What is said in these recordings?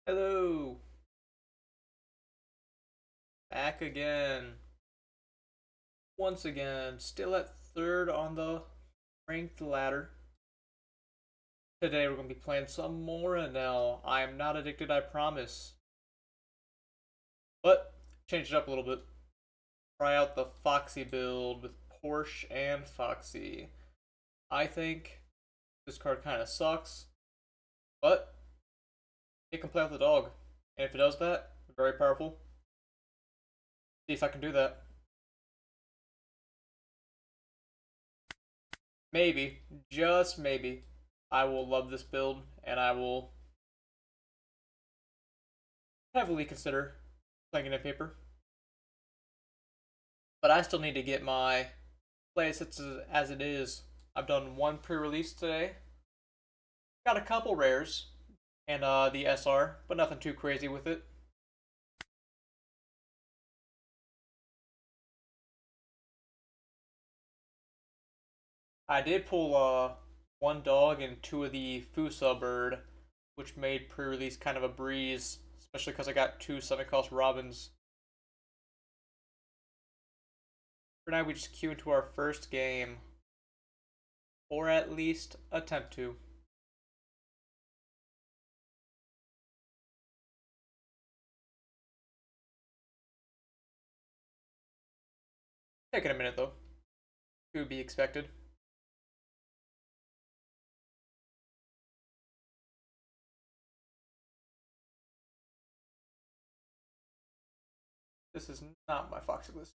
Hello, back again. Once again, still at third on the ranked ladder. Today we're going to be playing some more Enel. I am not addicted, I promise. But, change it up a little bit. Try out the Foxy build with Porsche and Foxy. I think this card kind of sucks, but it can play with the dog. And if it does that, very powerful. See if I can do that. Maybe, just maybe, I will love this build and I will heavily consider playing it in paper. But I still need to get my playsets as it is. I've done one pre-release today. Got a couple rares and the SR, but nothing too crazy with it. I did pull one dog and two of the Fusa bird, which made pre-release kind of a breeze, especially because I got two semi-cost robins. For now, we just queue into our first game, or at least attempt to. Taking a minute though, to be expected. This is not my Foxy list.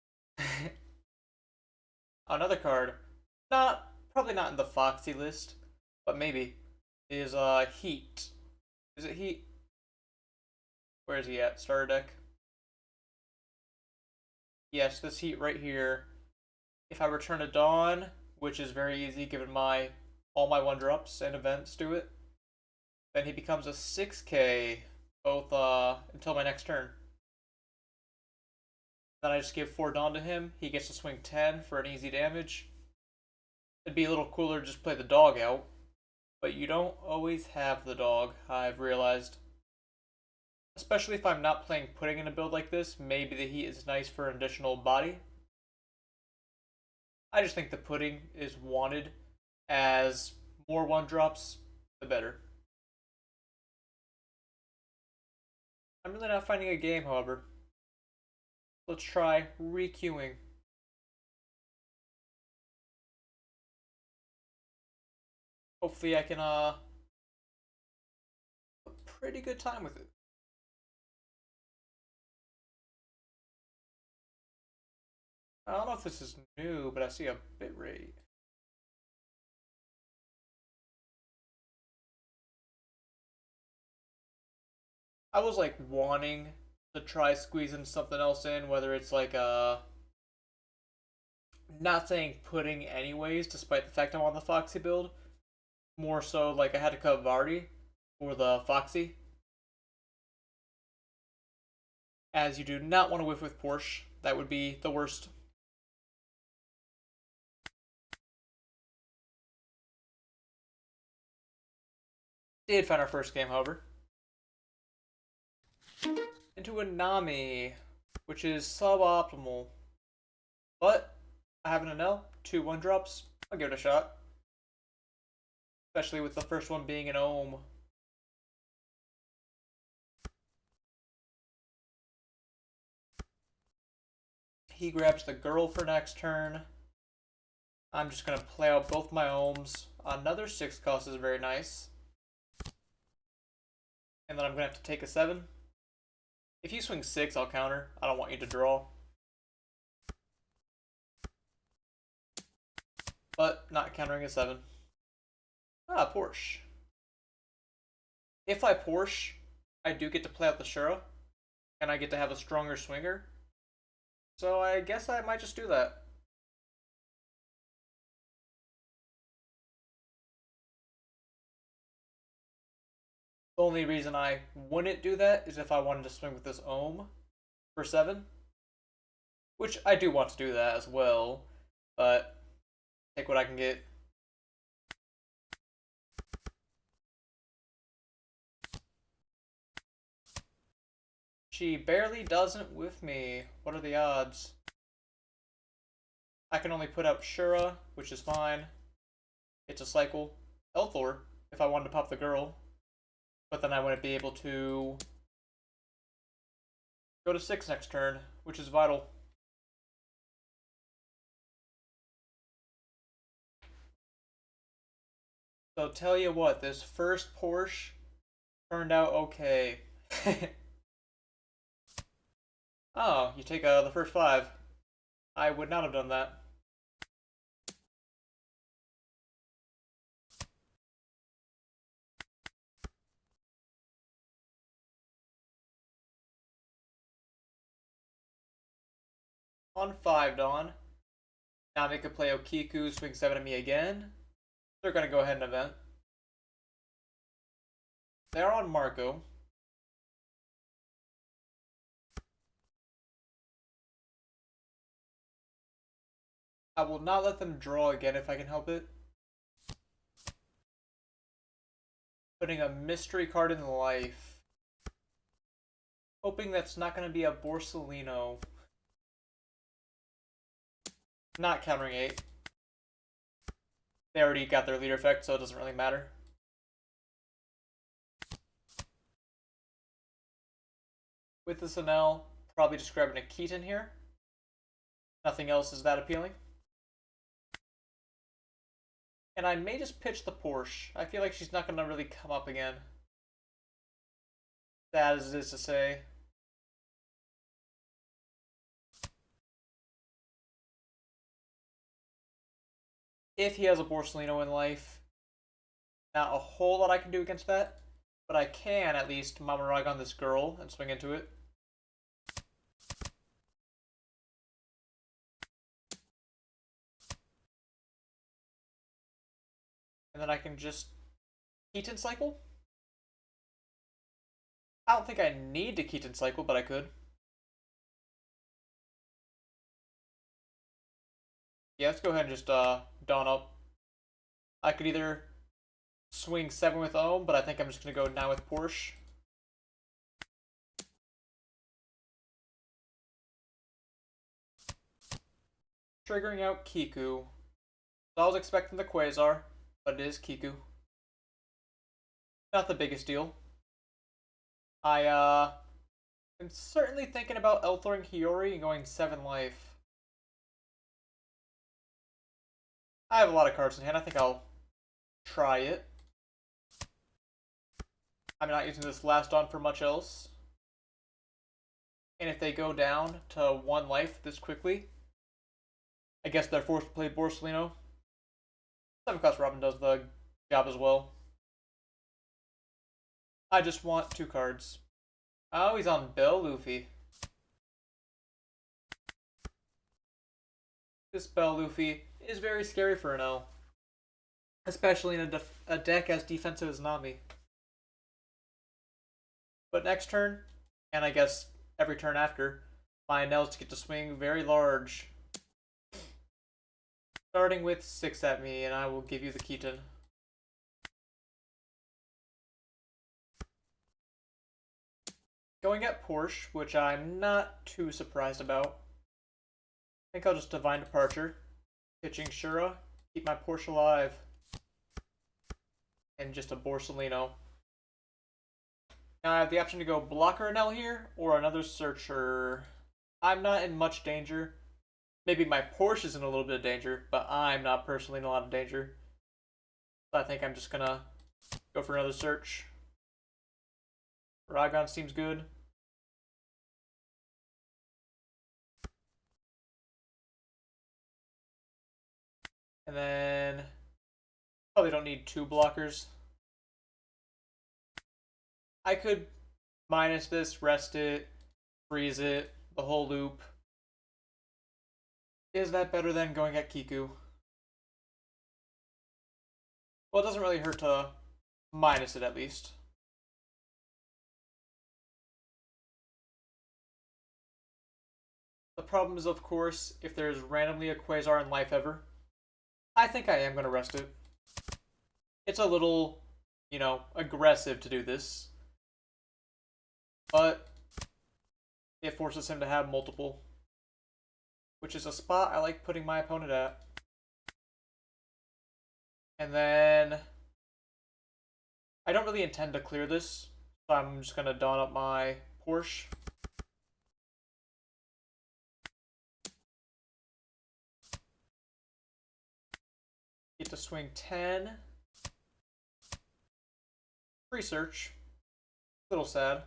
Another card, probably not in the Foxy list, but maybe, is Heat. Is it Heat? Where is he at? Starter deck. Yes, this Heat right here. If I return a Dawn, which is very easy given my all my 1-drops and events do it, then he becomes a 6k both until my next turn. Then I just give 4 Dawn to him. He gets to swing 10 for an easy damage. It'd be a little cooler to just play the dog out, but you don't always have the dog, I've realized. Especially if I'm not playing Pudding in a build like this, maybe the Heat is nice for an additional body. I just think the Pudding is wanted, as more 1-drops, the better. I'm really not finding a game, however. Let's try re-queuing. Hopefully I can have a pretty good time with it. I don't know if this is new, but I see a bitrate. I was like wanting to try squeezing something else in, whether it's like not saying Pudding anyways, despite the fact I'm on the Foxy build. More so like I had to cut Vardy for the Foxy. As you do not want to whiff with Porsche. That would be the worst. Did find our first game, however. Into a Nami, which is suboptimal. But I have an Enel, 2 1-drops. I'll give it a shot. Especially with the first one being an Ohm. He grabs the girl for next turn. I'm just going to play out both my Ohms. Another 6 cost is very nice. And then I'm going to have to take a 7. If you swing 6, I'll counter. I don't want you to draw. But not countering a 7. Ah, Porsche. If I Porsche, I do get to play out the Shura. And I get to have a stronger swinger. So I guess I might just do that. The only reason I wouldn't do that is if I wanted to swing with this Ohm for 7. Which I do want to do that as well. But take what I can get. She barely doesn't with me. What are the odds? I can only put out Shura, which is fine. It's a cycle. Elthor, if I wanted to pop the girl. But then I wouldn't be able to go to 6 next turn, which is vital. So tell you what, this first Porsche turned out okay. Oh, you take the first 5. I would not have done that. On 5, Dawn. Now they could play Okiku, swing 7 at me again. They're going to go ahead and event. They're on Marco. I will not let them draw again if I can help it. Putting a mystery card in life. Hoping that's not going to be a Borsalino. Not countering 8. They already got their leader effect, so it doesn't really matter. With this Enel, probably just grabbing a Keaton here. Nothing else is that appealing. And I may just pitch the Porsche. I feel like she's not going to really come up again. Sad as it is to say. If he has a Borsalino in life, not a whole lot I can do against that. But I can at least Mamarag on this girl and swing into it. And then I can just Keaton cycle. I don't think I need to Keaton cycle, but I could. Yeah, let's go ahead and just Dawn up. I could either swing 7 with Ohm, but I think I'm just going to go 9 with Porsche. Triggering out Kiku. So I was expecting the Quasar, but it is Kiku. Not the biggest deal. I am certainly thinking about Elthoring Hiyori and going 7 life. I have a lot of cards in hand. I think I'll try it. I'm not using this last on for much else. And if they go down to 1 life this quickly, I guess they're forced to play Borsalino. 7-cost Robin does the job as well. I just want 2 cards. Oh, he's on Bell Luffy. This Bell Luffy is very scary for an L. Especially in a deck as defensive as Nami. But next turn, and I guess every turn after, my Enels get to swing very large. Starting with 6 at me, and I will give you the Keaton. Going at Porsche, which I'm not too surprised about. I think I'll just Divine Departure. Pitching Shura, keep my Porsche alive. And just a Borsalino. Now I have the option to go Blocker Enel here, or another Searcher. I'm not in much danger. Maybe my Porsche is in a little bit of danger, but I'm not personally in a lot of danger. So I think I'm just gonna go for another search. Ragon seems good. And then probably don't need 2 blockers. I could minus this, rest it, freeze it, the whole loop. Is that better than going at Kiku? Well, it doesn't really hurt to minus it at least. The problem is, of course, if there's randomly a Quasar in life ever, I think I am going to rest it. It's a little, aggressive to do this. But forces him to have multiple, which is a spot I like putting my opponent at. And then I don't really intend to clear this, so I'm just gonna dawn up my Porsche. Get to swing 10. Research. Little sad.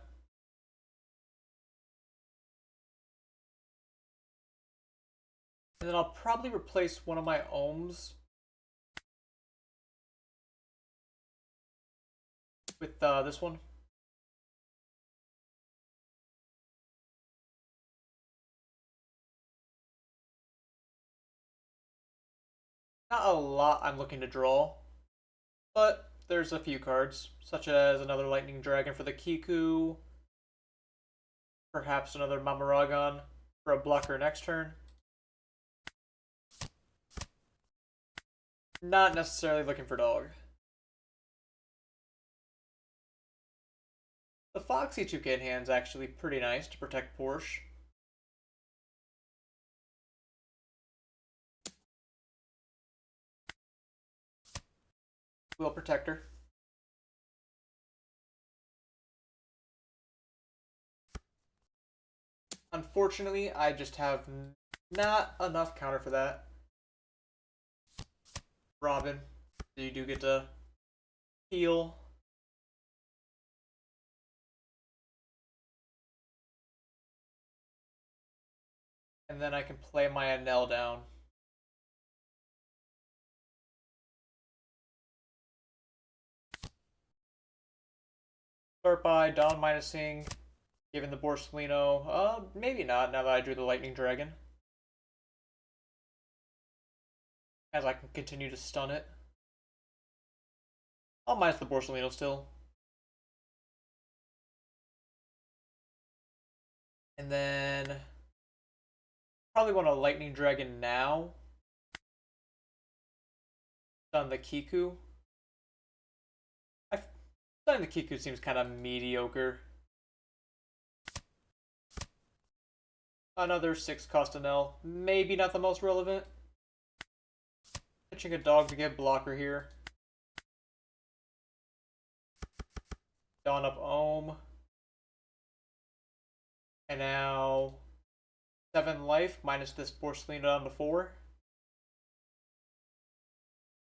And then I'll probably replace one of my ohms with this one. Not a lot I'm looking to draw, but there's a few cards, such as another Lightning Dragon for the Kiku, perhaps another Mamaragon for a blocker next turn. Not necessarily looking for dog. The Foxy Toucan hand's actually pretty nice to protect Porsche. Wheel Protector. Unfortunately, I just have not enough counter for that. Robin, so you do get to heal. And then I can play my Enel down. Start by Dawn minusing, giving the Borsellino. Maybe not, now that I drew the Lightning Dragon. As I can continue to stun it. I'll minus the Borsellino still. And then probably want a Lightning Dragon now. Stun the Kiku. Stunning the Kiku seems kind of mediocre. Another 6-cost Enel. Maybe not the most relevant. Pitching a dog to get blocker here. Dawn up Ohm. And now 7 life minus this Borsellino down to 4.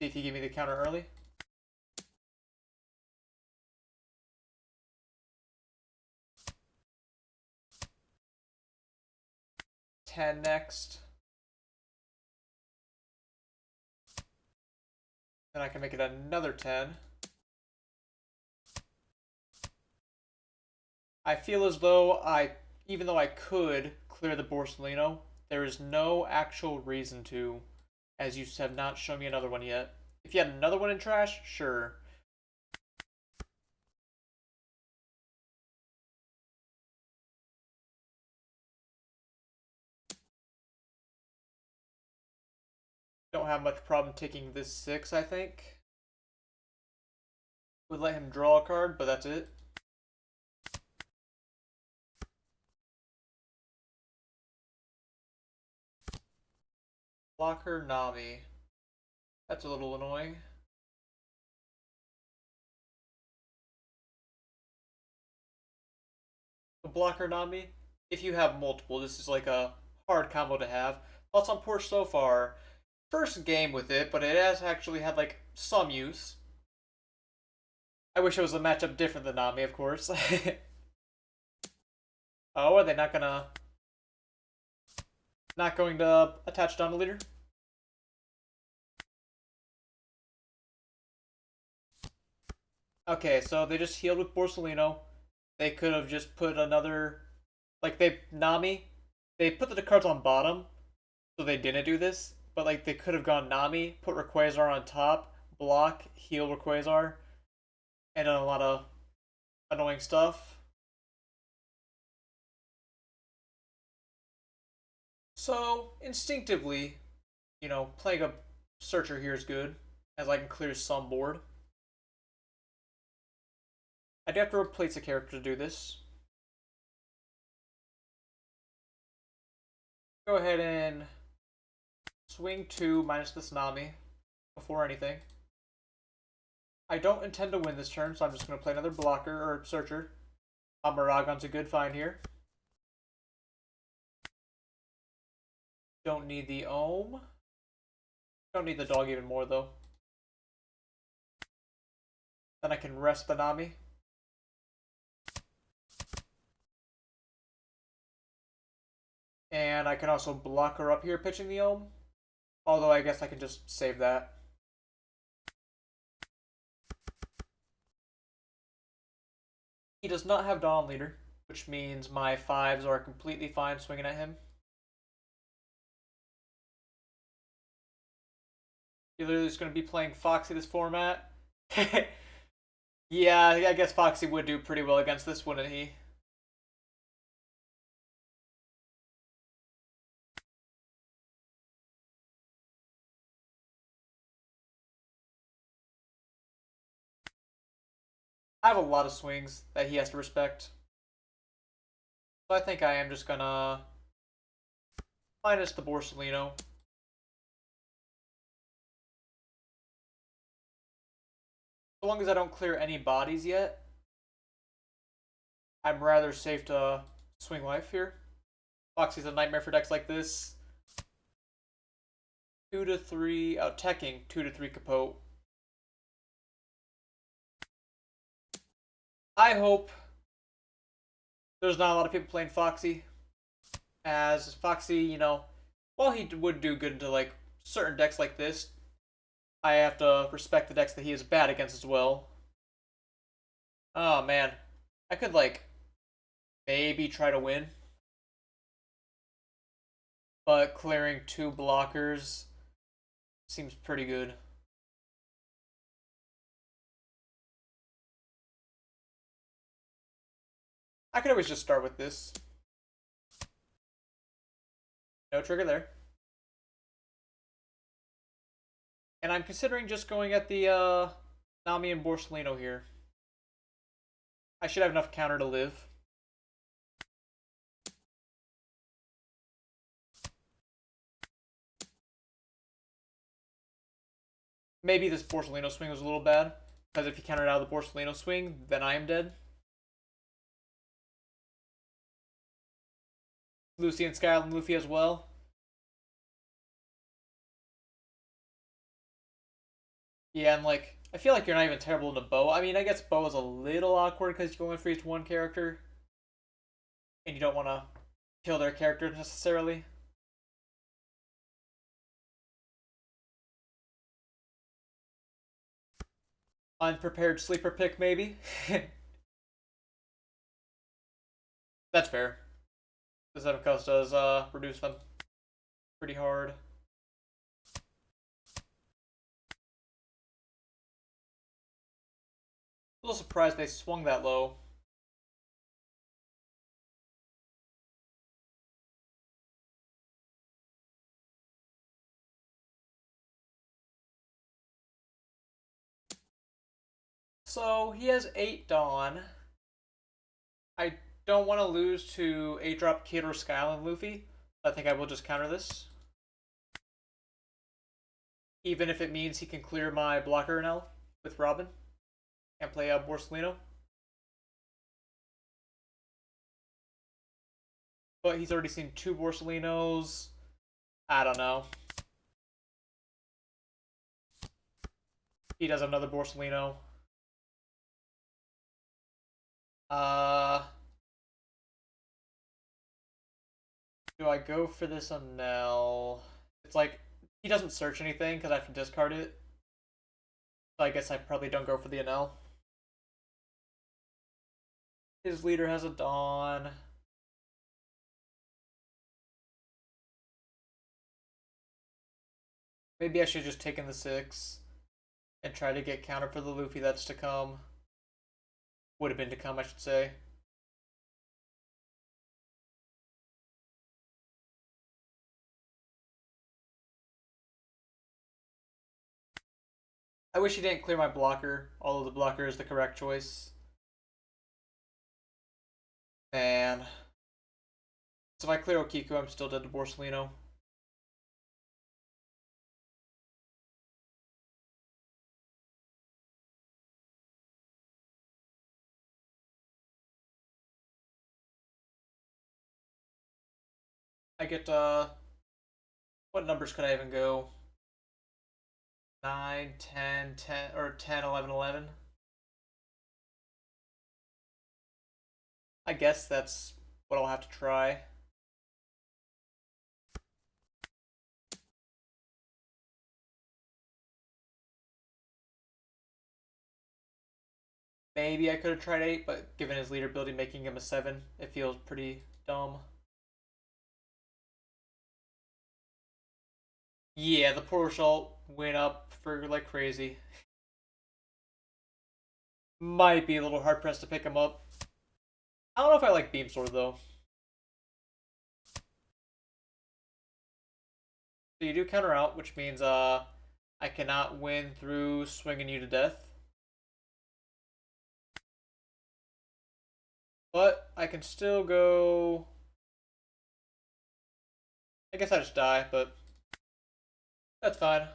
See if you give me the counter early. $10 next. Then I can make it another 10. I feel as though even though I could clear the Borsellino, there is no actual reason to, as you have not shown me another one yet. If you had another one in trash, sure. Don't have much problem taking this 6, I think. Would let him draw a card, but that's it. Blocker Nami. That's a little annoying. Blocker Nami, if you have multiple, this is like a hard combo to have. Thoughts on Porsche so far? First game with it, but it has actually had like some use. I wish it was a matchup different than Nami, of course. Oh, are they not going to attach down the leader? Okay, so they just healed with Borsellino. They could have just put another, like Nami. They put the cards on bottom, so they didn't do this. But like they could have gone Nami, put Rayquaza on top, block, heal Rayquaza, and done a lot of annoying stuff. So instinctively, playing a Searcher here is good, as I can clear some board. I do have to replace a character to do this. Go ahead and swing 2 minus the tsunami before anything. I don't intend to win this turn, so I'm just going to play another blocker or searcher. Maragon's a good find here. Don't need the Ohm. Don't need the dog even more, though. Then I can rest the Nami. And I can also block her up here pitching the Ohm. Although I guess I can just save that. He does not have Dawn Leader, which means my 5s are completely fine swinging at him. You're literally just going to be playing Foxy this format. Yeah, I guess Foxy would do pretty well against this, wouldn't he? I have a lot of swings that he has to respect. So I think I am just gonna minus the Borsalino. So long as I don't clear any bodies yet, I'm rather safe to swing life here. Foxy's a nightmare for decks like this. 2 to 3, teching 2 to 3 Capote. I hope there's not a lot of people playing Foxy, as Foxy, you know, while he would do good into like certain decks like this, I have to respect the decks that he is bad against as well. Oh man, I could like maybe try to win, but clearing 2 blockers seems pretty good. I could always just start with this. No trigger there. And I'm considering just going at the Nami and Borsalino here. I should have enough counter to live. Maybe this Borsalino swing was a little bad, because if he countered out of the Borsalino swing, then I am dead. Lucy and Skylar and Luffy as well. Yeah, and like, I feel like you're not even terrible into Bow. I mean, I guess Bow is a little awkward because you only freeze 1 character, and you don't want to kill their character necessarily. Unprepared sleeper pick, maybe? That's fair. The 7 cost does reduce them pretty hard. A little surprised they swung that low. So he has 8 Dawn. I don't want to lose to 8-drop Kid or Skyline and Luffy. I think I will just counter this. Even if it means he can clear my blocker Enel with Robin and play Borsalino. But he's already seen 2 Borsalinos. I don't know. He does another Borsalino. Do I go for this Enel? It's like, he doesn't search anything because I have to discard it. So I guess I probably don't go for the Enel. His leader has a Dawn. Maybe I should have just taken the 6 and try to get counter for the Luffy that's to come. Would have been to come, I should say. I wish he didn't clear my blocker, although the blocker is the correct choice. Man. So if I clear Okiku, I'm still dead to Borsalino. I get, what numbers could I even go? 9, 10, 10, or 10, 11, 11. I guess that's what I'll have to try. Maybe I could have tried 8, but given his leader ability making him a 7, it feels pretty dumb. Yeah, the Porsche ult went up for like crazy. Might be a little hard pressed to pick him up. I don't know if I like Beam Sword though. So you do counter out, which means I cannot win through swinging you to death. But I can still go. I guess I just die, but that's fine.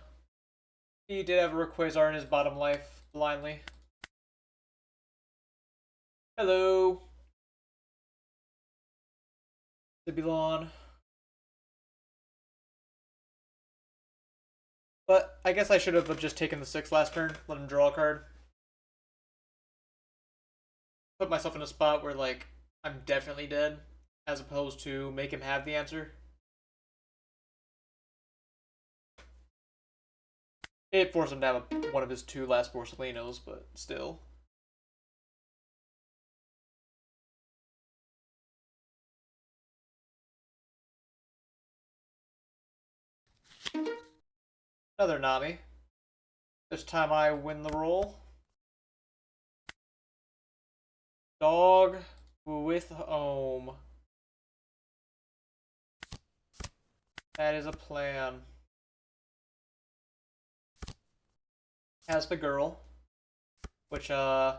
He did have a Rayquaza in his bottom life blindly. Hello. Zibulon. But I guess I should have just taken the 6 last turn, let him draw a card. Put myself in a spot where, like, I'm definitely dead, as opposed to make him have the answer. It forced him to have one of his 2 last Borsalinos, but still. Another Nami. This time I win the roll. Dog with home. That is a plan. Has the girl, which I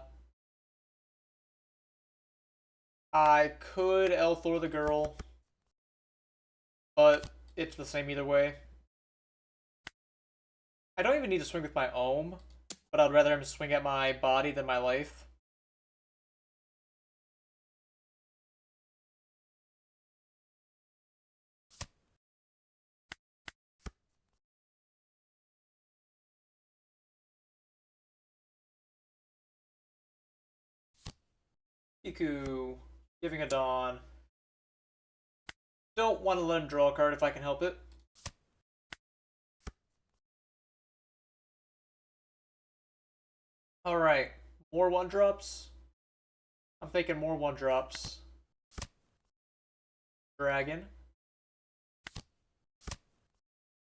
could Elthor the girl, but it's the same either way. I don't even need to swing with my ohm, but I'd rather him swing at my body than my life. Iku, giving a Dawn. Don't want to let him draw a card if I can help it. Alright, more 1-drops. I'm thinking more 1-drops. Dragon.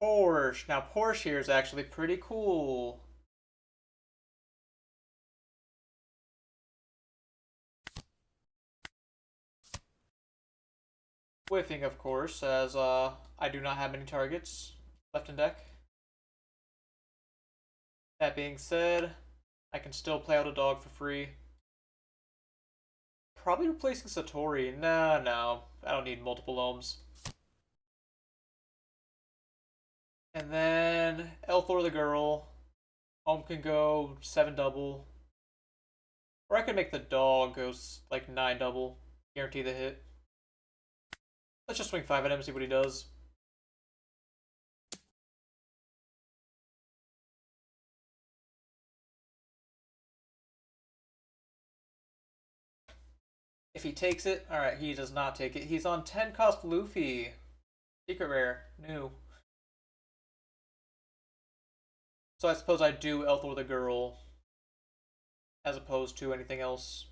Porsche. Now Porsche here is actually pretty cool. Whiffing, of course, as I do not have many targets left in deck. That being said, I can still play out a dog for free. Probably replacing Satori. No. I don't need multiple ohms. And then Elthor the girl. Ohm can go 7 double. Or I could make the dog go like 9 double. Guarantee the hit. Let's just swing 5 at him, see what he does. If he takes it, alright, he does not take it. He's on 10 cost Luffy. Secret rare. New. So I suppose I do Elthor the girl as opposed to anything else.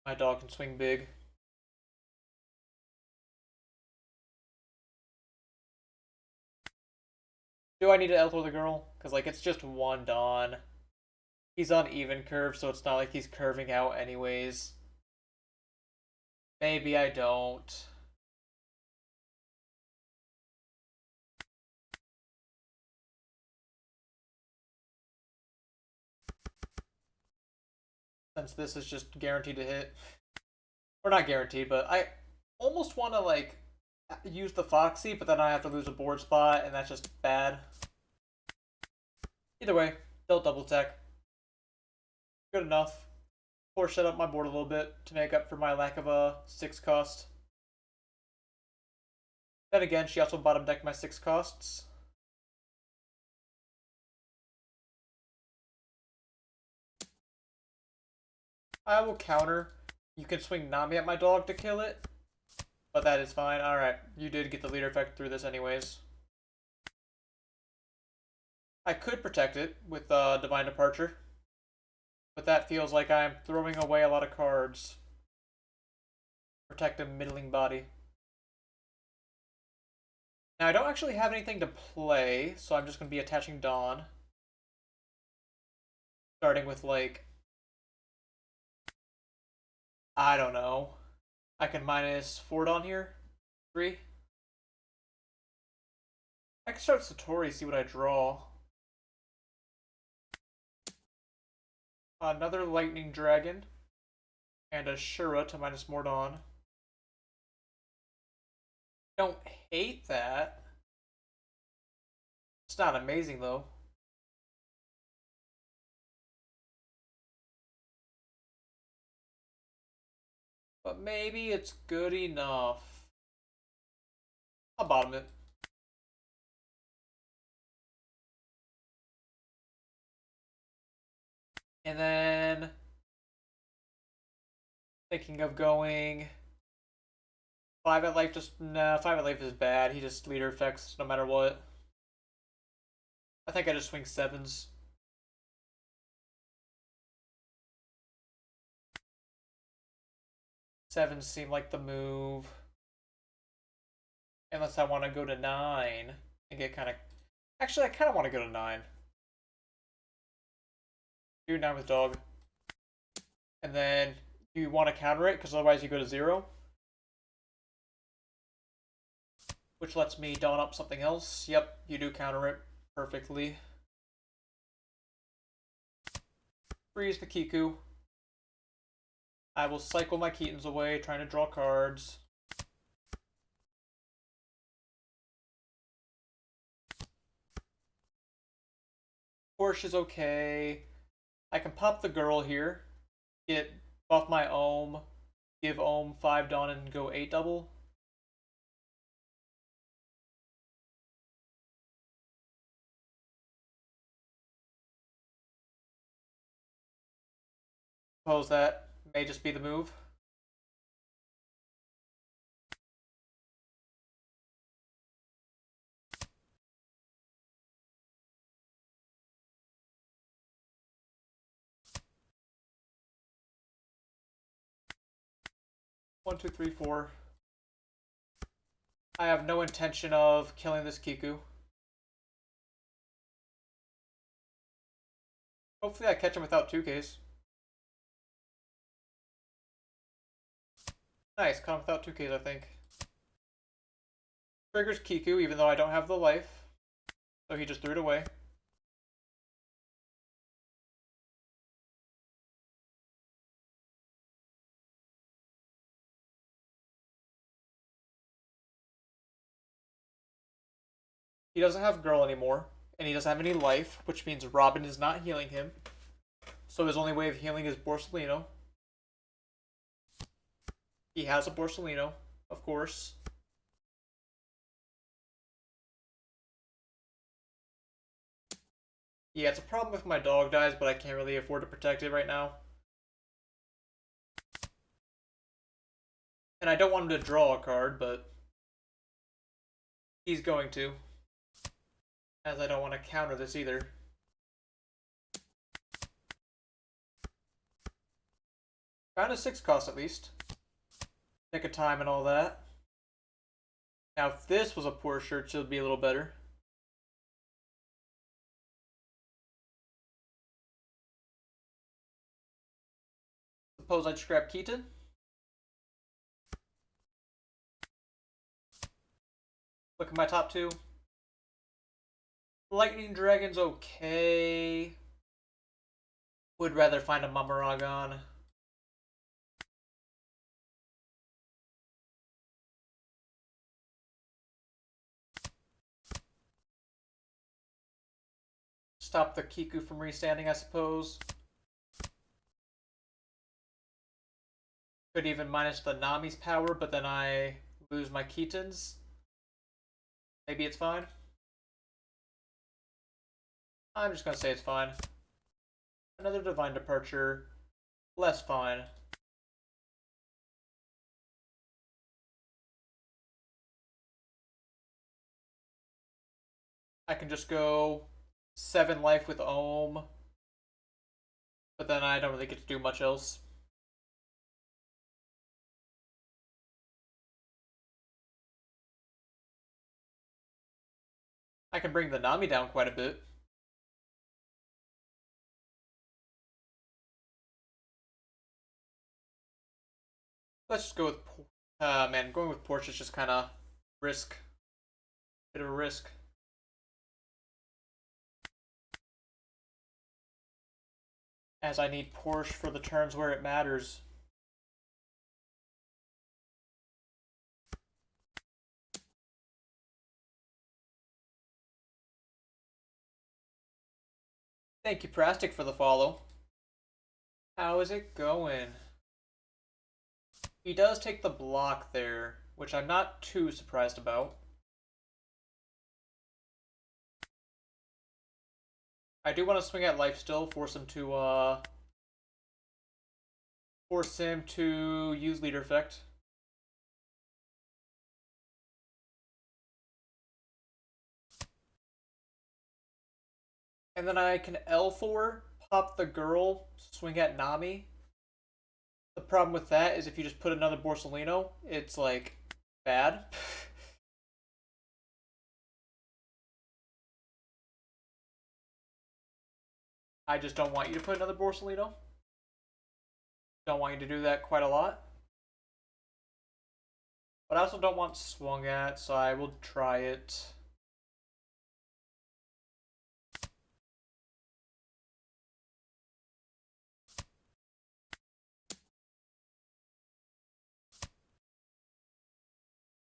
My dog can swing big. Do I need to Elthor the girl? Because, like, it's just 1 Dawn. He's on even curve, so it's not like he's curving out anyways. Maybe I don't. Since this is just guaranteed to hit. Or not guaranteed, but I almost want to like use the Foxy, but then I have to lose a board spot, and that's just bad. Either way, they'll double tech. Good enough. Or set up my board a little bit to make up for my lack of a 6 cost. Then again, she also bottom decked my 6 costs. I will counter. You can swing Nami at my dog to kill it, but that is fine. Alright, you did get the leader effect through this anyways. I could protect it with Divine Departure, but that feels like I'm throwing away a lot of cards. Protect a middling body. Now, I don't actually have anything to play, so I'm just going to be attaching Dawn. Starting with, like, I don't know. I can minus 4 Dawn here. 3. I can start Satori, see what I draw. Another Lightning Dragon. And a Shura to minus more Dawn. Don't hate that. It's not amazing, though. But maybe it's good enough. I'll bottom it. And then thinking of going 5 at life. Just nah, 5 at life is bad. He just leader effects no matter what. I think I just swing 7s. Sevens seem like the move. Unless I want to go to 9 and get kind of. Actually, I kind of want to go to 9. Do 9 with dog. And then you want to counter it because otherwise you go to 0. Which lets me dawn up something else. Yep, you do counter it perfectly. Freeze the Kiku. I will cycle my Keatons away, trying to draw cards. Porsche is okay. I can pop the girl here, get buff my Ohm, give Ohm 5 Dawn and go 8 double. Suppose that may just be the move. One, two, three, four. I have no intention of killing this Kiku. Hopefully I catch him without 2Ks. Nice, caught him without 2Ks, I think. Triggers Kiku, even though I don't have the life. So he just threw it away. He doesn't have girl anymore, and he doesn't have any life, which means Robin is not healing him. So his only way of healing is Borsalino. He has a Borsalino, of course. Yeah, it's a problem if my dog dies, but I can't really afford to protect it right now. And I don't want him to draw a card, but he's going to. As I don't want to counter this either. Found a 6 cost at least. Take a time and all that. Now if this was a poor shirt, it would be a little better. Suppose I'd scrap Keaton. Look at my top 2. Lightning Dragon's okay. Would rather find a Mamaragon. stop the Kiku from restanding, I suppose. Could even minus the Nami's power, but then I lose my Kitans. Maybe it's fine. I'm just gonna say it's fine. Another Divine Departure. Less fine. I can just go 7 life with Ohm, but then I don't really get to do much else. I can bring the Nami down quite a bit. Let's just go with... man, going with Porsche is just kind of risk. Bit of a risk. As I need Porsche for the turns where it matters. Thank you, Prastic, for the follow. How is it going? He does take the block there, which I'm not too surprised about. I do want to swing at life still, force him to use leader effect. And then I can L4, pop the girl, swing at Nami. The problem with that is if you just put another Borsellino, it's like bad. I just don't want you to put another Borsellino. Don't want you to do that quite a lot. But I also don't want swung at, so I will try it.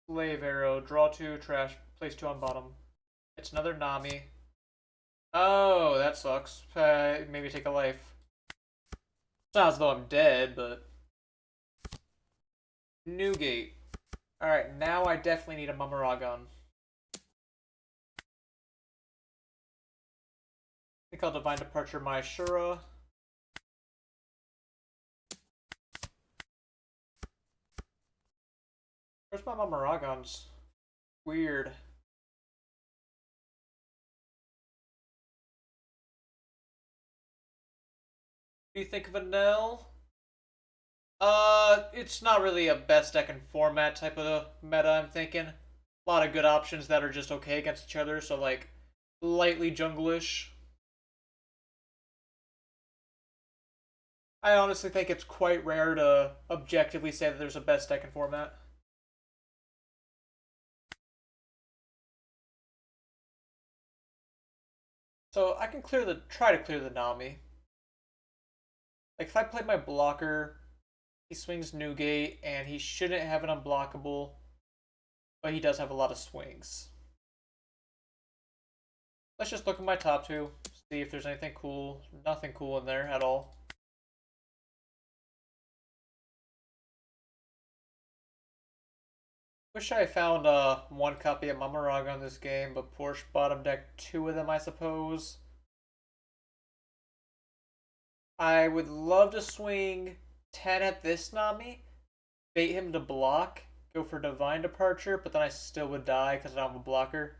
Slave arrow, draw 2, trash, place 2 on bottom. It's another Nami. Oh, that sucks. Maybe take a life. It's not as though I'm dead, but... Newgate. Alright, now I definitely need a Mamaragon. I think I'll Divine Departure my Shura. Where's my Mamaragons? Weird. What do you think of Enel? It's not really a best deck in format type of meta, I'm thinking. A lot of good options that are just okay against each other, so like, lightly jungle-ish. I honestly think it's quite rare to objectively say that there's a best deck in format. So I can try to clear the Nami. Like if I play my blocker, he swings Newgate, and he shouldn't have an unblockable, but he does have a lot of swings. Let's just look at my top 2, see if there's anything cool. Nothing cool in there at all. Wish I found one copy of Mamarag on this game, but Porsche bottom deck 2 of them, I suppose. I would love to swing 10 at this Nami, bait him to block, go for Divine Departure, but then I still would die because I don't have a blocker.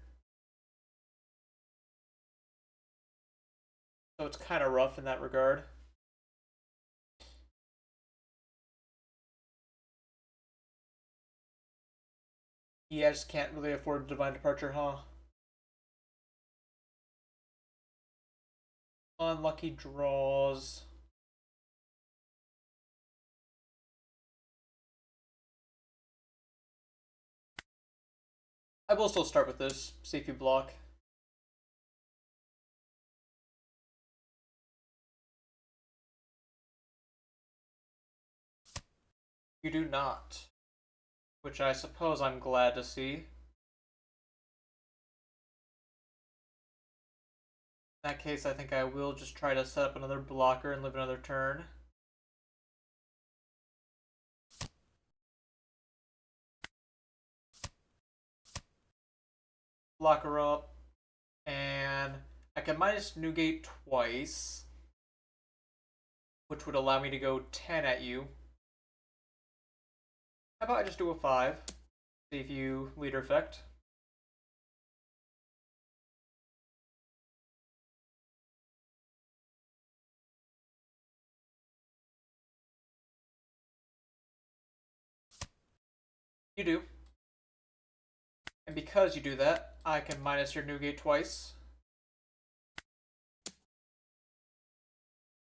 So it's kind of rough in that regard. Yeah, I just can't really afford Divine Departure, huh? Unlucky draws. I will still start with this, see if you block. You do not. Which I suppose I'm glad to see. In that case, I think I will just try to set up another blocker and live another turn. Blocker up, and I can minus negate twice, which would allow me to go 10 at you. How about I just do a 5? See if you leader effect. You do. And because you do that, I can minus your negate twice.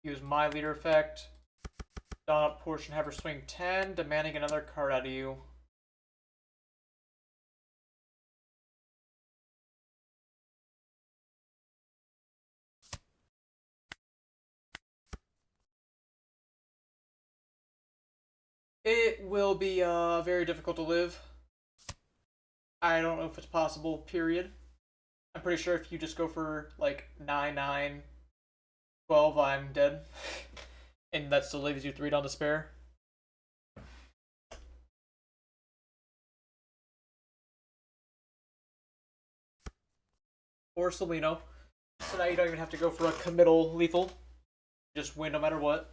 Use my leader effect. Dawn up portion, have her swing 10, demanding another card out of you. It will be very difficult to live. I don't know if it's possible, period. I'm pretty sure if you just go for like 9, 9, 12, I'm dead. And that still leaves you 3 down to spare. Or Seleno. So now you don't even have to go for a committal lethal. Just win no matter what.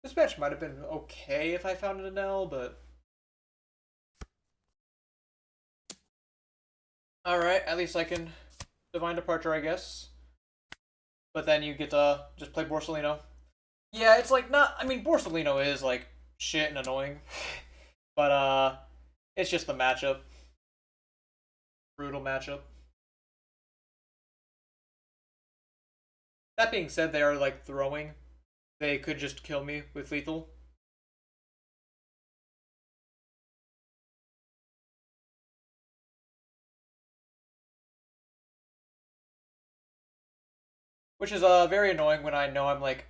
This match might have been okay if I found an Enel, but... Alright, at least I can Divine Departure, I guess. But then you get to just play Borsalino. Yeah, it's like not... I mean, Borsalino is like shit and annoying. But it's just the matchup. Brutal matchup. That being said, they are like throwing. They could just kill me with lethal. Which is very annoying when I know I'm like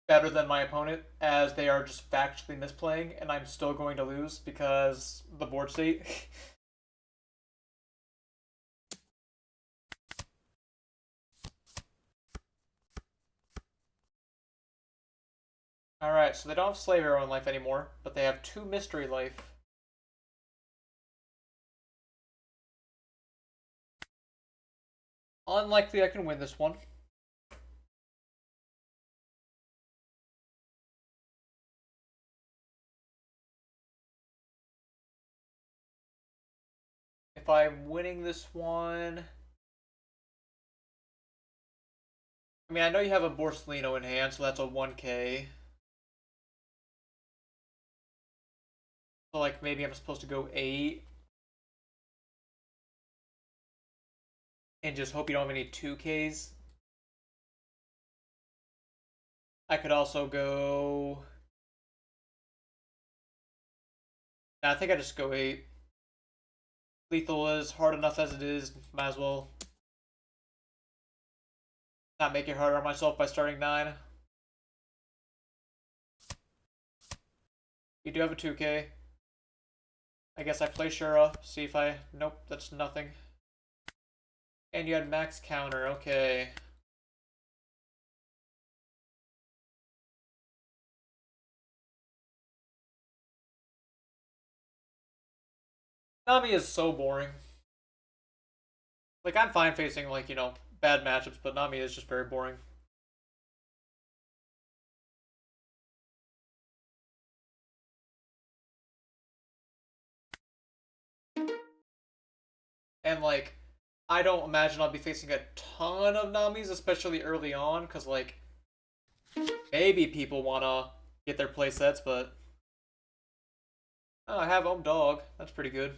better than my opponent, as they are just factually misplaying, and I'm still going to lose because the board state. Alright, so they don't have Slave Arrow in life anymore, but they have 2 Mystery Life. Unlikely I can win this one. If I'm winning this one... I mean, I know you have a Borsalino in hand, so that's a 1k. So, like, maybe I'm supposed to go 8. And just hope you don't have any 2ks. I could also go... Nah, I think I just go 8. Lethal is hard enough as it is. Might as well not make it harder on myself by starting 9. You do have a 2k. I guess I play Shura. See if I... Nope, that's nothing. And you had max counter. Okay. Nami is so boring. Like, I'm fine facing, like, you know, bad matchups, but Nami is just very boring. And, like, I don't imagine I'll be facing a ton of Namis, especially early on, because, like, maybe people want to get their playsets, but... Oh, I have Ohm Dog. That's pretty good.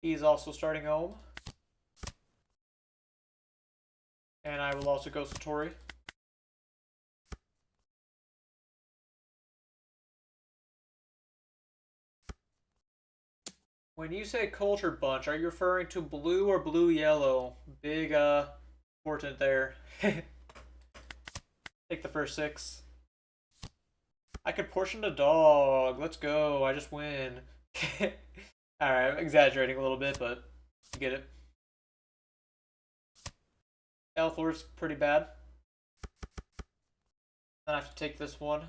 He's also starting Ohm. And I will also go Satori. When you say Culture Bunch, are you referring to blue or blue-yellow? Big Important there. Take the first 6. I could portion the dog. Let's go. I just win. Alright, I'm exaggerating a little bit, but you get it. Althor's pretty bad. Then I have to take this one.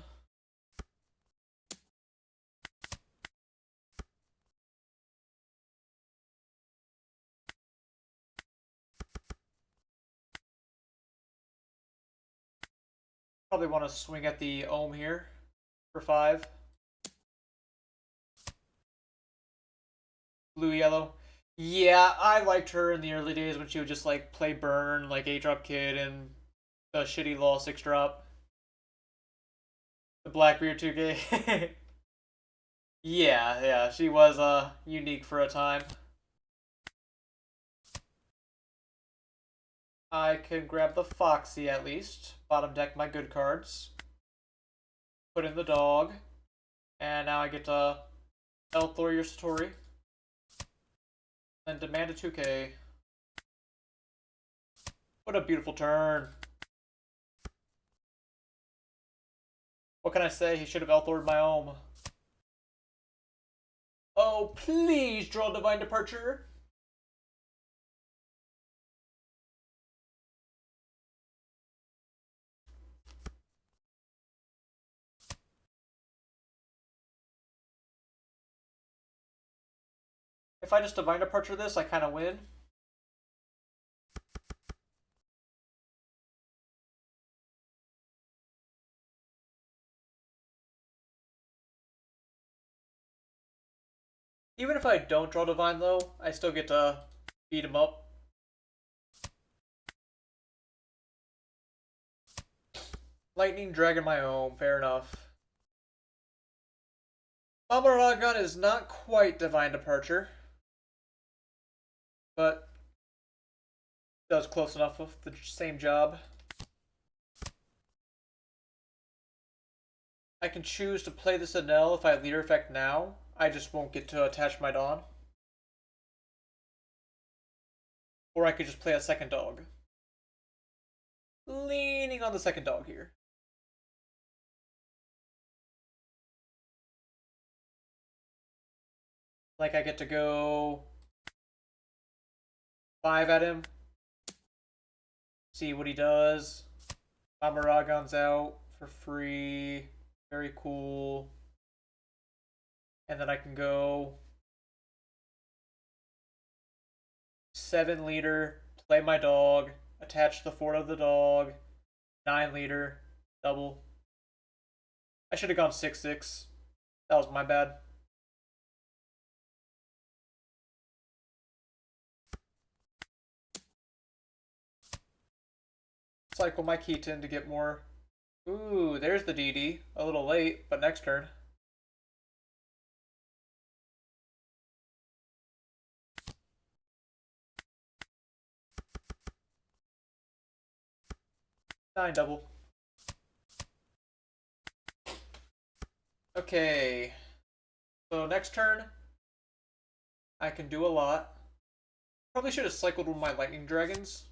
Probably want to swing at the Ohm here for 5. Blue yellow. Yeah, I liked her in the early days when she would just like play burn like 8-drop kid and the shitty law 6-drop. The Blackbeard 2K. Yeah, she was unique for a time. I can grab the Foxy at least. Bottom deck my good cards. Put in the dog. And now I get to Elthor your Satori. And demand a 2K. What a beautiful turn. What can I say? He should have Elthor'd my Ohm. Oh, please draw Divine Departure. If I just Divine Departure this, I kind of win. Even if I don't draw Divine, though, I still get to beat him up. Lightning Dragon my Ohm, fair enough. Amaragon is not quite Divine Departure, but does close enough with the same job. I can choose to play this Enel if I leader effect now. I just won't get to attach my Dawn. Or I could just play a second dog. Leaning on the second dog here. Like I get to go 5 at him. See what he does. Amaragon's out for free. Very cool. And then I can go 7 leader, play my dog, attach the fort of the dog, 9 leader, double. I should have gone 6-6. That was my bad. Cycle my Keaton to get more. Ooh, there's the DD. A little late, but next turn. Nine double. Okay. So next turn, I can do a lot. Probably should have cycled with my Lightning Dragons.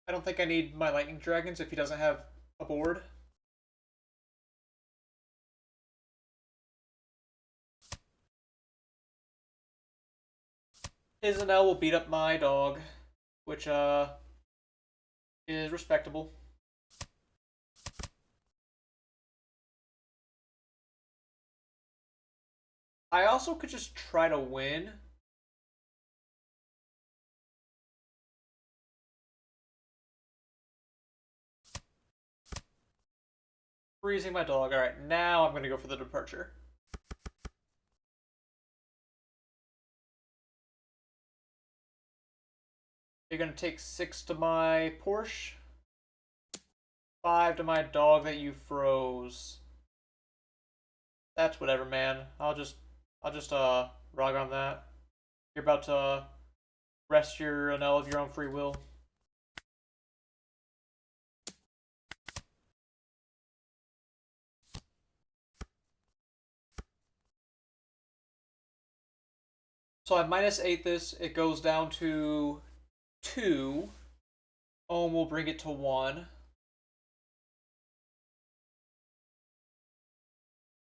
I don't think I need my Lightning Dragons if he doesn't have a board. His Enel will beat up my dog, which is respectable. I also could just try to win. Freezing my dog. Alright, now I'm going to go for the departure. You're going to take 6 to my Porsche. 5 to my dog that you froze. That's whatever, man. I'll just rog on that. You're about to rest your Enel of your own free will. So I -8 this. It goes down to 2. Ohm will bring it to 1.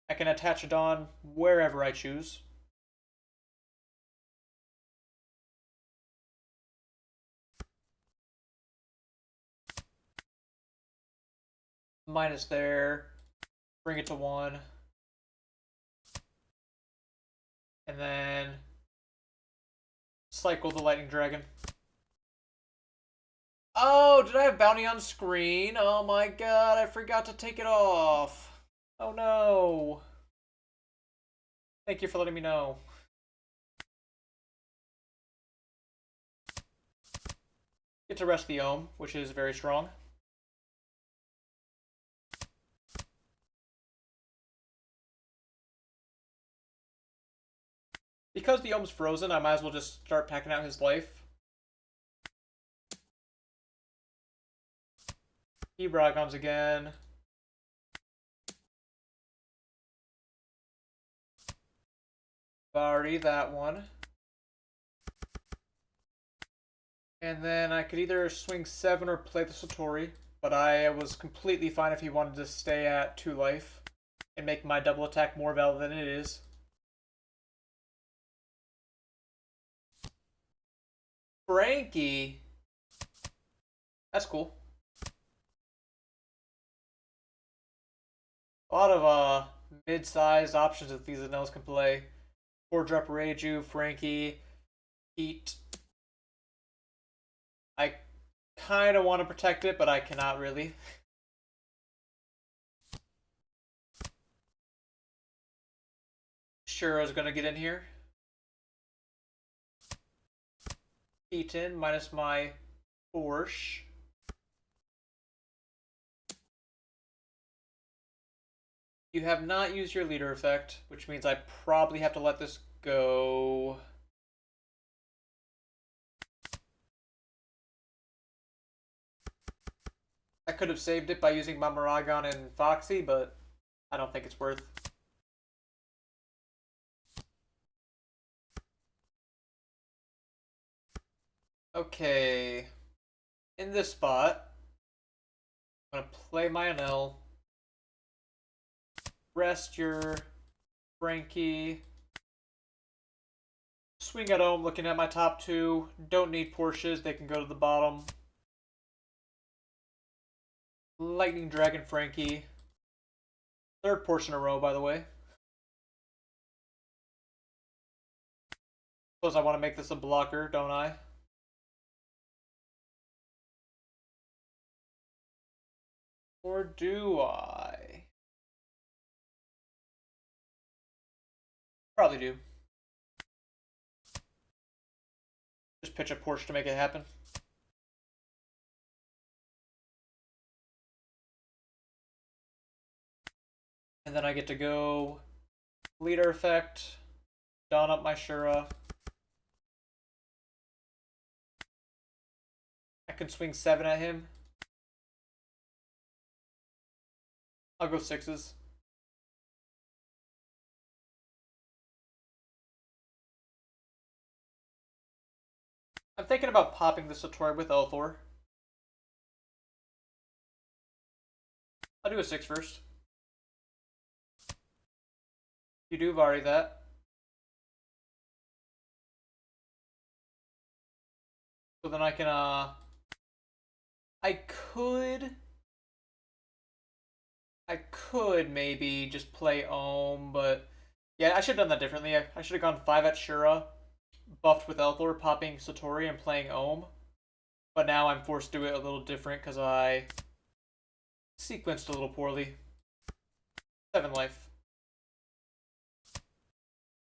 I can attach a Dawn wherever I choose. Minus there. Bring it to 1. And then cycle the Lightning Dragon. Oh, did I have bounty on screen? Oh my god, I forgot to take it off. Oh no. Thank you for letting me know. Get to rest the Ohm, which is very strong. Because the Ohm's frozen, I might as well just start packing out his life. He Bragons again. Already that one. And then I could either swing 7 or play the Satori, but I was completely fine if he wanted to stay at 2 life and make my double attack more valid than it is. Frankie. That's cool. A lot of mid-sized options that these Enels can play. 4-drop Reiju, Frankie, Heat. I kind of want to protect it, but I cannot really. Shura's gonna get in here. Eaton minus my Porsche. You have not used your leader effect, which means I probably have to let this go. I could have saved it by using Mamaragon and Foxy, but I don't think it's worth. Okay. In this spot, I'm going to play my Enel. Rest your Frankie. Swing at home, looking at my top 2. Don't need Porsches, they can go to the bottom. Lightning Dragon Frankie. 3rd Porsche in a row, by the way. Suppose I want to make this a blocker, don't I? Or do I? Probably do. Just pitch a Porsche to make it happen. And then I get to go leader effect, don up my Shura. I can swing 7 at him. I'll go 6s. I'm thinking about popping the Satori with Elthor. I'll do a 6 first. You do vary that. So then I can, I could maybe just play Ohm, but yeah, I should have done that differently. I should have gone 5 at Shura, buffed with Elthor, popping Satori, and playing Ohm. But now I'm forced to do it a little different because I sequenced a little poorly. 7 life.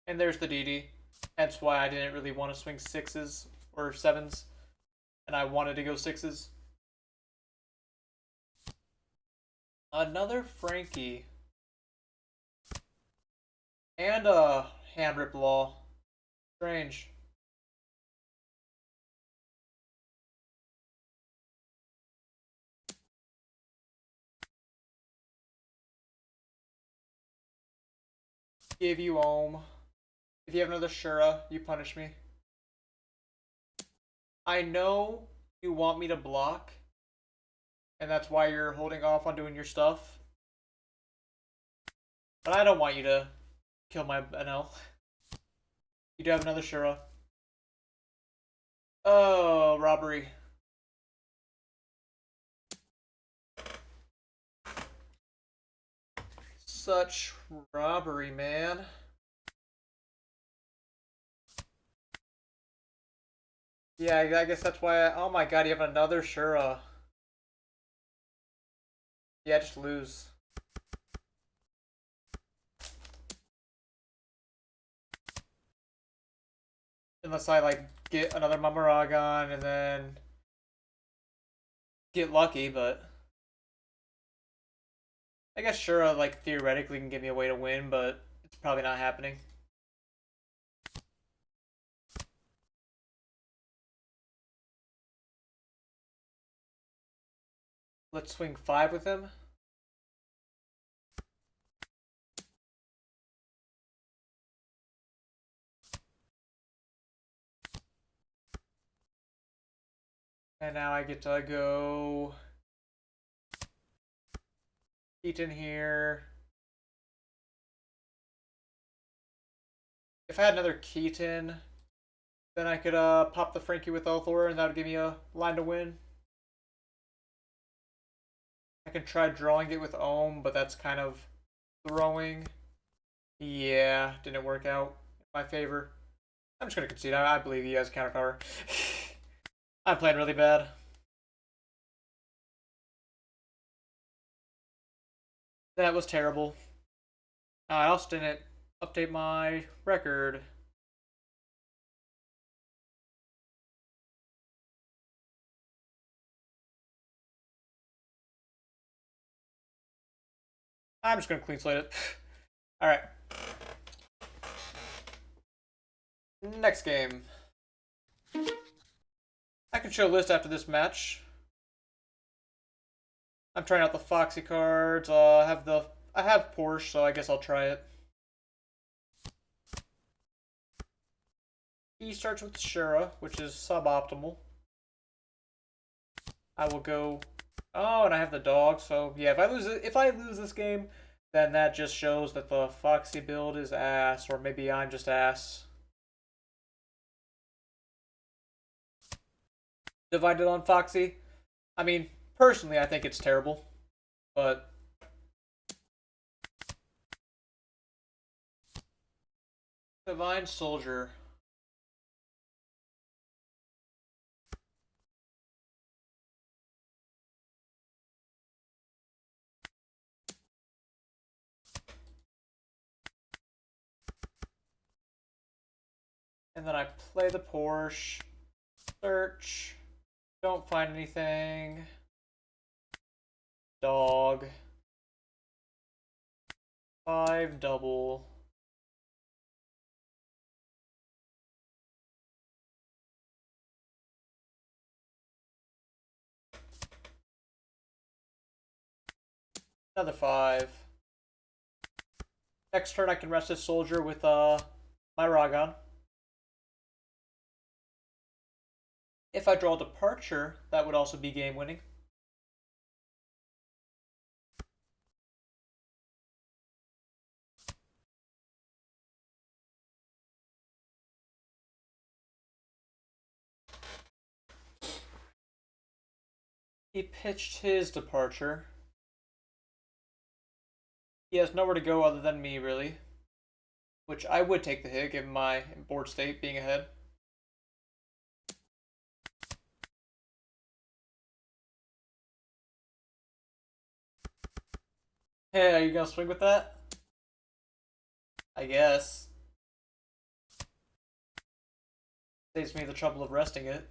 And there's the DD. That's why I didn't really want to swing 6s or 7s. And I wanted to go 6s. Another Frankie. And a hand rip law. Strange. Give you Ohm. If you have another Shura, you punish me. I know you want me to block, and that's why you're holding off on doing your stuff. But I don't want you to kill my Enel. You do have another Shura. Oh, robbery. Such robbery, man. Yeah, I guess that's why oh my god, you have another Shura. Yeah, just lose. Unless I, like, get another Mamaragon and then get lucky, but I guess Shura, like, theoretically can give me a way to win, but it's probably not happening. Let's swing 5 with him. And now I get to go Keaton here. If I had another Keaton, then I could pop the Frankie with Elthor, and that would give me a line to win. I can try drawing it with Ohm, but that's kind of throwing. Yeah, didn't work out in my favor. I'm just going to concede. I believe he has counter power. I'm playing really bad. That was terrible. I also didn't update my record. I'm just going to clean slate it. Alright. Next game. I can show a list after this match. I'm trying out the Foxy cards. I have Porsche, so I guess I'll try it. He starts with Shura, which is suboptimal. I will go. Oh, and I have the dog. So yeah, if I lose this game, then that just shows that the Foxy build is ass, or maybe I'm just ass. Divided on Foxy. I mean, personally, I think it's terrible, but Divine Soldier. And then I play the Porsche. Search. Don't find anything. Dog. 5 double. Another 5. Next turn I can rest this soldier with my Ragon. If I draw Departure, that would also be game winning. He pitched his Departure. He has nowhere to go other than me, really. Which I would take the hit, given my board state being ahead. Hey, are you gonna swing with that? I guess. Saves me the trouble of resting it.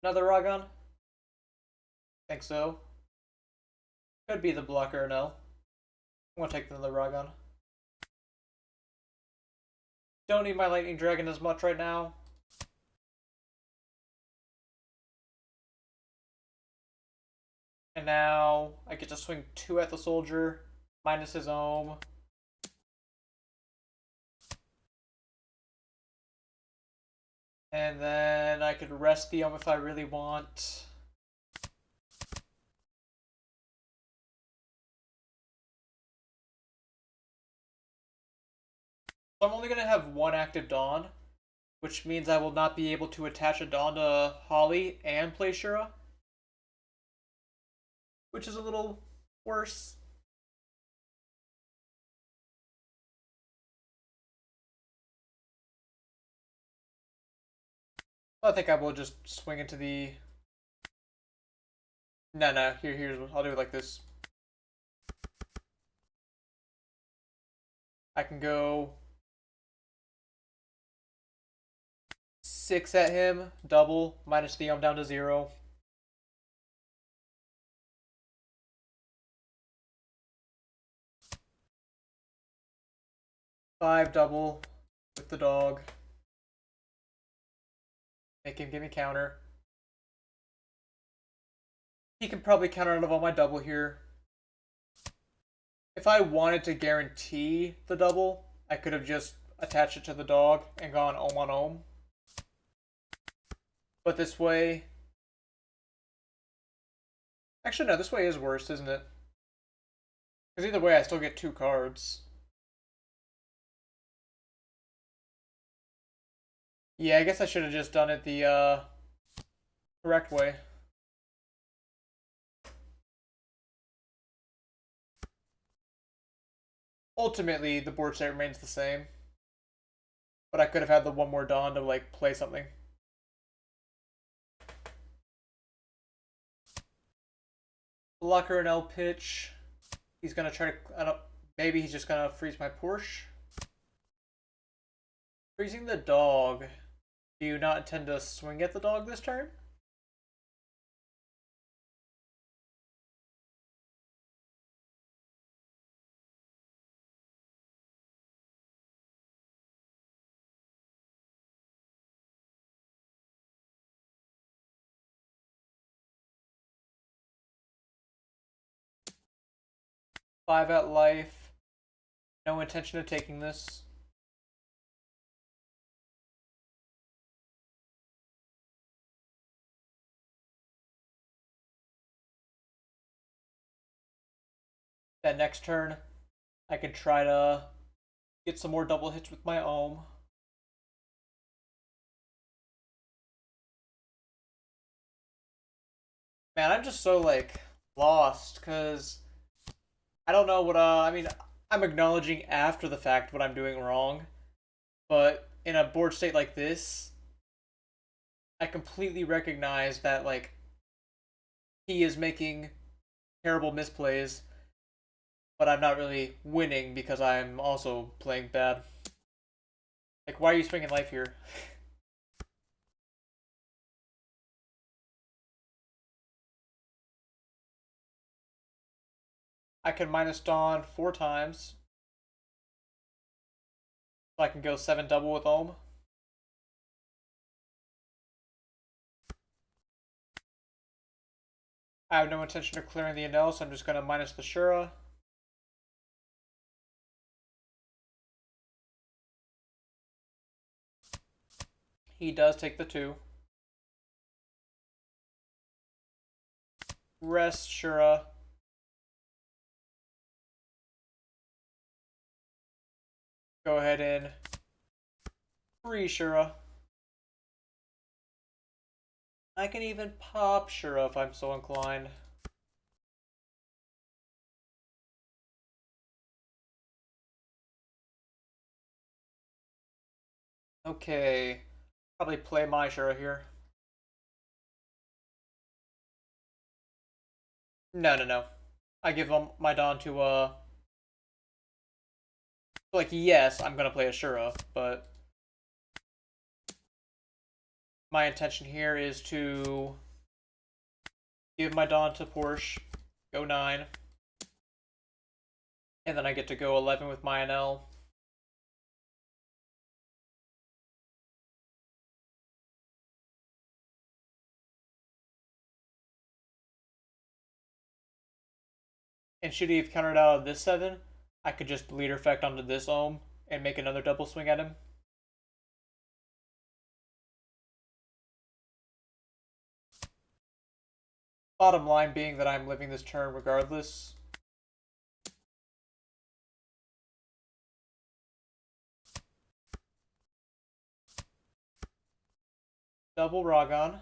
Another Ragon? Think so. Could be the blocker, no. I'm gonna take another Ragon. Don't need my Lightning Dragon as much right now. And now I get to swing 2 at the soldier, minus his ohm. And then I could rest the if I really want. So I'm only going to have one active Dawn, which means I will not be able to attach a Dawn to Holly and play Shura, which is a little worse. I think I will just swing into the. No. Here's I'll do it like this. I can go 6 at him, double, minus the down to 0. Five double with the dog. Make him give me counter. He can probably counter out of all my double here. If I wanted to guarantee the double, I could have just attached it to the dog and gone ohm on ohm. But this way. Actually, no, this way is worse, isn't it? Because either way, I still get 2 cards. Yeah, I guess I should have just done it the correct way. Ultimately, the board state remains the same. But I could have had the one more Dawn to, like, play something. Blocker and L pitch. He's gonna try to. I don't. Maybe he's just gonna freeze my Porsche. Freezing the dog. Do you not intend to swing at the dog this turn? Five at life. No intention of taking this. That next turn, I can try to get some more double hits with my ohm. Man, I'm just so like lost because I don't know what. I mean, I'm acknowledging after the fact what I'm doing wrong, but in a board state like this, I completely recognize that like he is making terrible misplays, but I'm not really winning because I'm also playing bad. Like, why are you swinging life here? I can minus Dawn 4 times, so I can go 7 double with Ohm. I have no intention of clearing the Enel, so I'm just going to minus the Shura. He does take the 2. Rest Shura. Go ahead and free Shura. I can even pop Shura if I'm so inclined. Okay. Probably play my Shura here. No. I give my Dawn to, like, yes, I'm gonna play Ashura, but my intention here is to give my Dawn to Porsche, go 9, and then I get to go 11 with my NL. And should he have countered out of this 7, I could just leader effect onto this Ohm and make another double swing at him. Bottom line being that I'm living this turn regardless. Double Ragon.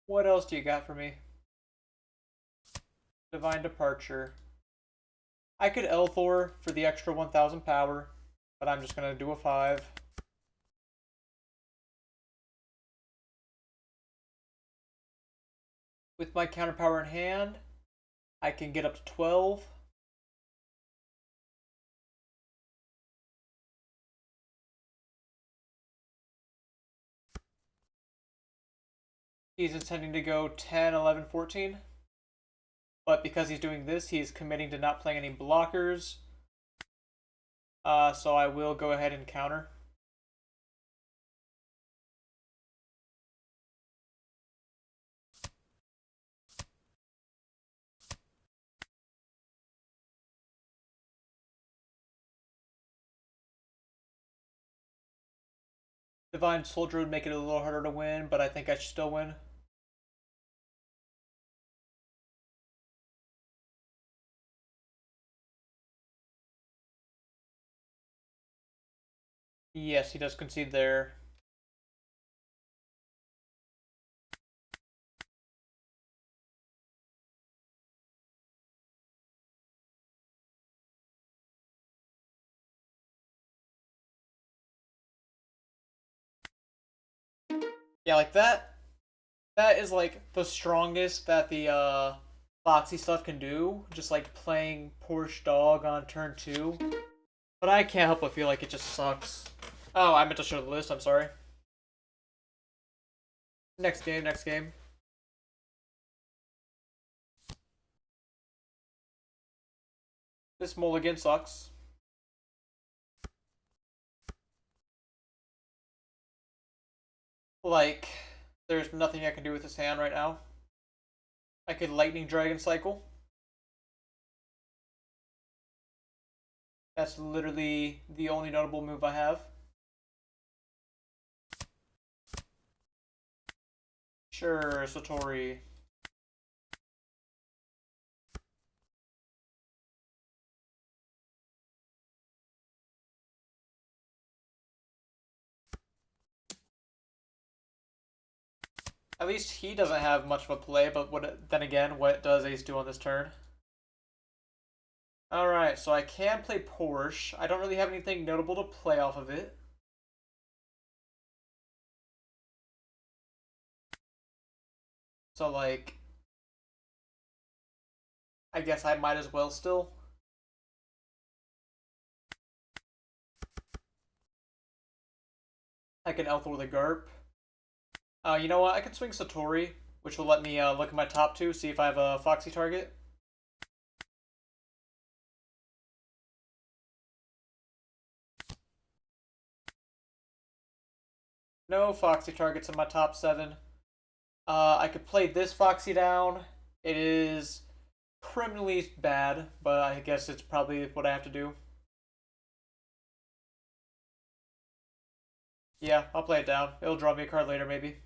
What else do you got for me? Divine Departure. I could Elthor for the extra 1000 power, but I'm just going to do a 5. With my counter power in hand, I can get up to 12. He's intending to go 10, 11, 14. But because he's doing this, he's committing to not playing any blockers. So I will go ahead and counter. Divine Soldier would make it a little harder to win, but I think I should still win. Yes, he does concede there. Yeah, like that. That is like the strongest that the Foxy stuff can do. Just like playing Porsche Dog on turn 2. But I can't help but feel like it just sucks. Oh, I meant to show the list, I'm sorry. Next game, next game. This mulligan sucks. Like, there's nothing I can do with this hand right now. I could Lightning Dragon Cycle. That's literally the only notable move I have. Sure, Satori. At least he doesn't have much of a play, but then again, what does Ace do on this turn? Alright, so I can play Porsche. I don't really have anything notable to play off of it. So, like, I guess I might as well still. I can Elthor with a Garp. You know what? I can swing Satori, which will let me look at my top 2, see if I have a Foxy target. No Foxy targets in my top 7. I could play this Foxy down. It is criminally bad, but I guess it's probably what I have to do. Yeah, I'll play it down. It'll draw me a card later, maybe.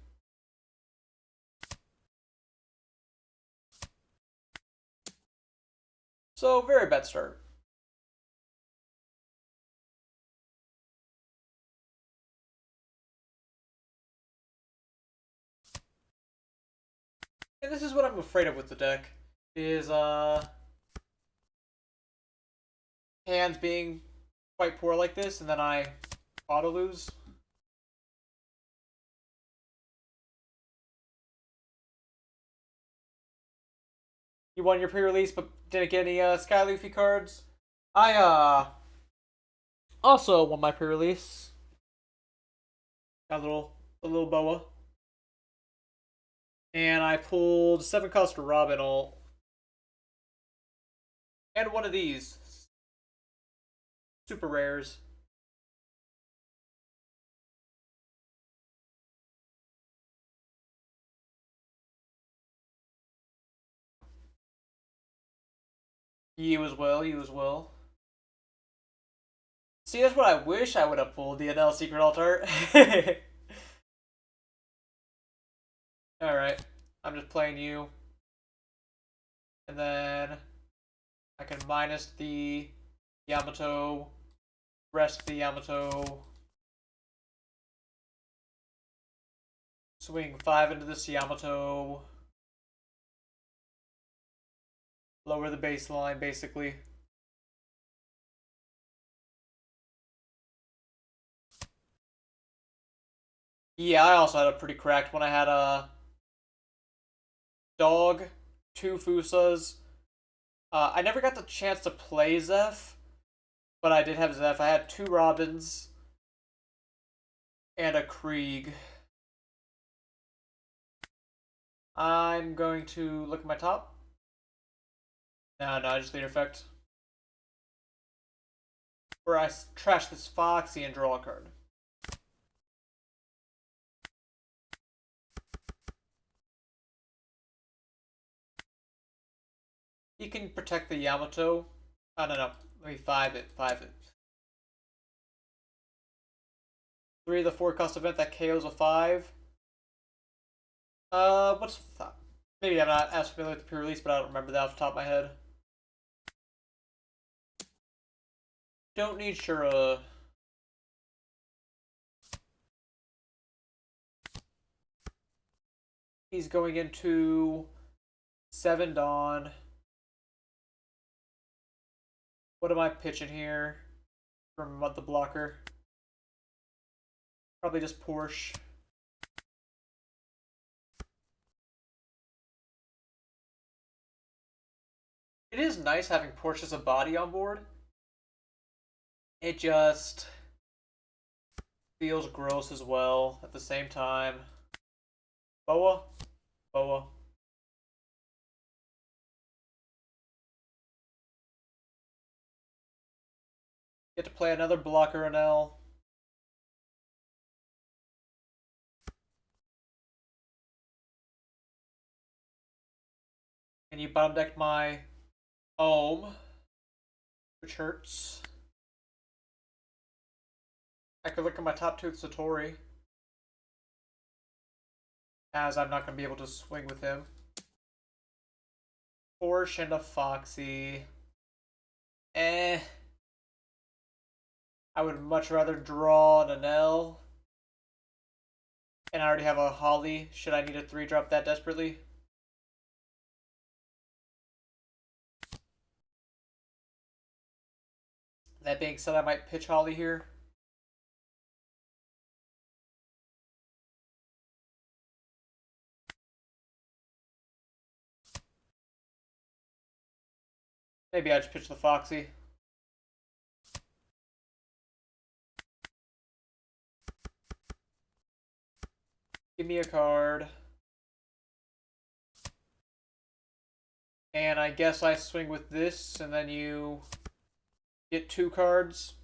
So, very bad start. And this is what I'm afraid of with the deck. Is, hands being quite poor like this, and then I auto-lose. You won your pre-release, but didn't get any Sky Luffy cards. I also won my pre-release. Got a little boa. And I pulled 7 cost for Robin ult. And one of these. Super rares. You as well, you as well. See, that's what I wish I would have pulled, the Enel Secret Altar. Alright, I'm just playing you. And then I can minus the Yamato, rest the Yamato, swing 5 into this Yamato, lower the baseline basically. Yeah, I also had a pretty cracked one. I had a dog, 2 Fusas. I never got the chance to play Zeph, but I did have Zeph. I had 2 Robins and a Krieg. I'm going to look at my top. No, I just lead effect. Where I trash this Foxy and draw a card. He can protect the Yamato. Oh, no. Let me 5 it. 3 of the 4 cost event that KOs a 5. What's the thought? Maybe I'm not as familiar with the pre-release, but I don't remember that off the top of my head. Don't need Shura. He's going into 7 Dawn. What am I pitching here from the blocker? Probably just Porsche. It is nice having Porsche as a body on board. It just feels gross as well at the same time. Boa. Get to play another blocker Enel. And you bottom decked my Ohm, which hurts. I could look at my top 2 Satori, as I'm not going to be able to swing with him. Porsche and a Foxy. I would much rather draw an Enel. And I already have a Holly. Should I need a 3-drop that desperately? That being said, I might pitch Holly here. Maybe I just pitch the Foxy. Give me a card. And I guess I swing with this, and then you get 2 cards.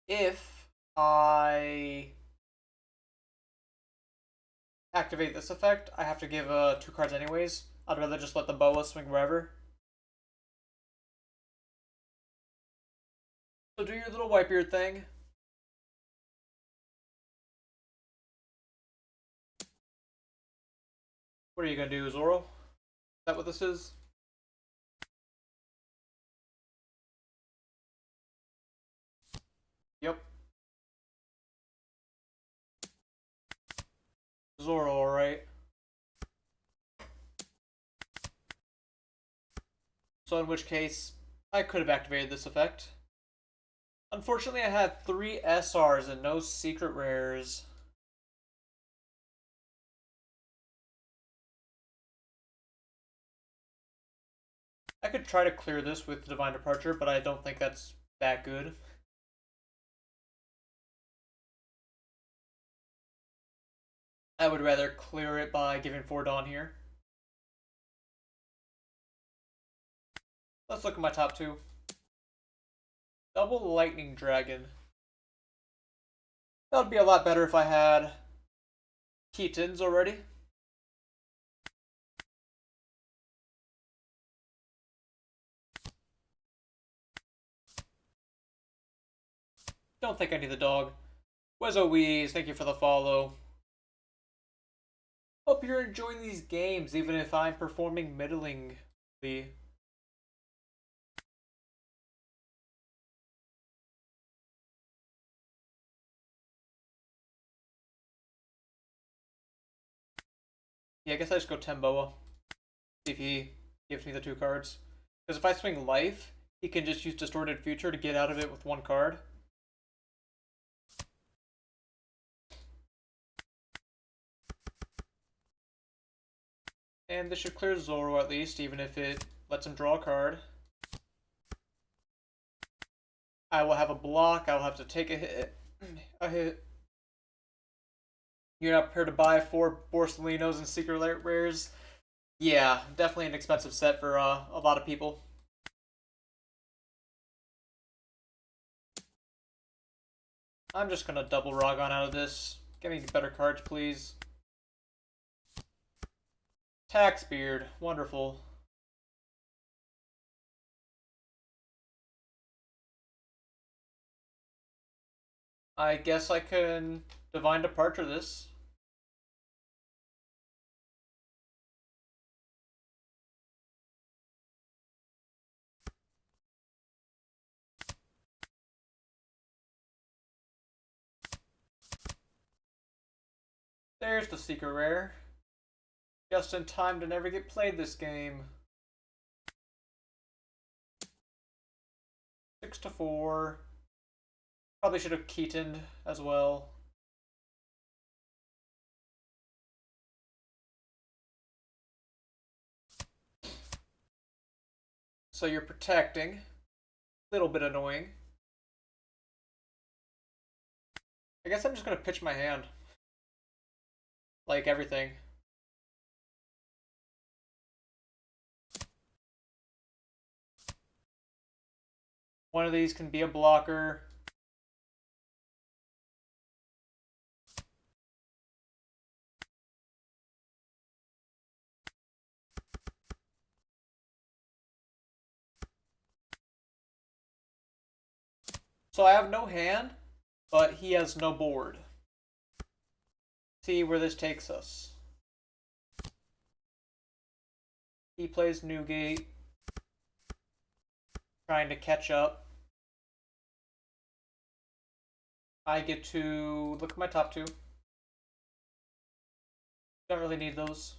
If I activate this effect, I have to give 2 cards anyways. I'd rather just let the Boa swing wherever. So do your little Whitebeard thing. What are you gonna do, Zoro? Is that what this is? Yep. Zoro, alright. So in which case, I could have activated this effect. Unfortunately, I had 3 SRs and no secret rares. I could try to clear this with Divine Departure, but I don't think that's that good. I would rather clear it by giving 4 Dawn here. Let's look at my top 2. Double Lightning Dragon. That would be a lot better if I had Keatons already. Don't think I need the dog. Wezowees, thank you for the follow. Hope you're enjoying these games, even if I'm performing middlingly. Yeah, I guess I just go Temboa. See if he gives me the 2 cards. Because if I swing Life, he can just use Distorted Future to get out of it with 1 card. And this should clear Zoro at least, even if it lets him draw a card. I will have a block, I will have to take a hit. A hit. You're not prepared to buy 4 Borsalinos and Secret Rares? Yeah, definitely an expensive set for a lot of people. I'm just gonna double Ragon out of this. Give me better cards, please. Taxbeard, wonderful. I guess I can Divine Departure this. There's the Secret Rare. Just in time to never get played this game. 6-4. Probably should have Keatoned as well. So you're protecting. Little bit annoying. I guess I'm just gonna pitch my hand. Like everything. One of these can be a blocker. So I have no hand, but he has no board. See where this takes us. He plays Newgate, trying to catch up. I get to look at my top 2. Don't really need those.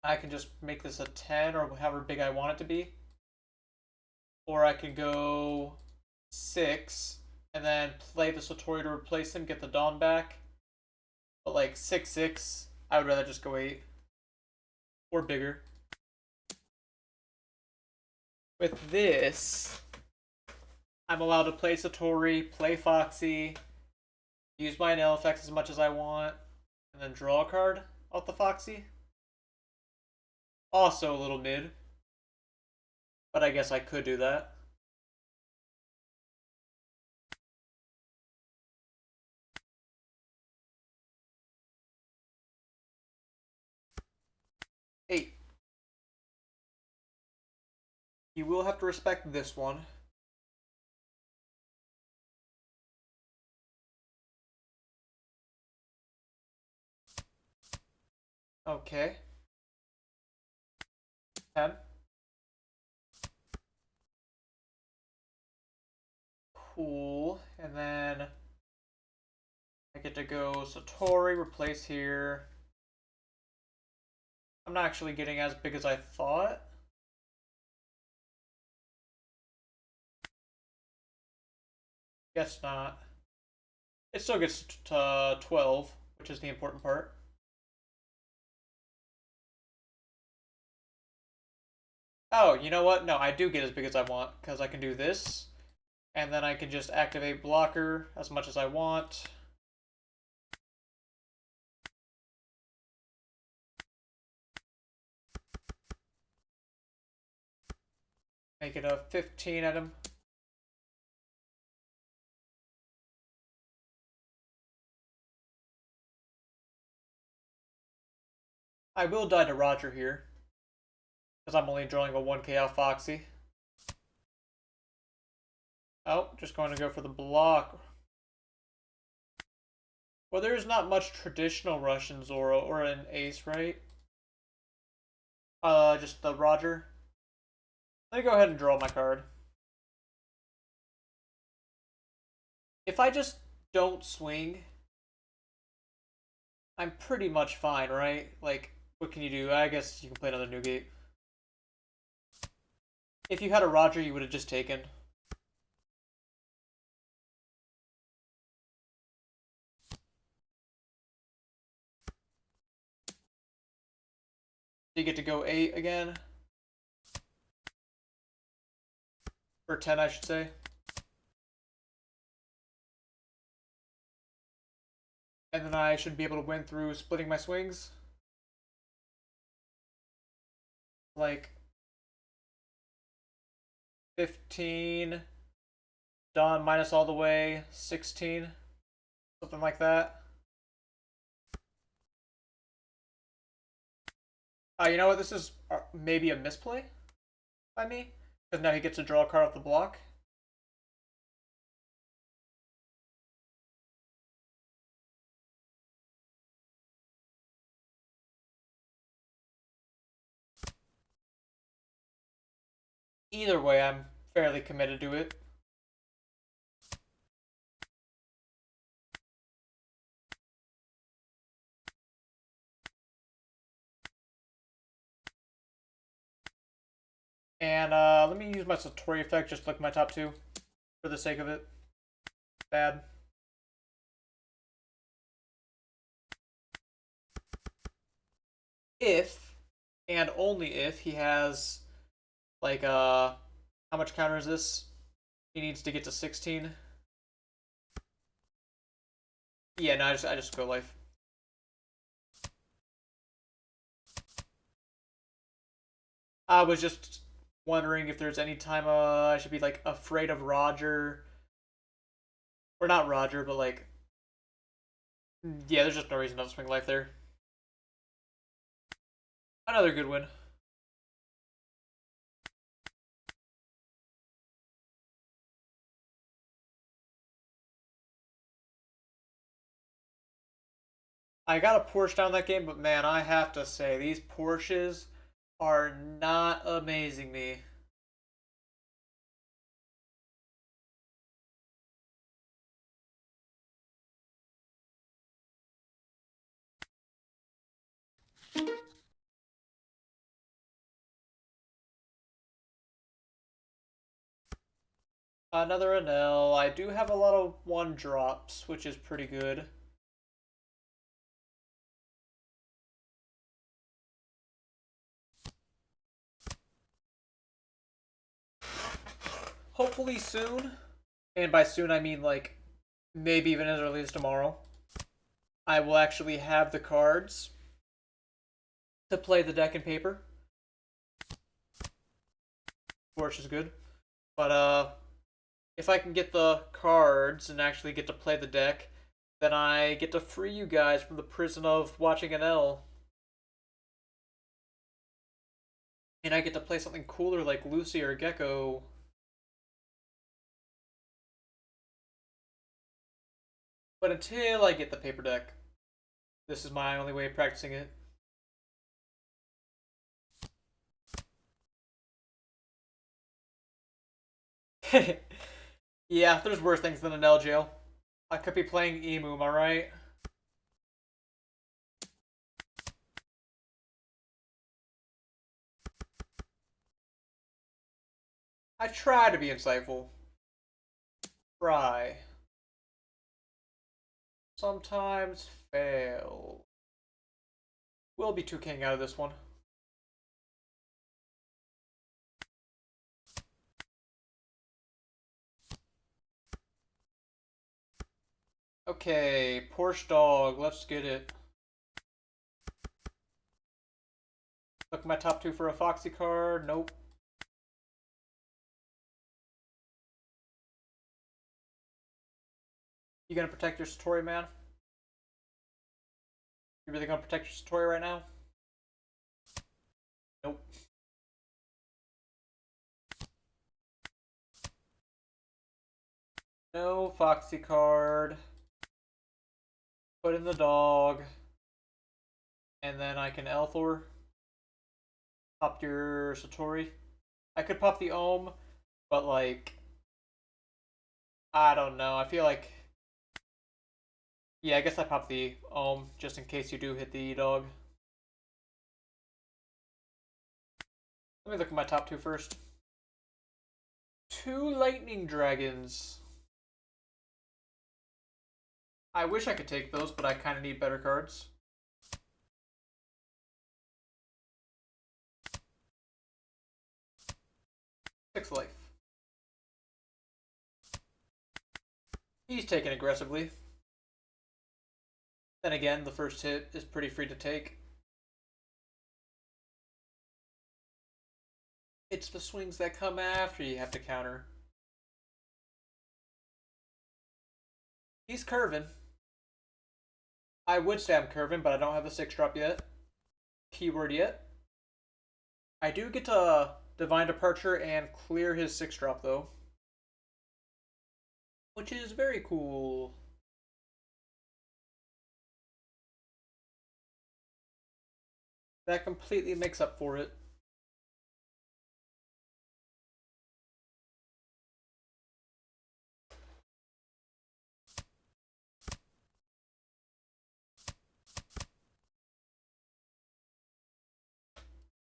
I can just make this a 10 or however big I want it to be. Or I can go 6 and then play the Satori to replace him, get the Dawn back. But like 6-6, I would rather just go 8. Or bigger. With this, I'm allowed to play Satori, play Foxy, use my Enel effects as much as I want, and then draw a card off the Foxy. Also a little mid. But I guess I could do that. Eight. You will have to respect this one. Okay. 10. Cool. And then I get to go Satori, replace here. I'm not actually getting as big as I thought. Guess not. It still gets to 12, which is the important part. Oh, you know what? No, I do get as big as I want, because I can do this, and then I can just activate blocker as much as I want. Make it a 15 at him. I will die to Roger here. Because I'm only drawing a 1k out Foxy. Oh, just going to go for the block. Well, there's not much traditional Russian Zoro or an ace, right? Just the Roger. Let me go ahead and draw my card. If I just don't swing, I'm pretty much fine, right? Like, what can you do? I guess you can play another Newgate. If you had a Roger, you would have just taken. You get to go 8 again. Or 10, I should say. And then I should be able to win through splitting my swings. Like 15, done, minus all the way, 16, something like that. You know what? This is maybe a misplay by me. Because now he gets to draw a card off the block. Either way, I'm fairly committed to it. And let me use my Satori effect just to look at my top two for the sake of it. Bad. If, and only if, he has, like, how much counter is this? He needs to get to 16. Yeah, no, I just go life. I was just wondering if there's any time I should be like afraid of Roger, or not Roger, but like, yeah, there's just no reason not to swing life there. Another good win. I got a Porsche down that game, but man, I have to say these Porsches are not amazing me. Another Enel. I do have a lot of one drops, which is pretty good. Hopefully soon, and by soon I mean like maybe even as early as tomorrow, I will actually have the cards to play the deck and paper, which is good. But if I can get the cards and actually get to play the deck, then I get to free you guys from the prison of watching an L. And I get to play something cooler like Lucy or Gecko. But until I get the paper deck, this is my only way of practicing it. Yeah, there's worse things than an L jail. I could be playing Emu, am I right? I try to be insightful. Try. Sometimes fail. We'll be 2King out of this one. Okay, Porsche Dog, let's get it. Look my top two for a Foxy card. Nope. You gonna protect your Satori, man? You really gonna protect your Satori right now? Nope. No Foxy card. Put in the dog. And then I can Elthor. Pop your Satori. I could pop the Ohm, but like, I don't know. I feel like, yeah, I guess I pop the Ohm just in case you do hit the dog. Let me look at my top two first. Two Lightning Dragons. I wish I could take those, but I kind of need better cards. Six life. He's taken aggressively. Then again, the first hit is pretty free to take. It's the swings that come after you have to counter. He's curving. I would say I'm curving, but I don't have a 6-drop yet. Keyword yet. I do get to Divine Departure and clear his 6-drop though. Which is very cool. That completely makes up for it.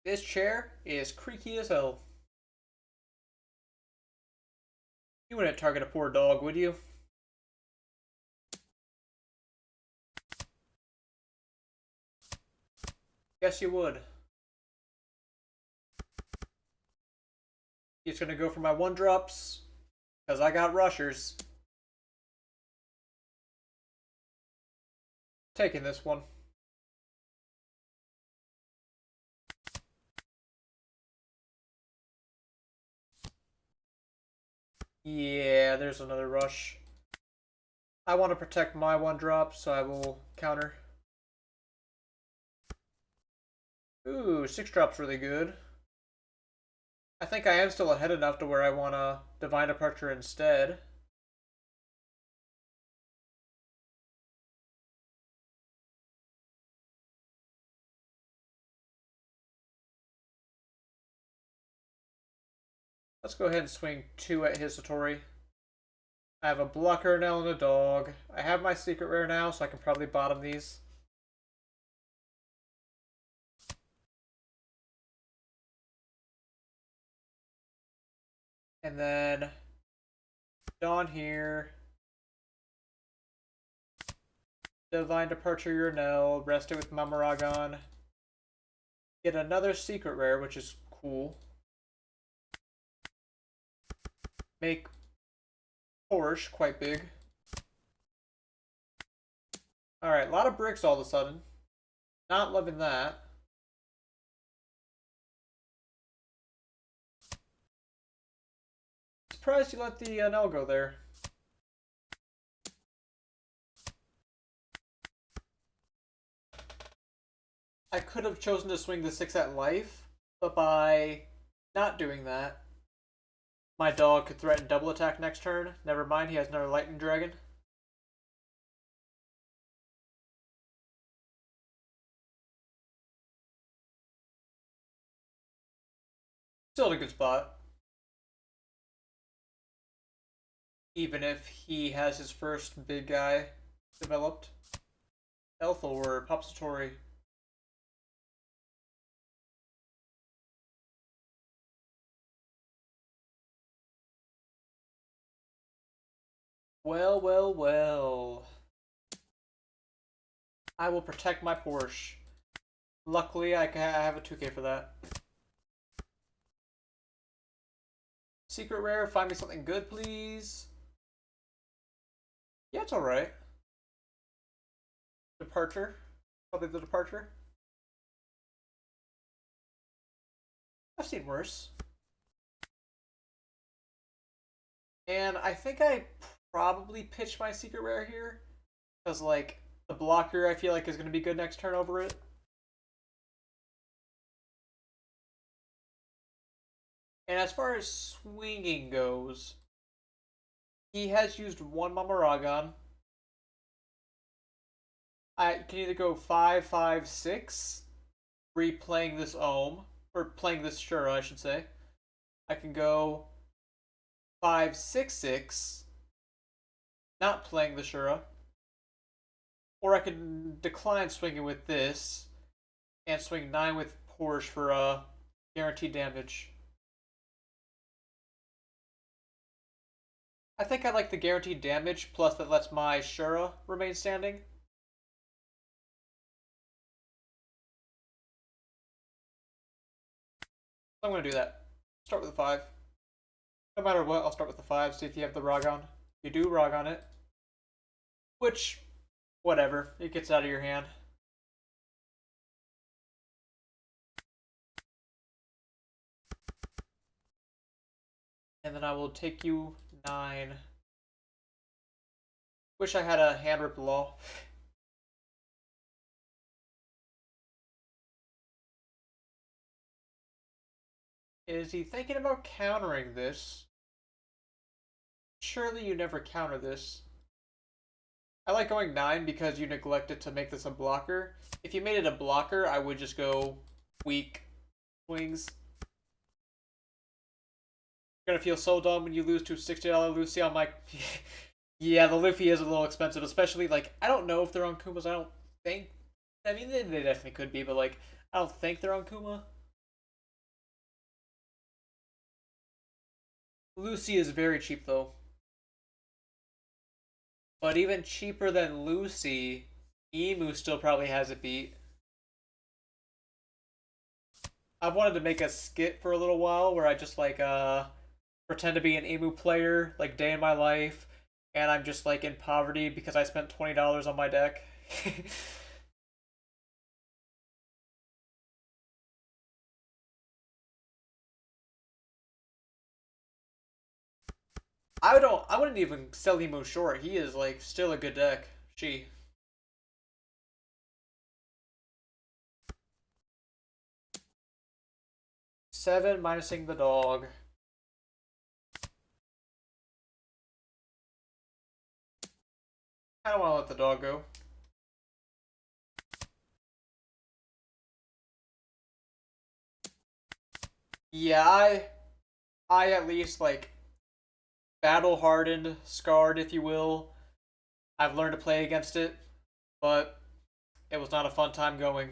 This chair is creaky as hell. You wouldn't target a poor dog, would you? Yes, you would. He's gonna go for my 1-drops, because I got rushers. Taking this one. Yeah, there's another rush. I want to protect my 1-drop, so I will counter. Ooh, 6-drop's really good. I think I am still ahead enough to where I want to Divine Departure instead. Let's go ahead and swing 2 at his Satori. I have a Blocker now and a dog. I have my secret rare now, so I can probably bottom these. And then Dawn here. Divine Departure Unel. Rest it with Mamaragon. Get another secret rare, which is cool. Make Porsche quite big. Alright, a lot of bricks all of a sudden. Not loving that. Surprised you let the Enel go there. I could have chosen to swing the 6 at life, but by not doing that, my dog could threaten double attack next turn. Never mind, he has another Lightning Dragon. Still in a good spot. Even if he has his first big guy developed. Elthor, Popsatori. Well, well, well. I will protect my Porsche. Luckily, I have a 2K for that. Secret rare, find me something good, please. Yeah, it's alright. Departure. Probably the Departure. I've seen worse. And I think I probably pitched my secret rare here. Because, like, the blocker I feel like is going to be good next turn over it. And as far as swinging goes, He has used one Mamaragon. I can either go 5-5-6, replaying this Ohm, or playing this Shura, I should say. I can go 5-6-6, not playing the Shura. Or I can decline swinging with this and swing 9 with Porsche for guaranteed damage. I think I like the guaranteed damage, plus that lets my Shura remain standing. So I'm going to do that. Start with a 5. No matter what, I'll start with the 5, see if you have the Ragon. You do Ragon it. Which, whatever, it gets out of your hand. And then I will take you 9. Wish I had a hand rip law. Is he thinking about countering this? Surely you never counter this. I like going 9 because you neglected to make this a blocker. If you made it a blocker, I would just go weak swings. You're gonna feel so dumb when you lose to $60 Lucy. I'm like, yeah, the Luffy is a little expensive, especially, like, I don't know if they're on Kumas. I don't think. I mean, they definitely could be, but, like, I don't think they're on Kuma. Lucy is very cheap, though. But even cheaper than Lucy, Emu still probably has it beat. I've wanted to make a skit for a little while where I just, like, pretend to be an Emu player, like, day in my life, and I'm just, like, in poverty because I spent $20 on my deck. I wouldn't even sell Emo short. He is like still a good deck. She. 7 minusing the dog. I don't want to let the dog go. Yeah, I at least like battle hardened, scarred, if you will. I've learned to play against it, but it was not a fun time going.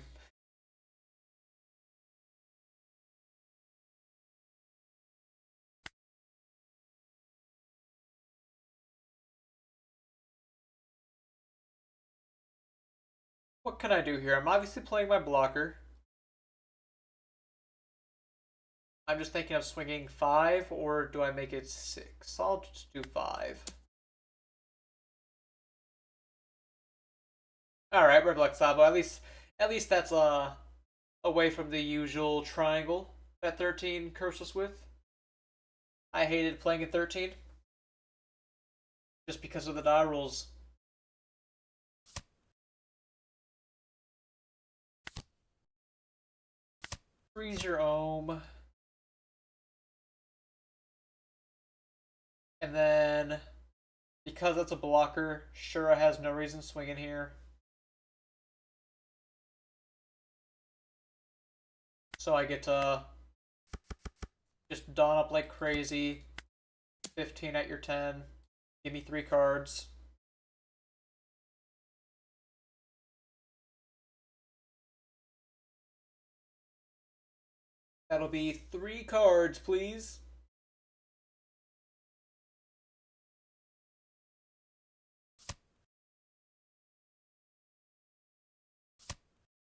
What can I do here? I'm obviously playing my blocker. I'm just thinking of swinging 5, or do I make it 6? I'll just do 5. All right, Red Sabo. At least that's away from the usual triangle that 13 cursed us with. I hated playing at 13 just because of the die rules. Freeze your ohm. And then, because that's a blocker, Shura has no reason swinging here. So I get to just dawn up like crazy. 15 at your 10. Give me 3 cards. That'll be 3 cards, please.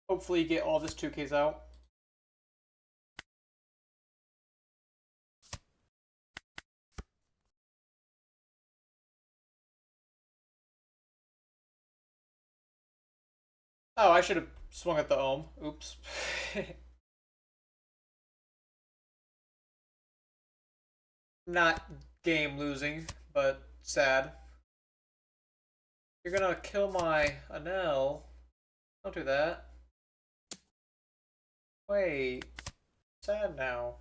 Hopefully you get all this 2Ks out. Oh, I should have swung at the ohm. Oops. Not game losing, but sad. You're gonna kill my Enel. Don't do that. Wait. Sad now.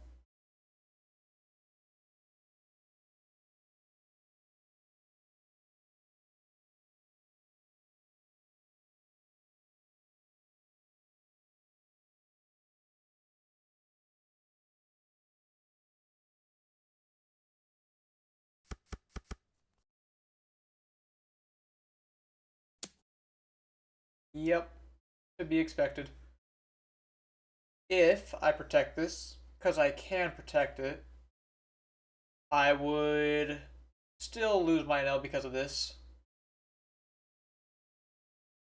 Yep, to be expected. If I protect this, because I can protect it, I would still lose my Enel because of this.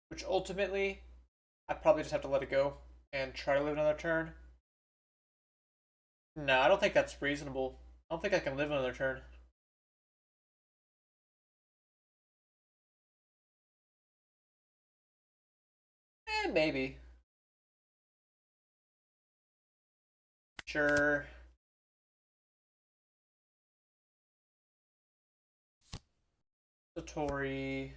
Which ultimately, I probably just have to let it go and try to live another turn. No, I don't think that's reasonable. I don't think I can live another turn. Maybe. Sure. Satori.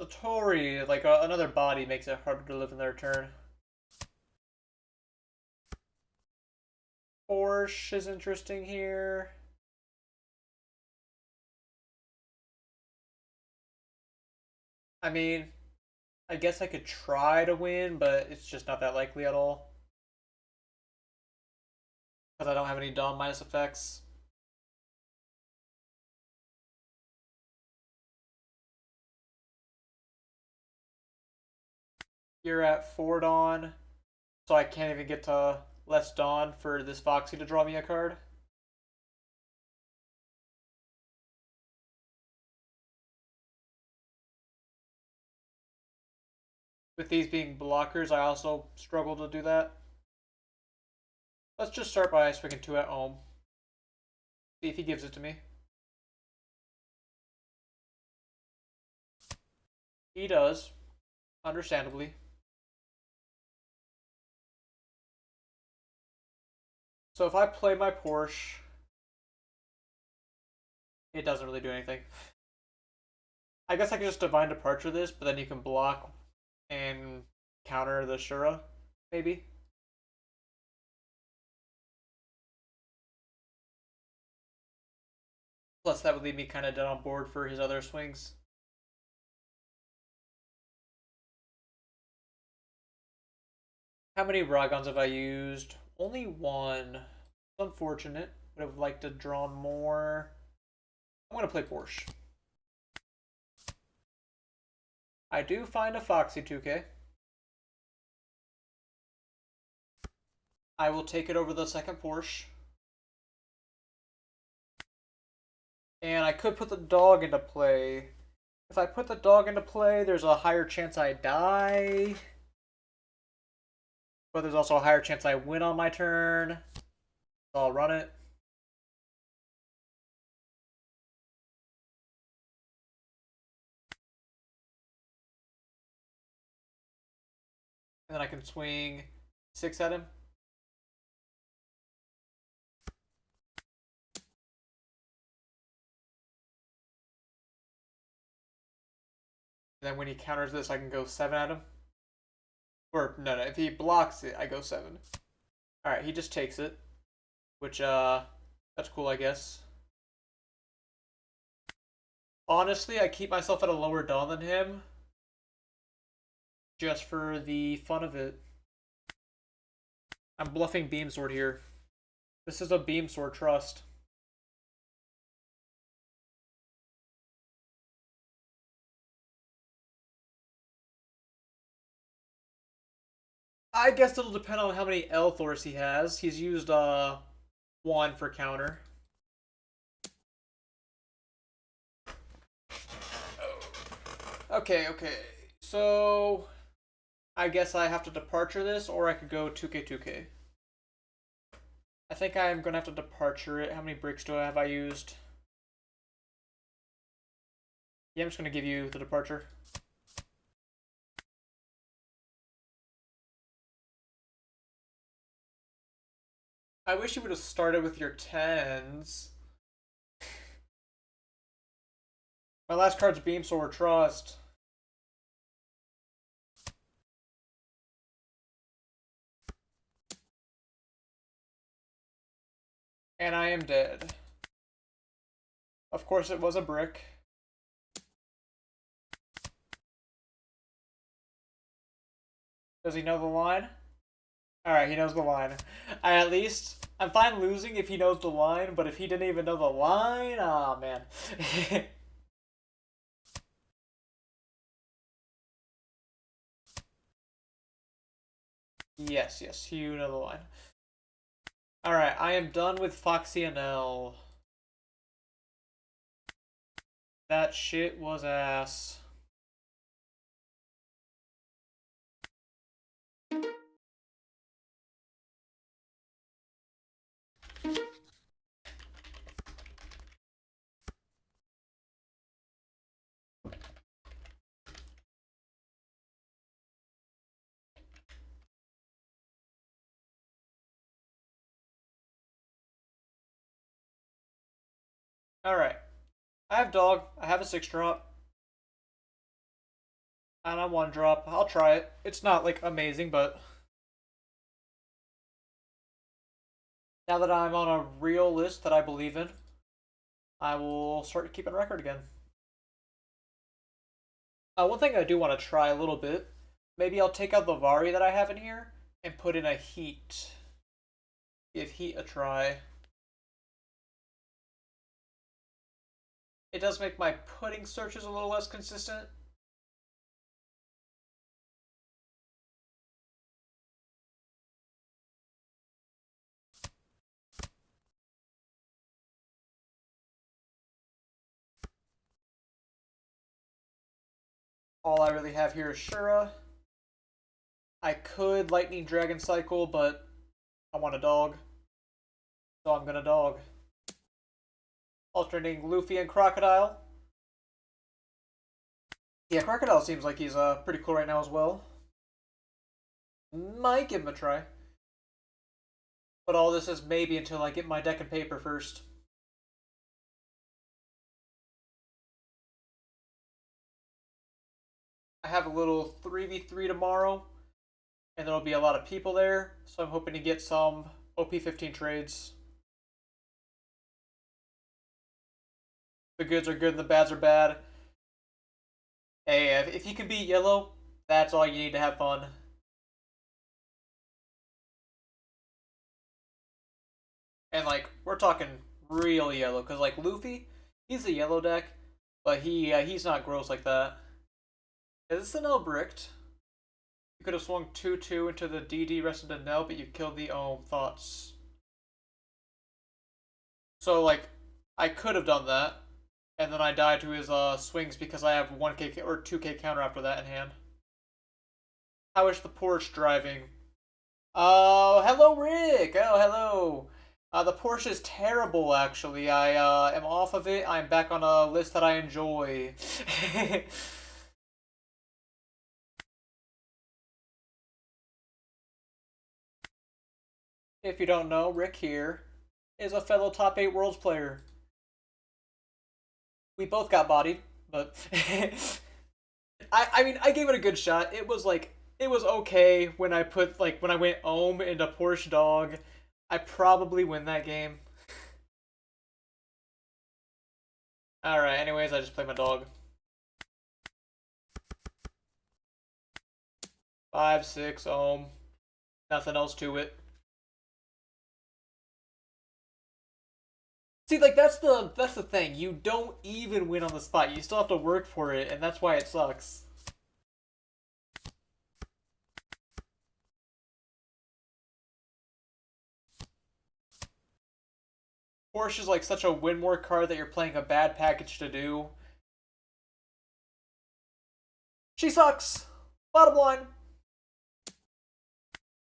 Satori, like another body makes it harder to live in their turn. Porsche is interesting here. I mean, I guess I could try to win, but it's just not that likely at all. Because I don't have any Dom minus effects. You're at 4 Dawn, so I can't even get to less Dawn for this Foxy to draw me a card. With these being blockers, I also struggle to do that. Let's just start by swinging 2 at home. See if he gives it to me. He does, understandably. So if I play my Porsche, it doesn't really do anything. I guess I could just Divine Departure this, but then you can block and counter the Shura, maybe. Plus, that would leave me kind of dead on board for his other swings. How many Ragons have I used? Only one. It's unfortunate. Would have liked to draw more. I'm going to play Porsche. I do find a Foxy 2K. I will take it over the second Porsche. And I could put the dog into play. If I put the dog into play, there's a higher chance I die. But there's also a higher chance I win on my turn. So I'll run it. And then I can swing 6 at him. And then when he counters this, I can go 7 at him. Or, no, if he blocks it, I go 7. Alright, he just takes it. Which, that's cool, I guess. Honestly, I keep myself at a lower Dawn than him. Just for the fun of it. I'm bluffing Beam Sword here. This is a Beam Sword trust. I guess it'll depend on how many Elthors he has. He's used 1 for counter. Okay. So I guess I have to departure this, or I could go 2K. I think I'm gonna have to departure it. How many bricks do I have used? Yeah, I'm just gonna give you the departure. I wish you would have started with your 10s. My last card's Beam Sword Trust. And I am dead. Of course it was a brick. Does he know the line? Alright, he knows the line. I'm fine losing if he knows the line, but if he didn't even know the line, oh man. Yes, yes, you know the line. Alright, I am done with Foxy Enel. That shit was ass. Alright. I have dog. I have a 6 drop. And a 1 drop. I'll try it. It's not like amazing, but now that I'm on a real list that I believe in, I will start keeping record again. One thing I do want to try a little bit, maybe I'll take out the Vari that I have in here and put in a Heat. Give Heat a try. It does make my putting searches a little less consistent. All I really have here is Shura. I could Lightning Dragon Cycle, but I want a dog. So I'm gonna dog. Alternating Luffy and Crocodile. Yeah, Crocodile seems like he's pretty cool right now as well. Might give him a try. But all this is maybe until I get my deck and paper first. I have a little 3v3 tomorrow, and there'll be a lot of people there, so I'm hoping to get some OP15 trades. The goods are good and the bads are bad. Hey, if you can beat yellow, that's all you need to have fun. And like, we're talking real yellow, because like Luffy, he's a yellow deck, but he's not gross like that. Is this an L bricked? You could have swung 2-2 into the DD rested in Nell, but you killed the Ohm. Thoughts? So, like, I could have done that, and then I died to his swings because I have 1k or 2k counter after that in hand. How is the Porsche driving? Oh, hello, Rick! Oh, hello! The Porsche is terrible, actually. I am off of it. I'm back on a list that I enjoy. If you don't know, Rick here is a fellow top 8 Worlds player. We both got bodied, but I mean I gave it a good shot. It was like it was okay when I put like when I went Ohm into Porsche Dog. I probably win that game. Alright, anyways, I just play my dog. 5-6 Ohm. Nothing else to it. See, like that's the thing. You don't even win on the spot. You still have to work for it, and that's why it sucks. Porsche is like such a win more card that you're playing a bad package to do. She sucks. Bottom line.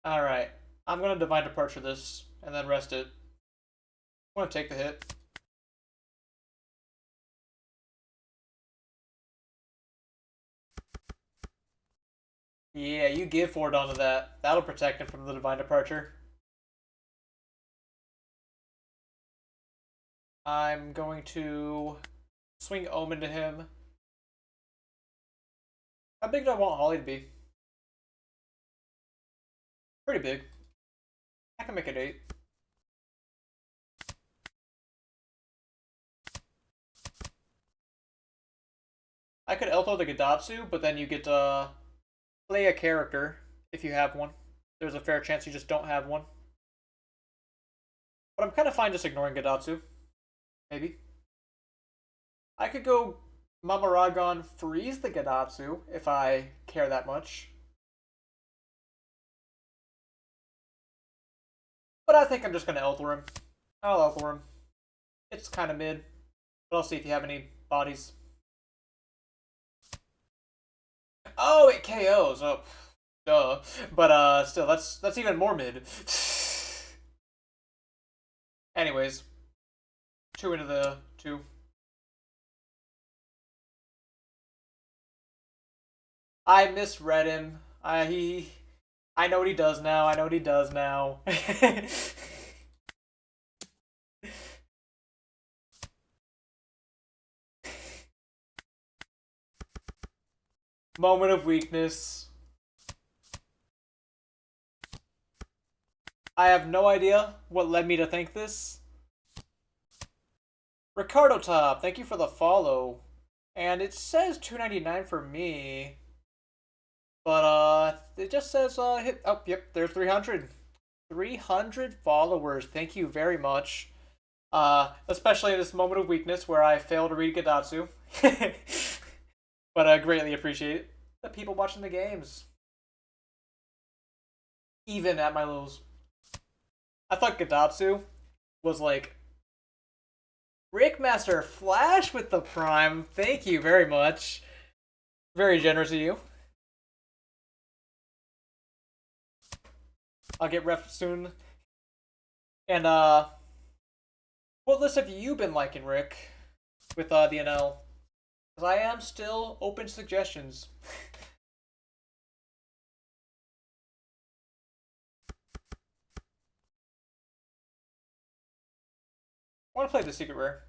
Alright. I'm gonna Divine Departure this and then rest it. I'm gonna take the hit. Yeah, you give forward onto that. That'll protect him from the Divine Departure. I'm going to swing Omen to him. How big do I want Holly to be? Pretty big. I can make it 8. I could Elto the Gadatsu, but then you get to play a character if you have one. There's a fair chance you just don't have one. But I'm kind of fine just ignoring Gadatsu. Maybe. I could go Mamaragon freeze the Gadatsu if I care that much. But I think I'm just gonna Elthor him. I'll Elthor him. It's kind of mid, but I'll see if you have any bodies. Oh, it KOs. Oh, duh. But still, that's even more mid. Anyways, 2 into the 2. I misread him. I know what he does now. I know what he does now. Moment of weakness. I have no idea what led me to think this. Ricardo Top, thank you for the follow. And it says 299 for me. But it just says hit oh yep, there's 300. 300 followers. Thank you very much. Especially in this moment of weakness where I fail to read Gadatsu. But I greatly appreciate the people watching the games. Even at my lows. I thought Gadatsu was like Rickmaster Flash with the Prime. Thank you very much. Very generous of you. I'll get ref soon. And what list have you been liking, Rick? With the NL? Because I am still open to suggestions. I want to play the secret rare.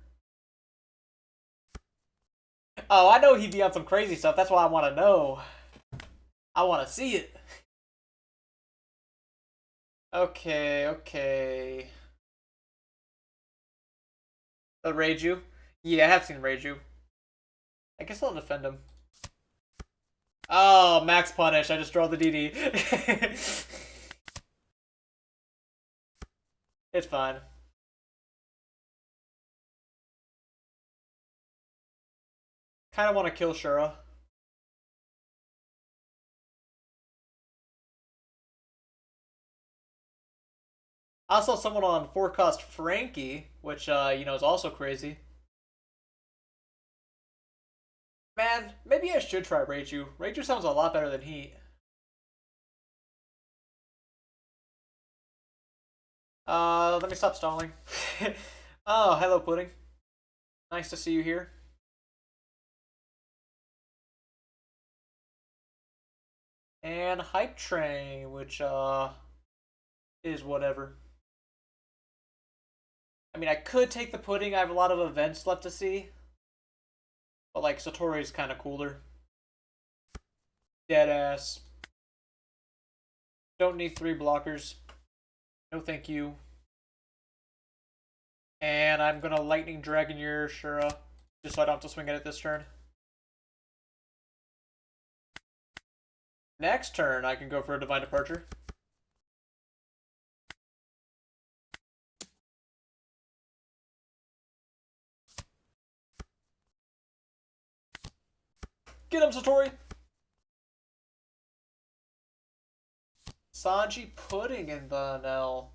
Oh, I know he'd be on some crazy stuff. That's why I want to know. I want to see it. Okay, okay. The Reiju? Yeah, I have seen Reiju. I guess I'll defend him. Oh, max punish. I just draw the DD. It's fine. Kind of want to kill Shura. I saw someone on Forecast Frankie, which, is also crazy. Man, maybe I should try Reiju. Reiju sounds a lot better than Heat. Let me stop stalling. Oh, hello, Pudding. Nice to see you here. And Hype Train, which, is whatever. I mean, I could take the Pudding. I have a lot of events left to see. But, like, Satori's kind of cooler. Deadass. Don't need 3 blockers. No thank you. And I'm gonna Lightning Dragon your Shura, just so I don't have to swing at it this turn. Next turn, I can go for a Divine Departure. Get him, Satori! Sanji Pudding in the NL.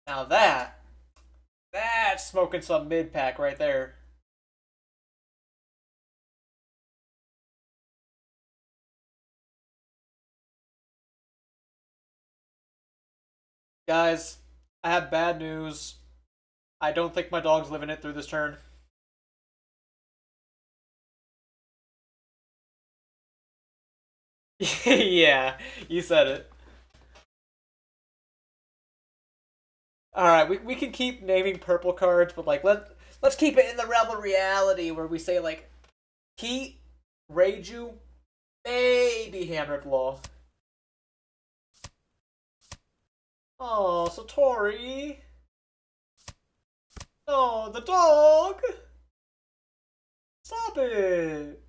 Now that's smoking some mid-pack right there. Guys, I have bad news. I don't think my dog's living it through this turn. Yeah, you said it. Alright, we can keep naming purple cards, but like let's keep it in the realm of reality where we say like Heat, Reiju, maybe Hamlet Law. Oh, Satori. Oh, the dog. Stop it.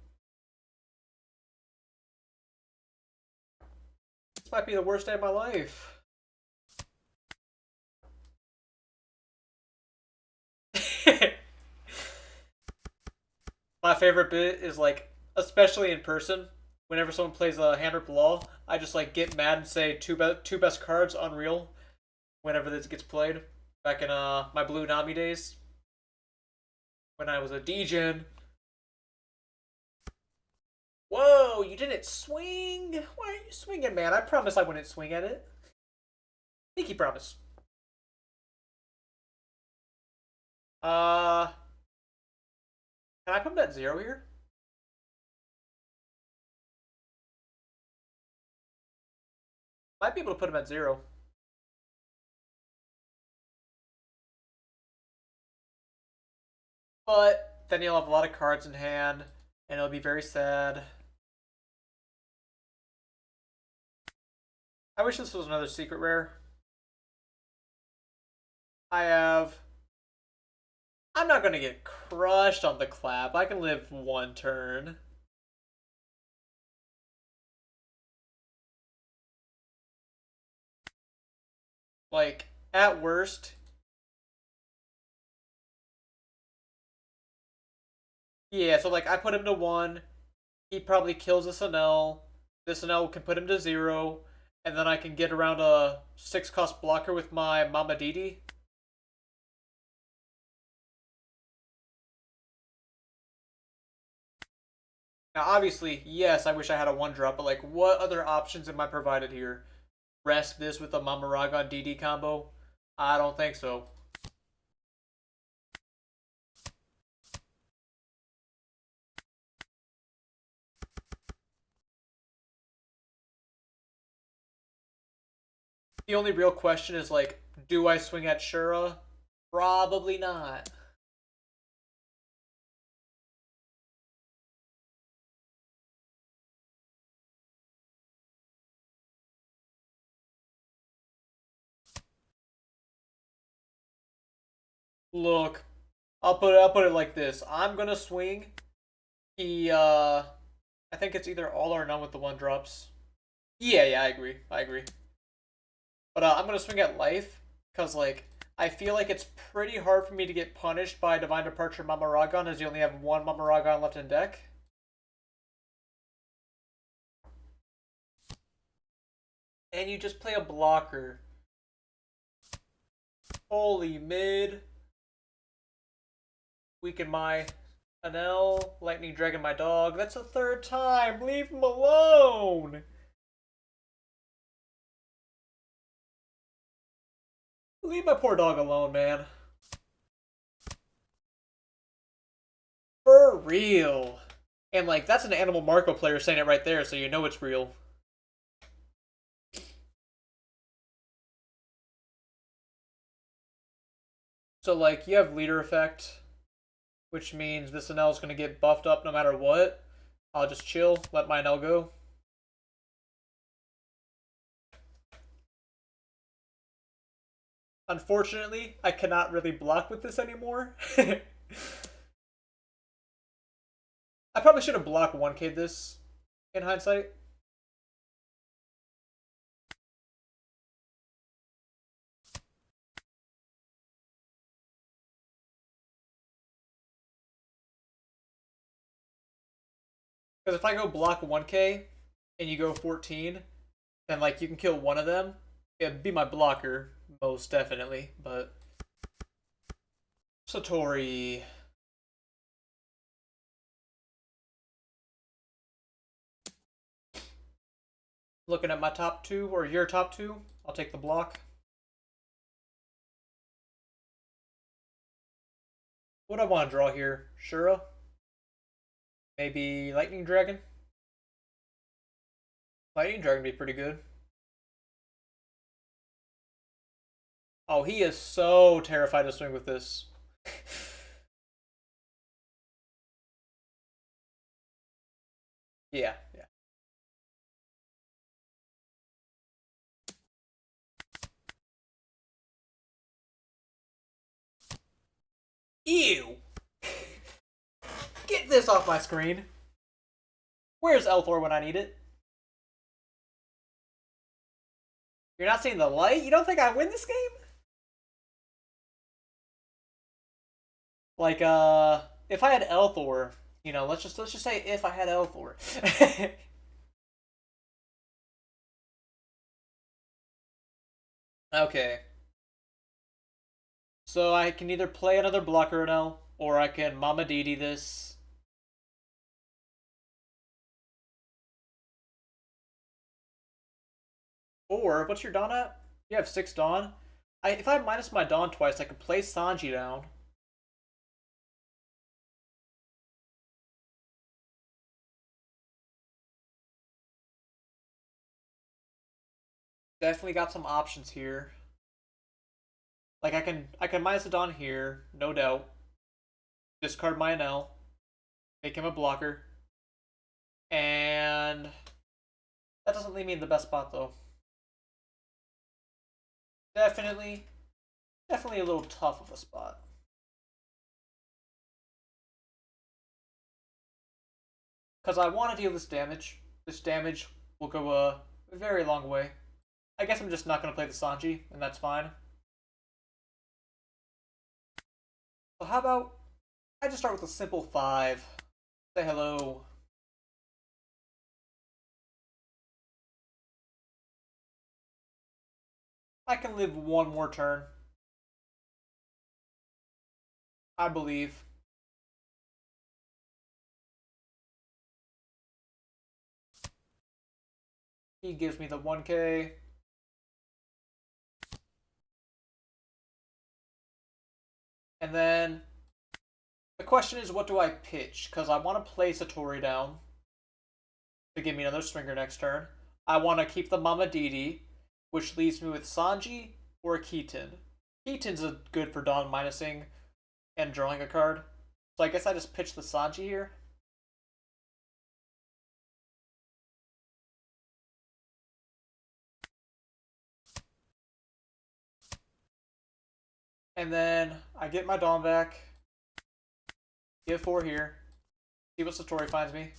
This might be the worst day of my life. My favorite bit is like, especially in person, whenever someone plays a Hamlet Law, I just like get mad and say two best cards, unreal. whenever this gets played. Back in my Blue Nami days. When I was a DJ. Whoa, you didn't swing? Why are you swinging, man? I promise I wouldn't swing at it. Pinky promise. Uh, can I put him at 0 here? Might be able to put him at 0. But then he'll have a lot of cards in hand, and it'll be very sad. I wish this was another secret rare. I'm not gonna get crushed on the clap. I can live one turn. Like, at worst. Yeah, so like I put him to 1. He probably kills this Enel. This Enel can put him to 0. And then I can get around a 6-cost blocker with my Mama Didi. Now, obviously, yes, I wish I had a 1-drop, but like, what other options am I provided here? Rest this with a Mama Raga DD combo? I don't think so. The only real question is like, do I swing at Shura? Probably not. Look, I'll put it like this. I'm gonna swing. I think it's either all or none with the 1-drops. Yeah, I agree. But I'm gonna swing at life because like I feel like it's pretty hard for me to get punished by Divine Departure Mama Ragon as you only have 1 Mama Ragon left in deck. And you just play a blocker. Holy mid. Weaken my Enel. Lightning Dragon my dog. That's the 3rd time. Leave him alone. Leave my poor dog alone, man. For real. And like, that's an Animal Marco player saying it right there, so you know it's real. So like, you have leader effect, which means this Enel is going to get buffed up no matter what. I'll just chill, let my Enel go. Unfortunately, I cannot really block with this anymore. I probably should have blocked 1K'd this in hindsight. Because if I go block 1K and you go 14, then like you can kill one of them. It'd be my blocker, most definitely, but Satori. Looking at my top 2 or your top 2, I'll take the block. What do I want to draw here? Shura? Maybe Lightning Dragon? Lightning Dragon would be pretty good. Oh, he is so terrified to swing with this. Yeah. Ew! Get this off my screen. Where's Elthor when I need it? You're not seeing the light? You don't think I win this game? Like, if I had Elthor, you know, let's just say if I had Elthor. Okay. So I can either play another blocker Enel, or I can Mama Didi this. Or, what's your Dawn at? You have 6 Dawn? If I minus my Dawn twice, I could play Sanji down. Definitely got some options here. Like I can minus the Dawn here, no doubt. Discard my Enel, make him a blocker, and that doesn't leave me in the best spot though. Definitely, definitely a little tough of a spot. Because I want to deal this damage. This damage will go a very long way. I guess I'm just not going to play the Sanji, and that's fine. So how about I just start with a simple 5. Say hello. I can live one more turn. I believe. He gives me the 1k. And then the question is, what do I pitch? Because I want to play Satori down to give me another swinger next turn. I want to keep the Mama Didi, which leaves me with Sanji or Keaton. Keaton's good for Dawn minusing and drawing a card. So I guess I just pitch the Sanji here. And then I get my Dawn back. Give 4 here. See what Satori finds me.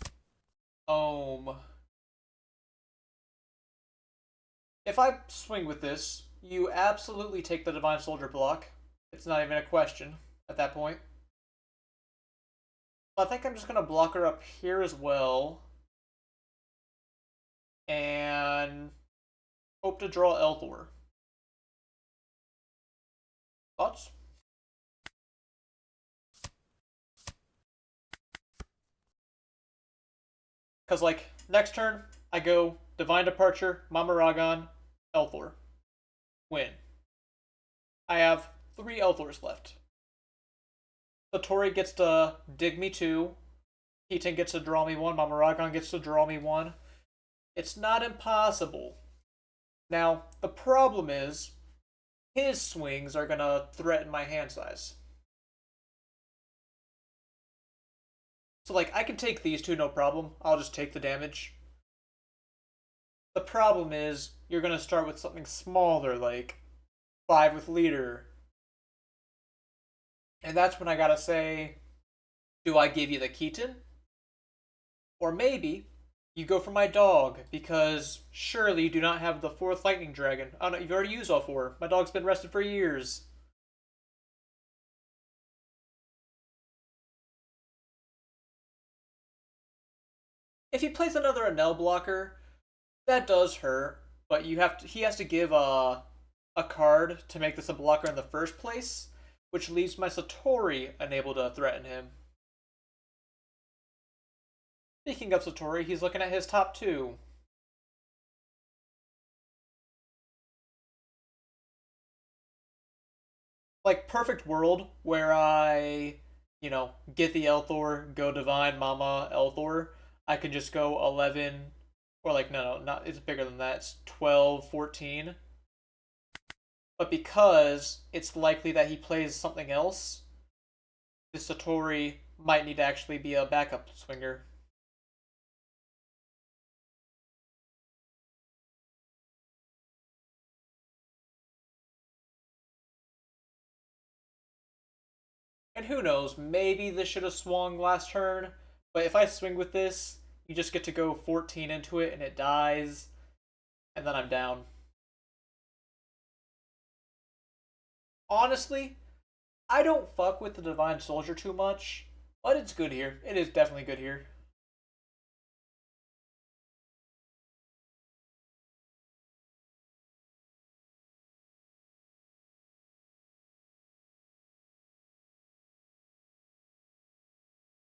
If I swing with this, you absolutely take the Divine Soldier block. It's not even a question at that point. So I think I'm just going to block her up here as well. And hope to draw Elthor. Thoughts? Because, like, next turn, I go Divine Departure, Mamaragon, Elthor. Win. I have 3 Elthors left. Satori gets to dig me 2. Keaton gets to draw me 1. Mamaragon gets to draw me 1. It's not impossible. Now, the problem is, his swings are going to threaten my hand size. So, like, I can take these 2, no problem. I'll just take the damage. The problem is, you're going to start with something smaller, like 5 with leader. And that's when I gotta say, do I give you the Keaton? Or maybe you go for my dog, because surely you do not have the 4th Lightning Dragon. Oh no, you've already used all 4. My dog's been rested for years. If he plays another Enel blocker, that does hurt, but he has to give a card to make this a blocker in the first place, which leaves my Satori unable to threaten him. Speaking of Satori, he's looking at his top 2. Like, perfect world where get the Elthor, go Divine Mama Elthor. I can just go 11, or like, no, not, it's bigger than that. It's 12, 14. But because it's likely that he plays something else, this Satori might need to actually be a backup swinger. And who knows, maybe this should have swung last turn, but if I swing with this, you just get to go 14 into it and it dies, and then I'm down. Honestly, I don't fuck with the Divine Soldier too much, but it's good here. It is definitely good here.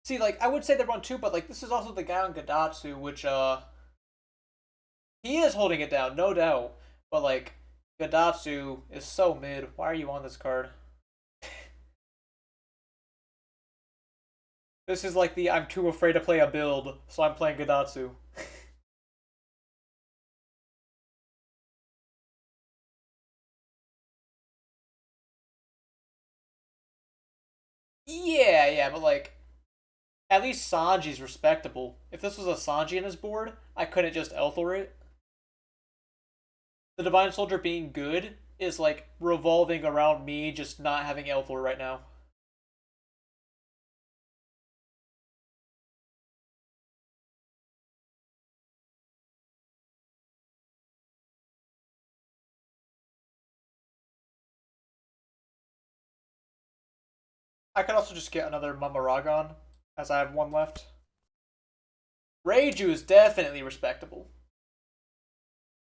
See, like, I would say they're 1-2, but, like, this is also the guy on Gadatsu, which, he is holding it down, no doubt. But, like, Gadatsu is so mid. Why are you on this card? This is like the I'm too afraid to play a build, so I'm playing Gadatsu. Yeah, yeah, but like, at least Sanji's respectable. If this was a Sanji in his board, I couldn't just Elthor it. The Divine Soldier being good is like revolving around me just not having Elthor right now. I could also just get another Mamaragon, as I have one left. Reiju is definitely respectable.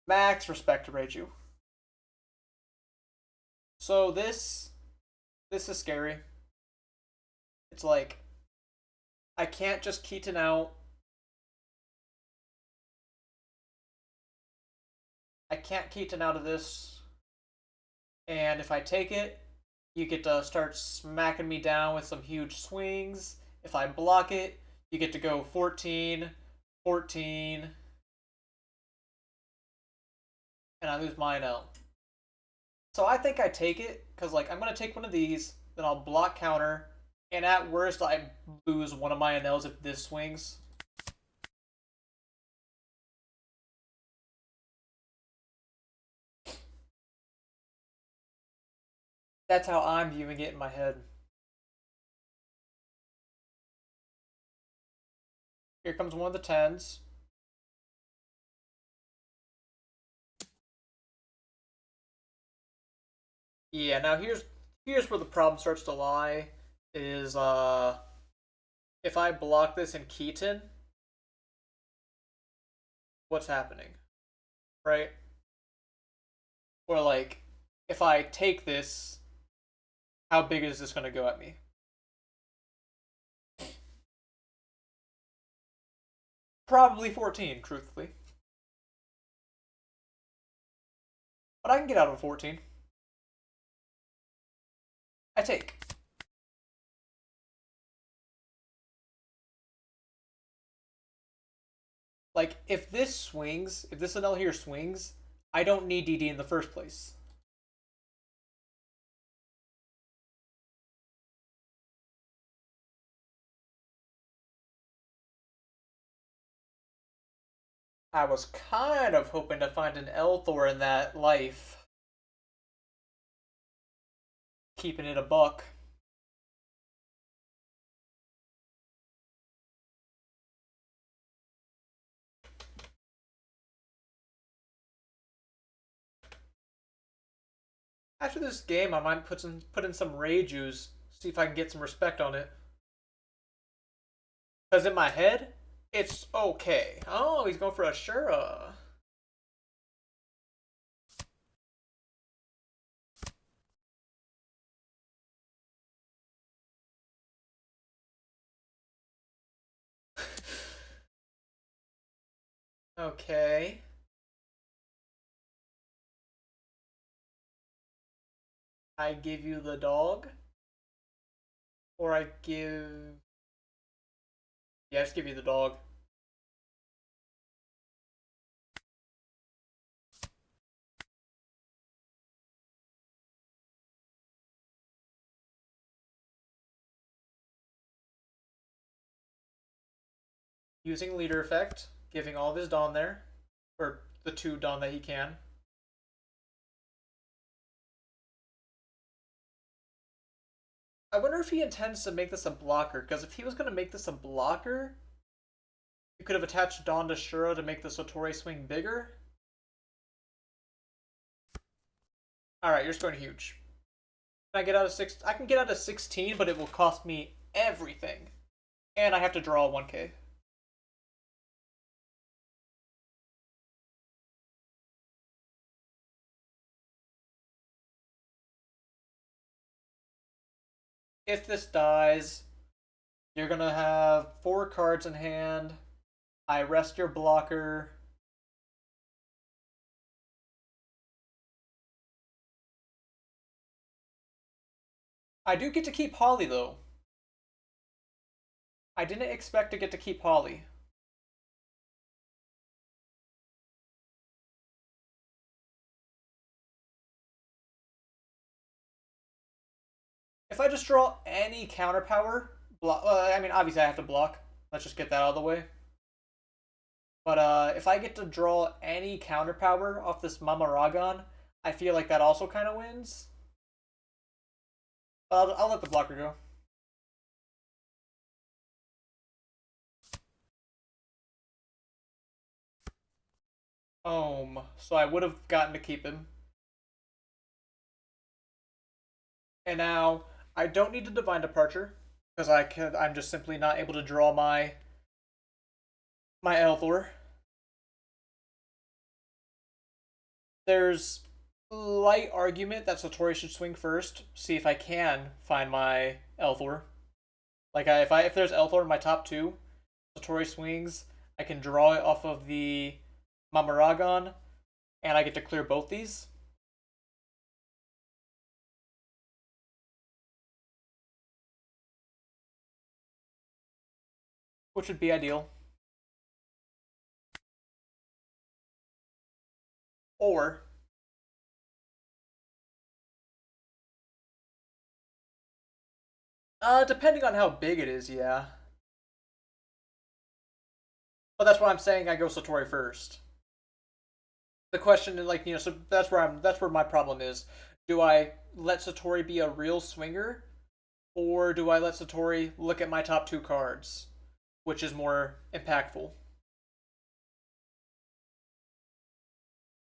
Max respect to Reiju. So this is scary. It's like I can't just Keaton out. I can't Keaton out of this. And if I take it, you get to start smacking me down with some huge swings. If I block it, you get to go 14, 14, and I lose mine out. So I think I take it, because like I'm going to take one of these, then I'll block counter, and at worst I lose one of my Enels if this swings. That's how I'm viewing it in my head. Here comes one of the tens. Yeah, now here's where the problem starts to lie. Is if I block this in Keaton, what's happening? Right? Or like, if I take this, how big is this gonna go at me? Probably 14, truthfully. But I can get out of 14. I take. Like, if this swings, if this Enel here swings, I don't need DD in the first place. I was kind of hoping to find an Elthor in that life. Keeping it a buck. After this game, I might put in some Reijus, see if I can get some respect on it. Because in my head, it's okay. Oh, he's going for a Shura. Okay. I give you the dog. Or I give. Yeah, I just give you the dog. Using leader effect, giving all of his Dawn there. Or the 2 Dawn that he can. I wonder if he intends to make this a blocker, because if he was going to make this a blocker, you could have attached Dawn to Shura to make the Sotori swing bigger. Alright, you're scoring huge. Can I get out of 6? I can get out of 16, but it will cost me everything. And I have to draw 1k. If this dies, You're gonna have 4 cards in hand. I rest your blocker. I do get to keep Holly, though. I didn't expect to get to keep Holly. If I just draw any counter power, I mean, obviously I have to block. Let's just get that out of the way. But if I get to draw any counter power off this Mamaragon, I feel like that also kind of wins. But I'll let the blocker go. So I would have gotten to keep him. And now I don't need a Divine Departure because I'm just simply not able to draw my Elthor. There's light argument that Satori should swing first. See if I can find my Elthor. Like if there's Elthor in my top two, Satori swings. I can draw it off of the Mamaragon, and I get to clear both these. Which would be ideal. Or depending on how big it is, yeah. But that's why I'm saying I go Satori first. The question, like, so that's where my problem is. Do I let Satori be a real swinger, or do I let Satori look at my top 2 cards, which is more impactful?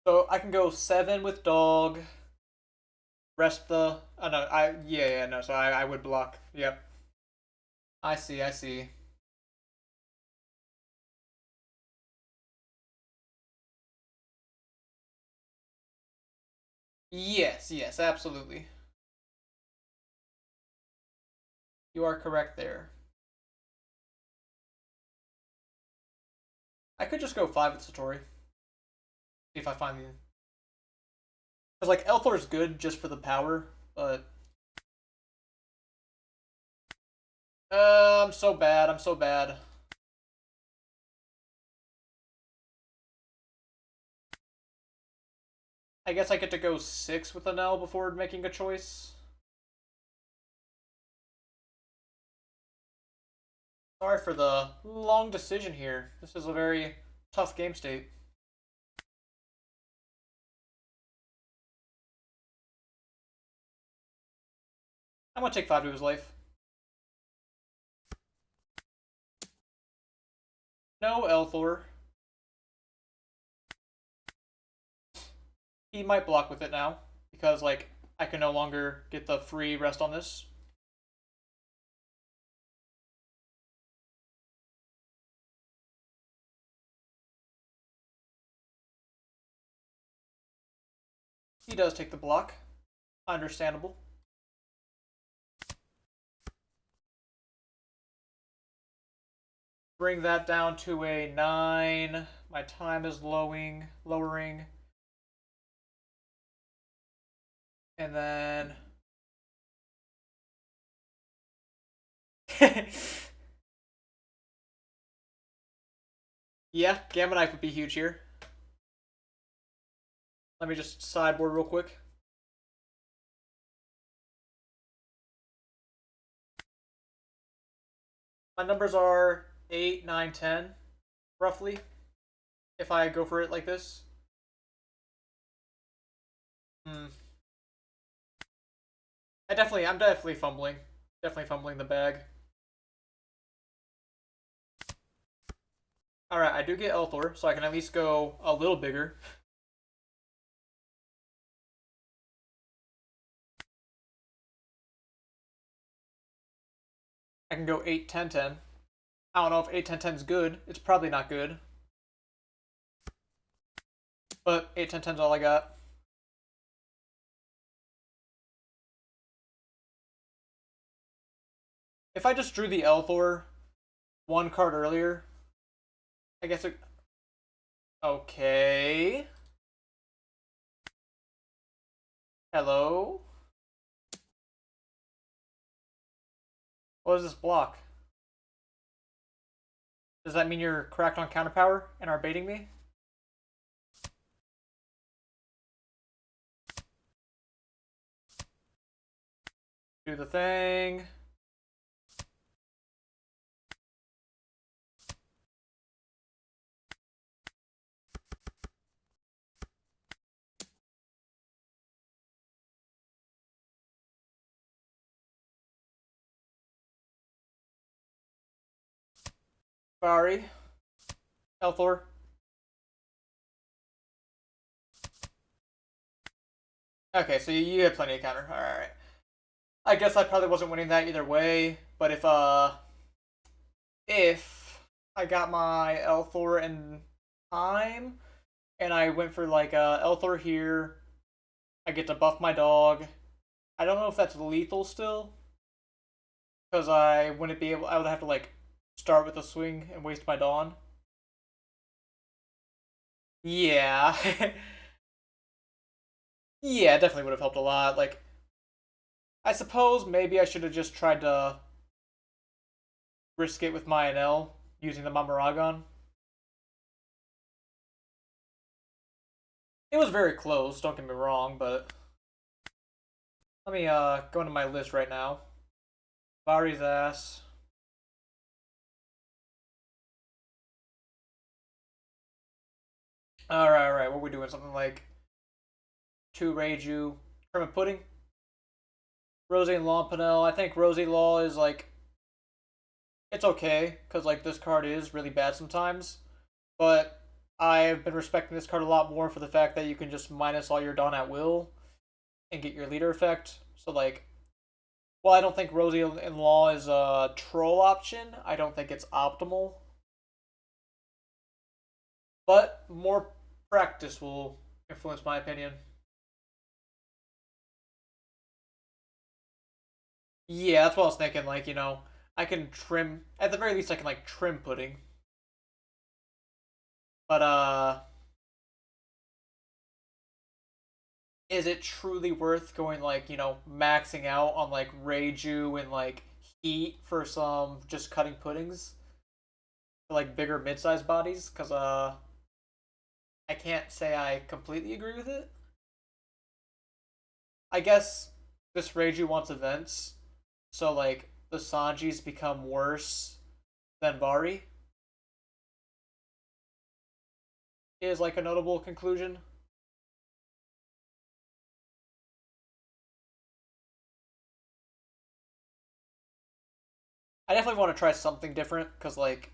So I can go 7 with dog. Rest the. Oh no, yeah no. So I would block. Yep. I see. I see. Yes, absolutely. You are correct there. I could just go 5 with Satori. See if I find the. Because like Elthor is good just for the power, but I'm so bad. I'm so bad. I guess I get to go 6 with an L before making a choice. Sorry for the long decision here. This is a very tough game state. I'm gonna take 5 to his life. No Elthor. He might block with it now because like I can no longer get the free rest on this. He does take the block. Understandable. Bring that down to a 9. My time is lowering. And then yeah, Gamma Knife would be huge here. Let me just sideboard real quick. My numbers are 8, 9, 10, roughly. If I go for it like this. Hmm. I'm definitely fumbling. Definitely fumbling the bag. Alright, I do get Elthor, so I can at least go a little bigger. I can go 8, 10, 10. I don't know if 8, 10, 10 is good. It's probably not good. But 8, 10, 10 is all I got. If I just drew the Elthor one card earlier, I guess it. Okay. Hello? What is this block? Does that mean you're cracked on counterpower and are baiting me? Do the thing. Sorry. Elthor. Okay, so you had plenty of counter. Alright. I guess I probably wasn't winning that either way, but if I got my Elthor in time and I went for like Elthor here, I get to buff my dog. I don't know if that's lethal still, because I wouldn't be able. I would have to like start with a swing and waste my Dawn. Yeah, yeah, it definitely would have helped a lot. Like, I suppose maybe I should have just tried to risk it with my Enel using the Mamaragon. It was very close. Don't get me wrong, but let me go into my list right now. Bari's ass. Alright, alright. What are we doing? Something like two Reiju, Kermit Pudding, Rosie and Law Panel. I think Rosie Law is like it's okay because like this card is really bad sometimes, but I've been respecting this card a lot more for the fact that you can just minus all your Dawn at will and get your leader effect. So like, while I don't think Rosie in Law is a troll option, I don't think it's optimal. But more practice will influence my opinion. Yeah, that's what I was thinking. Like, I can trim at the very least. I can like trim pudding, but is it truly worth going like maxing out on like Reiju and like Heat for some just cutting puddings for like bigger mid-sized bodies? Because I can't say I completely agree with it. I guess this Reiju wants events, so like the Sanjis become worse than Vari is like a notable conclusion. I definitely want to try something different because like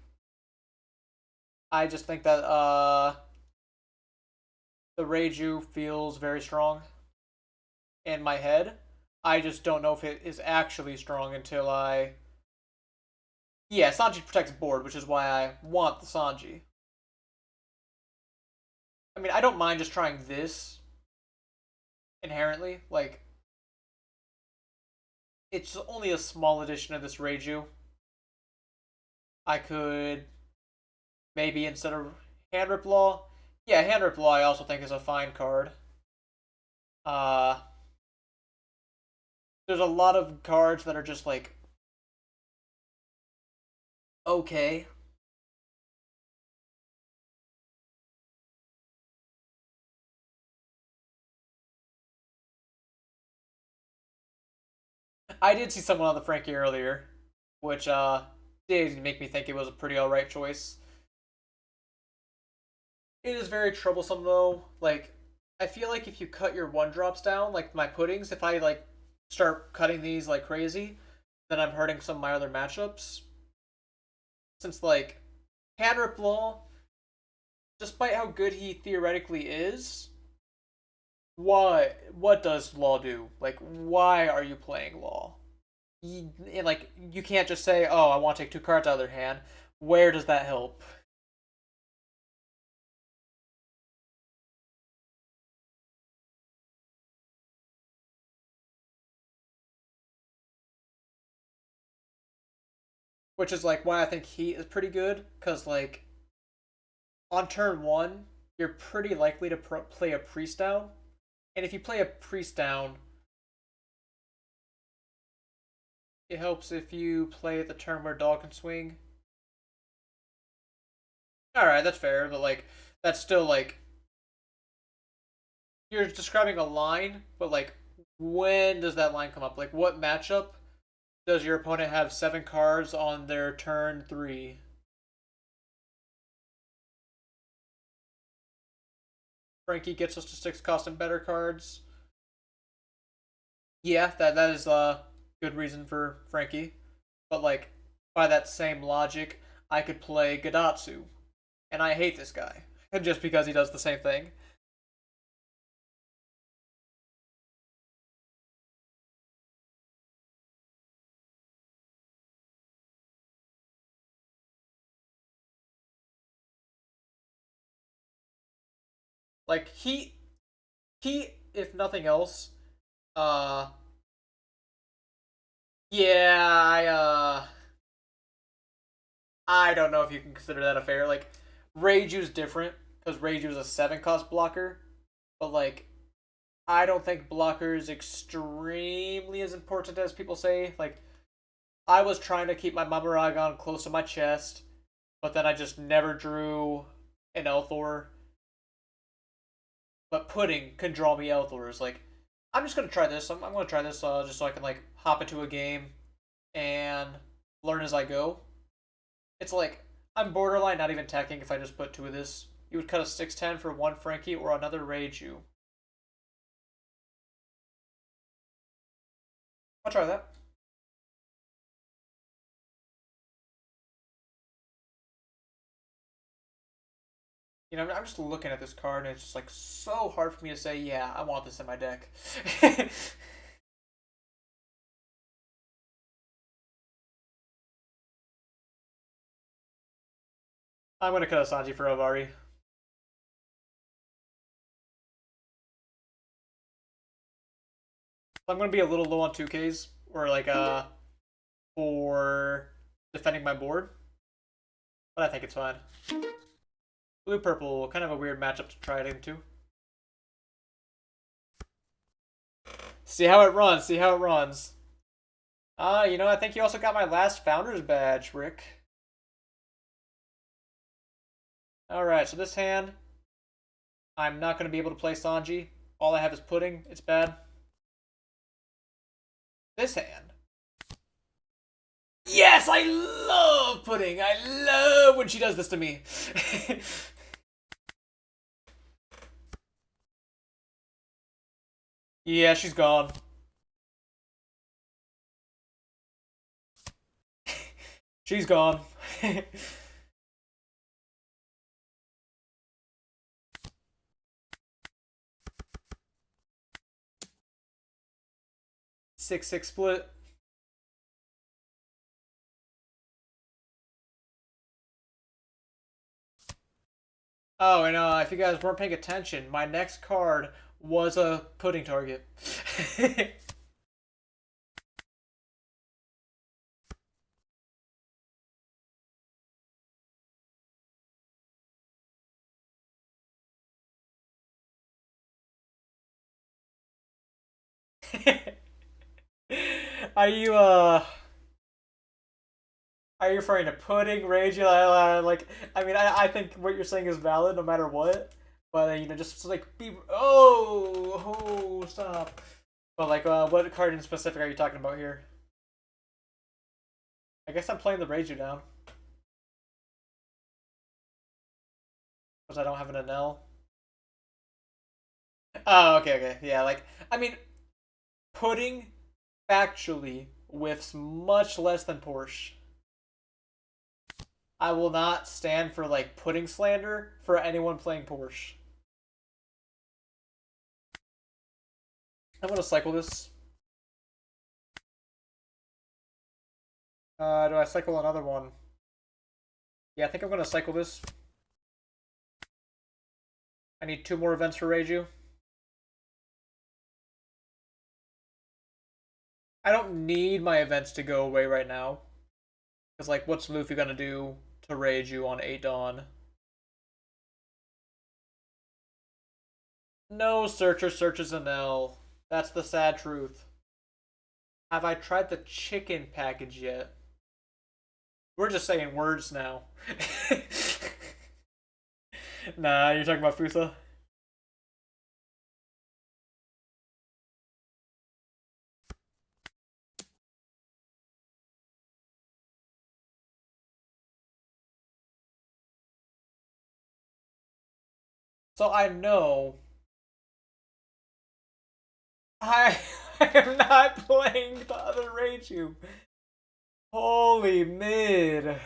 I just think that the Reiju feels very strong in my head. I just don't know if it is actually strong until I. Yeah, Sanji protects board, which is why I want the Sanji. I mean, I don't mind just trying this inherently. Like, it's only a small edition of this Reiju. I could maybe instead of Hand Rip Law. Yeah, Hand Rip Law I also think is a fine card. Uh, there's a lot of cards that are just like okay. I did see someone on the Frankie earlier, which did make me think it was a pretty alright choice. It is very troublesome though. Like, I feel like if you cut your one drops down, like my puddings, if I like start cutting these like crazy, then I'm hurting some of my other matchups. Since like Hand Law, despite how good he theoretically is, what does Law do? Like, why are you playing Law? Like, you can't just say, "Oh, I want to take two cards out of their hand." Where does that help? which is like why I think heat is pretty good. Cause like on turn one, you're pretty likely to play a priest down, and if you play a priest down, it helps if you play the turn where dog can swing. All right, that's fair, but like that's still like you're describing a line, but like when does that line come up? Like what matchup does your opponent have 7 cards on their turn 3? Frankie gets us to 6 cost and better cards. Yeah, that is a good reason for Frankie. But like by that same logic, I could play Gadatsu, and I hate this guy just because he does the same thing. Like he if nothing else, uh yeah, I don't know if you can consider that a fair. Like Reiju's different because Reiju's a 7 cost blocker, but like I don't think blocker is extremely as important as people say. Like I was trying to keep my Mamaragon close to my chest, but then I just never drew an Elthor. But Pudding can draw me Elthors. Like I'm just gonna try this. I'm gonna try this just so I can like hop into a game and learn as I go. It's like I'm borderline not even attacking if I just put 2 of this. You would cut a 6/10 for 1 Frankie or another Reiju. I'll try that. You know, I'm just looking at this card and it's just like so hard for me to say, yeah, I want this in my deck. I'm gonna cut a Sanji for Avari. I'm gonna be a little low on 2Ks or like for defending my board, but I think it's fine. Blue purple, kind of a weird matchup to try it into. See how it runs. See how it runs. You know, I think you also got my last founder's badge, Rick. All right, so this hand, I'm not going to be able to play Sanji. All I have is Pudding. It's bad. This hand. Yes, I love Pudding. I love when she does this to me. Yeah, she's gone. She's gone. 6-6 split. Oh, and if you guys weren't paying attention, my next card was a Pudding target. Are you are you referring to Pudding, Rage? Like, I mean, I think what you're saying is valid no matter what. But you know, just like be stop. But like, what card in specific are you talking about here? I guess I'm playing the Rage down because I don't have an Enel. Oh, okay, okay, yeah. Like, I mean, Pudding factually whiffs much less than Porsche. I will not stand for like Pudding slander for anyone playing Porsche. I'm gonna cycle this. Do I cycle another one? Yeah, I think I'm gonna cycle this. I need 2 more events for Reiju. I don't need my events to go away right now. Because, like, what's Luffy gonna do to raid you on 8 Dawn? No, Searcher searches an L. That's the sad truth. Have I tried the chicken package yet? We're just saying words now. Nah, you're talking about Fusa? So I know I, I am not playing the other Raichu. Holy mid.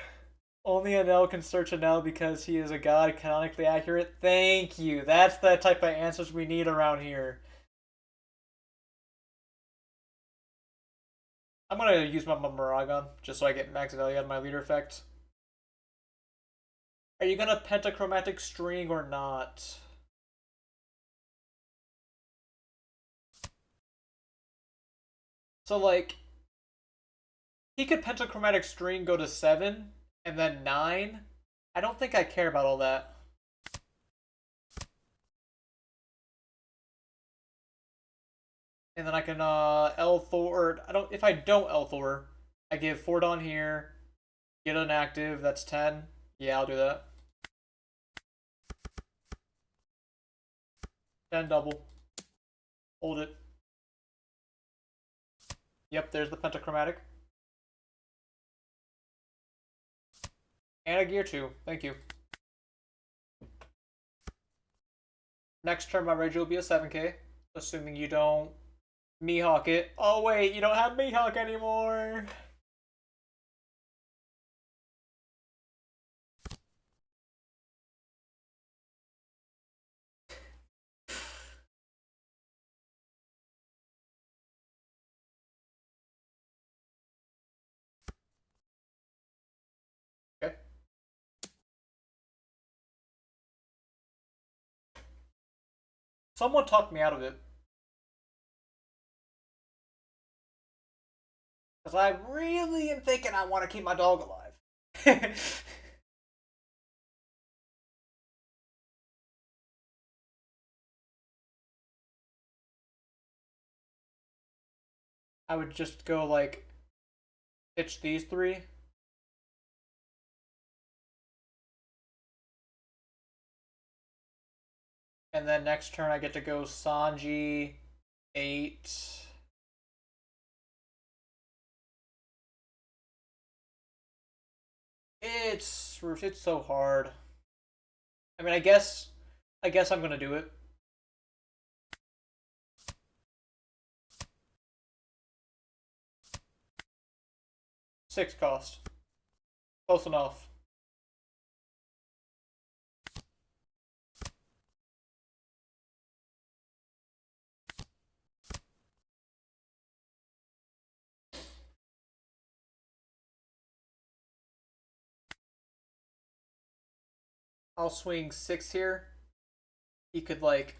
Only Enel can search Enel because he is a god canonically accurate. Thank you. That's the type of answers we need around here. I'm gonna use my Maragon just so I get max value out of my leader effect. Are you gonna pentachromatic string or not? So like he could pentachromatic string go to 7 and then 9. I don't think I care about all that. And then I can L4. I don't. If I don't L4, I give 4 Dawn here. Get an active. That's 10. Yeah, I'll do that. 10 double. Hold it. Yep, there's the pentachromatic. And a gear 2. Thank you. Next turn, my Rage will be a 7k. Assuming you don't Mihawk it. Oh, wait, you don't have Mihawk anymore. Okay. Someone talked me out of it. Because I really am thinking I want to keep my dog alive. I would just go, like, pitch these 3. And then next turn I get to go Sanji, 8. It's so hard. I mean, I guess I'm gonna do it. 6 cost. Close enough. I'll swing 6 here. He could, like,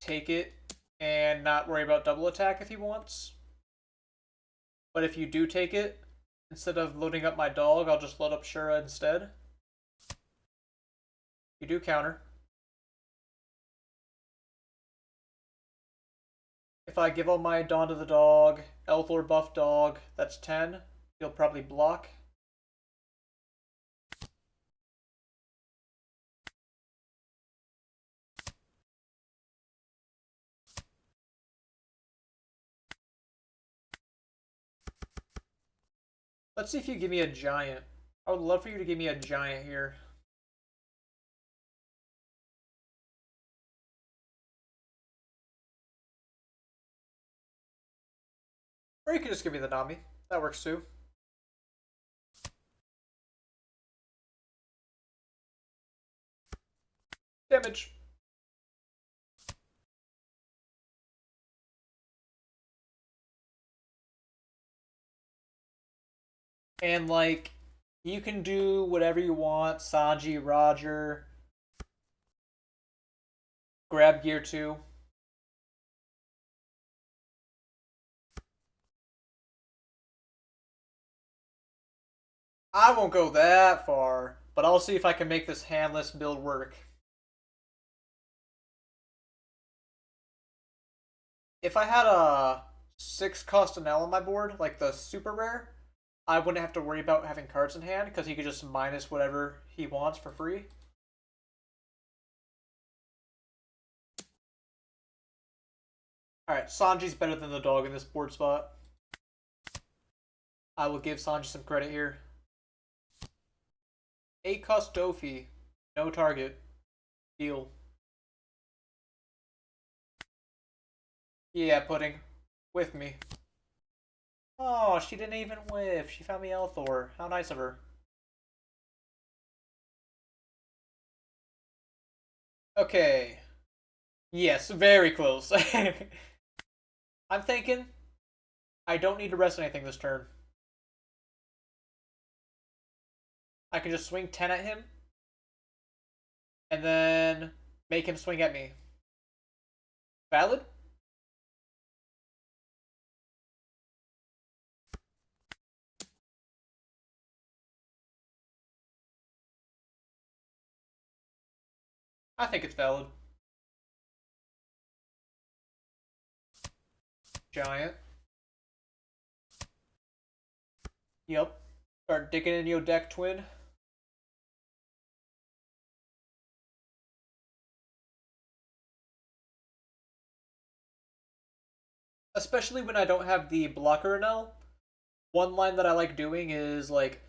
take it and not worry about double attack if he wants. But if you do take it, instead of loading up my dog, I'll just load up Shura instead. You do counter. If I give all my Dawn to the dog, L4 buff dog, that's 10. He'll probably block. Let's see if you give me a giant. I would love for you to give me a giant here. Or you could just give me the Nami. That works too. Damage. And, like, you can do whatever you want. Sanji, Roger. Grab gear 2. I won't go that far, but I'll see if I can make this handless build work. If I had a 6 cost Enel on my board, like the super rare, I wouldn't have to worry about having cards in hand because he could just minus whatever he wants for free. Alright, Sanji's better than the dog in this board spot. I will give Sanji some credit here. 8 cost Dofi. No target. Deal. Yeah, Pudding. With me. Oh, she didn't even whiff. She found me Elthor. How nice of her. Okay. Yes, very close. I'm thinking I don't need to rest anything this turn. I can just swing 10 at him and then make him swing at me. Valid? I think it's valid. Giant. Yep. Start digging in your deck, twin. Especially when I don't have the blocker Enel. One line that I like doing is like,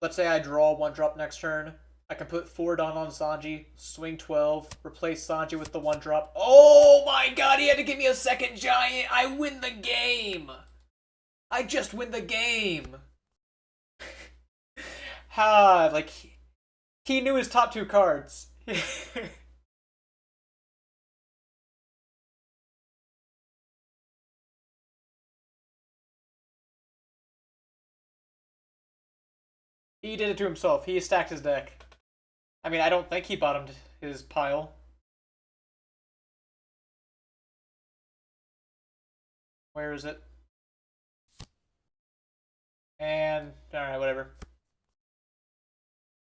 let's say I draw 1-drop next turn. I can put 4 down on Sanji, swing 12, replace Sanji with the 1-drop. Oh my god, he had to give me a second giant. I win the game. I just win the game. Ha, like, he knew his top 2 cards. He did it to himself. He stacked his deck. I mean, I don't think he bottomed his pile. Where is it? And, alright, whatever.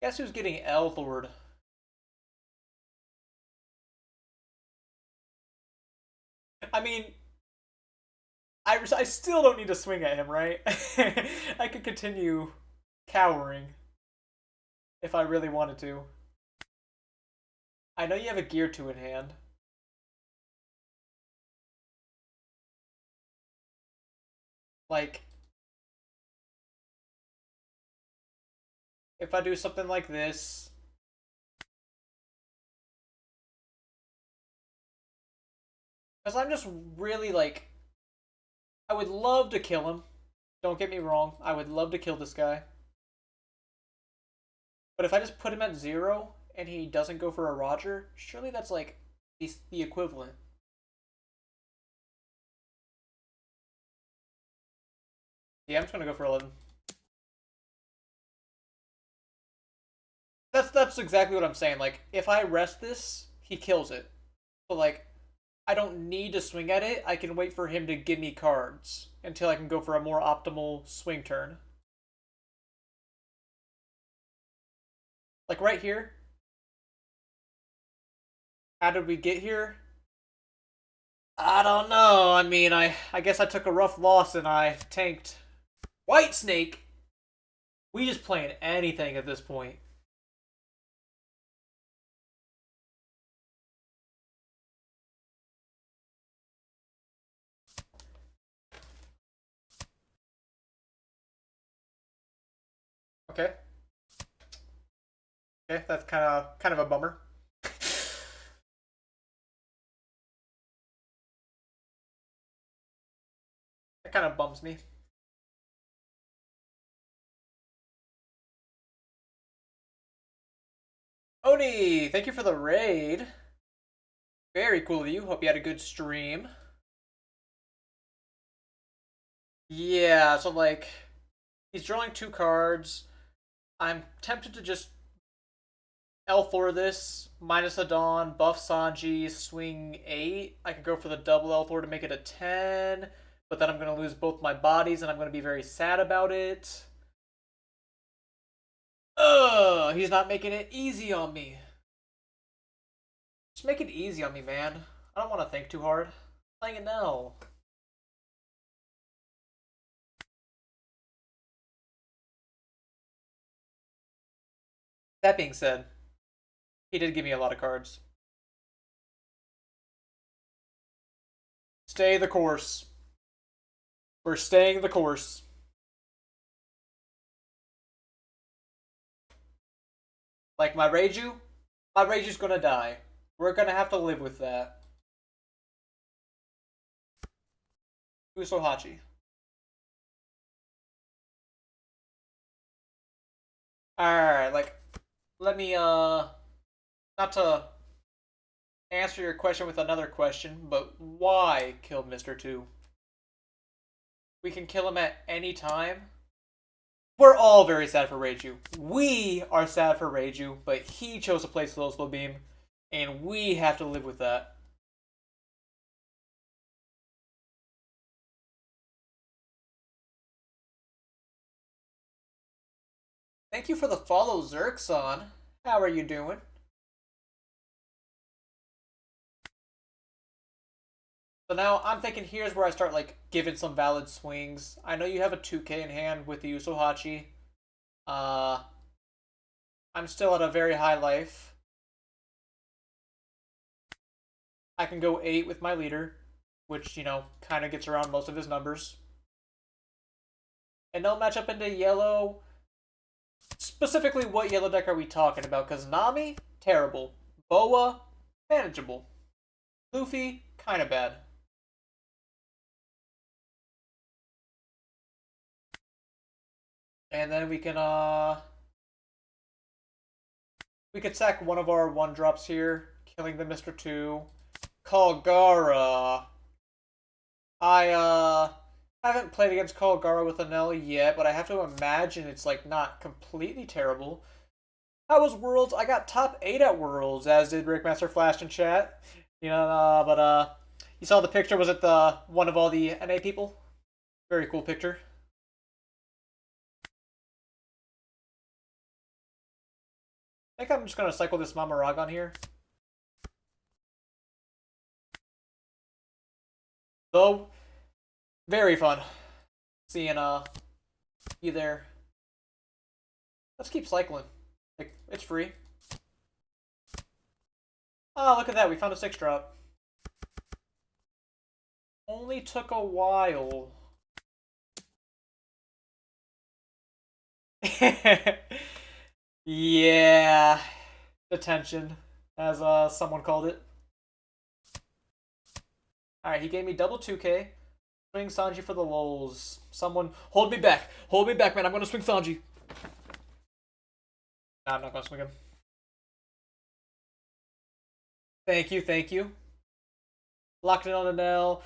Guess who's getting Elthord? I mean, I still don't need to swing at him, right? I could continue cowering if I really wanted to. I know you have a Gear 2 in hand. Like, if I do something like this, because I'm just really like, I would love to kill him. Don't get me wrong, I would love to kill this guy. But if I just put him at 0 and he doesn't go for a Roger, surely that's like the equivalent. Yeah, I'm just gonna go for 11. That's exactly what I'm saying. Like, if I rest this, he kills it. So like, I don't need to swing at it. I can wait for him to give me cards until I can go for a more optimal swing turn. Like right here. How did we get here? I don't know. I mean, I guess I took a rough loss and I tanked. White Snake. We just playing anything at this point. Okay. Okay, that's kind of a bummer. That kind of bums me. Oni, thank you for the raid. Very cool of you. Hope you had a good stream. Yeah, so like, he's drawing 2 cards. I'm tempted to just L4 this, minus a Dawn, buff Sanji, swing 8. I could go for the double L4 to make it a 10, but then I'm going to lose both my bodies and I'm going to be very sad about it. He's not making it easy on me. Just make it easy on me, man. I don't want to think too hard. Playing it now. That being said, he did give me a lot of cards. Stay the course. We're staying the course. Like my Reiju's gonna die. We're gonna have to live with that. Usohachi. Alright, like, let me, not to answer your question with another question, but why kill Mr. 2? We can kill him at any time. We're all very sad for Reiju. We are sad for Reiju, but he chose to play Slow Beam, and we have to live with that. Thank you for the follow, Zerxon. How are you doing? So now I'm thinking here's where I start like giving some valid swings. I know you have a 2K in hand with the Usohachi. Uh, I'm still at a very high life. I can go 8 with my leader, which, you know, kind of gets around most of his numbers. And they'll match up into yellow. Specifically, what yellow deck are we talking about? Because Nami, terrible. Boa, manageable. Luffy, kind of bad. And then we could sack one of our 1-drops here, killing the Mr. 2. Kalgara. I haven't played against Kalgara with Enel yet, but I have to imagine it's like not completely terrible. How was Worlds? I got top 8 at Worlds, as did Rickmaster Flash in chat. You know, but you saw the picture. Was it the one of all the NA people? Very cool picture. I think I'm just gonna cycle this Mamaragon here. Though, very fun seeing you there. Let's keep cycling. Like, it's free. Oh, look at that. We found a 6-drop. Only took a while. Yeah. Detention, as someone called it. Alright, he gave me double 2K. Swing Sanji for the lulz. Someone, hold me back. Hold me back, man. I'm going to swing Sanji. Nah, I'm not going to swing him. Thank you, thank you. Locked in on an L.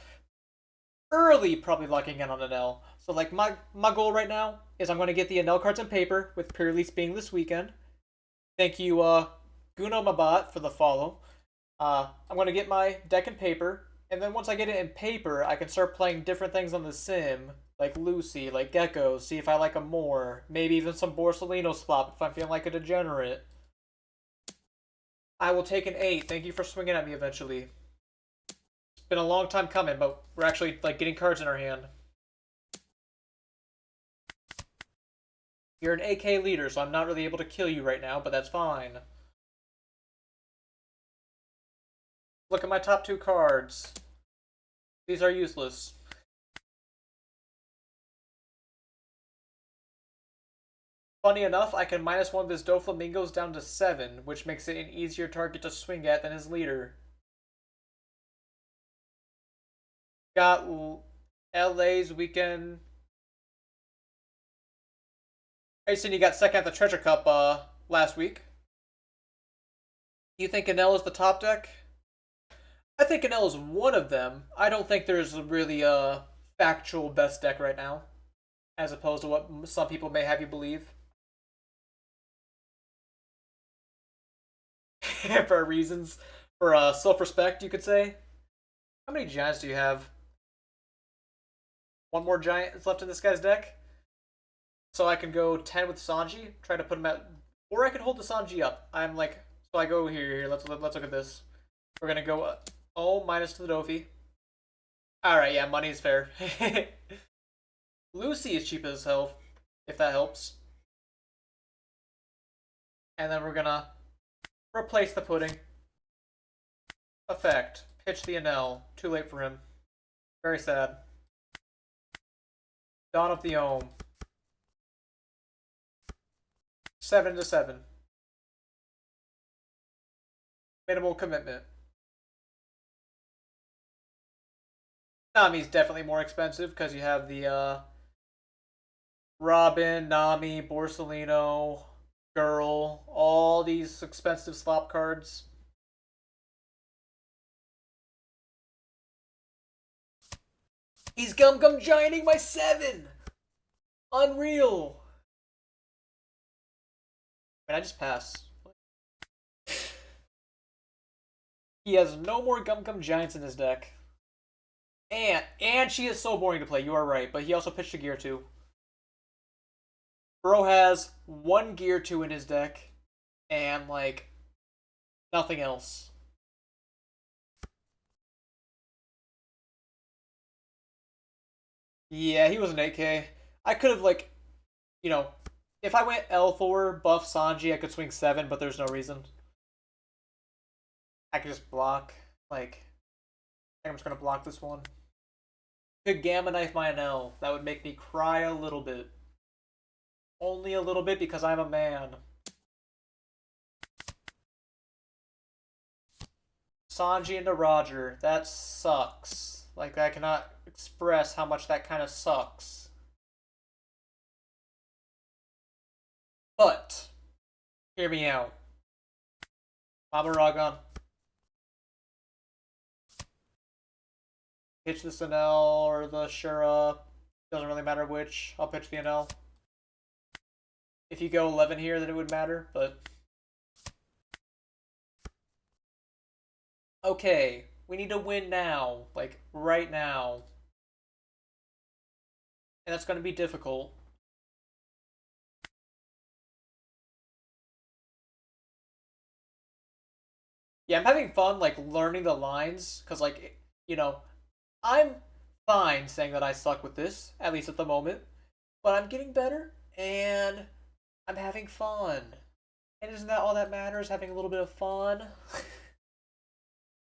Early, probably locking in on an L. So, like, my goal right now is I'm going to get the Enel cards and paper, with pre-release being this weekend. Thank you, Guno Mabat, for the follow. I'm going to get my deck and paper, and then once I get it in paper, I can start playing different things on the sim, like Lucy, like Gecko, see if I like them more. Maybe even some Borsalino swap if I'm feeling like a degenerate. I will take an 8. Thank you for swinging at me eventually. It's been a long time coming, but we're actually like getting cards in our hand. You're an AK leader, so I'm not really able to kill you right now, but that's fine. Look at my top 2 cards. These are useless. Funny enough, I can -1 his Doflamingos down to 7, which makes it an easier target to swing at than his leader. Got LA's weekend. I seen you got second at the Treasure Cup last week. You think Enel is the top deck? I think Enel is one of them. I don't think there's really a factual best deck right now, as opposed to what some people may have you believe. For reasons, for self-respect, you could say. How many giants do you have? One more giant is left in this guy's deck? So I can go 10 with Sanji, try to put him at Or I could hold the Sanji up. I'm like, so I go here. Let's look at this. We're gonna go minus to the Dofi. All right, yeah, money's fair. Lucy is cheap as hell, if that helps. And then we're gonna replace the pudding. Effect. Pitch the Enel. Too late for him. Very sad. Dawn of the Ohm. 7-7. Minimal commitment. Nami's definitely more expensive because you have the Robin, Nami, Borsalino, Girl, all these expensive slop cards. He's Gum Gum Gianting my 7! Unreal! I just pass. He has no more Gum Gum Giants in his deck. And she is so boring to play, you are right, but he also pitched a Gear 2. Bro has one Gear 2 in his deck, and, like, nothing else. Yeah, he was an 8K. I could have, like, you know, if I went L4, buff Sanji, I could swing 7, but there's no reason. I could just block. Like, I think I'm just gonna block this one. Could Gamma Knife my Enel. That would make me cry a little bit. Only a little bit because I'm a man. Sanji into Roger. That sucks. Like, I cannot express how much that kind of sucks. But, hear me out. Mama Ragon. Pitch the Enel or the Shura. Doesn't really matter which. I'll pitch the Enel. If you go 11 here, then it would matter, but... Okay, we need to win now. Like, right now. And that's going to be difficult. Yeah, I'm having fun, like, learning the lines, because, like, you know, I'm fine saying that I suck with this, at least at the moment, but I'm getting better, and I'm having fun. And isn't that all that matters, having a little bit of fun?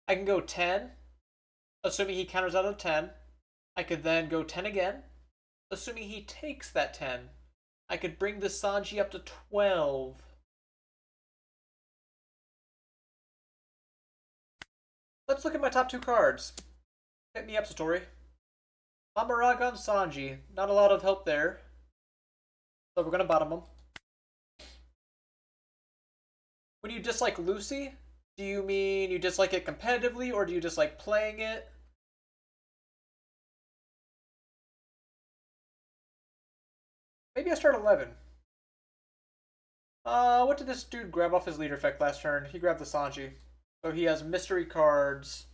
I can go 10, assuming he counters out of 10. I could then go 10 again, assuming he takes that 10. I could bring the Sanji up to 12. Let's look at my top 2 cards. Hit me up, Satori. Amaragon Sanji. Not a lot of help there. So we're gonna bottom them. When you dislike Lucy, do you mean you dislike it competitively, or do you dislike playing it? Maybe I start 11. What did this dude grab off his leader effect last turn? He grabbed the Sanji. So he has mystery cards.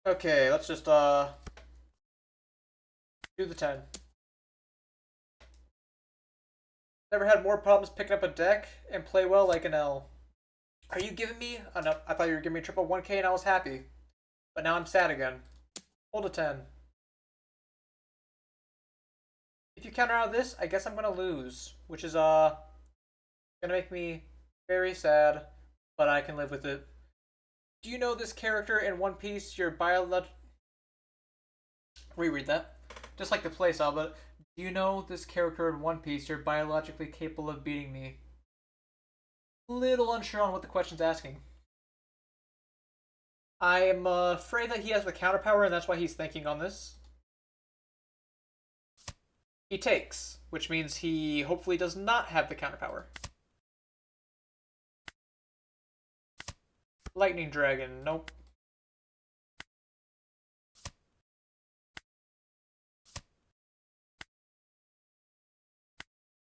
Okay, let's just, do the 10. Never had more problems picking up a deck and play well like an L. Are you giving me... Oh, no, I thought you were giving me triple 1K and I was happy. But now I'm sad again. Hold a 10. If you counter out this, I guess I'm gonna lose. Which is, gonna make me very sad. But I can live with it. Do you know this character in One Piece? Your biological... Reread that. Just like the playstyle, but... Do you know this character in One Piece? You're biologically capable of beating me. Little unsure on what the question's asking. I'm afraid that he has the counter power, and that's why he's thinking on this. He takes, which means he hopefully does not have the counter power. Lightning Dragon, nope.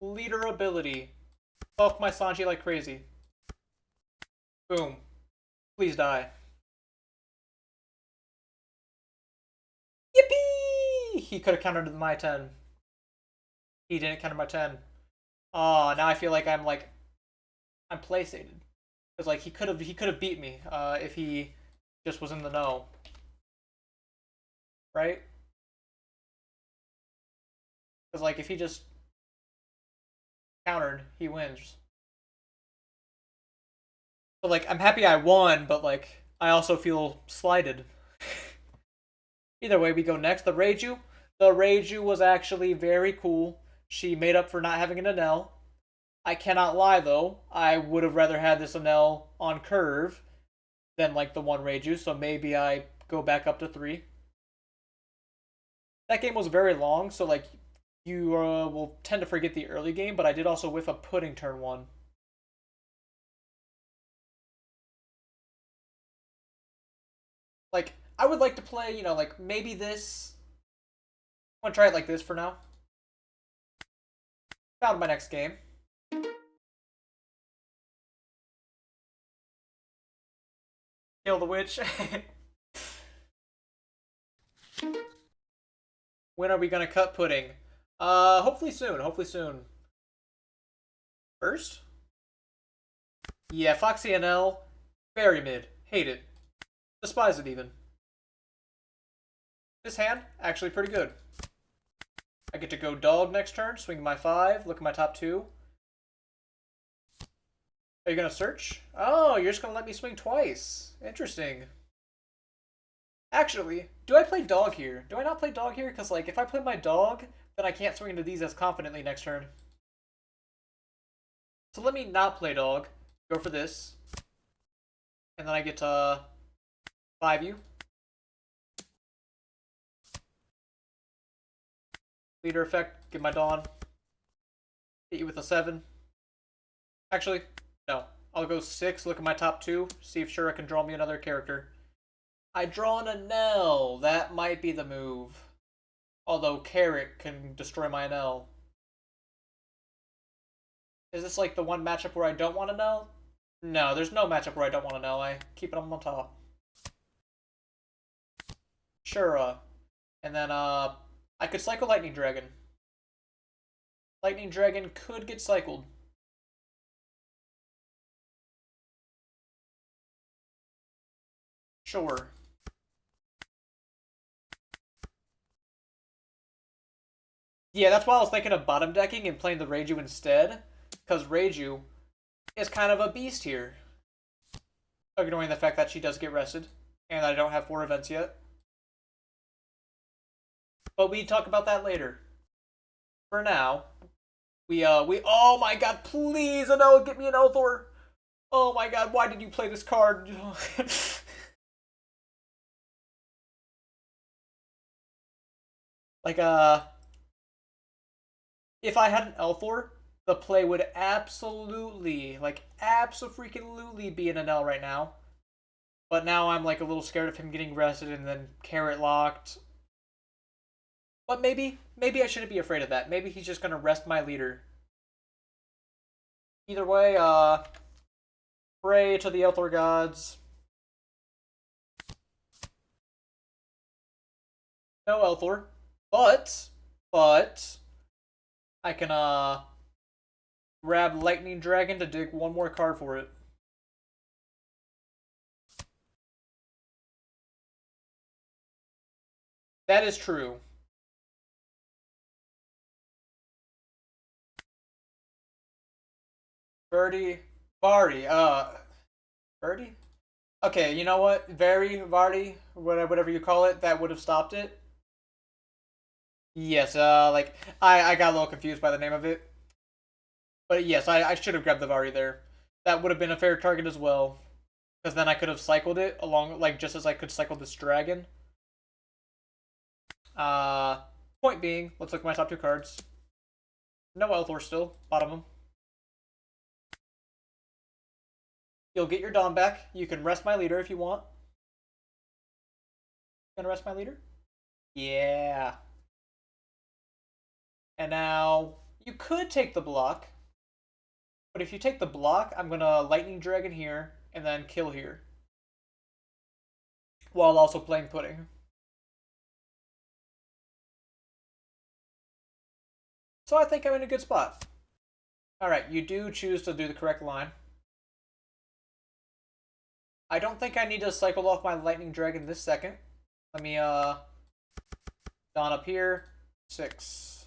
Leader ability. Buff my Sanji like crazy. Boom. Please die. Yippee! He could have countered my 10. He didn't counter my 10. Oh, now I feel like I'm playsated. Because like he could have beat me if he just was in the know, right? Because like if he just countered, he wins. So like I'm happy I won, but like I also feel slighted. Either way, we go next. The Reiju. The Reiju was actually very cool. She made up for not having an Enel. I cannot lie though. I would have rather had this Enel on curve than like the one Reiju, so maybe I go back up to 3. That game was very long, so like you will tend to forget the early game, but I did also whiff a pudding turn 1. Like I would like to play, like maybe this. I want to try it like this for now. Found my next game. Kill the witch. When are we gonna cut pudding? Hopefully soon. Hopefully soon. First? Yeah, Foxy Enel. Very mid. Hate it. Despise it even. This hand, actually pretty good. I get to go dog next turn, swing my 5, look at my top 2. Are you gonna search? Oh, you're just gonna let me swing twice. Interesting. Actually, do I play dog here? Do I not play dog here? Because, like, if I play my dog, then I can't swing into these as confidently next turn. So let me not play dog. Go for this. And then I get to 5 you. Leader effect, get my Dawn. Hit you with a 7. Actually, no. I'll go 6, look at my top 2, see if Shura can draw me another character. I draw an Enel. That might be the move. Although Carrot can destroy my Enel. Is this like the one matchup where I don't want Enel? No, there's no matchup where I don't want Enel. I keep it on top. Shura. And then I could cycle Lightning Dragon. Lightning Dragon could get cycled. Sure. Yeah, that's why I was thinking of bottom decking and playing the Reiju instead. Because Reiju is kind of a beast here. Ignoring the fact that she does get rested. And I don't have 4 events yet. But we talk about that later. For now, oh my god, please, Enel, get me an Elthor. Oh my god, why did you play this card? Like, if I had an Elthor, the play would absolutely, like, abso-freaking-lutely be an Enel right now. But now I'm, like, a little scared of him getting rested and then carrot locked. But maybe I shouldn't be afraid of that. Maybe he's just gonna rest my leader. Either way, pray to the Elthor gods. No Elthor. But I can grab Lightning Dragon to dig one more card for it. That is true. Birdie, Vardy, Birdie? Okay, you know what? Very Vardy, whatever you call it, that would have stopped it. Yes, like, I got a little confused by the name of it. But yes, I should have grabbed the Vardy there. That would have been a fair target as well. Because then I could have cycled it along, like, just as I could cycle this dragon. Uh, Point being, let's look at my top 2 cards. No Elthor still, bottom them. You'll get your Dawn back. You can rest my leader if you want. Gonna rest my leader? Yeah. And now, you could take the block. But if you take the block, I'm gonna Lightning Dragon here, and then kill here. While also playing Pudding. So I think I'm in a good spot. Alright, you do choose to do the correct line. I don't think I need to cycle off my Lightning Dragon this second. Let me, Dawn up here. 6.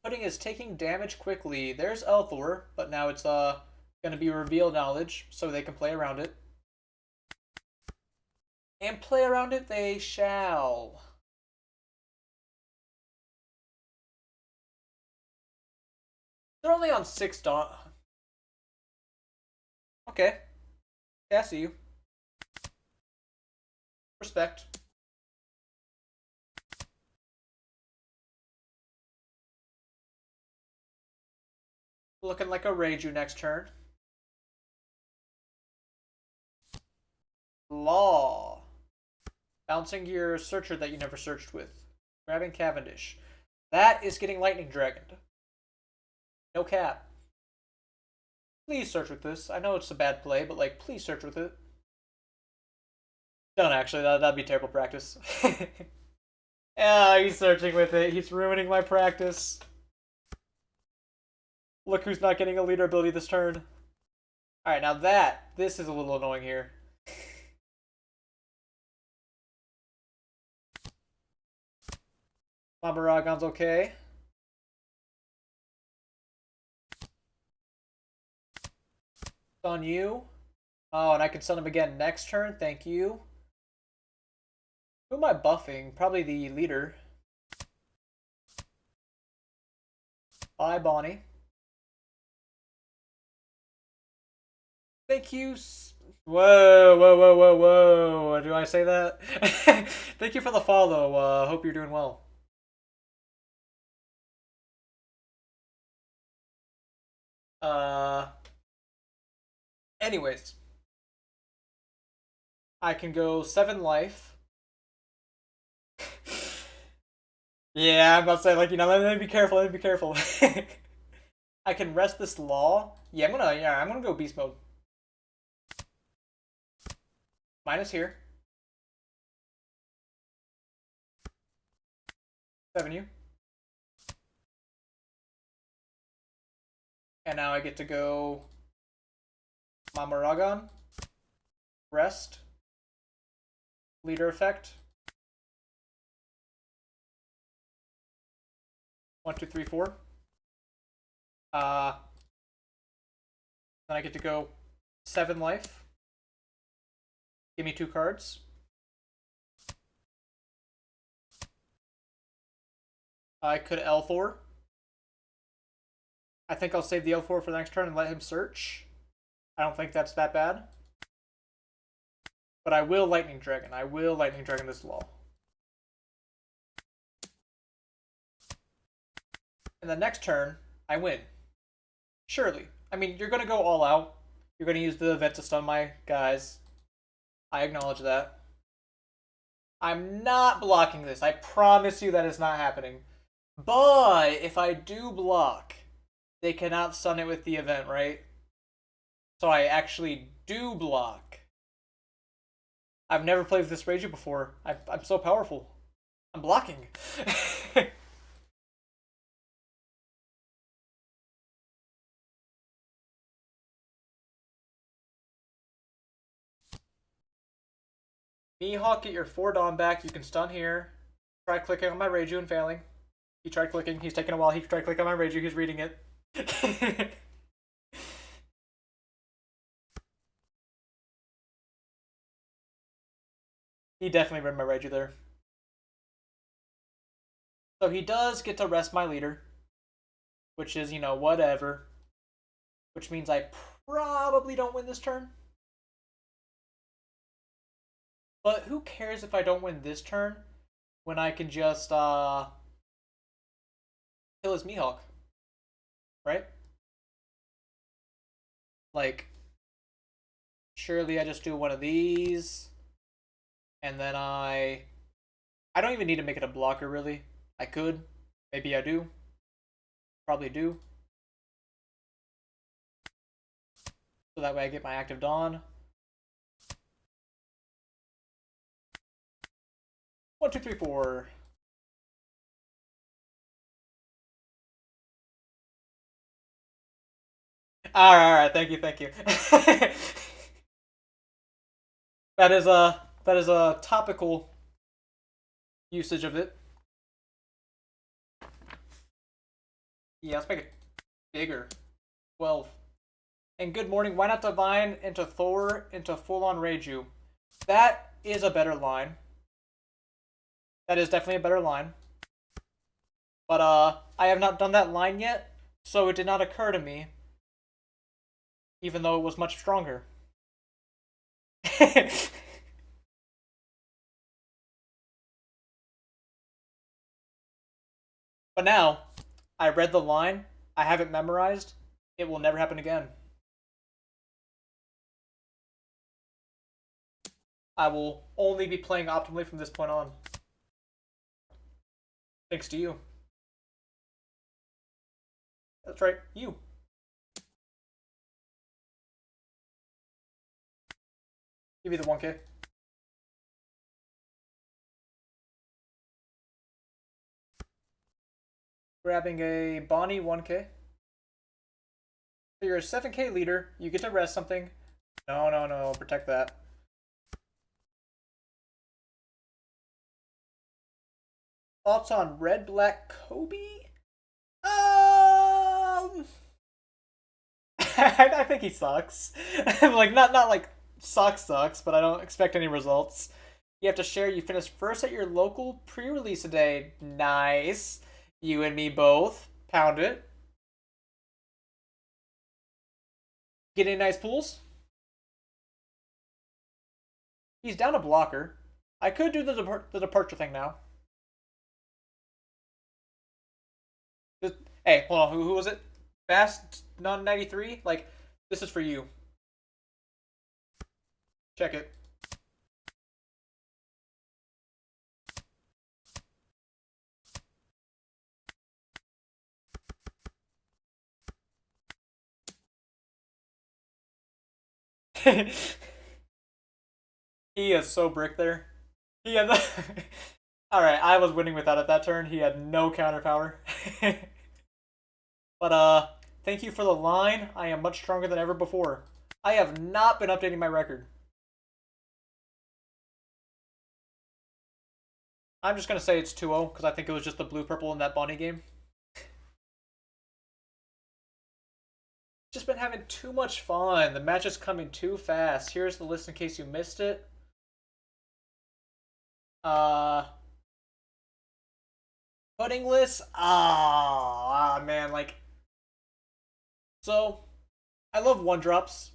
Pudding is taking damage quickly. There's Elthor, but now it's, gonna be revealed knowledge, so they can play around it. And play around it they shall. They're only on 6 Dawn. Okay. Yeah, I see you. Respect. Looking like a Reiju next turn. Law. Bouncing your searcher that you never searched with. Grabbing Cavendish. That is getting Lightning Dragoned. No cap. Please search with this. I know it's a bad play, but like, please search with it. Don't actually. That'd be terrible practice. Yeah, he's searching with it. He's ruining my practice. Look who's not getting a leader ability this turn. Alright, now this is a little annoying here. Mamaragon's okay. On you. Oh, and I can stun him again next turn. Thank you. Who am I buffing? Probably the leader. Bye, Bonnie. Thank you. Whoa, whoa, whoa, whoa, whoa. Do I say that? Thank you for the follow. Hope you're doing well. Anyways. I can go 7 life. Yeah, I'm about to say, like, let me be careful, let me be careful. I can rest this law. Yeah, I'm gonna go beast mode. Minus here. 7 you. And now I get to go Mamaragon. Rest. Leader effect. 1, 2, 3, 4. Then I get to go 7 life. Give me 2 cards. I could L4. I think I'll save the L4 for the next turn and let him search. I don't think that's that bad. But I will Lightning Dragon. I will Lightning Dragon this law. And the next turn, I win. Surely. I mean, you're going to go all out. You're going to use the event to stun my guys. I acknowledge that. I'm not blocking this. I promise you that is not happening. But if I do block, they cannot stun it with the event, right? So I actually do block. I've never played with this Reiju before. I'm so powerful. I'm blocking. Mihawk, get your 4 Dawn back. You can stun here. Try clicking on my Reiju and failing. He tried clicking. He's taking a while. He tried clicking on my Reiju. He's reading it. He definitely read my Reiju there. So he does get to rest my leader. Which is, whatever. Which means I probably don't win this turn. But who cares if I don't win this turn when I can just kill his Mihawk, right? Like, surely I just do one of these, and then I don't even need to make it a blocker, really. I could. Maybe I do. Probably do. So that way I get my active Dawn. 1, 2, 3, 4. All right. Thank you, thank you. That is a topical usage of it. Yeah, let's make it bigger. 12. And good morning. Why not divine into Thor into full on Reiju? That is a better line. That is definitely a better line. But I have not done that line yet, so it did not occur to me, even though it was much stronger. But now, I read the line, I have it memorized, it will never happen again. I will only be playing optimally from this point on. Thanks to you. That's right, you. Give me the 1K. Grabbing a Bonnie 1K. So you're a 7K leader, you get to rest something. No, no, no, protect that. Thoughts on Red Black Kobe? I think he sucks. Like not like sucks, but I don't expect any results. You have to share you finished first at your local pre-release today. Nice. You and me both. Pound it. Get any nice pools? He's down a blocker. I could do the departure thing now. Hey, hold on. Who was it? Fast non 93? Like, this is for you. Check it. He is so brick there. He had the... Alright, I was winning without it that turn. He had no counter power. But thank you for the line. I am much stronger than ever before. I have not been updating my record. I'm just gonna say it's 2-0 because I think it was just the blue purple in that Bonnie game. Just been having too much fun. The match is coming too fast. Here's the list in case you missed it. Uh Pudding list. Man, like, so I love one drops.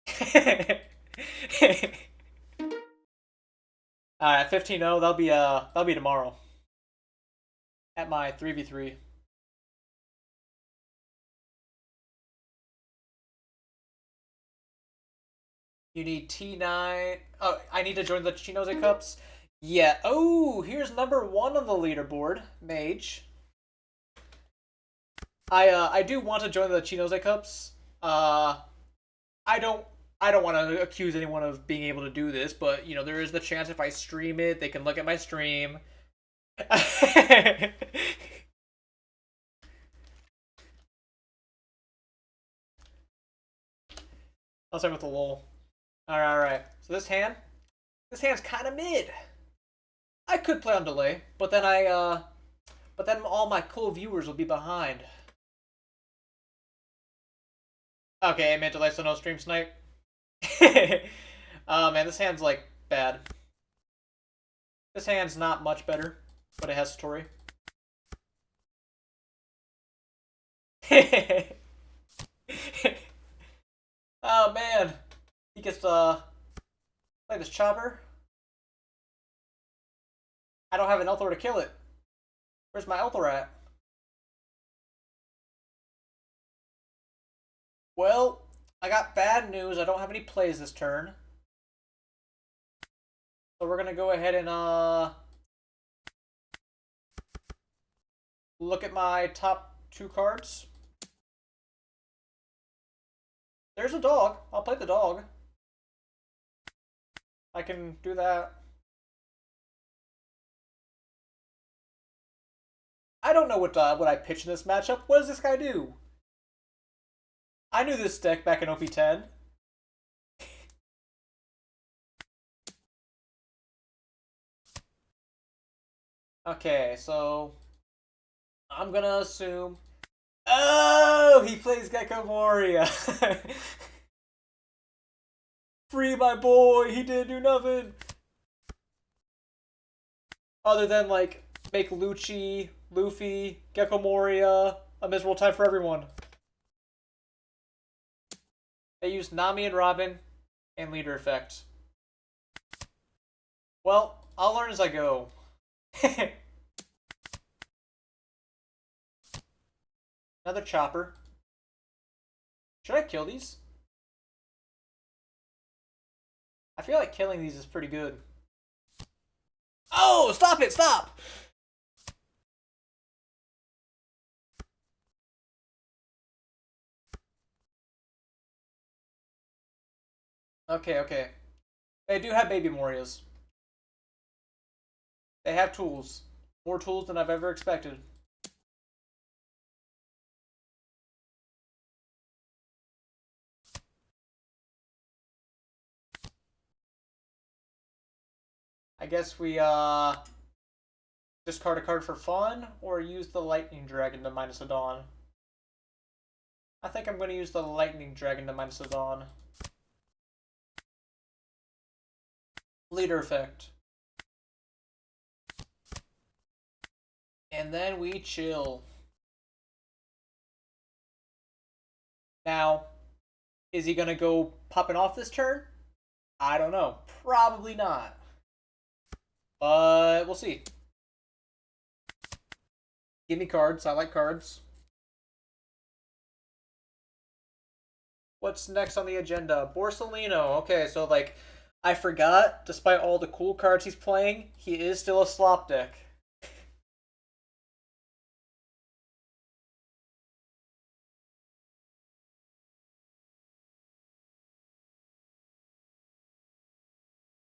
Alright, 15-0. That'll be tomorrow. At my 3v3. You need T9. Oh, I need to join the Chinose Cups. Yeah. Oh, here's number one on the leaderboard, Mage. I do want to join the Chinose Cups. I don't I don't want to accuse anyone of being able to do this, but you know there is the chance if I stream it, they can look at my stream. I'll start with the lol. All right. So this hand's kind of mid. I could play on delay, but then but then all my cool viewers will be behind. Okay, I meant delay, so no stream snipe. Oh man, this hand's like bad. This hand's not much better, but it has story. Oh man, he gets to play this chopper. I don't have an Elthor to kill it. Where's my Elthor at? Well, I got bad news. I don't have any plays this turn. So we're gonna go ahead and look at my top two cards. There's a dog. I'll play the dog. I can do that. I don't know what I pitch in this matchup. What does this guy do? I knew this deck back in OP10. Okay, so I'm gonna assume. Oh, he plays Gecko Moria. Free my boy. He didn't do nothing other than like make Luffy, Gecko Moria a miserable time for everyone. They used Nami and Robin and leader effect. Well, I'll learn as I go. Another chopper. Should I kill these? I feel like killing these is pretty good. Oh, stop it, stop! Okay, okay. They do have baby Morias. They have tools. More tools than I've ever expected. I guess we discard a card for fun, or use the Lightning Dragon to minus a Dawn. I think I'm going to use the Lightning Dragon to minus a Dawn. Leader effect. And then we chill. Now, is he going to go popping off this turn? I don't know. Probably not. But we'll see. Give me cards. I like cards. What's next on the agenda? Borsalino. Okay, so like, I forgot, despite all the cool cards he's playing, he is still a slop deck.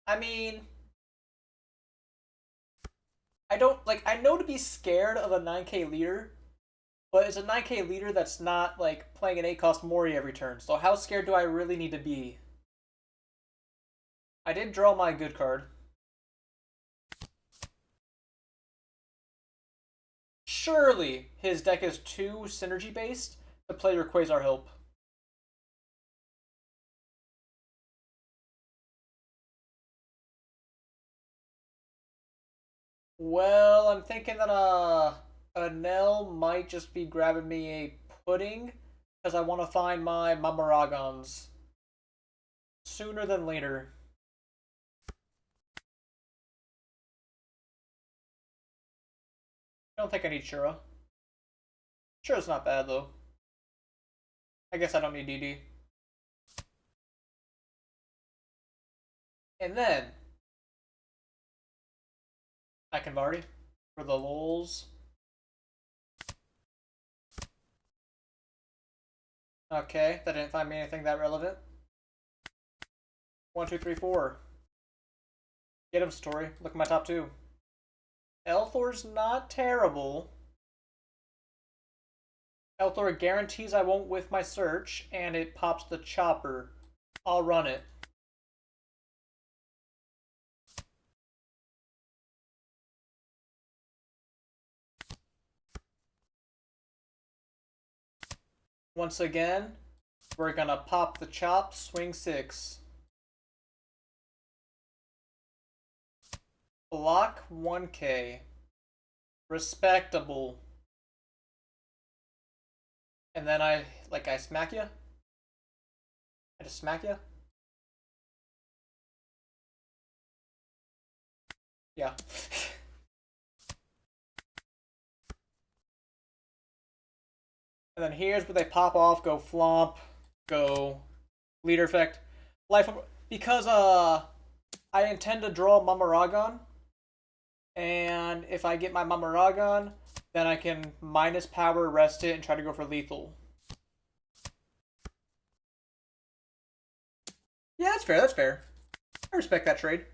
I mean, I don't, like, I know to be scared of a 9k leader, but it's a 9k leader that's not, like, playing an 8-cost Mori every turn, so how scared do I really need to be? I did draw my good card. Surely his deck is too synergy-based to play your Quasar Help. Well, I'm thinking that Enel might just be grabbing me a pudding because I want to find my Mamaragons sooner than later. I don't think I need Shura. Shura's not bad though. I guess I don't need DD. And then I can Vardy for the lols. Okay, that didn't find me anything that relevant. 1, 2, 3, 4. Get him, Satori. Look at my top 2. Elthor's not terrible. Elthor guarantees I won't whiff my search, and it pops the chopper. I'll run it. Once again, we're gonna pop the chop, swing 6. Block 1k. Respectable. And then I smack ya? I just smack ya? Yeah. And then here's where they pop off, go flomp, go leader effect. Life because I intend to draw Mamaragon. And if I get my Mamaragon, then I can minus power, rest it, and try to go for lethal. Yeah, that's fair, that's fair. I respect that trade.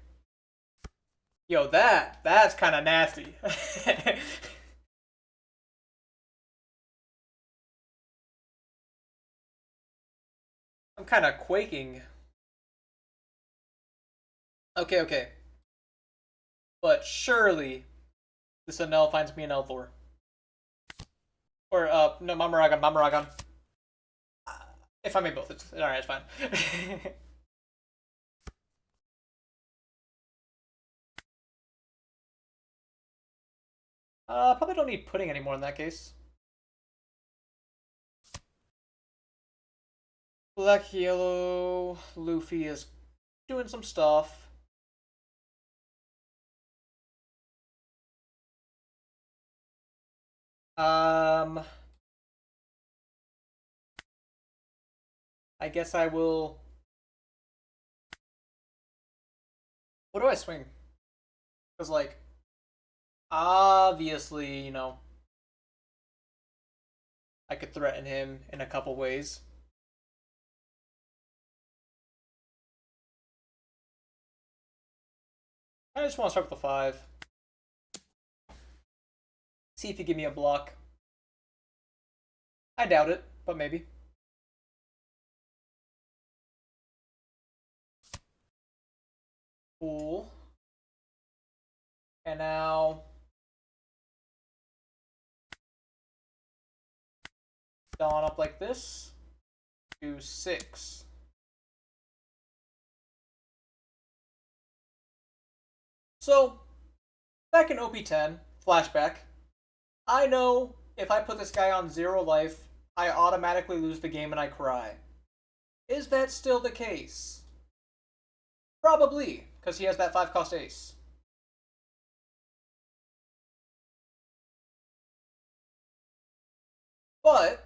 Yo, that's kind of nasty. I'm kind of quaking. Okay, okay. But surely this Enel finds me an Elthor. Or, no, Mamaragon, Mamaragon. If I make both, it's alright, it's fine. Probably don't need pudding anymore in that case. Black Yellow, Luffy is doing some stuff. I guess I will. What do I swing? Because, like, obviously, you know, I could threaten him in a couple ways. I just want to start with the 5. See if you give me a block. I doubt it, but maybe. Cool. And now Dawn up like this. Do 6. So, back in OP10, flashback, I know if I put this guy on 0 life, I automatically lose the game and I cry. Is that still the case? Probably, because he has that 5-cost ace. But,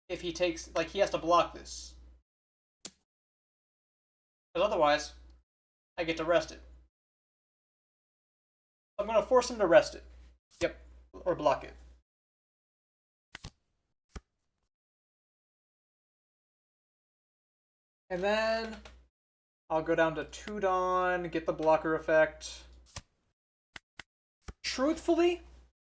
if he takes, like, he has to block this. Because otherwise, I get to rest it. I'm going to force him to rest it. Yep, or block it. And then I'll go down to 2 Dawn, get the blocker effect. Truthfully,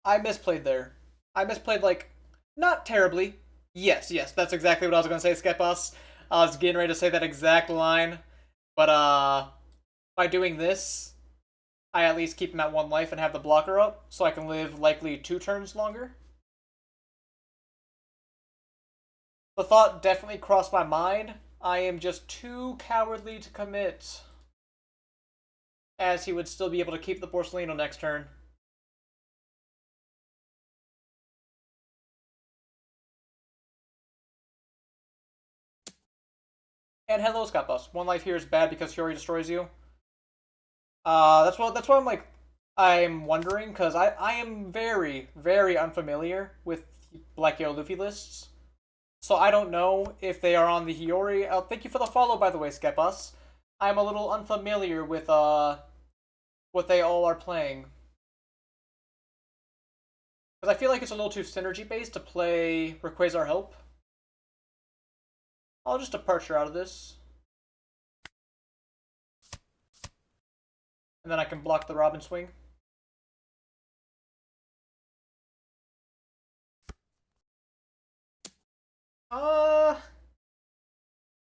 I misplayed there. I misplayed, like, not terribly. Yes, that's exactly what I was going to say, Skepos. I was getting ready to say that exact line. But, by doing this, I at least keep him at 1 life and have the blocker up, so I can live likely 2 turns longer. The thought definitely crossed my mind. I am just too cowardly to commit, as he would still be able to keep the Porcelino next turn. And hello, Scott 1 life here is bad because Fury destroys you. That's why I'm wondering, because I am very, very unfamiliar with Black Yellow Luffy lists. So I don't know if they are on the Hiyori. Thank you for the follow, by the way, Skepos. I'm a little unfamiliar with what they all are playing. Because I feel like it's a little too synergy-based to play Rayquaza Help. I'll just departure out of this. And then I can block the Robin swing.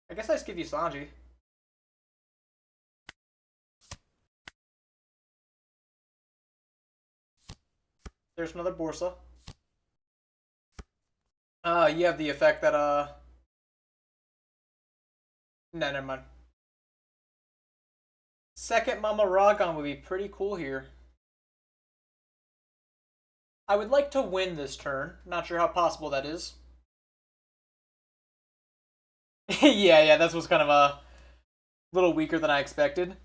I guess I just give you Sanji. There's another Borsa. You have the effect that, no, never mind. Second Mama Ragon would be pretty cool here. I would like to win this turn. Not sure how possible that is. Yeah, this was kind of a little weaker than I expected.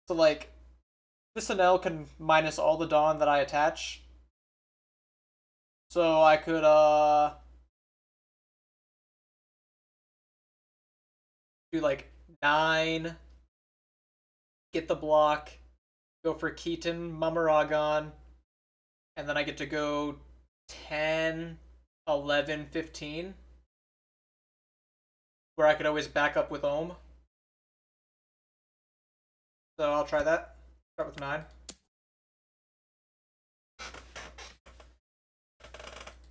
So, like, this Enel can minus all the Dawn that I attach. So I could, do, like, 9, get the block, go for Keaton, Mamaragon, and then I get to go 10, 11, 15, where I could always back up with Ohm. So I'll try that. Start with 9.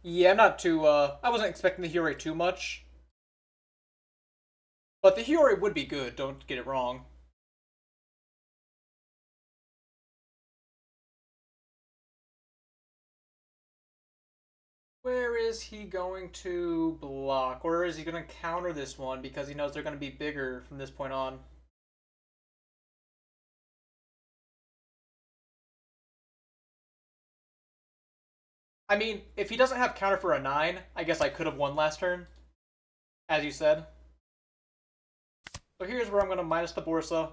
Yeah, I'm not too, I wasn't expecting the Hiyori too much. But the Hiyori would be good, don't get it wrong. Where is he going to block? Or is he going to counter this one because he knows they're going to be bigger from this point on? I mean, if he doesn't have counter for a 9, I guess I could have won last turn, as you said. So here's where I'm going to minus the Borsa,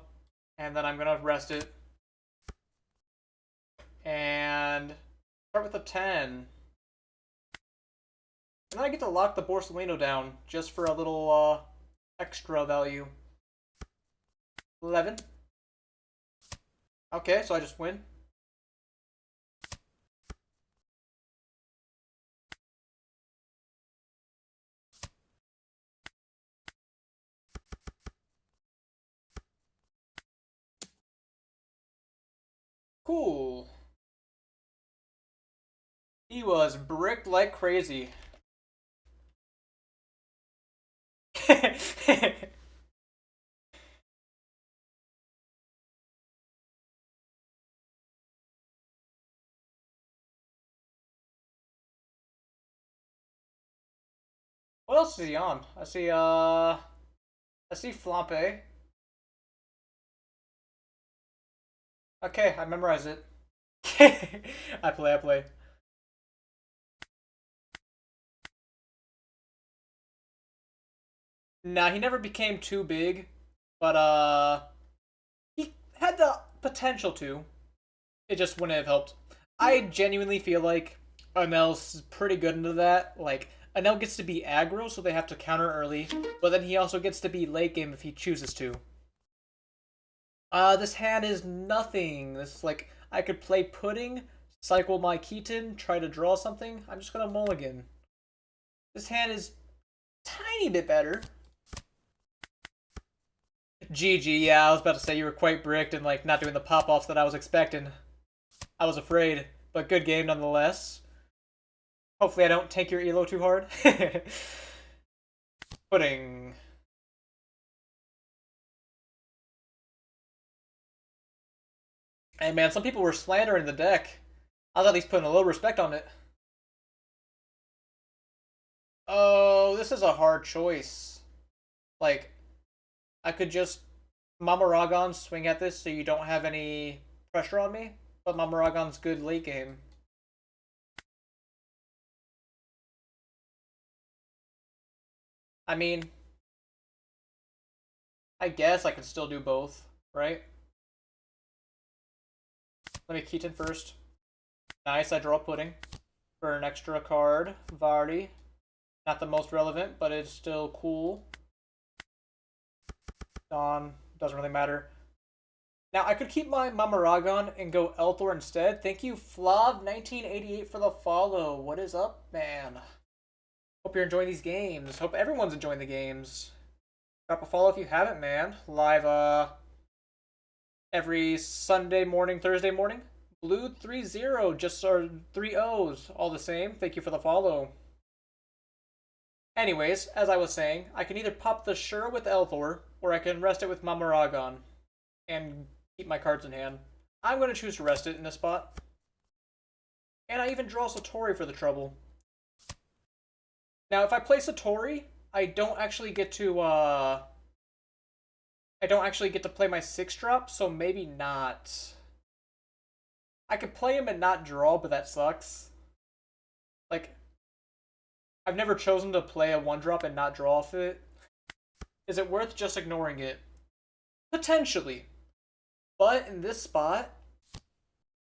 and then I'm going to rest it. And start with a 10. And then I get to lock the Borsalino down just for a little extra value. 11. Okay, so I just win. Cool. He was bricked like crazy. What else is he on? I see Flampe. Okay, I memorize it. I play. Nah, he never became too big, but he had the potential to. It just wouldn't have helped. I genuinely feel like Anel's pretty good into that. Like, Anel gets to be aggro, so they have to counter early, but then he also gets to be late game if he chooses to. This hand is nothing. This is like, I could play Pudding, cycle my Keaton, try to draw something. I'm just gonna mulligan. This hand is tiny bit better. GG, yeah, I was about to say you were quite bricked and like not doing the pop-offs that I was expecting. I was afraid, but good game nonetheless. Hopefully I don't take your elo too hard. Pudding. Hey man, some people were slandering the deck. I was at least putting a little respect on it. Oh, this is a hard choice. Like, I could just Mamaragon swing at this so you don't have any pressure on me, but Mamaragon's good late game. I mean, I guess I could still do both, right? Let me Keaton first. Nice, I draw Pudding for an extra card. Vardy. Not the most relevant, but it's still cool. Dawn. Doesn't really matter. Now, I could keep my Mamaragon and go Elthor instead. Thank you, Flav1988, for the follow. What is up, man? Hope you're enjoying these games. Hope everyone's enjoying the games. Drop a follow if you haven't, man. Live, every Sunday morning, Thursday morning. Blue30, just our 3 O's, all the same. Thank you for the follow. Anyways, as I was saying, I can either pop the Shura with Elthor, or I can rest it with Mamaragon and keep my cards in hand. I'm going to choose to rest it in this spot. And I even draw Satori for the trouble. Now, if I play Satori, I don't actually get to play my 6-drop, so maybe not. I could play him and not draw, but that sucks. Like, I've never chosen to play a 1-drop and not draw off it. Is it worth just ignoring it? Potentially. But in this spot,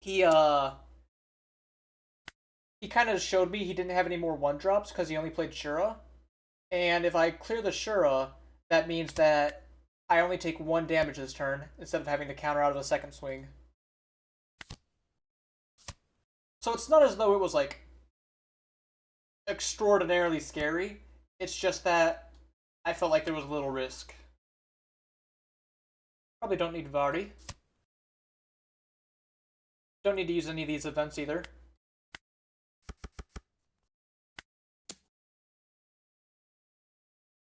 he kind of showed me he didn't have any more 1-drops because he only played Shura. And if I clear the Shura, that means that I only take 1 damage this turn instead of having to counter out of a second swing. So it's not as though it was like extraordinarily scary. It's just that I felt like there was a little risk. Probably don't need Vardy. Don't need to use any of these events either.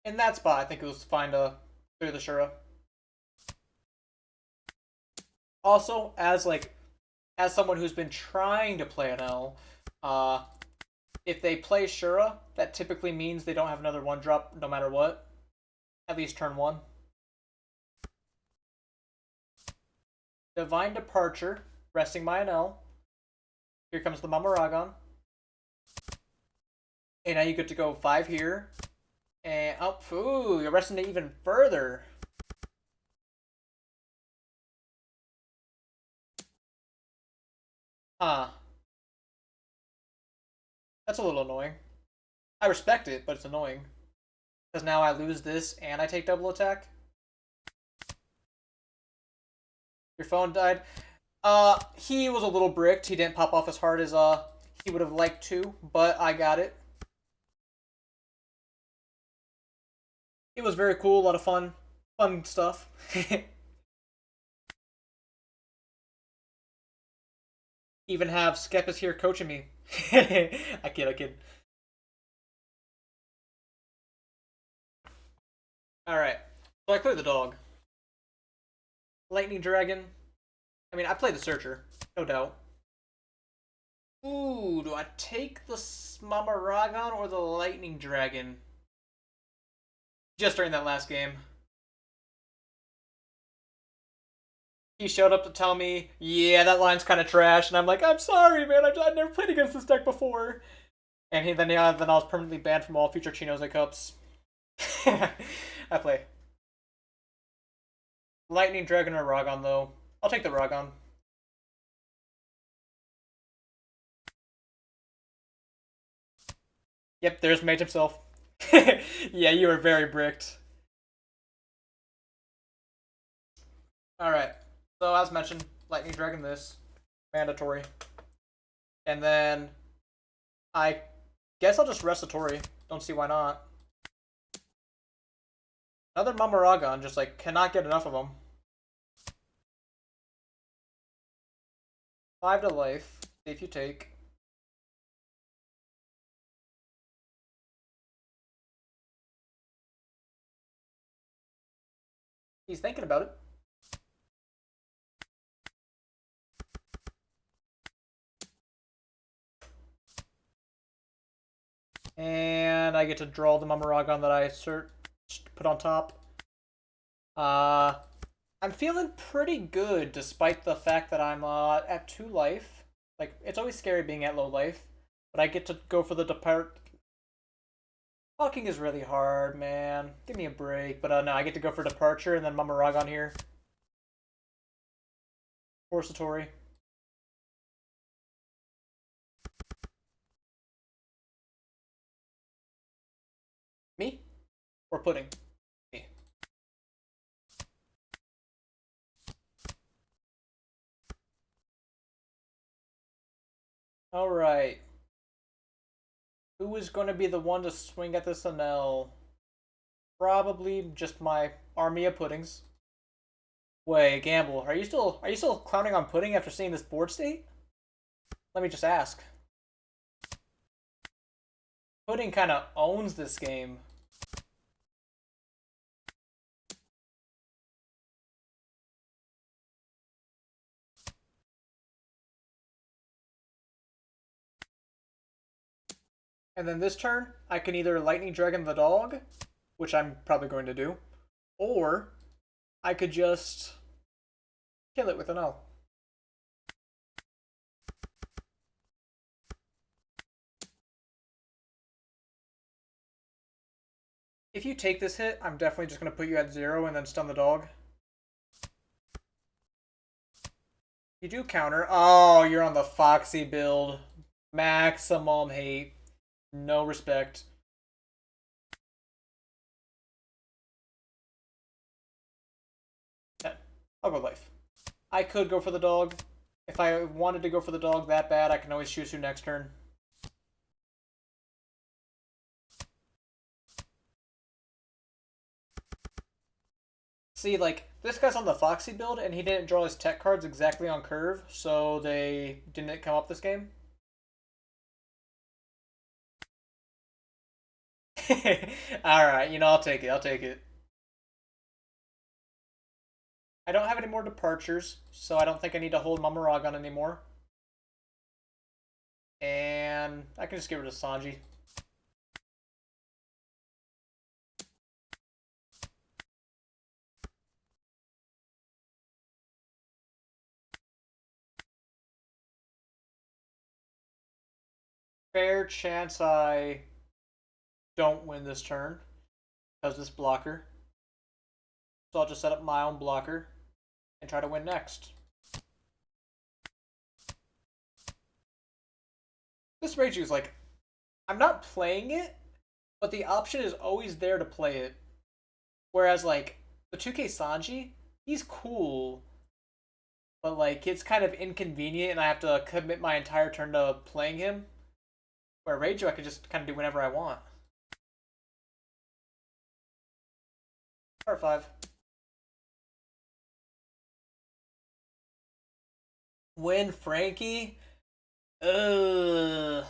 In that spot, I think it was fine to clear the Shura. Also, as someone who's been trying to play an L, if they play Shura, that typically means they don't have another one drop no matter what. At least turn one. Divine Departure, resting my Enel. Here comes the Mamaragon. And now you get to go 5 here. And ooh, you're resting it even further. Huh. That's a little annoying. I respect it, but it's annoying. Because now I lose this and I take double attack. Your phone died. He was a little bricked. He didn't pop off as hard as he would have liked to, but I got it. It was very cool, a lot of fun stuff. Even have Skepis here coaching me. I kid. Alright. So I cleared the dog. Lightning Dragon. I mean, I played the Searcher, no doubt. Ooh, do I take the Mamaragon or the Lightning Dragon? Just during that last game. He showed up to tell me, yeah, that line's kind of trash, and I'm like, I'm sorry, man, I've never played against this deck before. And then I was permanently banned from all future Chinose Cups. I play. Lightning Dragon or Ragon, though. I'll take the Ragon. Yep, there's Mage himself. Yeah, you were very bricked. Alright. So, as mentioned, Lightning Dragon this. Mandatory. And then I guess I'll just rest Satori. Don't see why not. Another Mamaragon, just like cannot get enough of them. 5 to life. See if you take. He's thinking about it. And I get to draw the Mamaragon that I put on top. I'm feeling pretty good despite the fact that I'm at 2 life. Like, it's always scary being at low life, but I get to go for the depart. Talking is really hard, man. Give me a break. But no, I get to go for departure and then Mamaragon here. Or Satori. Me? Or Pudding? Me. Alright. Who is going to be the one to swing at this Enel? Probably just my army of puddings. Wait, Gamble, are you still clowning on Pudding after seeing this board state? Let me just ask. Pudding kind of owns this game. And then this turn, I can either Lightning Dragon the dog, which I'm probably going to do, or I could just kill it with an L. If you take this hit, I'm definitely just going to put you at 0 and then stun the dog. You do counter. Oh, you're on the Foxy build. Maximum hate. No respect. I'll go life. I could go for the dog. If I wanted to go for the dog that bad, I can always choose you next turn. See, like, this guy's on the Foxy build, and he didn't draw his tech cards exactly on curve, so they didn't come up this game. Alright, you know, I'll take it. I'll take it. I don't have any more departures, so I don't think I need to hold Mamaragon anymore. And I can just get rid of Sanji. Fair chance I don't win this turn because this blocker. So I'll just set up my own blocker and try to win next. This Reiju is like, I'm not playing it, but the option is always there to play it. Whereas like the 2K Sanji, he's cool, but like it's kind of inconvenient and I have to commit my entire turn to playing him. Where Reiju, I can just kind of do whenever I want. Part 5. Win Frankie? Ugh.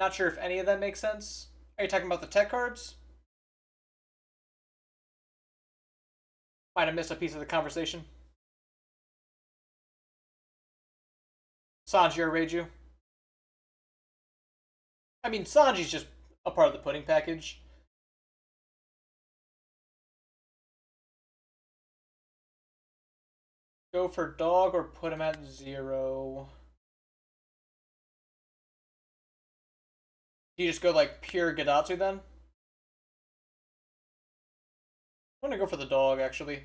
Not sure if any of that makes sense. Are you talking about the tech cards? Might have missed a piece of the conversation. Sanji or Reiju? I mean, Sanji's just a part of the pudding package. Go for dog or put him at 0. Do you just go like pure Gadatsu then? I'm gonna go for the dog actually.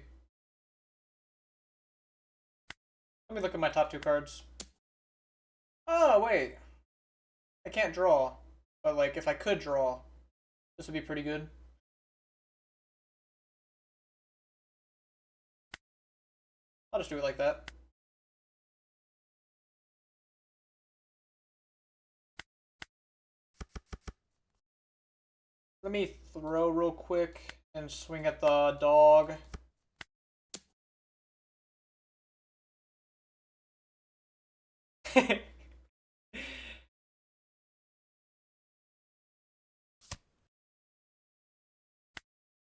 Let me look at my top 2 cards. Oh, wait. I can't draw. But like, if I could draw, this would be pretty good. I'll just do it like that. Let me throw real quick and swing at the dog.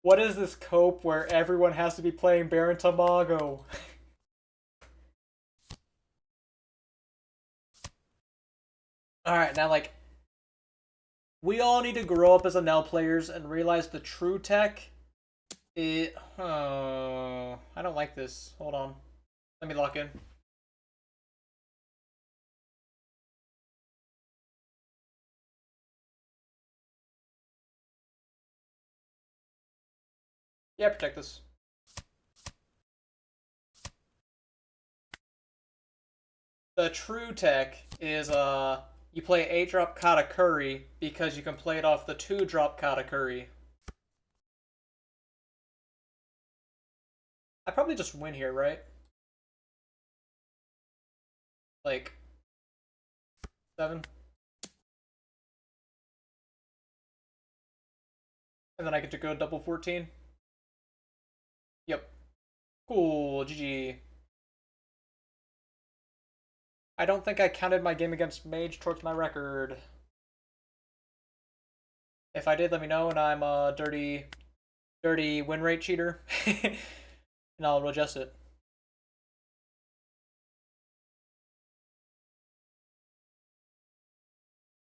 What is this cope where everyone has to be playing Baron Tamago? Alright, now like, we all need to grow up as Enel players and realize the true tech. Oh, I don't like this. Hold on. Let me lock in. Yeah, protect this. The true tech is you play 8-drop Katakuri because you can play it off the 2-drop Katakuri. I probably just win here, right? Like 7. And then I get to go double 14. Yep. Cool, GG. I don't think I counted my game against Mage towards my record. If I did, let me know, and I'm a dirty win rate cheater. And I'll adjust it.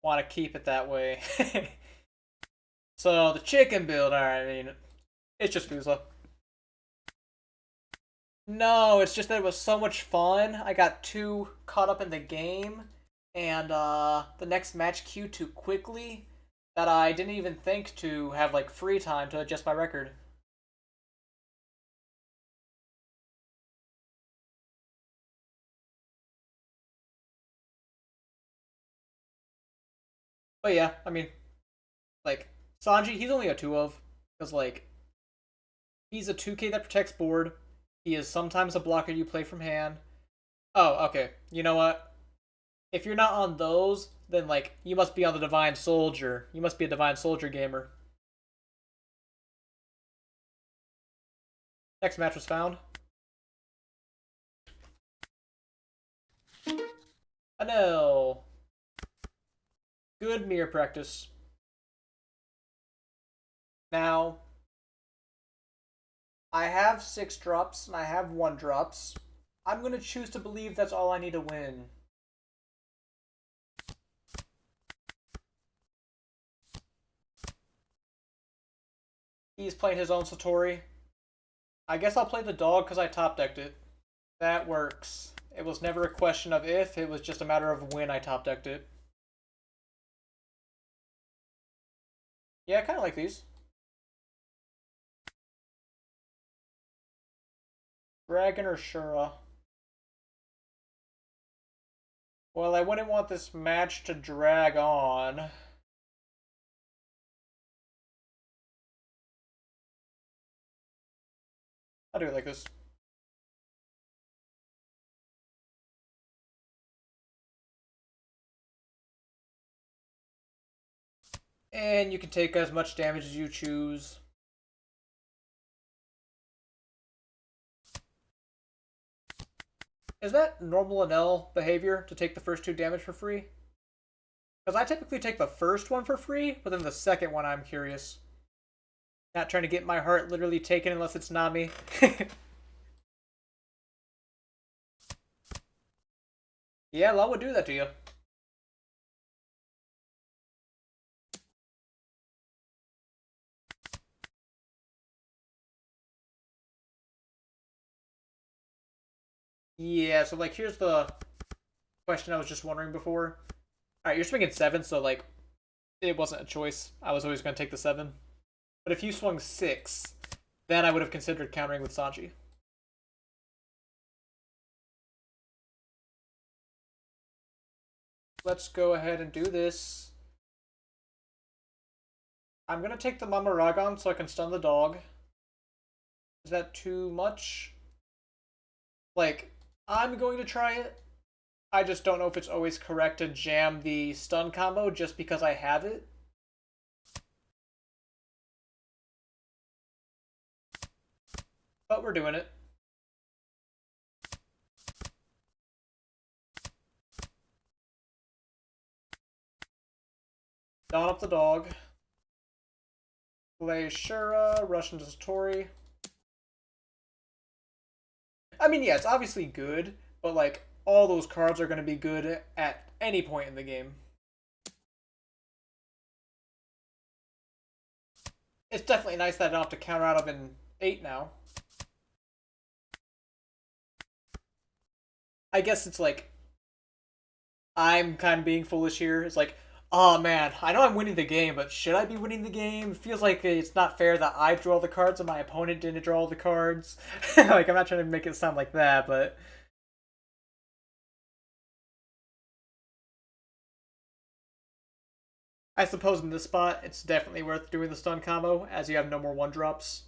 Want to keep it that way. So, the chicken build, alright, I mean, it's just Fuzla. No, it's just that it was so much fun. I got too caught up in the game and the next match queued too quickly that I didn't even think to have like free time to adjust my record. But yeah, I mean, like Sanji, he's only a 2 of because like he's a 2K that protects board. He is sometimes a blocker you play from hand. Oh, okay. You know what? If you're not on those, then like you must be on the Divine Soldier. You must be a Divine Soldier gamer. Next match was found. Enel. Good mirror practice. Now, I have 6 drops and I have 1 drops. I'm going to choose to believe that's all I need to win. He's playing his own Satori. I guess I'll play the dog because I top decked it. That works. It was never a question of if, it was just a matter of when I top decked it. Yeah, I kind of like these. Dragon or Shura? Well, I wouldn't want this match to drag on. I'll do it like this. And you can take as much damage as you choose. Is that normal Enel behavior to take the first 2 damage for free? Because I typically take the first one for free, but then the second one I'm curious. Not trying to get my heart literally taken unless it's Nami. Yeah, Law would do that to you. Yeah, so like here's the question I was just wondering before. Alright, you're swinging 7, so like it wasn't a choice. I was always going to take the 7. But if you swung 6, then I would have considered countering with Sanji. Let's go ahead and do this. I'm going to take the Mamaragon so I can stun the dog. Is that too much? Like, I'm going to try it. I just don't know if it's always correct to jam the stun combo just because I have it. But we're doing it. Dawn up the dog. Play Shura, rush into Satori. I mean, yeah, it's obviously good, but like, all those cards are going to be good at any point in the game. It's definitely nice that I don't have to counter out of an 8 now. I guess it's like, I'm kind of being foolish here. It's like, oh man, I know I'm winning the game, but should I be winning the game? It feels like it's not fair that I draw the cards and my opponent didn't draw the cards. Like, I'm not trying to make it sound like that, but I suppose in this spot, it's definitely worth doing the stun combo, as you have no more 1-drops.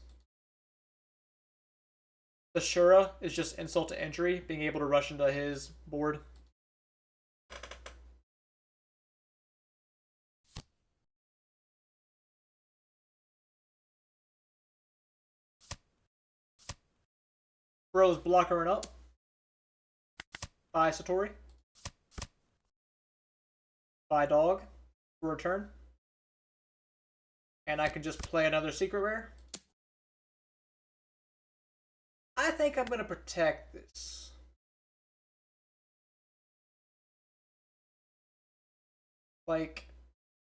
The Shura is just insult to injury, being able to rush into his board. Bro's blockering up by Satori. By dog. Return. And I can just play another secret rare. I think I'm going to protect this. Like,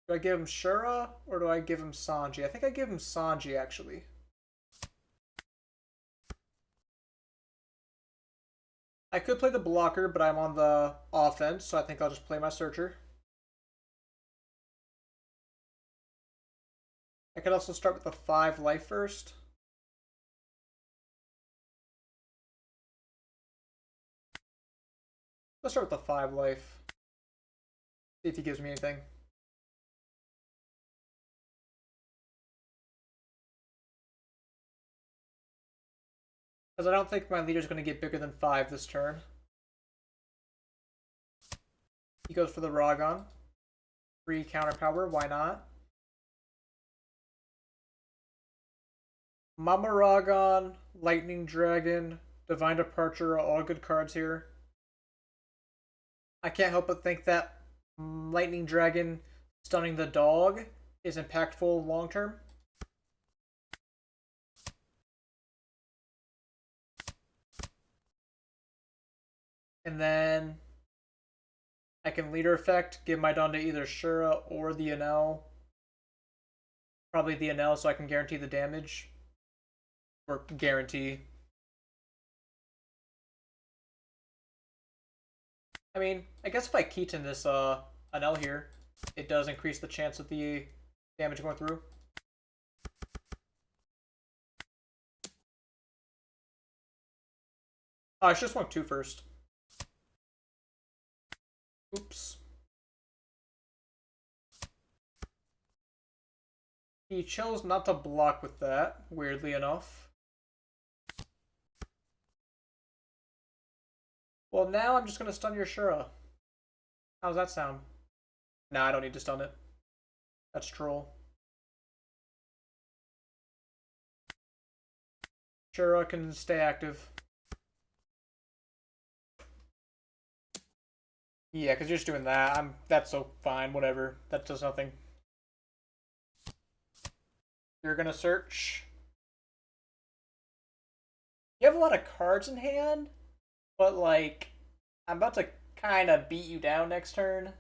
do I give him Shura or do I give him Sanji? I think I give him Sanji, actually. I could play the blocker, but I'm on the offense, so I think I'll just play my Searcher. I could also start with the 5 life first. Let's start with the 5 life. See if he gives me anything. Because I don't think my leader's going to get bigger than 5 this turn. He goes for the Ragon. 3 counter power, why not? Mama Ragon, Lightning Dragon, Divine Departure are all good cards here. I can't help but think that Lightning Dragon Stunning the dog is impactful long term. And then I can leader effect, give my Don to either Shura or the Enel. Probably the Enel so I can guarantee the damage. Or guarantee. I mean, I guess if I Keaton this Enel here, it does increase the chance of the damage going through. Oh, I should have swung 2 first. Oops. He chose not to block with that, weirdly enough. Well, now I'm just going to stun your Shura. How's that sound? Nah, I don't need to stun it. That's troll. Shura can stay active. Yeah, because you're just doing that. That's so fine, whatever. That does nothing. You're gonna search. You have a lot of cards in hand, but like, I'm about to kind of beat you down next turn.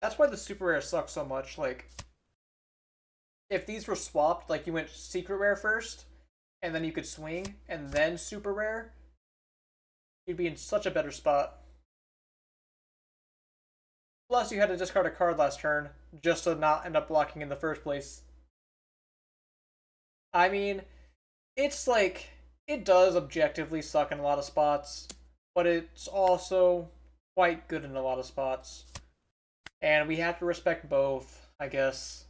That's why the super rare sucks so much. Like, if these were swapped, like you went secret rare first, and then you could swing, and then super rare, you'd be in such a better spot. Plus, you had to discard a card last turn just to not end up blocking in the first place. I mean, it's like, it does objectively suck in a lot of spots, but it's also quite good in a lot of spots. And we have to respect both, I guess.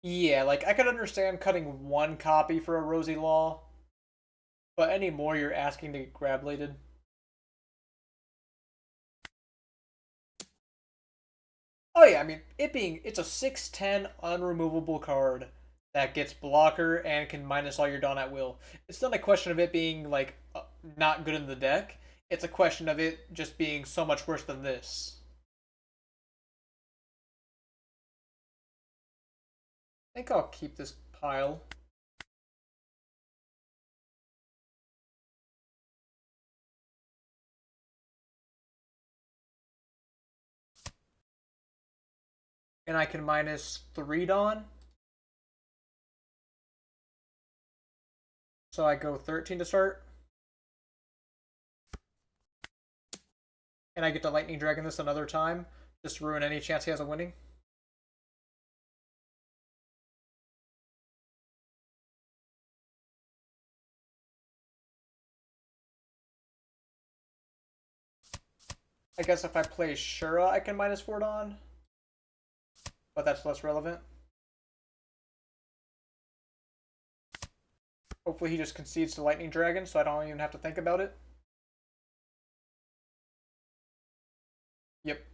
Yeah, like, I could understand cutting one copy for a Rosy Law, but any more you're asking to get grab bladed. Oh yeah, I mean, it's a 6/10 unremovable card that gets blocker and can minus all your Dawn at will. It's not a question of it being, like, not good in the deck. It's a question of it just being so much worse than this. I think I'll keep this pile. And I can minus 3 Dawn. So I go 13 to start. And I get to Lightning Dragon this another time, just to ruin any chance he has of winning. I guess if I play Shura, I can minus 4 Dawn. But that's less relevant. Hopefully he just concedes to Lightning Dragon, so I don't even have to think about it. Yep.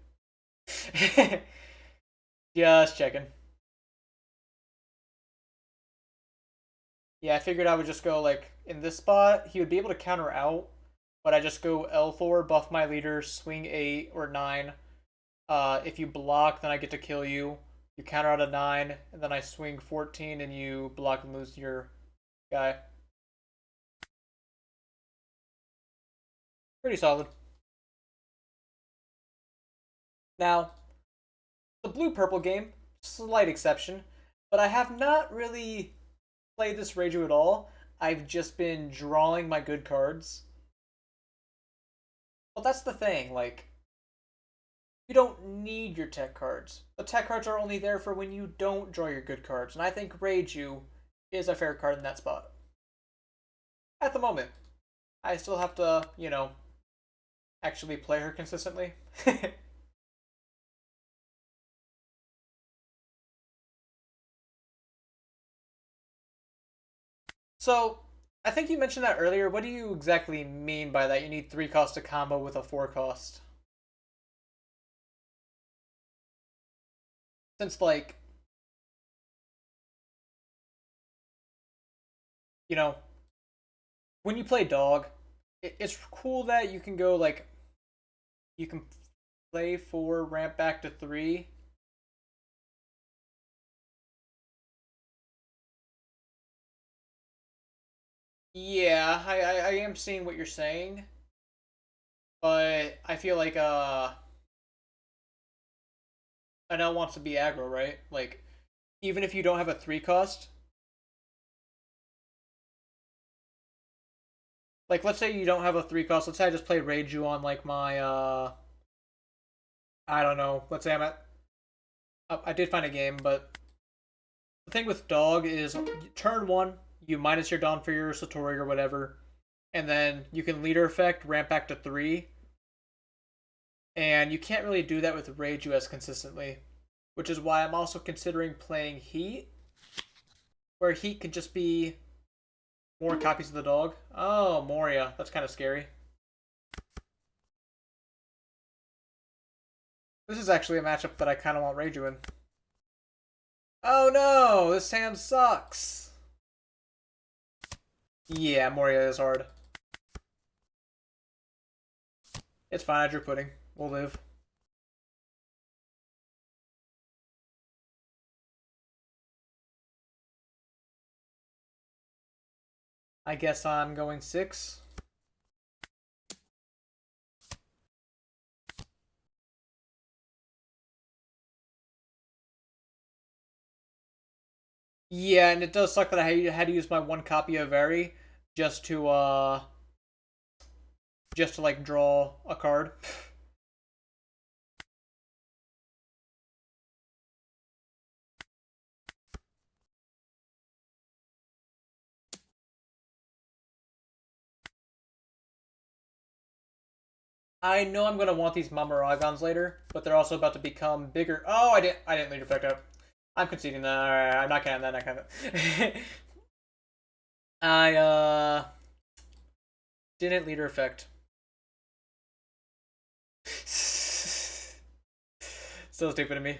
Just checking. Yeah, I figured I would just go, like, in this spot, he would be able to counter out, but I just go L4, buff my leader, swing 8 or 9. If you block, then I get to kill you. You counter out a 9, and then I swing 14, and you block and lose your guy. Pretty solid. Now, the blue-purple game, slight exception, but I have not really played this Reiju at all. I've just been drawing my good cards. Well, that's the thing, like, you don't need your tech cards. The tech cards are only there for when you don't draw your good cards, and I think Reiju is a fair card in that spot. At the moment. I still have to, actually play her consistently. So, I think you mentioned that earlier. What do you exactly mean by that? You need 3 cost to combo with a 4 cost. Since, like, you know, when you play dog, it's cool that you can go, like, you can play 4, ramp back to 3. Yeah, I am seeing what you're saying, but I feel like Enel wants to be aggro, right? Like, even if you don't have a 3 cost, like, let's say you don't have a 3 cost. Let's say I just play Reiju on, like, my I don't know. Let's say I'm at I did find a game, but the thing with dog is turn 1, you minus your Dawn for your Satori or whatever, and then you can leader effect ramp back to 3, and you can't really do that with Reiju as consistently, which is why I'm also considering playing Heat, where Heat could just be more copies of the dog. Oh, Moria. That's kind of scary. This is actually a matchup that I kind of want Reiju in. Oh no, this hand sucks. Yeah, Moria is hard. It's fine, I drew pudding. We'll live. I guess I'm going 6. Yeah, and it does suck that I had to use my 1 copy of Eri just to like draw a card. I know I'm gonna want these Mamaragons later, but they're also about to become bigger. Oh, I didn't lead effect out. I'm conceding that. Alright, I'm not counting that. Not counting. I didn't leader effect. Still stupid to me.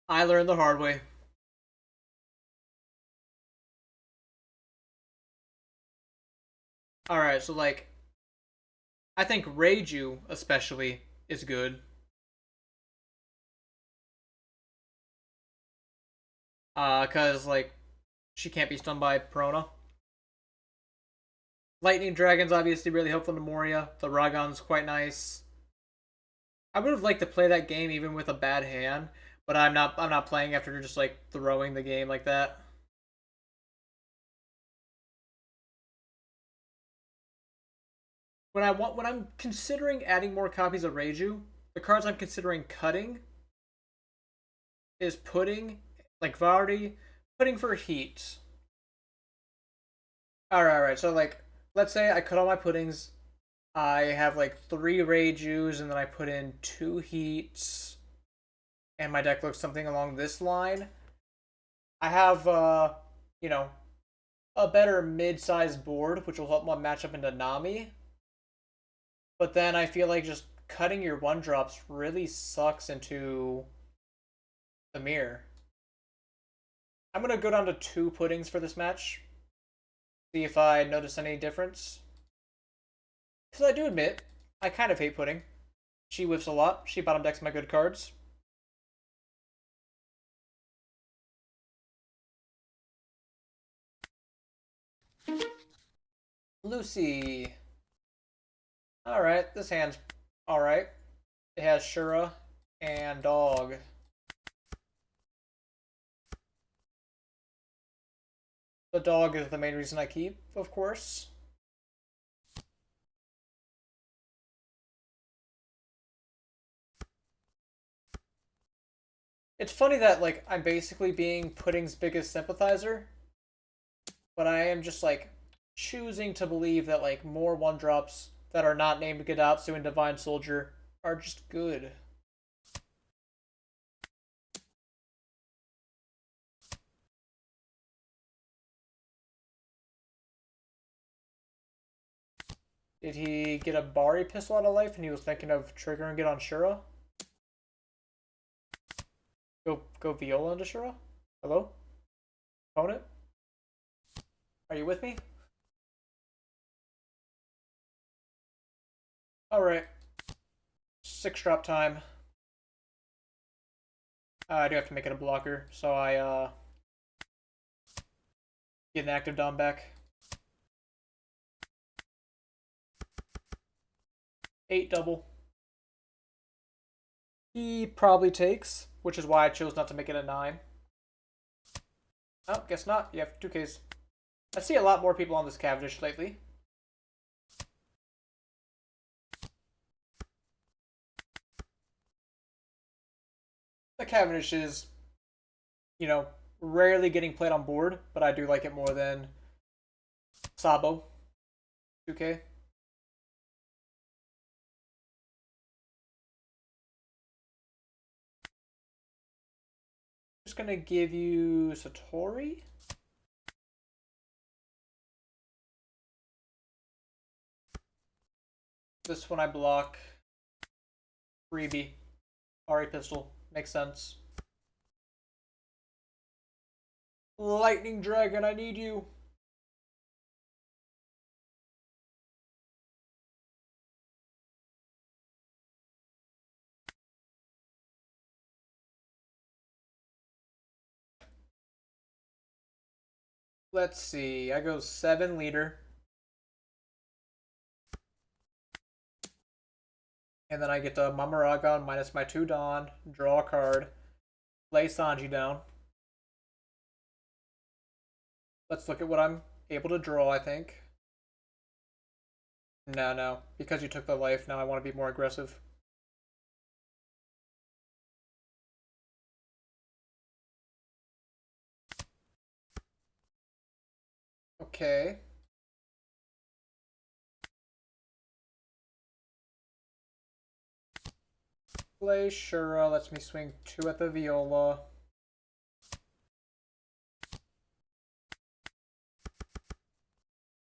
I learned the hard way. Alright, so like I think Reiju especially is good. Cause like she can't be stunned by Perona. Lightning Dragon's obviously really helpful to Moria. The Ragon's quite nice. I would have liked to play that game even with a bad hand, but I'm not playing after just like throwing the game like that. When I'm considering adding more copies of Reiju, the cards I'm considering cutting is Pudding, like Vardy, Pudding for Heat. Alright. So like let's say I cut all my puddings. I have like 3 Reijus and then I put in 2 Heats and my deck looks something along this line. I have you know, a better mid-sized board, which will help my matchup into Nami. But then I feel like just cutting your 1 drops really sucks into the mirror. I'm gonna go down to 2 puddings for this match. See if I notice any difference. Because I do admit, I kind of hate pudding. She whiffs a lot. She bottom decks my good cards. Lucy. Alright, this hand's alright. It has Shura and Dog. The dog is the main reason I keep, of course. It's funny that like I'm basically being Pudding's biggest sympathizer, but I am just like choosing to believe that like more 1 drops that are not named Gadatsu and Divine Soldier are just good. Did he get a Bari pistol out of life and he was thinking of triggering it on Shura? Go Viola into Shura? Hello? Opponent? Are you with me? Alright. 6-drop time. I do have to make it a blocker, so I get an active Dom back. 8 double. He probably takes, which is why I chose not to make it a 9. Oh, guess not. You have 2Ks. I see a lot more people on this Cavendish lately. The Cavendish is, you know, rarely getting played on board, but I do like it more than Sabo. 2K. Just gonna give you Satori. This one I block. Freebie. Ari pistol. Makes sense. Lightning Dragon, I need you. Let's see. I go 7 leader. And then I get the Mamaragon minus my 2 Dawn, draw a card, lay Sanji down. Let's look at what I'm able to draw, I think. No. Because you took the life, now I want to be more aggressive. Okay. Play Shura, lets me swing 2 at the Viola.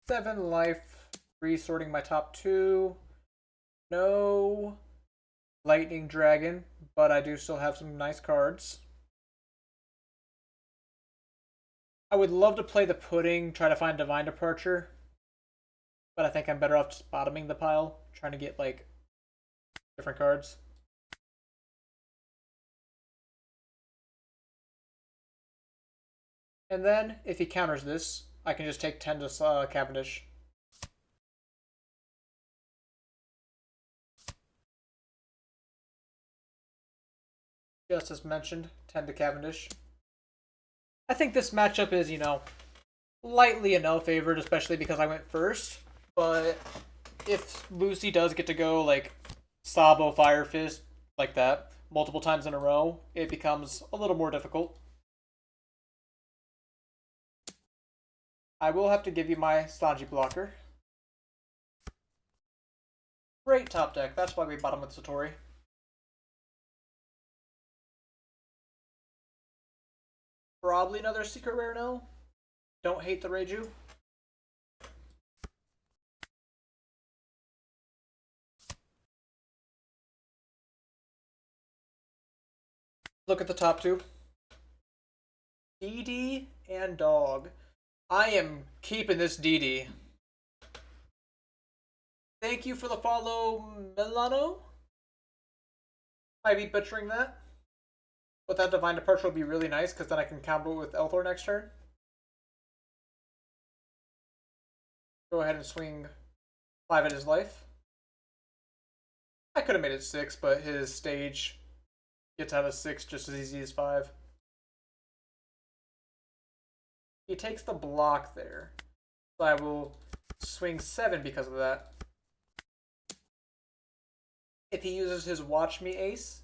Seven life, resorting my top 2. No Lightning Dragon, but I do still have some nice cards. I would love to play the Pudding, try to find Divine Departure, but I think I'm better off just bottoming the pile, trying to get, like, different cards. And then, if he counters this, I can just take 10 to Cavendish. Just as mentioned, 10 to Cavendish. I think this matchup is, you know, lightly Enel favored, especially because I went first. But if Lucy does get to go, like, Sabo Fire Fist, like that, multiple times in a row, it becomes a little more difficult. I will have to give you my Sanji blocker. Great top deck. That's why we bottom with Satori. Probably another secret rare no. Don't hate the Reiju. Look at the top 2. DD and Dog. I am keeping this DD. Thank you for the follow, Milano. Might be butchering that. But that Divine Departure will be really nice, because then I can combo it with Elthor next turn. Go ahead and swing 5 at his life. I could have made it 6, but his stage gets out of 6 just as easy as 5. He takes the block there. So I will swing 7 because of that. If he uses his Watch Me Ace,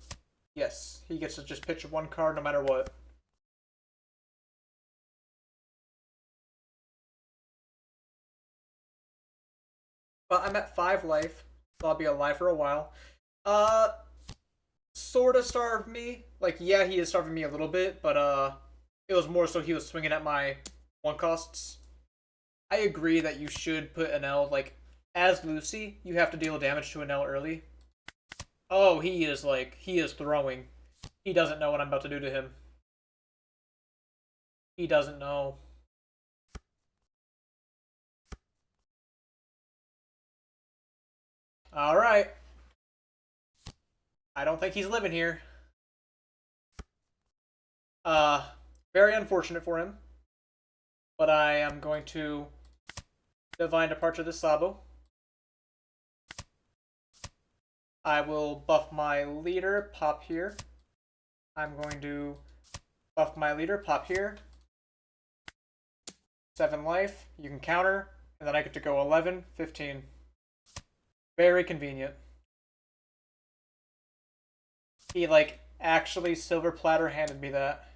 yes, he gets to just pitch 1 card no matter what. But I'm at 5 life, so I'll be alive for a while. Sorta starved me. Like, yeah, he is starving me a little bit, but it was more so he was swinging at my 1 costs. I agree that you should put Enel, like, As Lucy, you have to deal damage to Enel early. Oh, he is throwing. He doesn't know what I'm about to do to him. He doesn't know. Alright. I don't think he's living here. Uh, Very unfortunate for him. But I am going to Divine Departure this Sabo. I will buff my leader, pop here. I'm going to buff my leader, pop here. 7 life, you can counter, and then I get to go 11, 15. Very convenient. He, like, actually silver platter handed me that.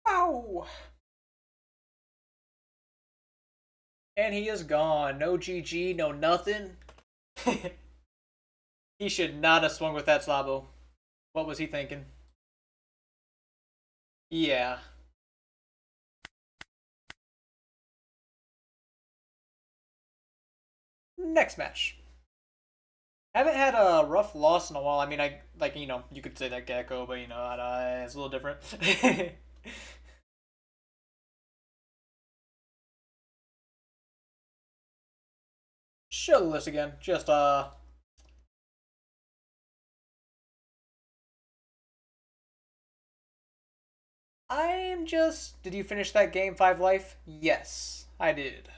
Ow! And he is gone. No GG, no nothing. He should not have swung with that Sabo. What was he thinking? Yeah. Next match. Haven't had a rough loss in a while. I mean, I like you could say that Gecko, but it's a little different. Show the list again. Just I'm just. Did you finish that game 5 life? Yes, I did.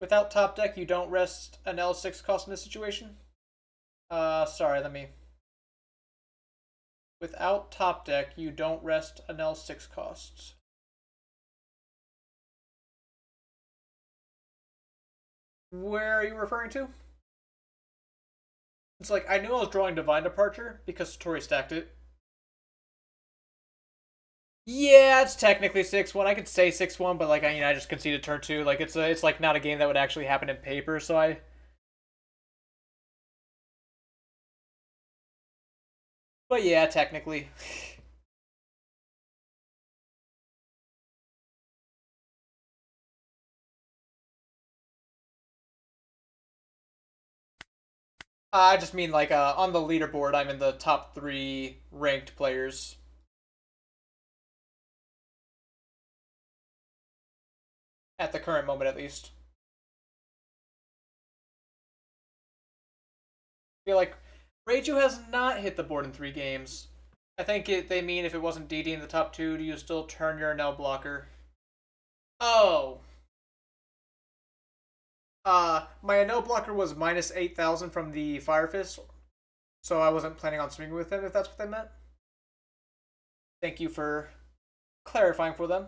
Without top deck, you don't rest an L6 cost in this situation. Sorry, let me. Without top deck, you don't rest an L6 cost. Where are you referring to? It's like, I knew I was drawing Divine Departure because Satori stacked it. Yeah, it's technically 6-1. I could say 6-1, but like I just conceded turn 2. Like it's like not a game that would actually happen in paper, so I. But yeah, technically. I just mean like on the leaderboard, I'm in the top 3 ranked players at the current moment, at least. I feel like Reiju has not hit the board in 3 games. I think they mean if it wasn't DD in the top 2, do you still turn your Enel blocker? Oh. My Enel blocker was minus 8,000 from the Fire Fist, so I wasn't planning on swinging with him, if that's what they meant. Thank you for clarifying for them.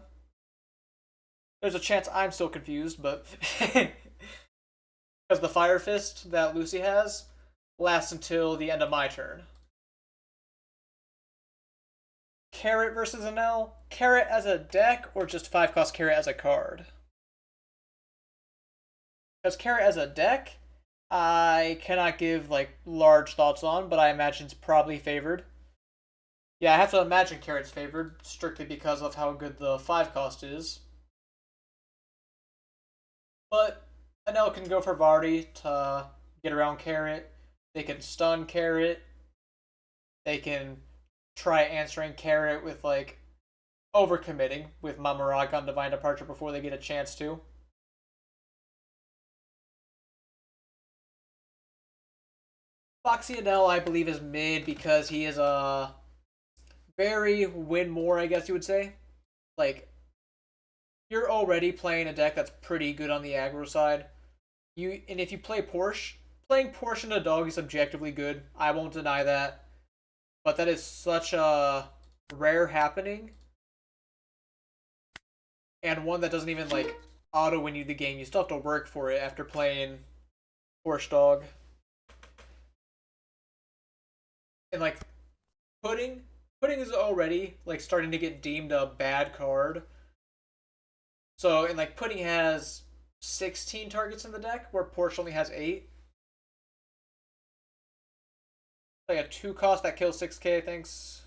There's a chance I'm still confused, but because the Fire Fist that Lucy has lasts until the end of my turn. Carrot versus Enel? Carrot as a deck, or just 5 cost Carrot as a card? Because Carrot as a deck, I cannot give like large thoughts on, but I imagine it's probably favored. Yeah, I have to imagine Carrot's favored strictly because of how good the 5 cost is. But Enel can go for Vardy to get around Carrot. They can stun Carrot. They can try answering Carrot with like overcommitting with Mamorak on Divine Departure before they get a chance to. Foxy Enel, I believe, is mid because he is a very win more, I guess you would say. Like, you're already playing a deck that's pretty good on the aggro side. And if you play Porsche, playing Porsche into dog is objectively good. I won't deny that. But that is such a rare happening. And one that doesn't even like auto win you the game. You still have to work for it after playing Porsche dog. And like pudding is already like starting to get deemed a bad card. So and like pudding has 16 targets in the deck where Porsche only has 8. Like a 2 cost that kills 6k, thanks.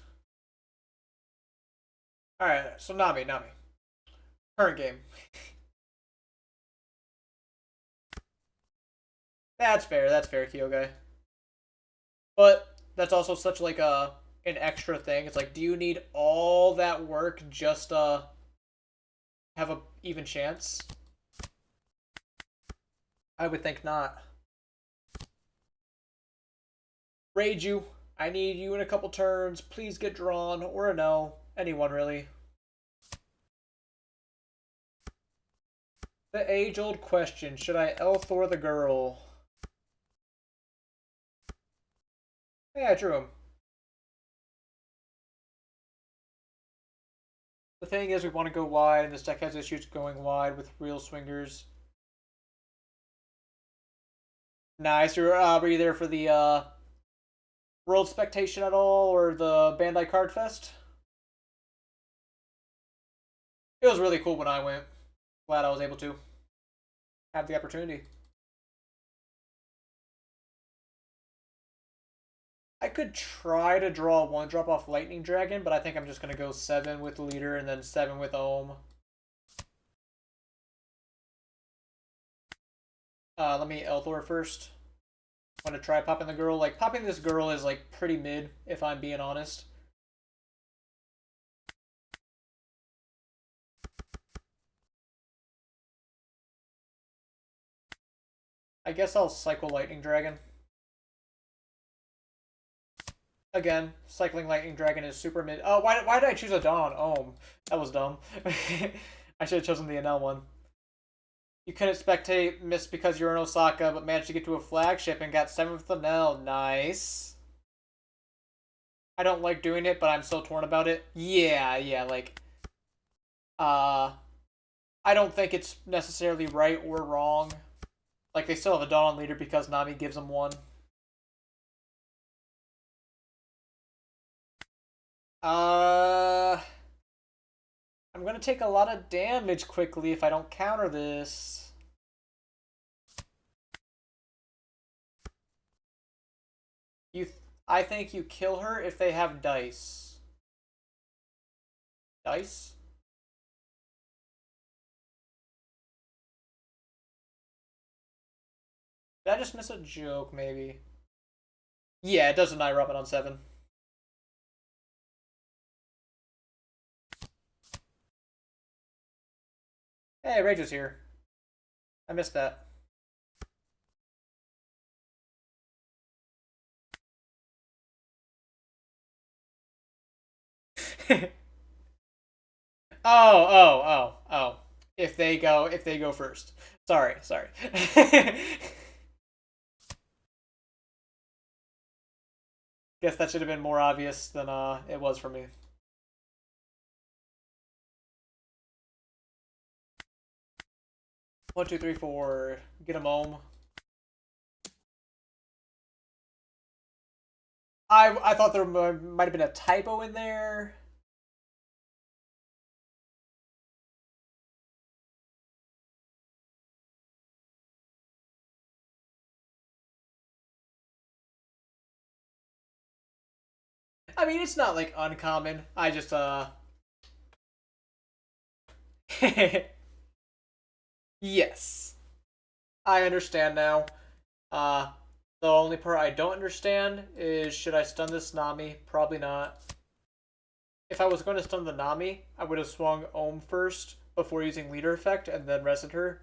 Alright, so Nami. Current game. That's fair, Kyogai. But that's also such like an extra thing. It's like, do you need all that work just have a even chance? I would think not. Raid you. I need you in a couple turns. Please get drawn, or a no. Anyone, really. The age-old question, should I Elthor the girl? Yeah, I drew him. The thing is, we want to go wide, and this deck has issues going wide with real swingers. Nice. Were you there for the World Spectation at all, or the Bandai Card Fest? It was really cool when I went. Glad I was able to have the opportunity. I could try to draw one drop off Lightning Dragon, but I think I'm just going to go 7 with Leader and then 7 with Ohm. Let me Elthor first. I'm going to try popping the girl. Like, popping this girl is, like, pretty mid, if I'm being honest. I guess I'll cycle Lightning Dragon. Again, cycling Lightning Dragon is super mid. Oh, why did I choose a Dawn? Oh, that was dumb. I should have chosen the Enel one. You couldn't spectate, missed because you're in Osaka, but managed to get to a flagship and got 7th Enel. Nice. I don't like doing it, but I'm so torn about it. Yeah, like, I don't think it's necessarily right or wrong. Like, they still have a Dawn leader because Nami gives them one. I'm gonna take a lot of damage quickly if I don't counter this. I think you kill her if they have dice. Dice? Did I just miss a joke, maybe? Yeah, it does deny Robin on 7. Hey, Rage is here. I missed that. Oh. If they go first. Sorry. Guess that should have been more obvious than it was for me. One, two, three, four. Get him home. I thought there might have been a typo in there. I mean, it's not like uncommon. I just yes. I understand now. The only part I don't understand is, should I stun this Nami? Probably not. If I was going to stun the Nami, I would have swung Ohm first before using leader effect and then rested her.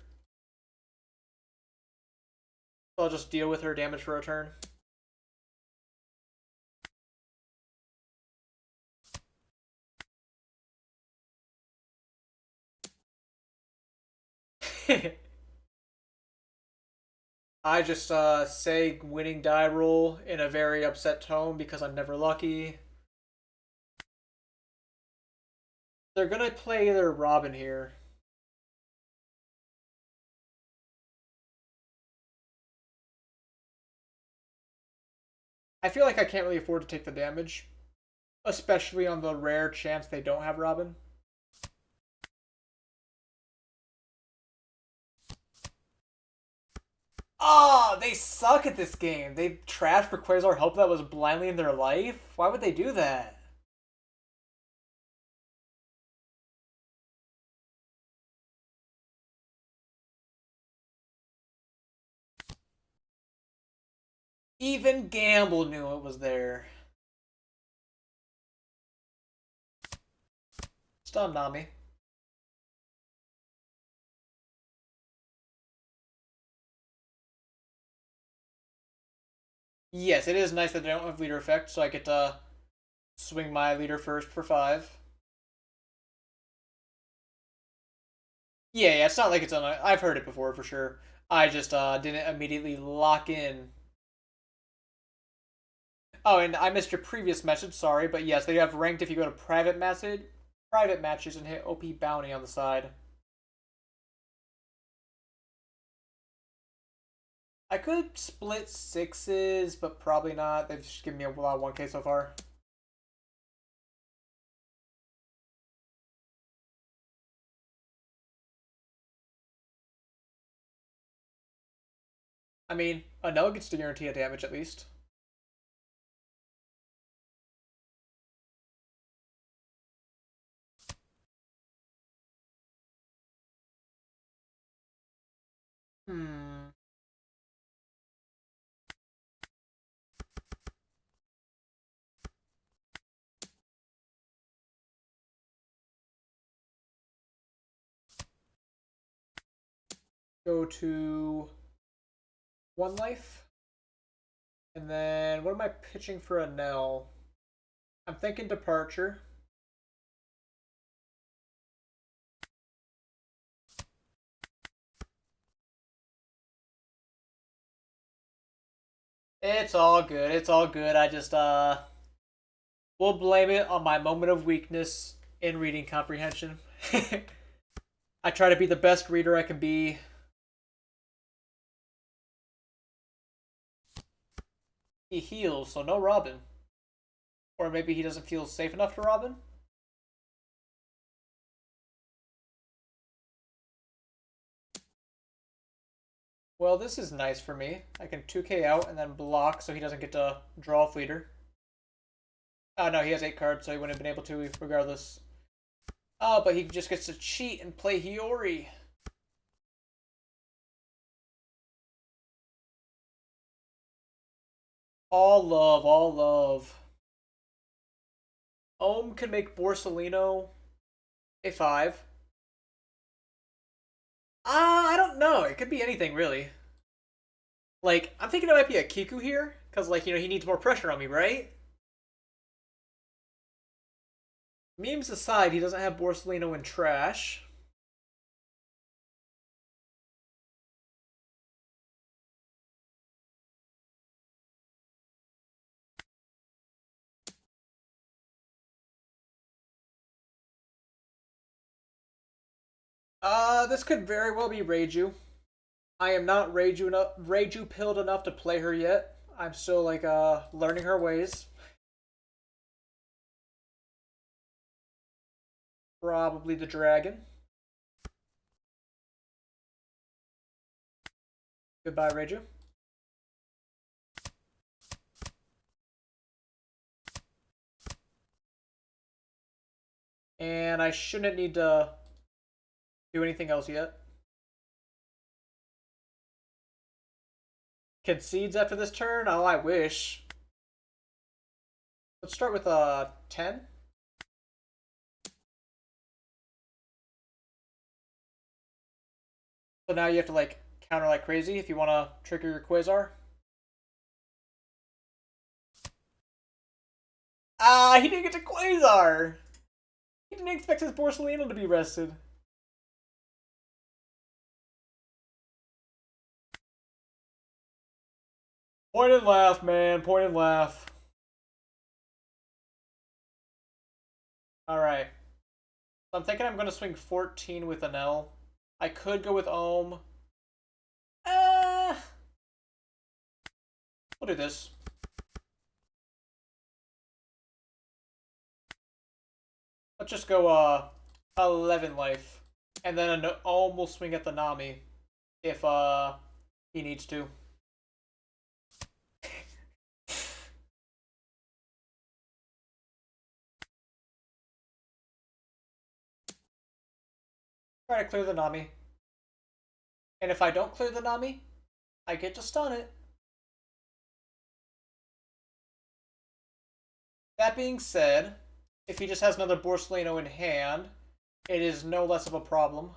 So I'll just deal with her damage for a turn. I just say winning die roll in a very upset tone because I'm never lucky. They're gonna play their Robin here. I feel like I can't really afford to take the damage, especially on the rare chance they don't have Robin. Oh, they suck at this game. They trashed Rayquaza hope that was blindly in their life. Why would they do that? Even Gamble knew it was there. Stun Nami. Yes, it is nice that they don't have leader effect, so I get to swing my leader first for 5. Yeah, it's not like it's on. I've heard it before for sure. I just didn't immediately lock in. Oh, and I missed your previous message. Sorry, but yes, they have ranked if you go to private matches, and hit OP bounty on the side. I could split 6s, but probably not. They've just given me a lot of 1K so far. I mean, Enel gets to guarantee a damage at least. Hmm. Go to 1 life. And then what am I pitching for Enel? I'm thinking departure. It's all good. It's all good. I just we'll blame it on my moment of weakness in reading comprehension. I try to be the best reader I can be. He heals, so no Robin. Or maybe he doesn't feel safe enough to Robin? Well, this is nice for me. I can 2k out and then block so he doesn't get to draw off leader. Oh no, he has 8 cards, so he wouldn't have been able to regardless. Oh, but he just gets to cheat and play Hiyori. All love, all love. Ohm can make Borsalino a 5. I don't know. It could be anything, really. Like, I'm thinking it might be a Kiku here, because, like, he needs more pressure on me, right? Memes aside, he doesn't have Borsalino in trash. This could very well be Reiju. I am not Reiju pilled enough to play her yet. I'm still, like, learning her ways. Probably the dragon. Goodbye, Reiju. And I shouldn't need to do anything else yet. Concedes after this turn? Oh, I wish. Let's start with 10. So now you have to like counter like crazy if you want to trigger your Quasar. Ah, he didn't get to Quasar! He didn't expect his Borsalino to be rested. Point and laugh, man. Point and laugh. Alright. So I'm thinking I'm going to swing 14 with an L. I could go with Ohm. Uh, we'll do this. Let's just go 11 life. And then an Ohm will swing at the Nami. If He needs to. Try to clear the Nami. And if I don't clear the Nami, I get to stun it. That being said, if he just has another Borsalino in hand, it is no less of a problem.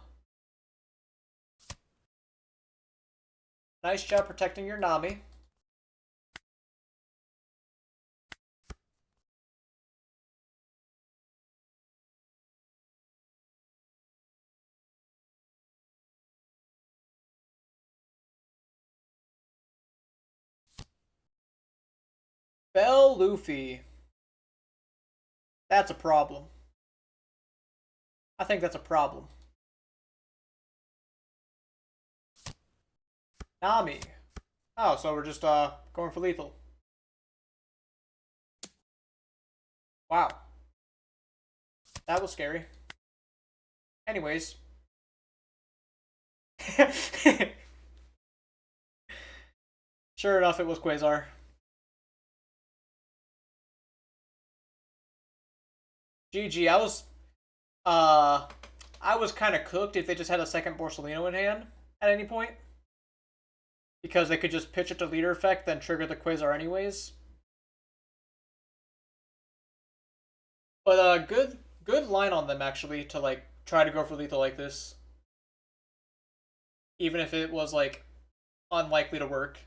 Nice job protecting your Nami. Bell Luffy. That's a problem. I think that's a problem. Nami. Oh, so we're just going for lethal. Wow. That was scary. Anyways. Sure enough, it was Quasar. GG. I was kind of cooked if they just had a second Borsalino in hand at any point. Because they could just pitch it to leader effect, then trigger the Quasar anyways. But good line on them actually to like try to go for lethal like this. Even if it was like unlikely to work.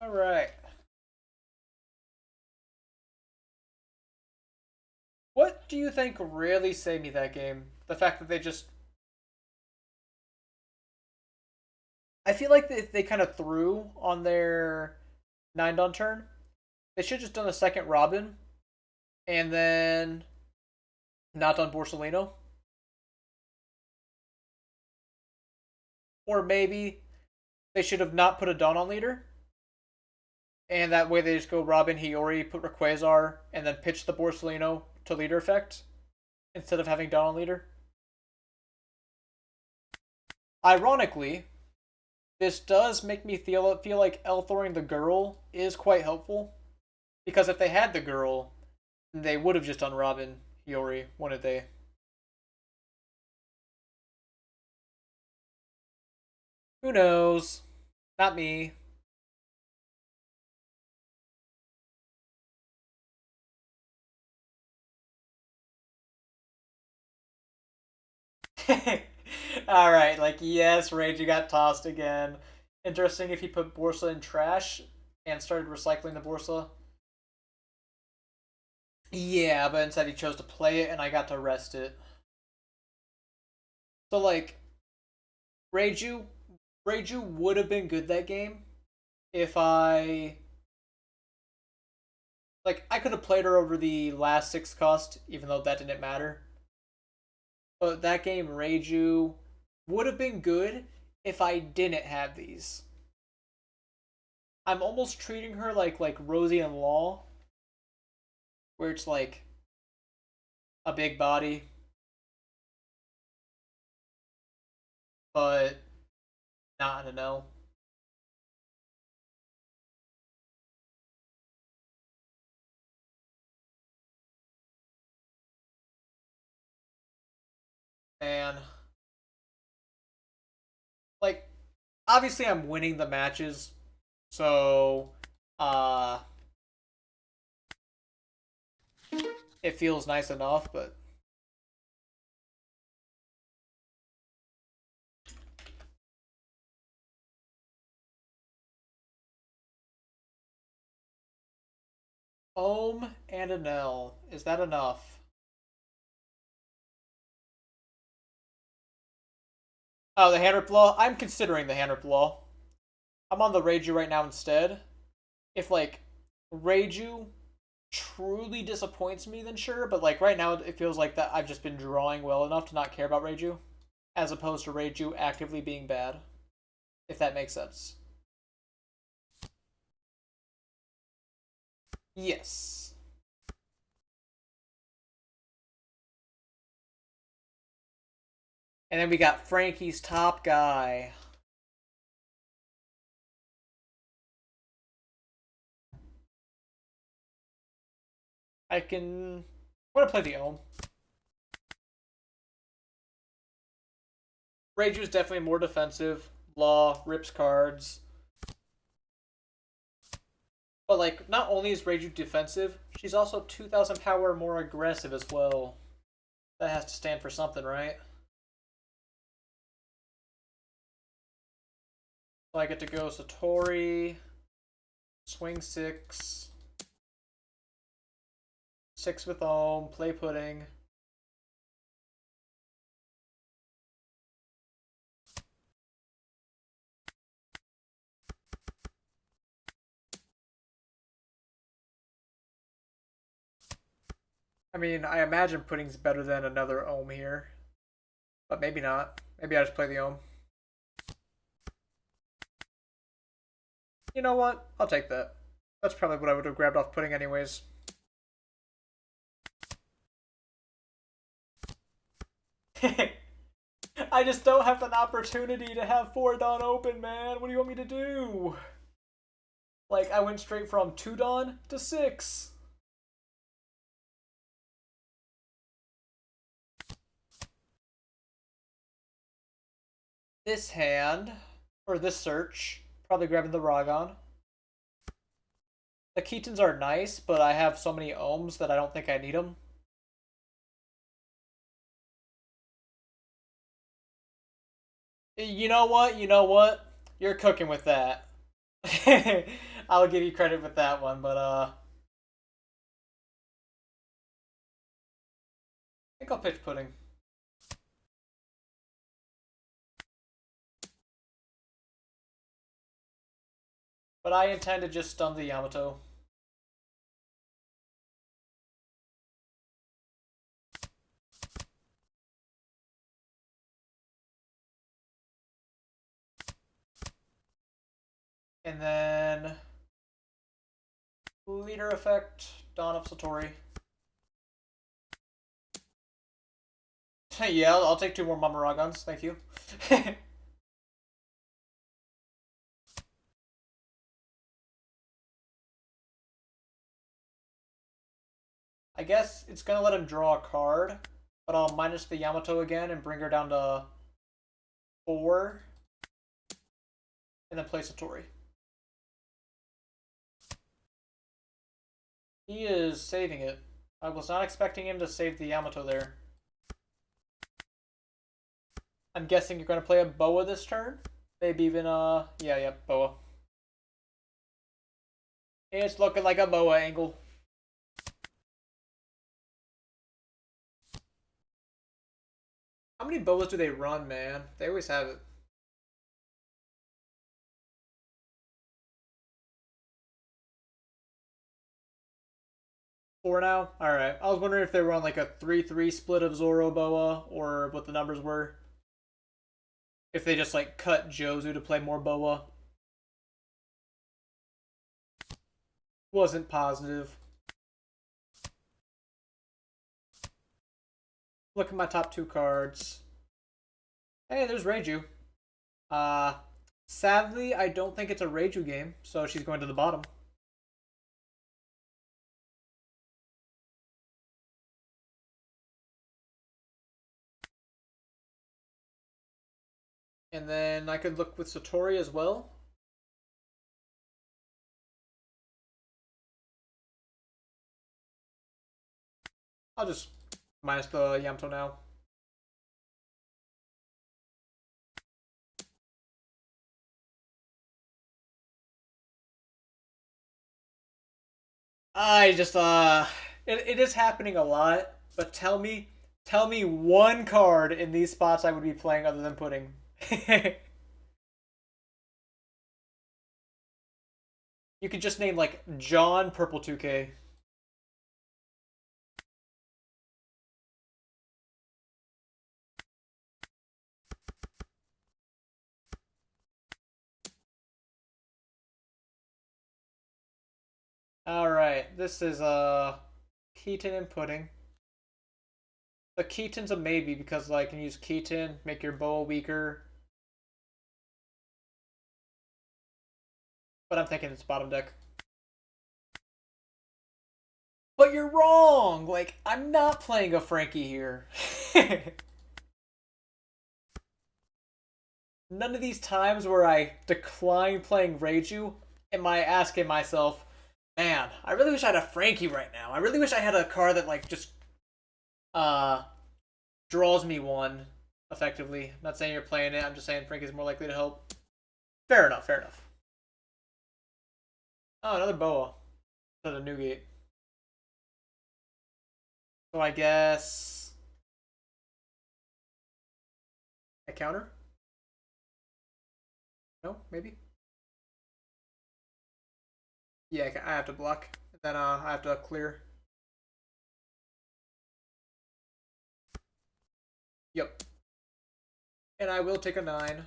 Alright. What do you think really saved me that game? The fact that they just... I feel like they kind of threw on their 9-don turn. They should have just done a second Robin. And then... not done Borsalino. Or maybe they should have not put a Dawn on leader. And that way they just go Robin, Hiyori, put Rayquaza, and then pitch the Borsalino to leader effect. Instead of having Dawn on leader. Ironically, this does make me feel like Elthoring the girl is quite helpful. Because if they had the girl, they would have just done Robin, Hiyori, wouldn't they? Who knows? Not me. Alright, like, yes, Rage, you got tossed again. Interesting if he put Borsa in trash and started recycling the Borsa. Yeah, but instead he chose to play it and I got to rest it. So, like, Reiju, Reiju would have been good that game if I could have played her over the last 6 cost, even though that didn't matter. But that game, Reiju, would have been good if I didn't have these. I'm almost treating her like Rosie and Law, where it's like a big body, but not a no. And like, obviously, I'm winning the matches, so uh, it feels nice enough. But Ohm and Enel, is that enough? Oh, the hand rip law. I'm considering the hand rip law. I'm on the Reiju right now instead. If like Reiju truly disappoints me, then sure. But like right now, it feels like that I've just been drawing well enough to not care about Reiju, as opposed to Reiju actively being bad. If that makes sense. Yes. And then we got Frankie's top guy. I'm gonna play the Ohm. Reiju's definitely more defensive. Law rips cards. But like, not only is Reiju defensive, she's also 2,000 power more aggressive as well. That has to stand for something, right? So I get to go Satori, swing 6, 6 with Ohm, play Pudding. I mean, I imagine Pudding's better than another Ohm here. But maybe not. Maybe I just play the Ohm. You know what? I'll take that. That's probably what I would have grabbed off Pudding anyways. I just don't have an opportunity to have 4 Dawn open, man. What do you want me to do? Like, I went straight from 2 Dawn to 6. This hand, or this search, probably grabbing the Ragon. The Ketons are nice, but I have so many ohms that I don't think I need them. You know what? You know what? You're cooking with that. I'll give you credit with that one, but I think I'll pitch Pudding. But I intend to just stun the Yamato. And then leader effect, Dawn of Satori. Yeah, I'll take 2 more Mamaragons, thank you. I guess it's gonna let him draw a card, but I'll minus the Yamato again and bring her down to 4, and then play Satori. He is saving it. I was not expecting him to save the Yamato there. I'm guessing you're gonna play a Boa this turn? Maybe even yeah, Boa. It's looking like a Boa angle. How many Boas do they run, man? They always have it. 4 now? Alright. I was wondering if they were on like a 3-3 split of Zoro Boa or what the numbers were. If they just like cut Jozu to play more Boa. Wasn't positive. Look at my top 2 cards. Hey, there's Reiju. Uh, Sadly, I don't think it's a Reiju game, so she's going to the bottom. And then I could look with Satori as well. I'll just minus the Yamato now. I just it is happening a lot, but tell me one card in these spots I would be playing other than Pudding. You could just name like John Purple 2K. All right, this is Keaton and Pudding. The Keaton's a maybe because like, I can use Keaton, make your bow weaker. But I'm thinking it's bottom deck. But you're wrong! Like, I'm not playing a Frankie here. None of these times where I decline playing Reiju am I asking myself, man, I really wish I had a Frankie right now. I really wish I had a card that like just uh draws me one effectively. I'm not saying you're playing it, I'm just saying Frankie's more likely to help. Fair enough, fair enough. Oh, another Boa. Another Newgate. So I guess I counter? No, maybe? Yeah, I have to block. Then I have to clear. Yep. And I will take a 9.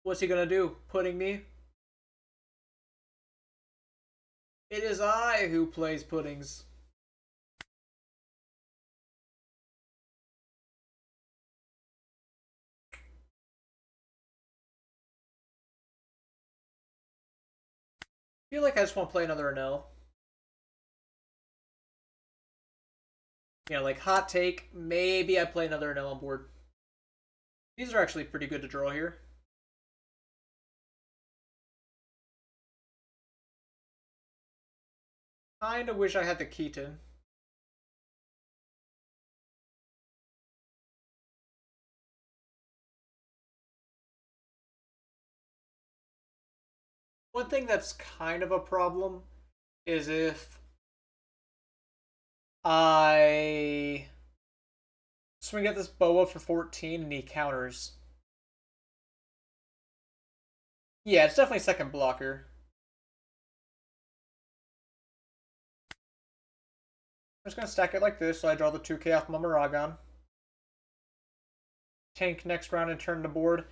What's he gonna do? Putting me? It is I who plays puddings. I feel like I just want to play another Enel. You know, like hot take, maybe I play another Enel on board. These are actually pretty good to draw here. Kinda wish I had the Keaton. One thing that's kind of a problem is if I swing at this Boa for 14 and he counters. Yeah, it's definitely second blocker. I'm just gonna stack it like this so I draw the 2k off my Maragon. Tank next round and turn the board.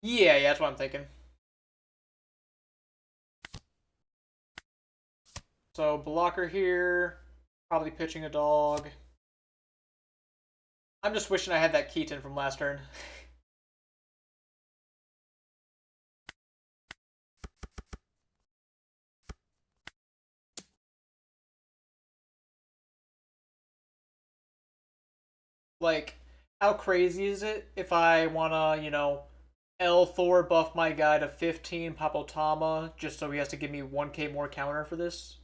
Yeah, that's what I'm thinking. So blocker here, probably pitching a dog. I'm just wishing I had that Keaton from last turn. Like, how crazy is it if I wanna, L Thor buff my guy to 15 Papotama just so he has to give me 1k more counter for this?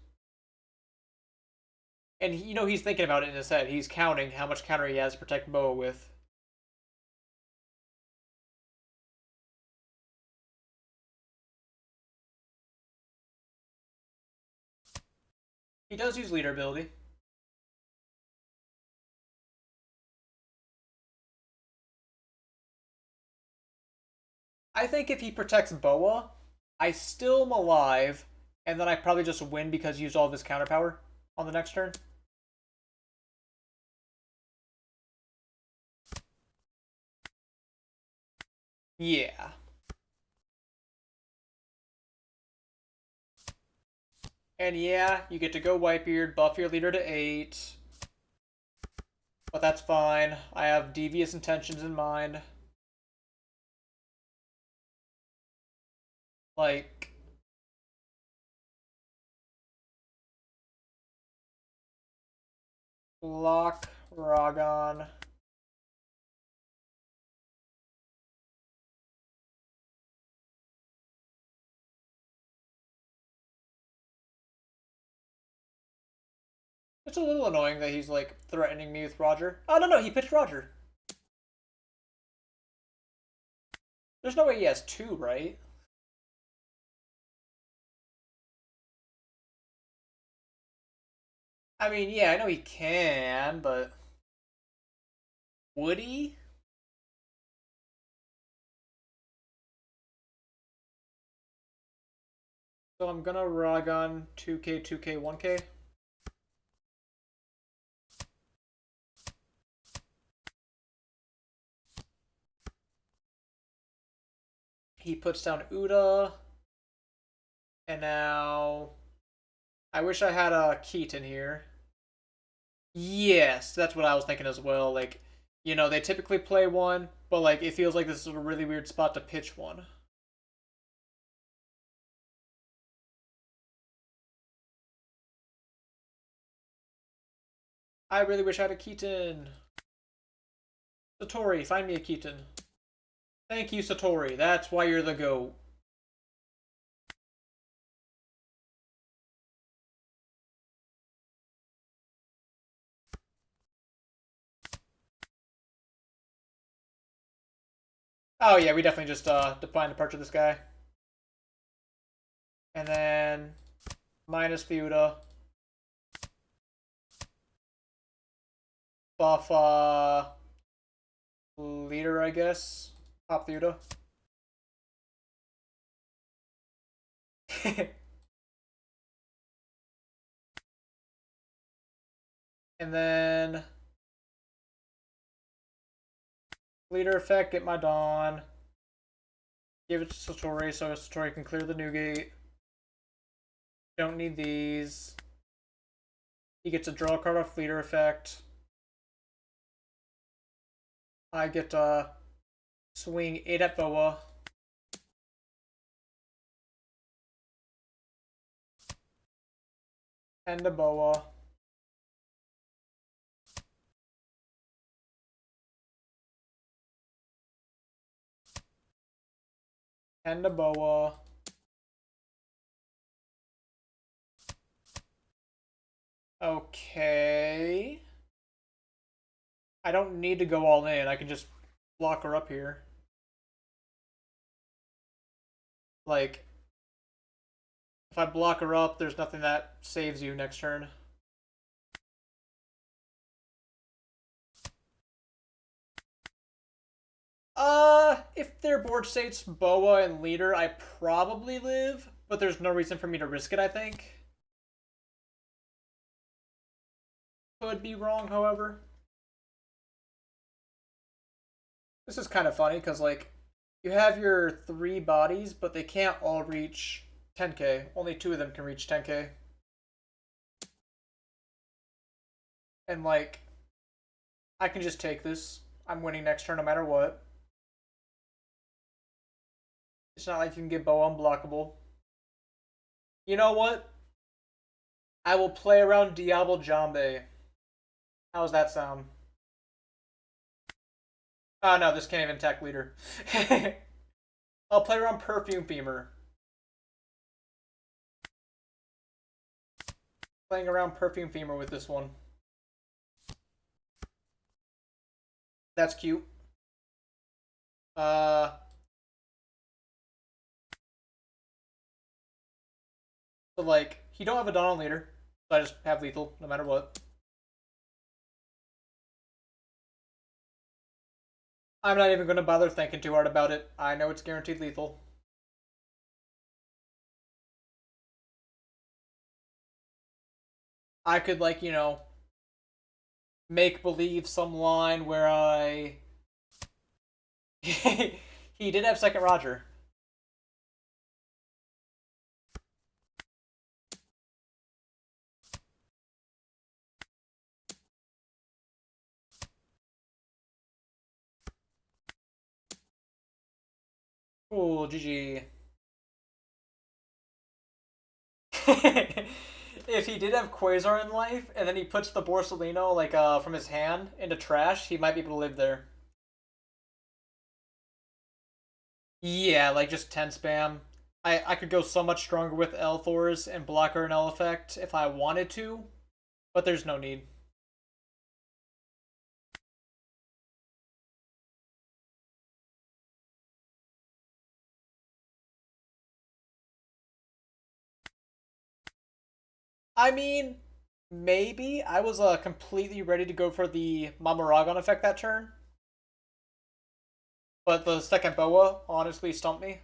And he's thinking about it in his head. He's counting how much counter he has to protect Boa with. He does use leader ability. I think if he protects Boa, I still am alive, and then I probably just win because he used all of his counter power on the next turn. Yeah. And yeah, you get to go Whitebeard, buff your leader to 8. But that's fine. I have devious intentions in mind. Like, block Ragon. It's a little annoying that he's like threatening me with Roger. Oh no, he pitched Roger. There's no way he has 2, right? I mean, yeah, I know he can, but would he? So I'm gonna Ragon 2k, 2k, 1k. He puts down Uda. And now I wish I had a Keaton here. Yes, that's what I was thinking as well. Like, they typically play one, but like it feels like this is a really weird spot to pitch one. I really wish I had a Keaton. Satori, find me a Keaton. Thank you, Satori. That's why you're the GOAT. Oh yeah, we definitely just define the parts of this guy. And then minus Fiuta. Buff leader, I guess. Pop Fiuta. And then leader effect, get my Dawn. Give it to Satori so Satori can clear the new gate. Don't need these. He gets a draw card off leader effect. I get swing 8 at Boa. And a Boa. And a Boa. Okay. I don't need to go all in. I can just block her up here. Like, if I block her up, there's nothing that saves you next turn. If their board states Boa and leader, I probably live, but there's no reason for me to risk it, I think. Could be wrong, however. This is kind of funny, because, like, you have your 3 bodies, but they can't all reach 10k. Only 2 of them can reach 10k. And, like, I can just take this. I'm winning next turn no matter what. It's not like you can get Boa unblockable. You know what? I will play around Diablo Jambe. How's that sound? Oh no, this can't even tech leader. I'll play around Perfume Femur. Playing around Perfume Femur with this one. That's cute. Uh, so like, he don't have a Donald leader, so I just have lethal no matter what. I'm not even gonna bother thinking too hard about it. I know it's guaranteed lethal. I could like, make believe some line where I he did have second Roger. Cool, GG. If he did have Quasar in life, and then he puts the Borsalino like from his hand into trash, he might be able to live there. Yeah, like just 10 spam. I could go so much stronger with Elthors and blocker an L effect if I wanted to, but there's no need. I mean, maybe I was completely ready to go for the Mamaragon effect that turn, but the second Boa honestly stumped me.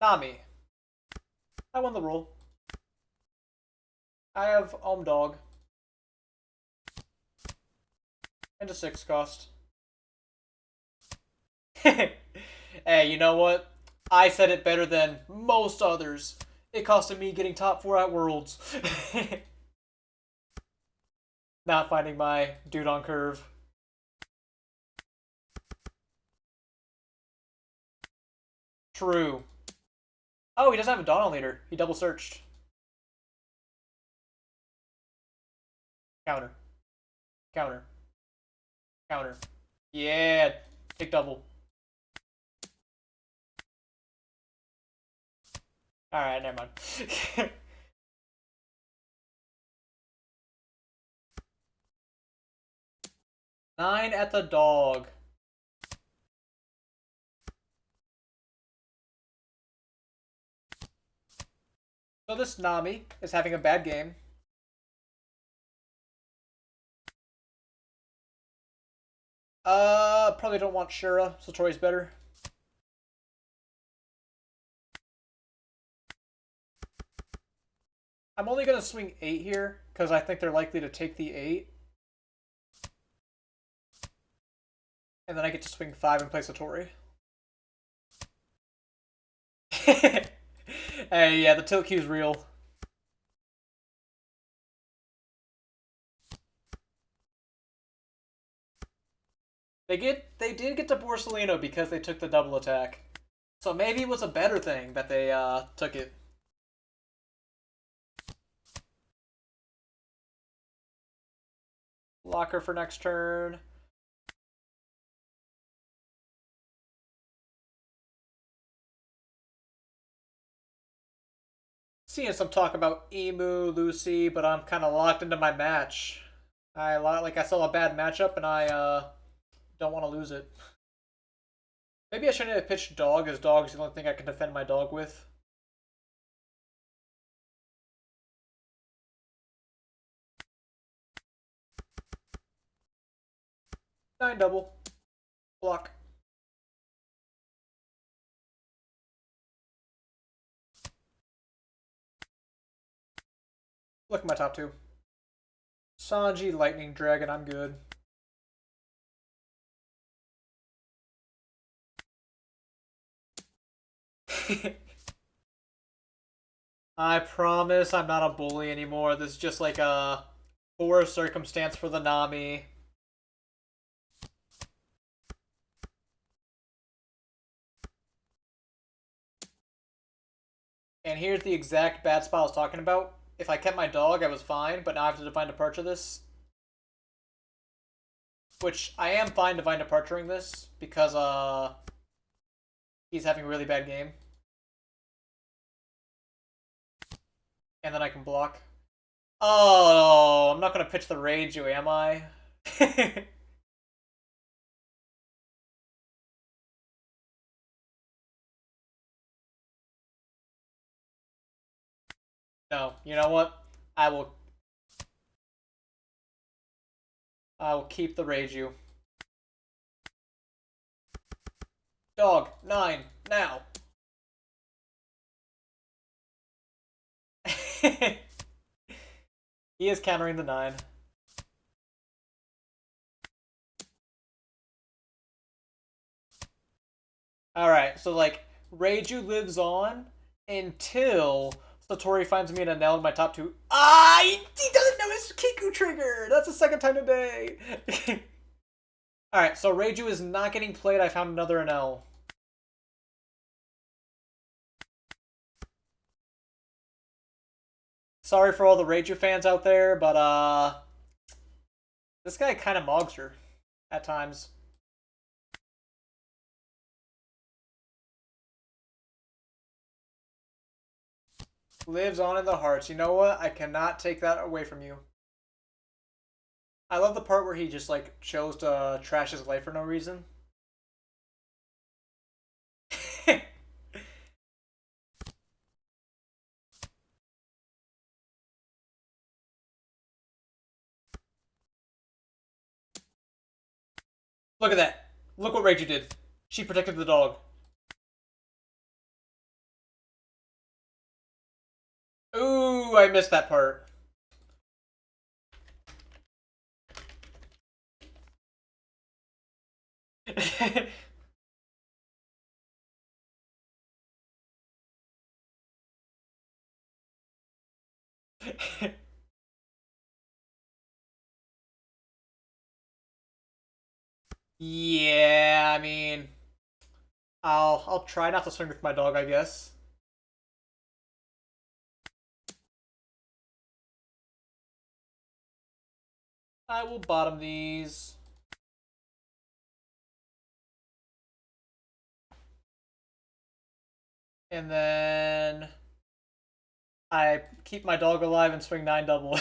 Nami, I won the roll. I have Dog and a 6 cost. Hey, you know what? I said it better than most others. It costed me getting top 4 at Worlds. Not finding my dude on curve. True. Oh, he doesn't have a Donald leader. He double searched. Counter. Counter. Counter. Yeah. Take double. Alright, never mind. 9 at the dog. So this Nami is having a bad game. Probably don't want Shura, so Tori's better. I'm only gonna swing 8 here, because I think they're likely to take the 8. And then I get to swing 5 and play Satori. Hey, yeah, the tilt cue's real. They did get to Borsalino because they took the double attack. So maybe it was a better thing that they took it. Blocker for next turn. Seeing some talk about Emu, Lucy, but I'm kind of locked into my match. I saw a bad matchup and I don't want to lose it. Maybe I shouldn't have pitched dog, as dog's the only thing I can defend my dog with. Nine double. Block. Look at my top two. Sanji, Lightning Dragon, I'm good. I promise I'm not a bully anymore. This is just like a poor circumstance for the Nami. And here's the exact bad spot I was talking about. If I kept my dog, I was fine, but now I have to Divine Departure this. Which, I am fine Divine Departuring this, because, he's having a really bad game. And then I can block. Oh, I'm not gonna pitch the Rage, am I? No, you know what? I will keep the Reiju. Dog, 9, now. He is countering the 9. Alright, so like, Reiju lives on until Satori finds me an Enel in my top 2. Ah, he doesn't know his Kiku trigger! That's the second time today! Alright, so Reiju is not getting played. I found another Enel. Sorry for all the Reiju fans out there, but this guy kind of mogs her at times. Lives on in the hearts. You know what? I cannot take that away from you. I love the part where he just like chose to trash his life for no reason. Look at that. Look what Reiju did. She protected the dog. Ooh, I missed that part. Yeah, I mean, I'll try not to swing with my dog, I guess. I will bottom these. And then I keep my dog alive and swing 9 double.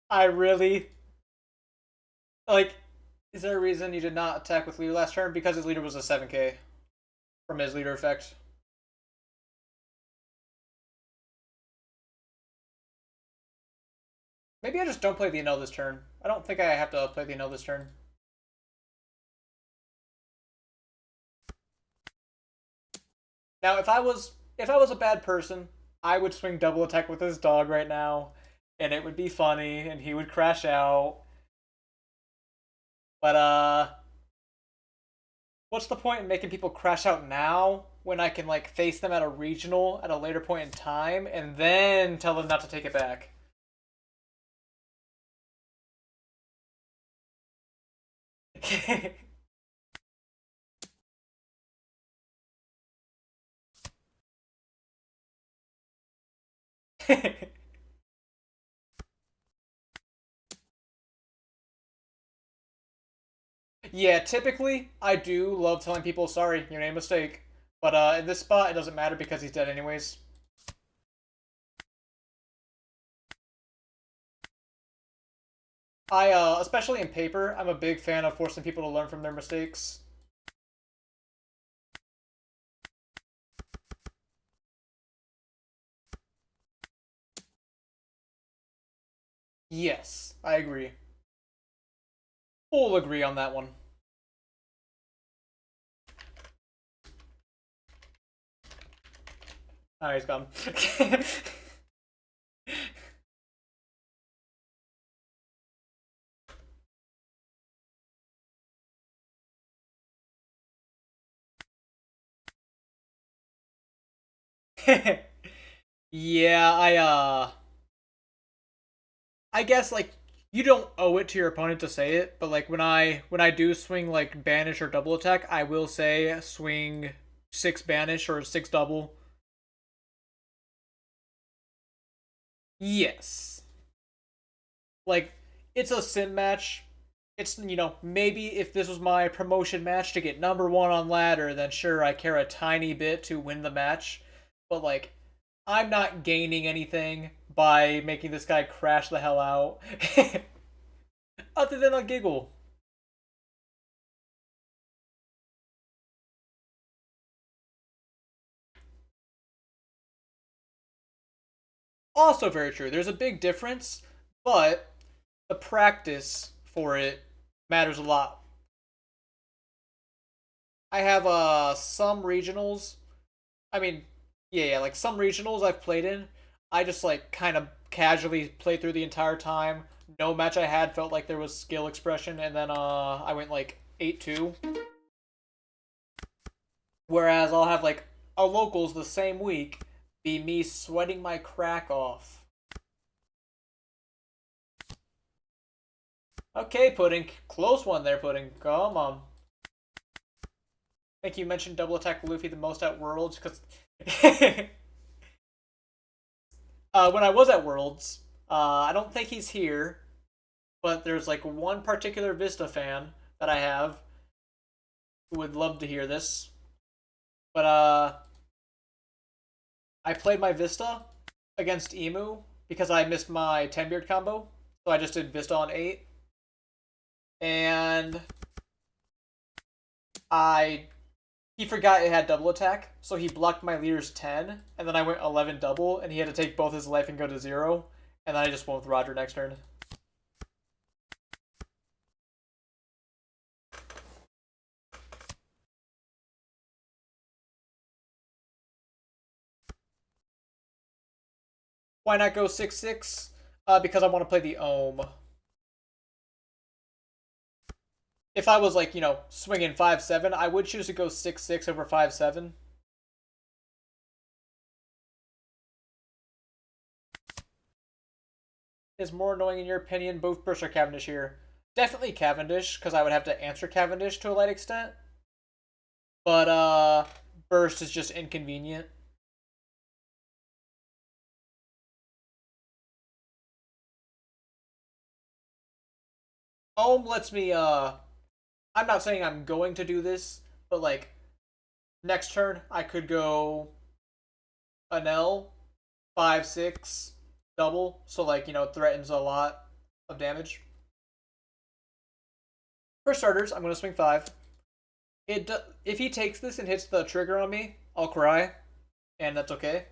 I really like. Is there a reason you did not attack with leader last turn? Because his leader was a 7k from his leader effect. Maybe I just don't play the Enel this turn. I don't think I have to play the Enel this turn. Now, if I was a bad person, I would swing double attack with his dog right now, and it would be funny, and he would crash out. But what's the point in making people crash out now when I can like face them at a regional at a later point in time and then tell them not to take it back? Yeah, typically I do love telling people sorry, you made a mistake. But in this spot it doesn't matter because he's dead anyways. I especially in paper, I'm a big fan of forcing people to learn from their mistakes. Yes, I agree. Full agree on that one. Oh, he's gone. Yeah, I guess like you don't owe it to your opponent to say it, but like when I do swing like banish or double attack, I will say swing 6 banish or 6 double. Yes. Like it's a sim match. It's maybe if this was my promotion match to get number 1 on ladder, then sure I care a tiny bit to win the match. But like I'm not gaining anything by making this guy crash the hell out. Other than a giggle. Also very true. There's a big difference, but the practice for it matters a lot. I have some regionals. I mean, yeah, like some regionals I've played in. I just like kind of casually played through the entire time. No match I had felt like there was skill expression, and then I went like 8-2. Whereas I'll have like a locals the same week be me sweating my crack off. Okay, Pudding. Close one there, Pudding. Come on. I think you mentioned double attack Luffy the most at Worlds because when I was at Worlds, I don't think he's here, but there's like one particular Vista fan that I have who would love to hear this. But I played my Vista against Emu because I missed my 10 beard combo, so I just did Vista on 8, and I he forgot it had double attack, so he blocked my leader's 10, and then I went 11 double, and he had to take both his life and go to 0, and then I just went with Roger next turn. Why not go 6-6? Because I want to play the Ohm. if I was like, swinging 5-7, I would choose to go 6-6 over 5-7. Is more annoying in your opinion, both Burst or Cavendish here? Definitely Cavendish, because I would have to answer Cavendish to a light extent. But Burst is just inconvenient. Ohm lets me I'm not saying I'm going to do this, but like next turn I could go Enel 5-6 double, so like it threatens a lot of damage. For starters, I'm gonna swing 5. If he takes this and hits the trigger on me, I'll cry, and that's okay.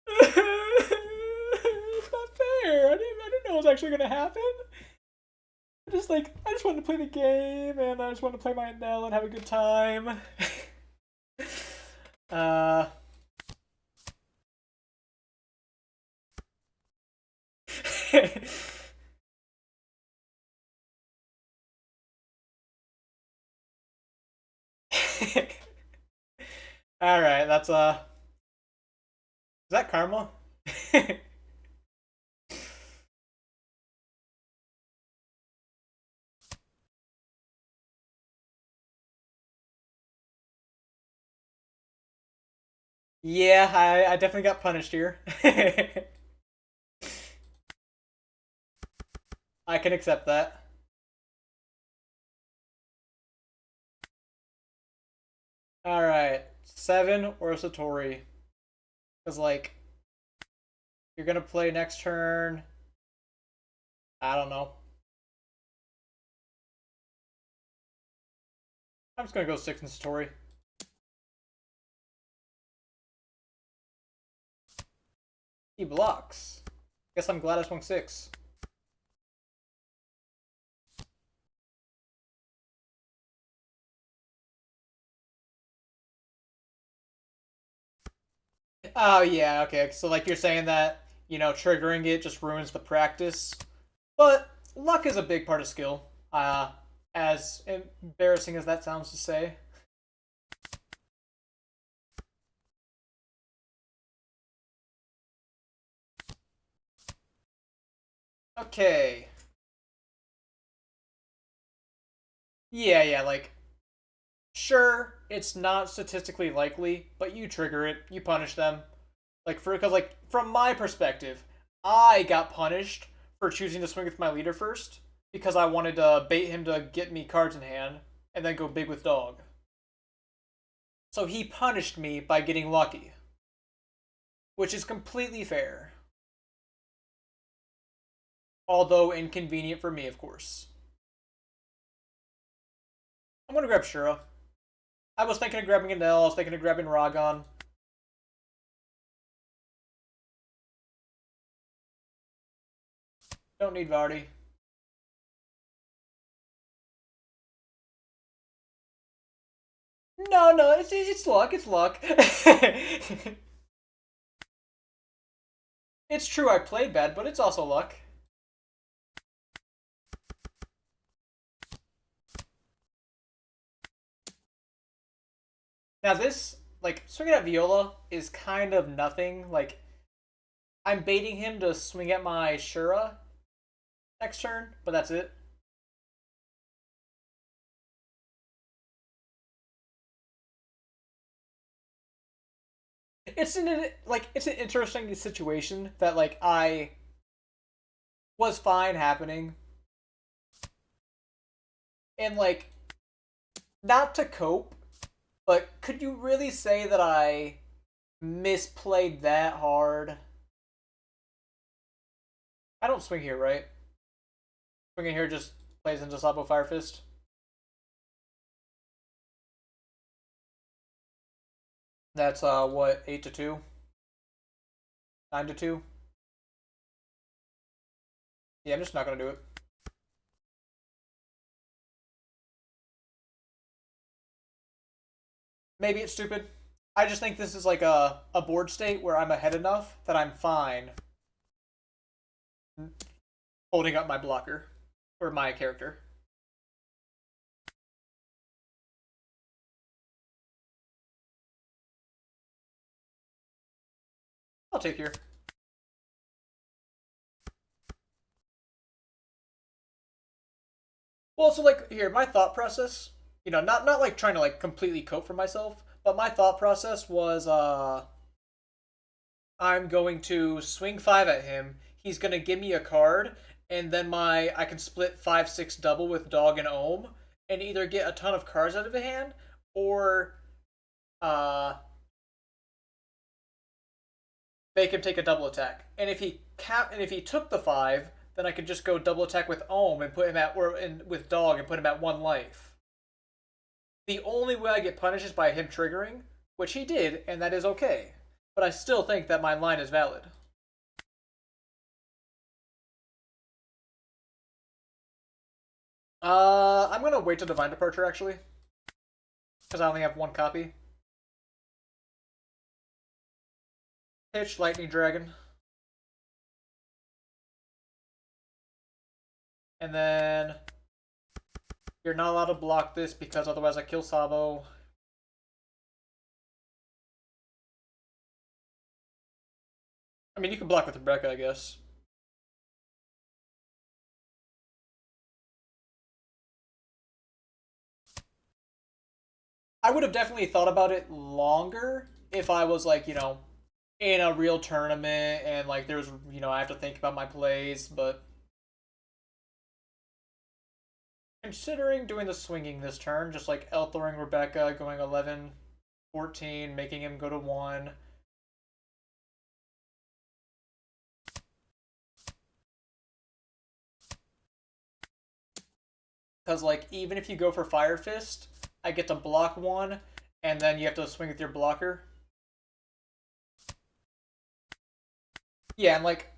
It's not fair. I didn't know it was actually gonna happen. I just wanted to play the game, and I just wanted to play my Enel and have a good time. uh. All right, that's is that karma? Yeah, I definitely got punished here. I can accept that. All right, 7 or Satori, because like you're gonna play next turn. I don't know. I'm just gonna go 6 in Satori. He blocks. Guess I'm glad I swung 6. Oh yeah, okay. So like you're saying that triggering it just ruins the practice, but luck is a big part of skill. As embarrassing as that sounds to say. Okay. Yeah, yeah, like sure, it's not statistically likely, but you trigger it, you punish them. Because from my perspective, I got punished for choosing to swing with my leader first because I wanted to bait him to get me cards in hand and then go big with dog. So he punished me by getting lucky, which is completely fair. Although inconvenient for me, of course. I'm gonna grab Shura. I was thinking of grabbing Enel, I was thinking of grabbing Ragon. Don't need Vardy. No, no, it's luck, it's luck. It's true I played bad, but it's also luck. Now this, swinging at Viola is kind of nothing. I'm baiting him to swing at my Shura next turn, but that's it. It's an interesting situation that I was fine happening, and not to cope, but could you really say that I misplayed that hard? I don't swing here, right? Swinging here just plays into Sabo Fire Fist. That's what, 8-2, 9-2. Yeah, I'm just not gonna do it. Maybe it's stupid. I just think this is like a board state where I'm ahead enough that I'm fine holding up my blocker. or my character. I'll take your. Well, so like here, my thought process, not like trying to like completely cope for myself, but my thought process was I'm going to swing 5 at him. He's gonna give me a card, and then I can split 5/6 double with dog and ohm, and either get a ton of cards out of the hand, or uh make him take a double attack. And if he took the 5, then I could just go double attack with ohm and put him at or in, with dog and put him at 1 life. The only way I get punished is by him triggering, which he did, and that is okay. But I still think that my line is valid. I'm gonna wait till Divine Departure actually, because I only have 1 copy. Pitch Lightning Dragon, and then you're not allowed to block this because otherwise I kill Sabo. I mean, you can block with Rebecca, I guess. I would have definitely thought about it longer if I was like, in a real tournament and like there's, I have to think about my plays, but considering doing the swinging this turn, just like Elthoring Rebecca, going 11, 14, making him go to 1. Because, like, even if you go for Fire Fist, I get to block 1, and then you have to swing with your blocker. Yeah, and like,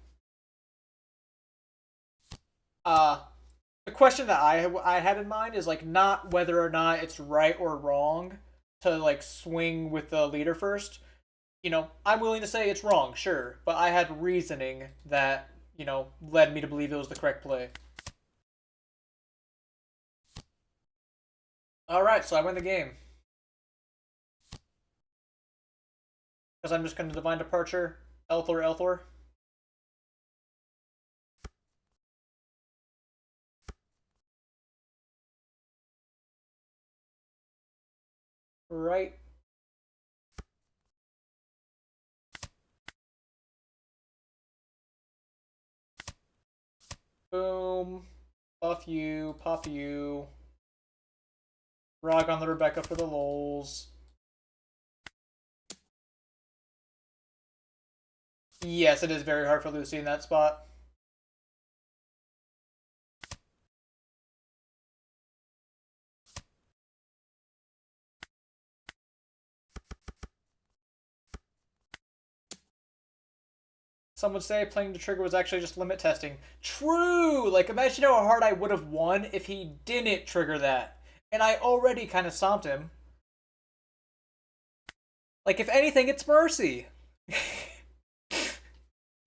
uh, the question that I had in mind is like not whether or not it's right or wrong to like swing with the leader first. I'm willing to say it's wrong, sure, but I had reasoning that led me to believe it was the correct play. All right, so I win the game because I'm just going to Divine Departure, Elthor. Right. Boom. Buff you, pop you. Rog on the Rebecca for the lols. Yes, it is very hard for Lucy in that spot. Some would say playing the trigger was actually just limit testing. True! Like, imagine how hard I would have won if he didn't trigger that. And I already kind of stomped him. Like, if anything, it's mercy.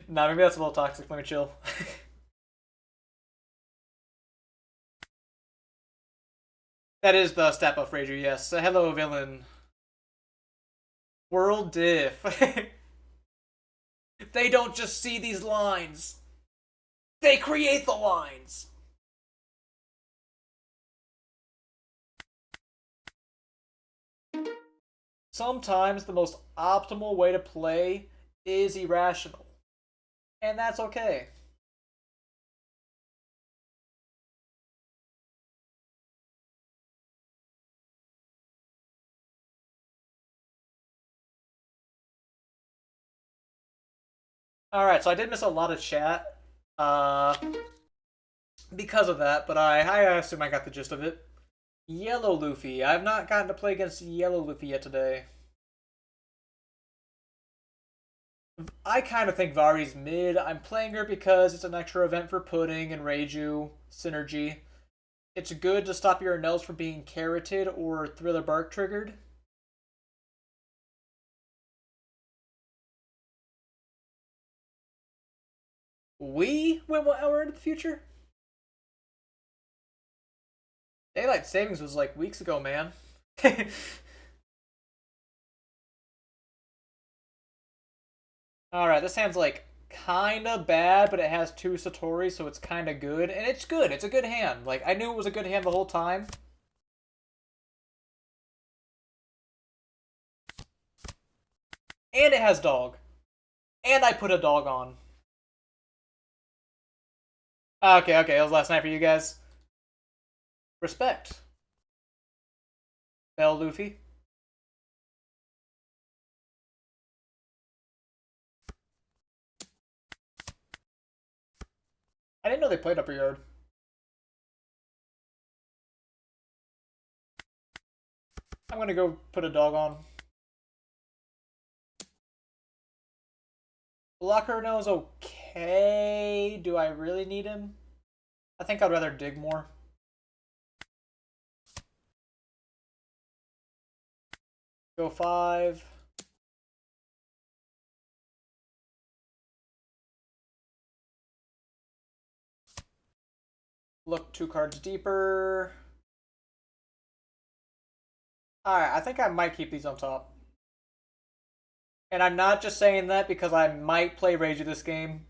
Nah, maybe that's a little toxic. Let me chill. That is the stat buff Rager, yes. Hello, villain. World diff. They don't just see these lines. They create the lines. Sometimes the most optimal way to play is irrational. And that's okay. Alright, so I did miss a lot of chat. Uh, because of that, but I assume I got the gist of it. Yellow Luffy. I've not gotten to play against Yellow Luffy yet today. I kind of think Vari's mid. I'm playing her because it's an extra event for Pudding and Reiju synergy. It's good to stop your Enels from being carroted or Thriller Bark triggered. We went 1 hour into the future? Daylight savings was like weeks ago, man. Alright, this hand's like kinda bad, but it has two Satori, so it's kinda good. And it's good. It's a good hand. Like, I knew it was a good hand the whole time. And it has dog. And I put a dog on. Okay, okay, that was last night for you guys. Respect. Bell Luffy. I didn't know they played Upper Yard. I'm gonna go put a dog on. Blocker knows okay. Do I really need him? I think I'd rather dig more. Go 5. Look 2 cards deeper. Alright, I think I might keep these on top. And I'm not just saying that because I might play Rage of this game.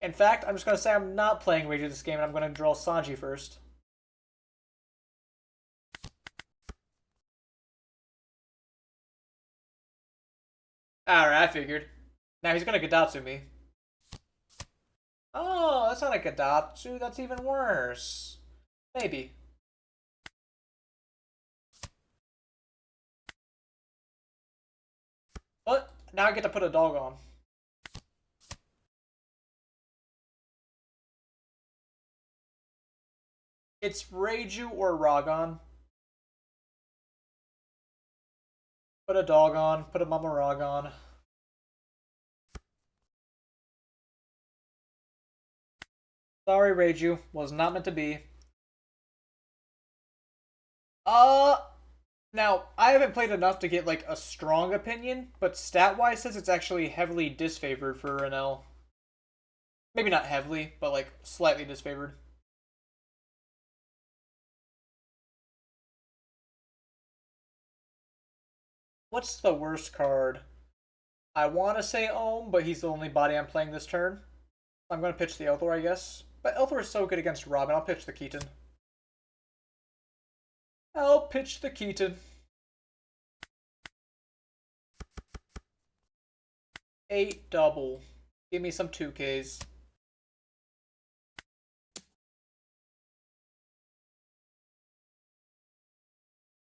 In fact, I'm just going to say I'm not playing Rage of this game and I'm going to draw Sanji first. Alright, I figured. Now he's going to Gadatsu me. Oh, that's not a Gadatsu. That's even worse. Maybe. But now I get to put a dog on. It's Reiju or Ragon. Put a dog on. Put a Mama Ragon. Sorry, Reiju. Was not meant to be. Uh, Now, I haven't played enough to get, like, a strong opinion, but stat-wise says it's actually heavily disfavored for Enel. Maybe not heavily, but, like, slightly disfavored. What's the worst card? I want to say Ohm, but he's the only body I'm playing this turn. I'm going to pitch the Elthor, I guess. But Elthor is so good against Robin, I'll pitch the Keaton. I'll pitch the Keaton. 8 double. Give me some 2Ks.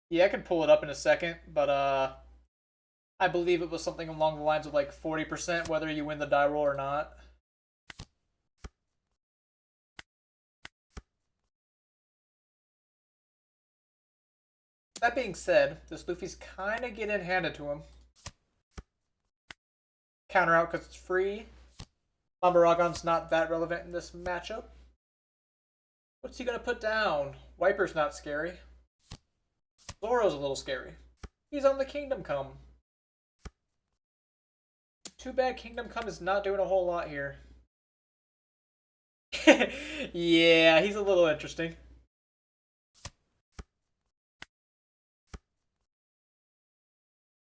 Yeah, I can pull it up in a second, but I believe it was something along the lines of like 40% whether you win the die roll or not. That being said, this Luffy's kind of getting handed to him. Counter out because it's free. Mambaragon's not that relevant in this matchup. What's he going to put down? Wiper's not scary. Zoro's a little scary. He's on the Kingdom Come. Too bad Kingdom Come is not doing a whole lot here. Yeah, he's a little interesting.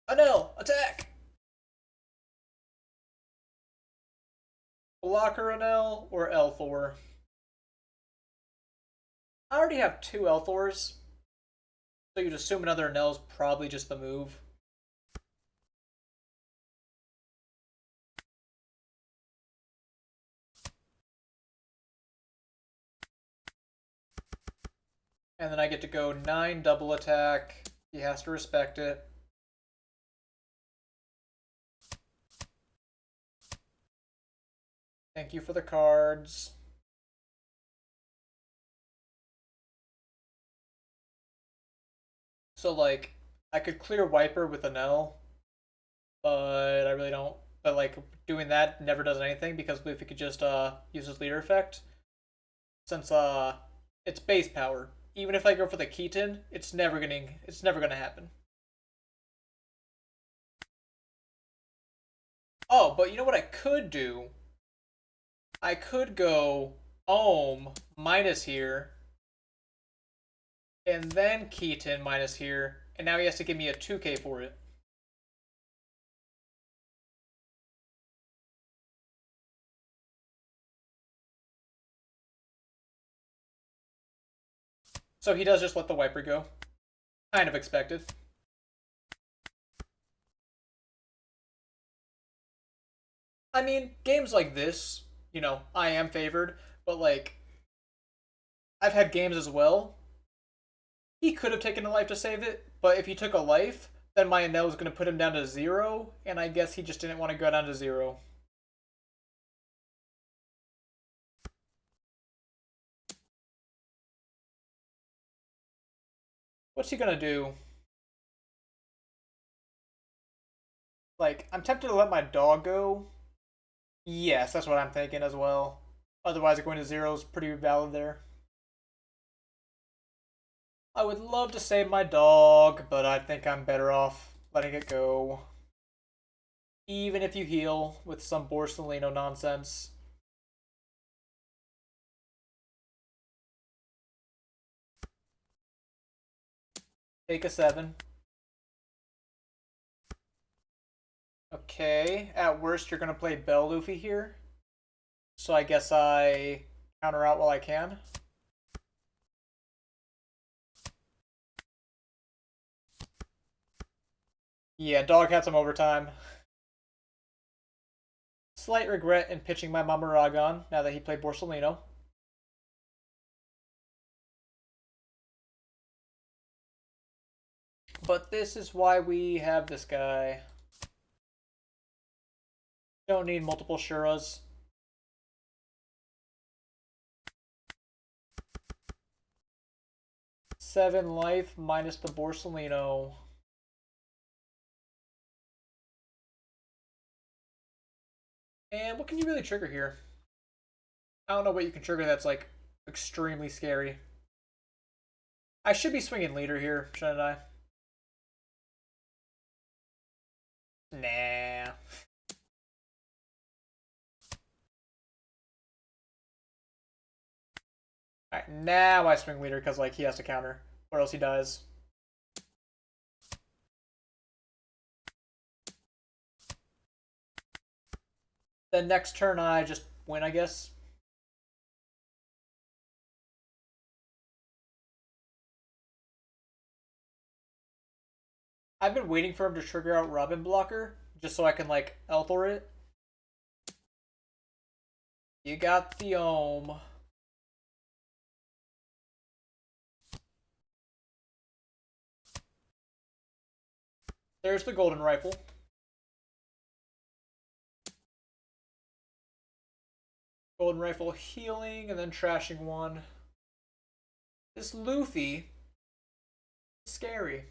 Enel, attack! Blocker Enel or Elthor? I already have 2 Elthors, so you'd assume another Enel's probably just the move. And then I get to go 9 double attack. He has to respect it. Thank you for the cards. So, like, I could clear Wiper with Enel, but I really don't. But, like, doing that never does anything because Luffy could just use his leader effect. Since it's base power. Even if I go for the Keaton, it's never gonna happen. Oh, but you know what I could do? I could go Ohm minus here And then Keaton minus here. And now he has to give me a 2K for it. So he does just let the wiper go. Kind of expected. I mean, games like this, you know, I am favored, but like, I've had games as well. He could have taken a life to save it, but if he took a life, then my Enel was going to put him down to 0, and I guess he just didn't want to go down to 0. What's he going to do? Like, I'm tempted to let my dog go. Yes, that's what I'm thinking as well. Otherwise, going to 0 is pretty valid there. I would love to save my dog, but I think I'm better off letting it go. Even if you heal with some Borsalino nonsense. Take a 7. Okay, at worst you're going to play Bell Luffy here. So I guess I counter out while I can. Yeah, dog had some overtime. Slight regret in pitching my Mamaragon now that he played Borsalino. But this is why we have this guy. Don't need multiple Shuras. Seven life minus the Borsalino. And what can you really trigger here? I don't know what you can trigger that's like extremely scary. I should be swinging leader here, shouldn't I? Nah. Alright, now I swing leader because like he has to counter, or else he dies. Then next turn I just win, I guess. I've been waiting for him to trigger out Robin Blocker, just so I can like Elthor it. You got the Ohm. There's the Golden Rifle. Golden Rifle healing and then trashing one. This Luffy is scary.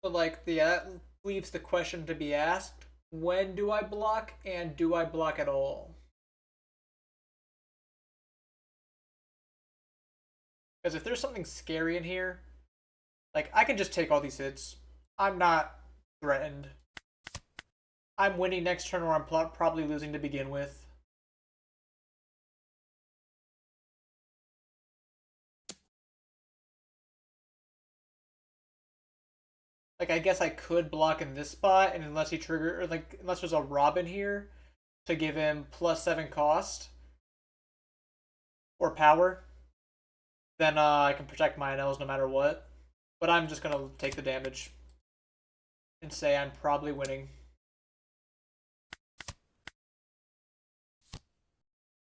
So like that leaves the question to be asked. When do I block and do I block at all? Because if there's something scary in here, like I can just take all these hits. I'm not threatened. I'm winning next turn or I'm probably losing to begin with. Like I guess I could block in this spot, and unless he trigger or like unless there's a Robin here to give him +7 cost or power, then I can protect my Enels no matter what. But I'm just gonna take the damage and say I'm probably winning.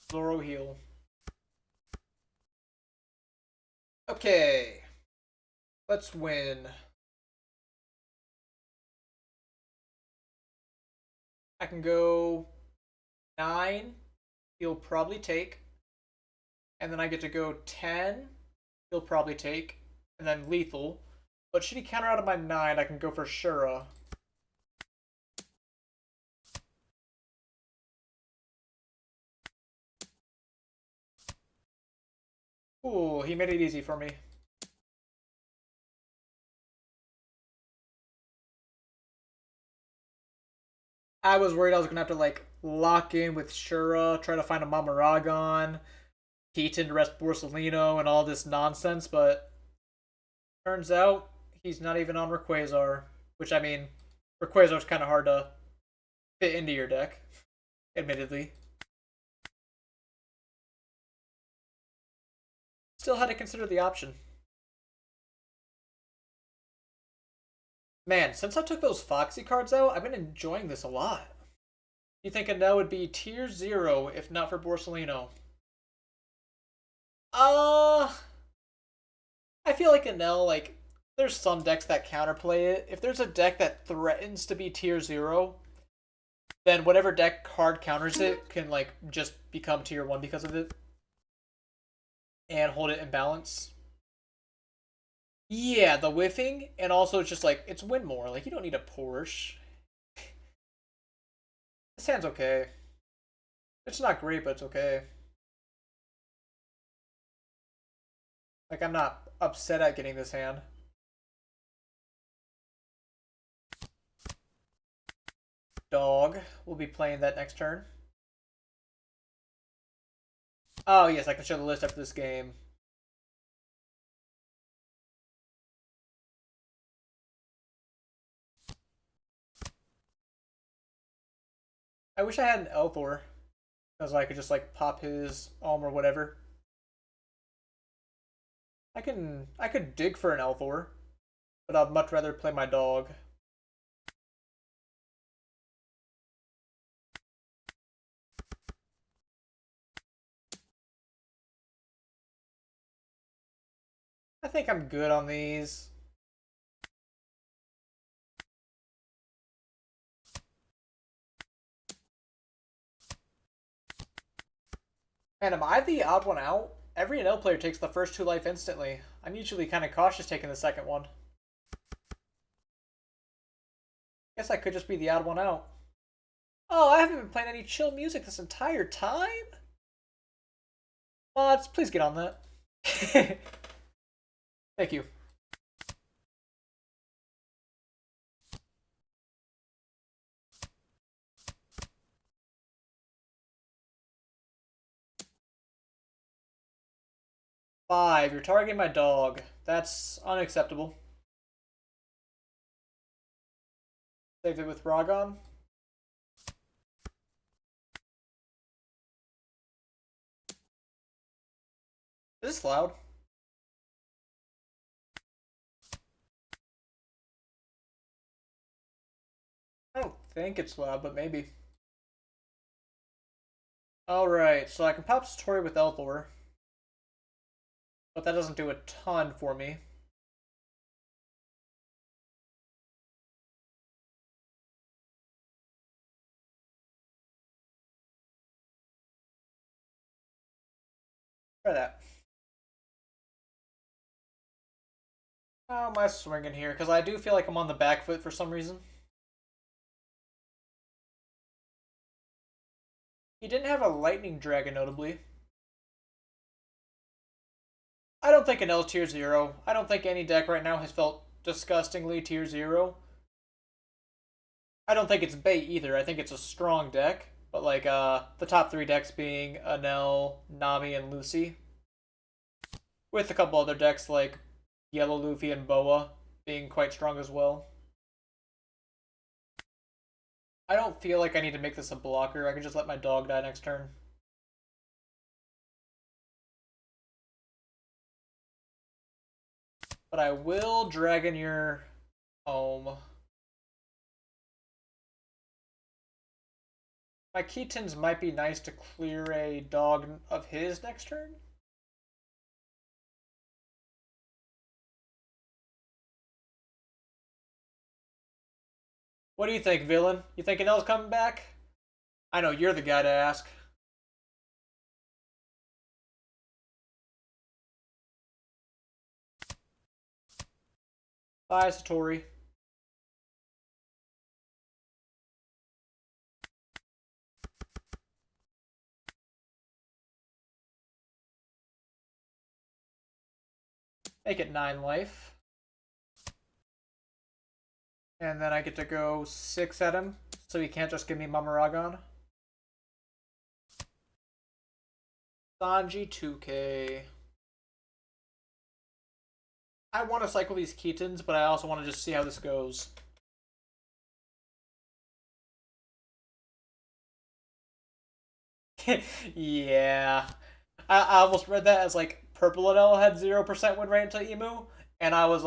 Zoro heal. Okay. Let's win. I can go 9. He'll probably take. And then I get to go 10. He'll probably take. And then lethal. But should he counter out of my 9, I can go for Shura. Ooh, he made it easy for me. I was worried I was gonna have to like lock in with Shura, try to find a Mamaragon, Keaton to rest Borsalino, and all this nonsense, but turns out he's not even on Rayquaza, which, I mean, Rayquaza's kind of hard to fit into your deck, admittedly. Still had to consider the option. Man, since I took those Foxy cards out, I've been enjoying this a lot. You think Enel would be tier 0 if not for Borsalino? Uh, I feel like Enel, like, there's some decks that counterplay it. If there's a deck that threatens to be tier 0, then whatever deck card counters it can, like, just become tier 1 because of it. And hold it in balance. Yeah, the whiffing, and also it's just like, it's win more. Like, you don't need a Porsche. This hand's okay. It's not great, but it's okay. Like, I'm not upset at getting this hand. Dog. We'll be playing that next turn. Oh, yes, I can show the list after this game. I wish I had an Elthor. Because I could just, like, pop his or whatever. I could dig for an Elthor. But I'd much rather play my dog. I think I'm good on these. And am I the odd one out? Every NL player takes the first 2 life instantly. I'm usually kind of cautious taking the second one. Guess I could just be the odd one out. Oh, I haven't been playing any chill music this entire time? Mods, please get on that. Thank you. Five, you're targeting my dog. That's unacceptable. Save it with Ragon. Is this loud? I don't think it's loud, but maybe. Alright, so I can pop Satori with Elthor. But that doesn't do a ton for me. Try that. How am I swinging here? Because I do feel like I'm on the back foot for some reason. He didn't have a Lightning Dragon, notably. I don't think an L tier 0. I don't think any deck right now has felt disgustingly tier 0. I don't think it's bait either. I think it's a strong deck. But like the top 3 decks being Enel, Nami, and Lucy. With a couple other decks like Yellow Luffy and Boa being quite strong as well. I don't feel like I need to make this a blocker. I can just let my dog die next turn. But I will Dragon your home. My Keatons might be nice to clear a dog of his next turn. What do you think, villain? You think Enel's coming back? I know you're the guy to ask. Bye, Satori. Make it 9 life. And then I get to go 6 at him, so he can't just give me Mamaragon. Sanji 2K. I want to cycle these Keatons, but I also want to just see how this goes. Yeah. I almost read that as like Purple Enel had 0% win rate into Emu, and I was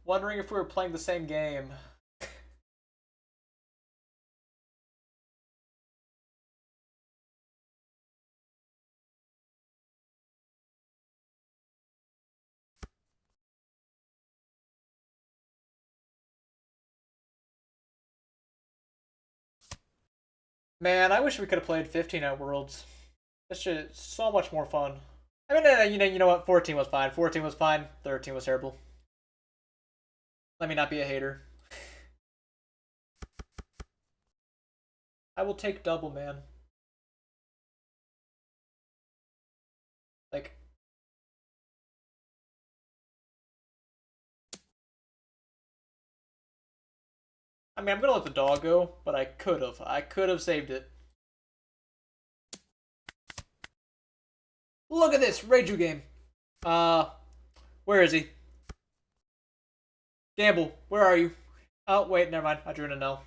wondering if we were playing the same game. Man, I wish we could have played 15 at Worlds. This shit is so much more fun. I mean, you know what? 14 was fine. 14 was fine. 13 was terrible. Let me not be a hater. I will take double, man. Like, I mean, I'm gonna let the dog go, but I could have. I could have saved it. Look at this Reiju game. Uh, where is he? Gamble, where are you? Oh, wait, never mind. I drew an Enel.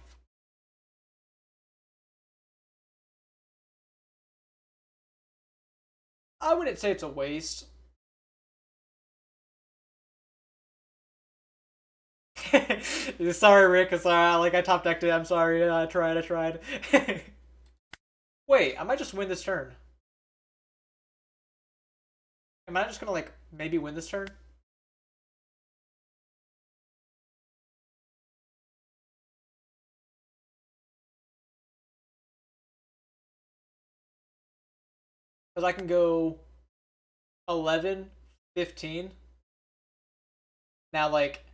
I wouldn't say it's a waste. Sorry, Rick. Sorry, like I top decked it. I'm sorry. I tried. I tried. Wait, I might just win this turn. Am I just gonna like maybe win this turn? Because I can go 11, 15. Now, like,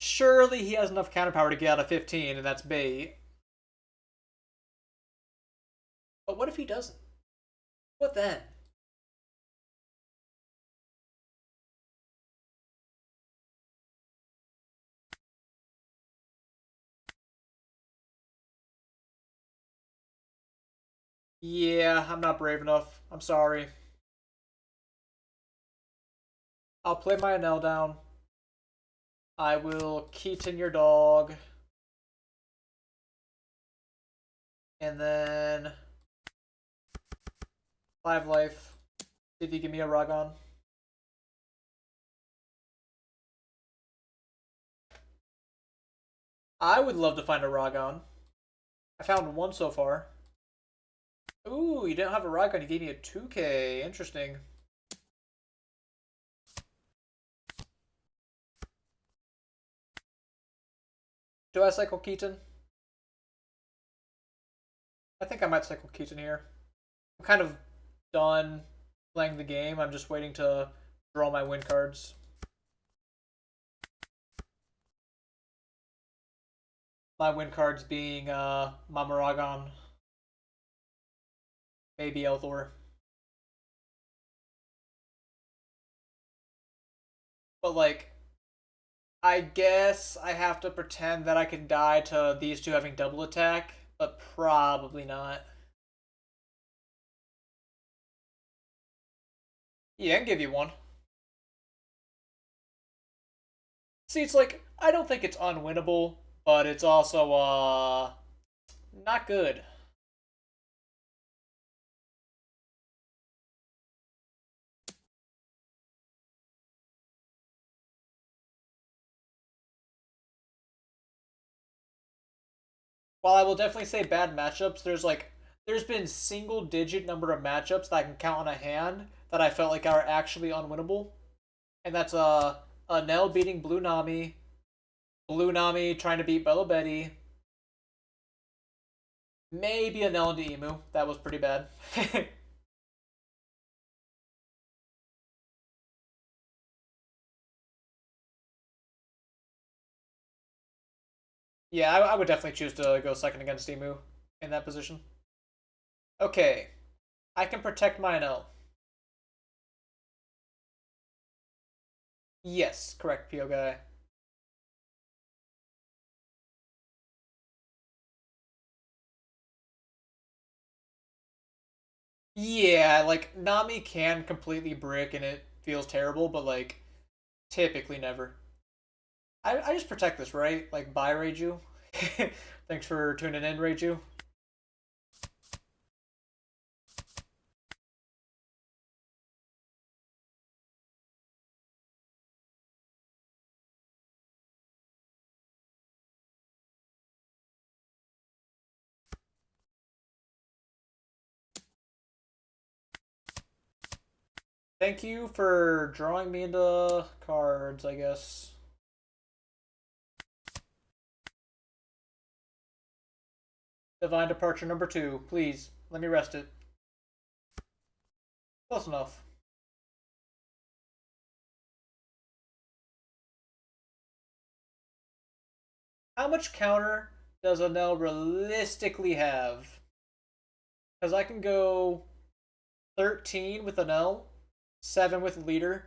surely he has enough counter power to get out of 15, and that's bait. But what if he doesn't? What then? Yeah, I'm not brave enough. I'm sorry. I'll play my Enel down. I will Keaton your dog. And then 5 life. See if you give me a Ragon. I would love to find a Ragon. I found one so far. Ooh, you didn't have a Ragon. You gave me a 2K. Interesting. Do I cycle Keaton? I think I might cycle Keaton here. I'm kind of done playing the game. I'm just waiting to draw my win cards. My win cards being Mamaragon, maybe Elthor. But like, I guess I have to pretend that I can die to these two having double attack, but probably not. Yeah, I can give you one. See, it's like, I don't think it's unwinnable, but it's also, not good. While I will definitely say bad matchups, there's been single digit number of matchups that I can count on a hand that I felt like are actually unwinnable. And that's Nell beating Blue Nami, Blue Nami trying to beat Bella Betty, maybe a Nell into Emu. That was pretty bad. Yeah, I would definitely choose to go second against Emu in that position. Okay, I can protect my Nell. Yes, correct, PO guy. Yeah, like Nami can completely brick and it feels terrible, but like typically never. I just protect this, right? Like bye Reiju. Thanks for tuning in, Reiju. Thank you for drawing me into cards, I guess. Divine Departure number 2. Please, let me rest it. Close enough. How much counter does Enel realistically have? Because I can go 13 with Enel, 7 with leader,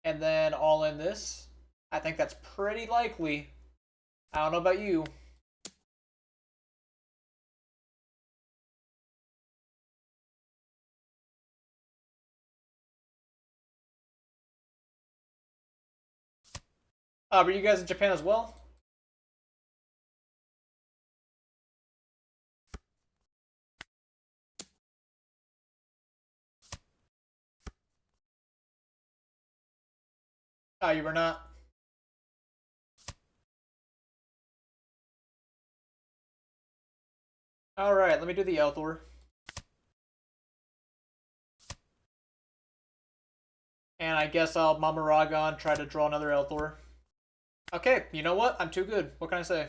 and then all in this. I think that's pretty likely. I don't know about you. Were you guys in Japan as well? Oh, you were not. All right, let me do the Elthor. And I guess I'll Mamaragon try to draw another Elthor. Okay, you know what? I'm too good. What can I say?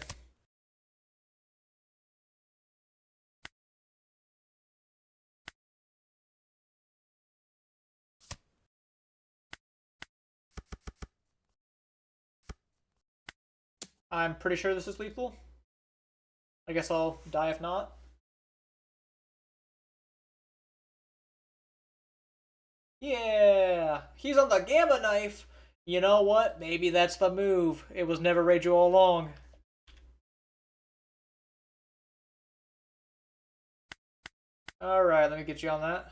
I'm pretty sure this is lethal. I guess I'll die if not. Yeah, he's on the Gamma Knife. You know what? Maybe that's the move. It was never Reiju all along. Alright, let me get you on that.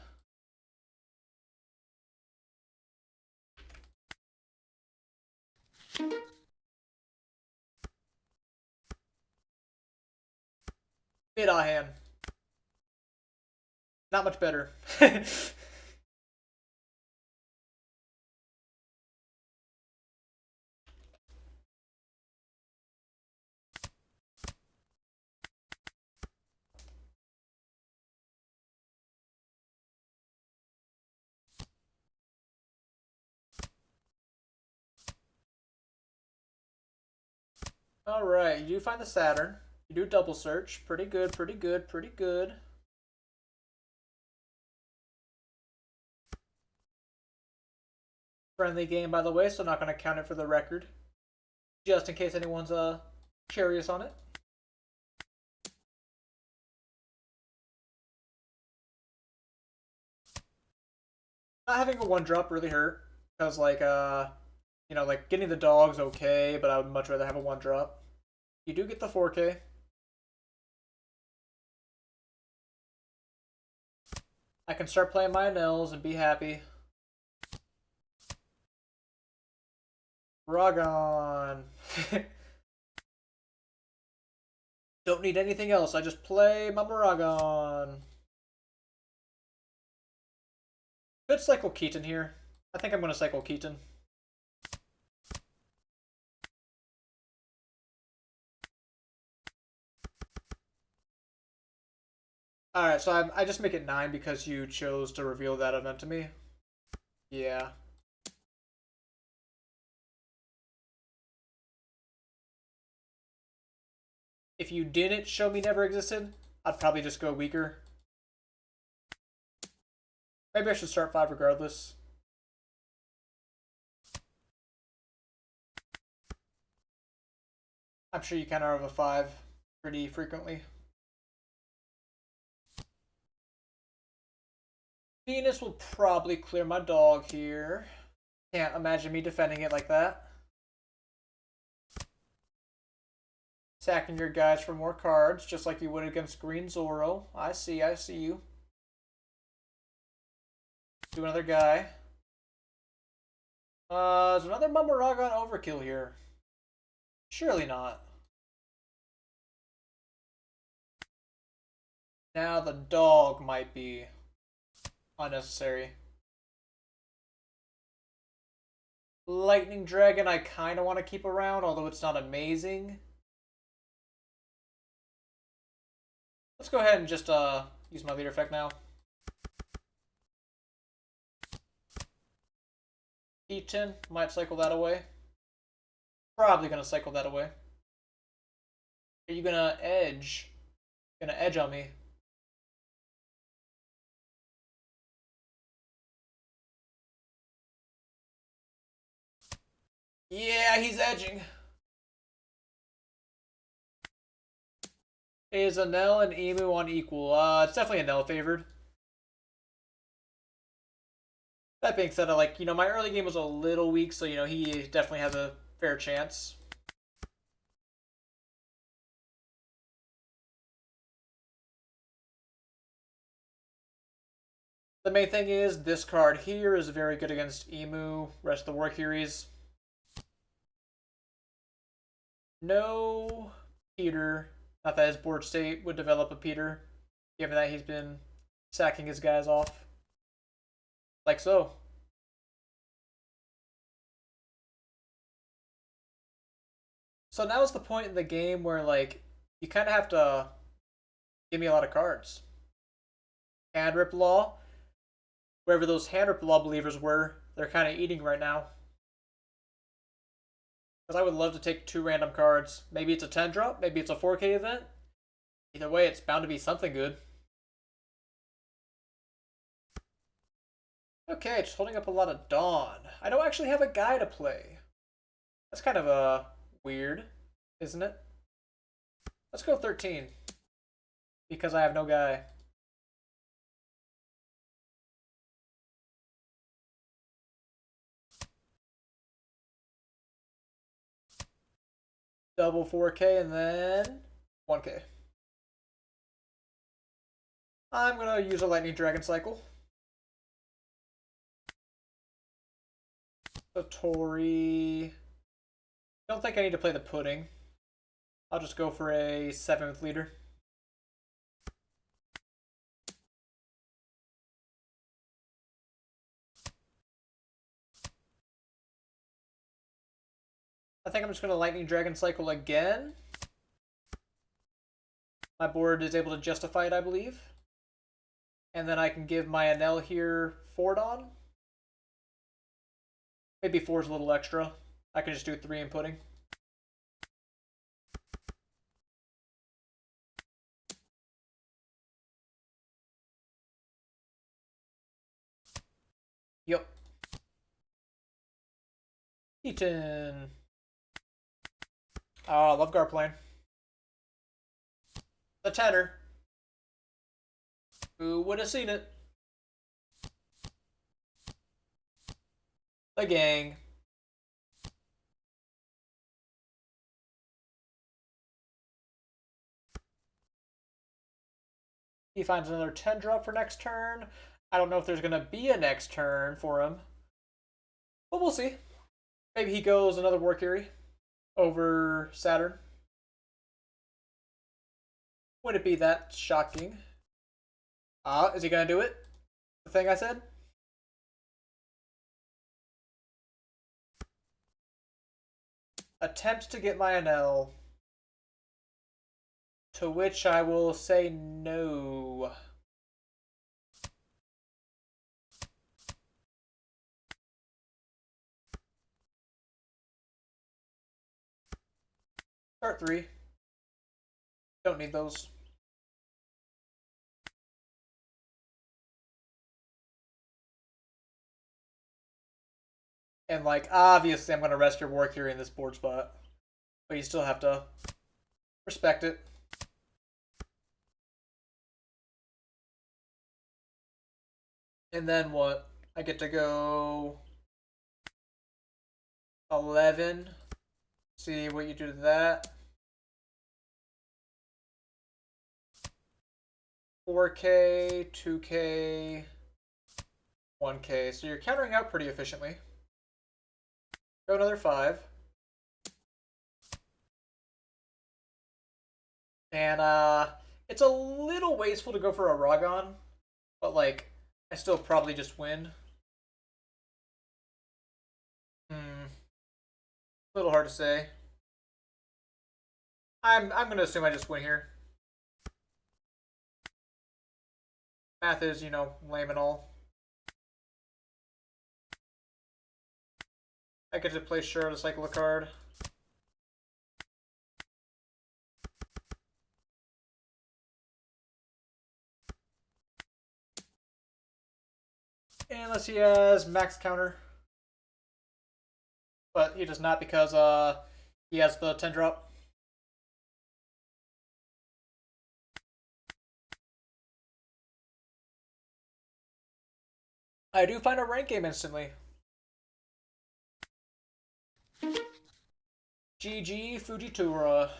Mid-eye hand. Not much better. Alright, you do find the Saturn. You do double search. Pretty good, pretty good, pretty good. Friendly game, by the way, so not going to count it for the record. Just in case anyone's curious on it. Not having a one drop really hurt. Because, like, like getting the dog's okay, but I would much rather have a one drop. You do get the 4K. I can start playing my Nels and be happy. Ragon. Don't need anything else. I just play my Maragon. Could cycle Keaton here. I think I'm going to cycle Keaton. Alright, so I just make it 9 because you chose to reveal that event to me. Yeah. If you didn't show me never existed, I'd probably just go weaker. Maybe I should start 5 regardless. I'm sure you kind of have a 5 pretty frequently. Venus will probably clear my dog here. Can't imagine me defending it like that. Sacking your guys for more cards, just like you would against Green Zoro. I see you. Do another guy. Is another Mamaragon overkill here? Surely not. Now the dog might be unnecessary. Lightning Dragon I kind of want to keep around, although it's not amazing. Let's go ahead and just use my leader effect now. E10, might cycle that away. Probably gonna cycle that away. Are you gonna edge? Gonna edge on me? Yeah, he's edging. Is Enel and Emu on equal? It's definitely Enel favored. That being said, my early game was a little weak, so, he definitely has a fair chance. The main thing is, this card here is very good against Emu, rest of the War Curies. No Peter. Not that his board state would develop a Peter, given that he's been sacking his guys off. Like so. So now is the point in the game where, you kind of have to give me a lot of cards. Hand Rip Law. Wherever those Hand Rip Law believers were, they're kind of eating right now. Because I would love to take 2 random cards. Maybe it's a 10 drop, maybe it's a 4K event. Either way, it's bound to be something good. Okay, just holding up a lot of Dawn. I don't actually have a guy to play. That's kind of weird, isn't it? Let's go 13. Because I have no guy. Double 4K and then 1K. I'm going to use a Lightning Dragon cycle. Satori. Don't think I need to play the pudding. I'll just go for a 7th leader. I think I'm just going to Lightning Dragon cycle again. My board is able to justify it, I believe. And then I can give my Enel here 4 Dawn. Maybe 4 is a little extra. I can just do 3 inputting. Yep. Eaton. Oh, I love Garplane. The Tenor. Who would have seen it? The gang. He finds another 10 drop for next turn. I don't know if there's going to be a next turn for him. But we'll see. Maybe he goes another War Curie over Saturn. Would it be that shocking? Is he going to do it? The thing I said? Attempts to get my Enel. To which I will say no. Start 3. Don't need those. And obviously I'm gonna rest your War Curie in this board spot. But you still have to respect it. And then what? I get to go 11. See what you do to that. 4K, 2K, 1k. So you're countering out pretty efficiently. Go another 5. And it's a little wasteful to go for a Ragon, but like I still probably just win. A little hard to say. I'm gonna assume I just win here. Math is, lame and all. I get to play sure to cycle a card. Unless he has max counter. But he does not because he has the 10 drop. I do find a rank game instantly. GG Fujitora.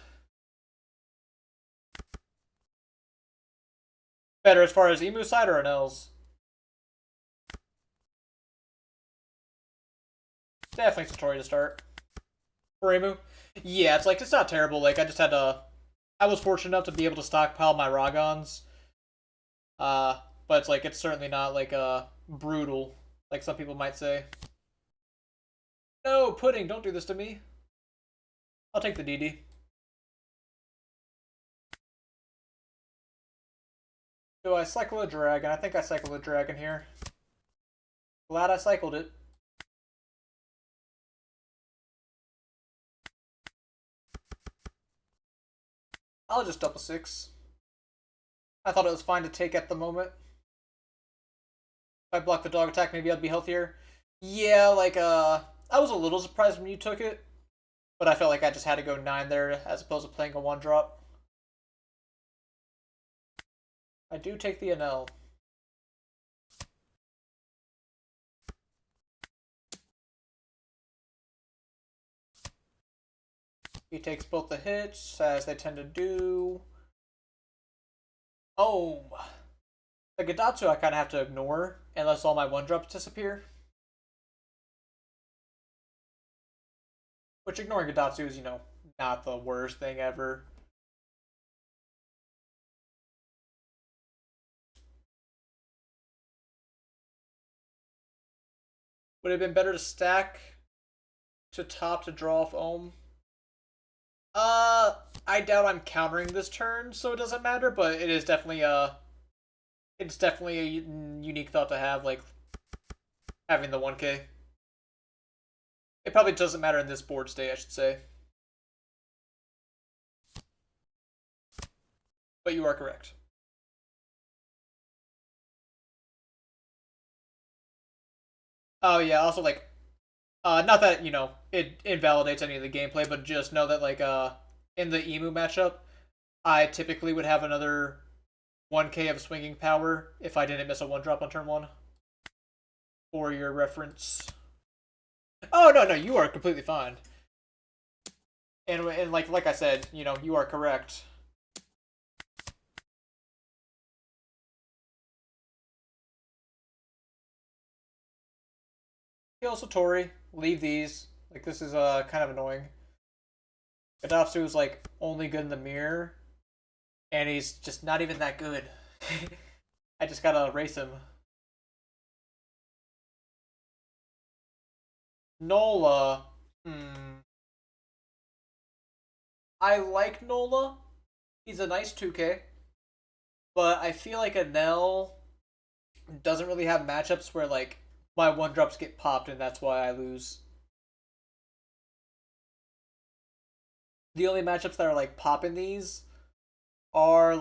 Better as far as Emu side or Enel's? Definitely Satori to start. For Emu? Yeah, it's not terrible. Like, I just had to... I was fortunate enough to be able to stockpile my Ragons. But it's certainly not, brutal, like some people might say. No, Pudding, don't do this to me. I'll take the DD. Do I cycle a dragon? I think I cycled a dragon here. Glad I cycled it. I'll just double 6. I thought it was fine to take at the moment. If I block the dog attack, maybe I'd be healthier. Yeah, I was a little surprised when you took it, but I felt like I just had to go 9 there as opposed to playing a 1-drop. I do take the Enel. He takes both the hits, as they tend to do. Oh, the Gadatsu I kind of have to ignore unless all my 1-drops disappear. Which ignoring Gadatsu is, not the worst thing ever. Would it have been better to stack to top to draw off Ohm? I doubt I'm countering this turn, so it doesn't matter, but it is definitely it's definitely a unique thought to have, like having the 1k. It probably doesn't matter in this board state, I should say. But you are correct. Oh yeah, also not that, it invalidates any of the gameplay, but just know that in the Emu matchup, I typically would have another 1k of swinging power if I didn't miss a 1-drop on turn 1. For your reference. Oh no, you are completely fine. And like I said, you are correct. Kill Satori, leave these. This is kind of annoying. Gadafsu is only good in the mirror, and he's just not even that good. I just gotta erase him. Nola. I like Nola. He's a nice 2k. But I feel like Enel doesn't really have matchups where my 1-drops get popped and that's why I lose. The only matchups that are popping these are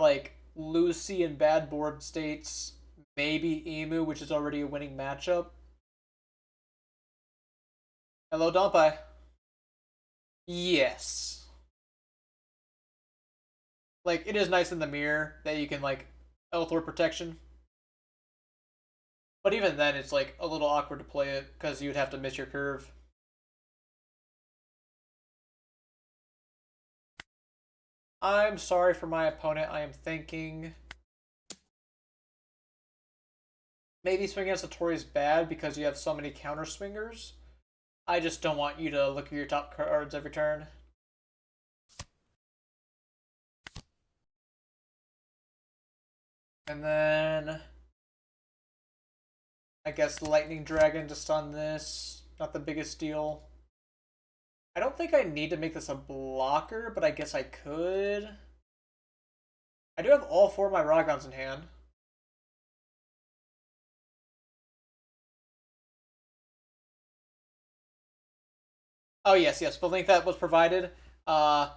Lucy and bad board states, maybe Emu, which is already a winning matchup. Hello, Dompai. Yes. It is nice in the mirror that you can Elthor protection. But even then, it's a little awkward to play it because you would have to miss your curve. I'm sorry for my opponent. I am thinking. Maybe swinging as Satori is bad because you have so many counter swingers. I just don't want you to look at your top cards every turn. And then I guess Lightning Dragon just on this. Not the biggest deal. I don't think I need to make this a blocker, but I guess I could. I do have all four of my Ragons in hand. Oh yes, yes. The link that was provided uh,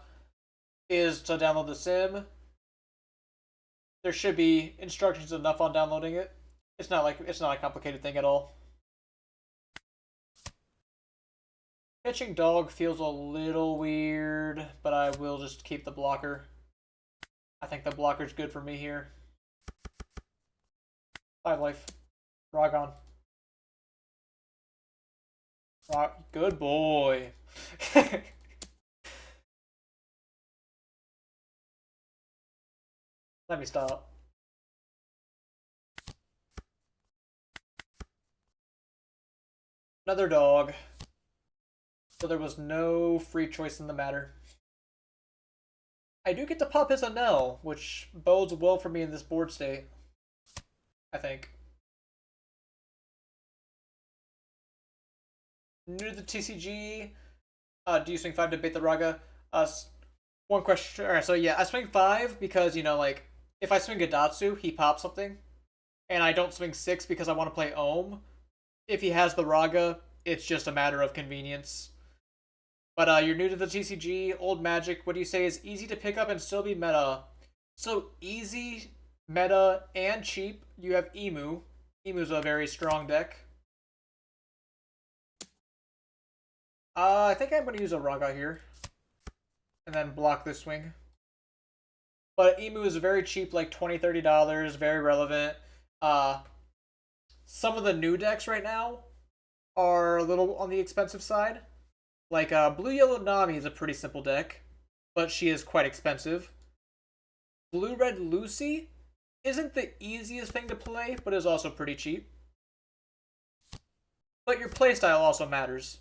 is to download the sim. There should be instructions enough on downloading it. It's not a complicated thing at all. Pitching dog feels a little weird, but I will just keep the blocker. I think the blocker's good for me here. 5 life. Ragon. Good boy. Let me stop. Another dog. So there was no free choice in the matter. I do get to pop his Enel, which bodes well for me in this board state. I think. New to the TCG. Do you swing 5 to bait the Raga? One question. Alright, so yeah, I swing 5 because, you know, like, if I swing Gadatsu, he pops something. And I don't swing 6 because I want to play Ohm. If he has the Raga, it's just a matter of convenience. But you're new to the TCG, old Magic. What do you say is easy to pick up and still be meta? So easy, meta, and cheap. You have Emu. Emu's a very strong deck. I think I'm going to use a Raga here. And then block this swing. But Emu is very cheap, like $20, $30, very relevant. Some of the new decks right now are a little on the expensive side. Like, Blue Yellow Nami is a pretty simple deck, but she is quite expensive. Blue Red Lucy isn't the easiest thing to play, but is also pretty cheap. But your playstyle also matters.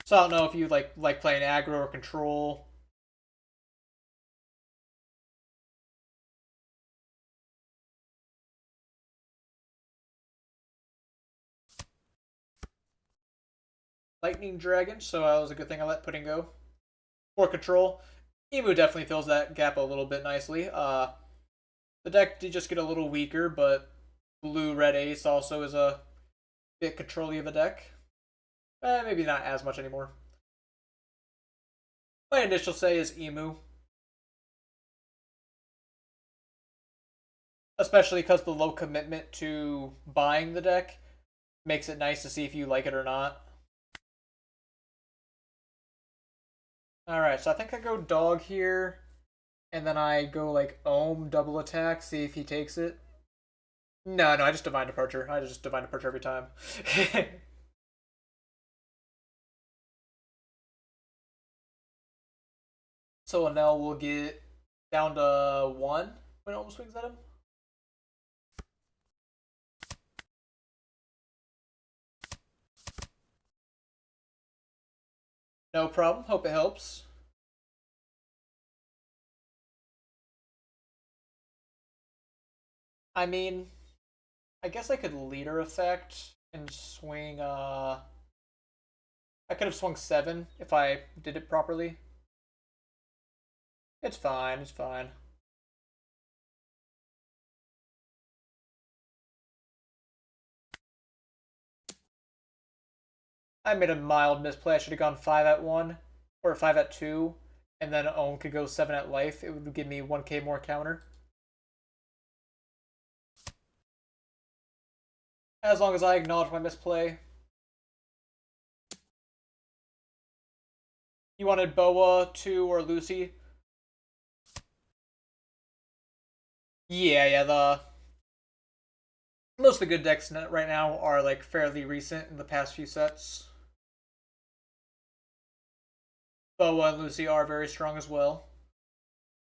So I don't know if you like playing aggro or control. Lightning Dragon, so that was a good thing I let pudding go. For control, Emu definitely fills that gap a little bit nicely. The deck did just get a little weaker, but Blue Red Ace also is a bit controlly of a deck. Maybe not as much anymore. My initial say is Emu. Especially because the low commitment to buying the deck makes it nice to see if you like it or not. Alright, so I think I go dog here, and then I go like Ohm double attack, see if he takes it. No, I just Divine Departure. I just Divine Departure every time. So Enel will get down to 1 when Ohm swings at him. No problem. Hope it helps. I mean, I guess I could leader effect and swing. I could have swung 7 if I did it properly. It's fine. It's fine. I made a mild misplay. I should have gone 5 at 1 or 5 at 2, and then Ohm could go 7 at life. It would give me 1k more counter. As long as I acknowledge my misplay. You wanted Boa, 2, or Lucy? Yeah, the most of the good decks right now are like fairly recent in the past few sets. Boa and Lucy are very strong as well.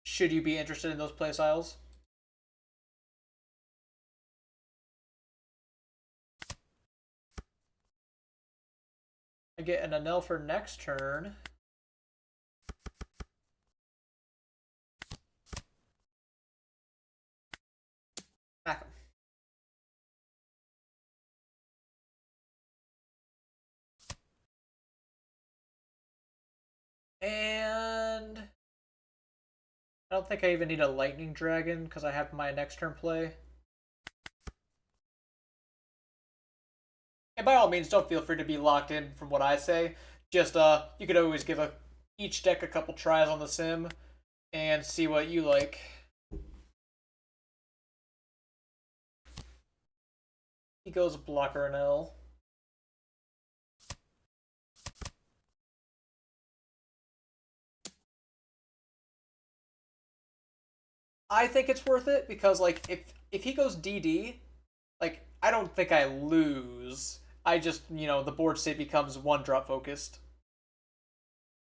Should you be interested in those playstyles? I get an Enel for next turn. Back him. And I don't think I even need a Lightning Dragon because I have my next turn play. And by all means, don't feel free to be locked in from what I say. Just you could always give each deck a couple tries on the sim and see what you like. He goes blocker and L. I think it's worth it because like if he goes DD, like I don't think I lose. I just, the board state becomes one drop focused.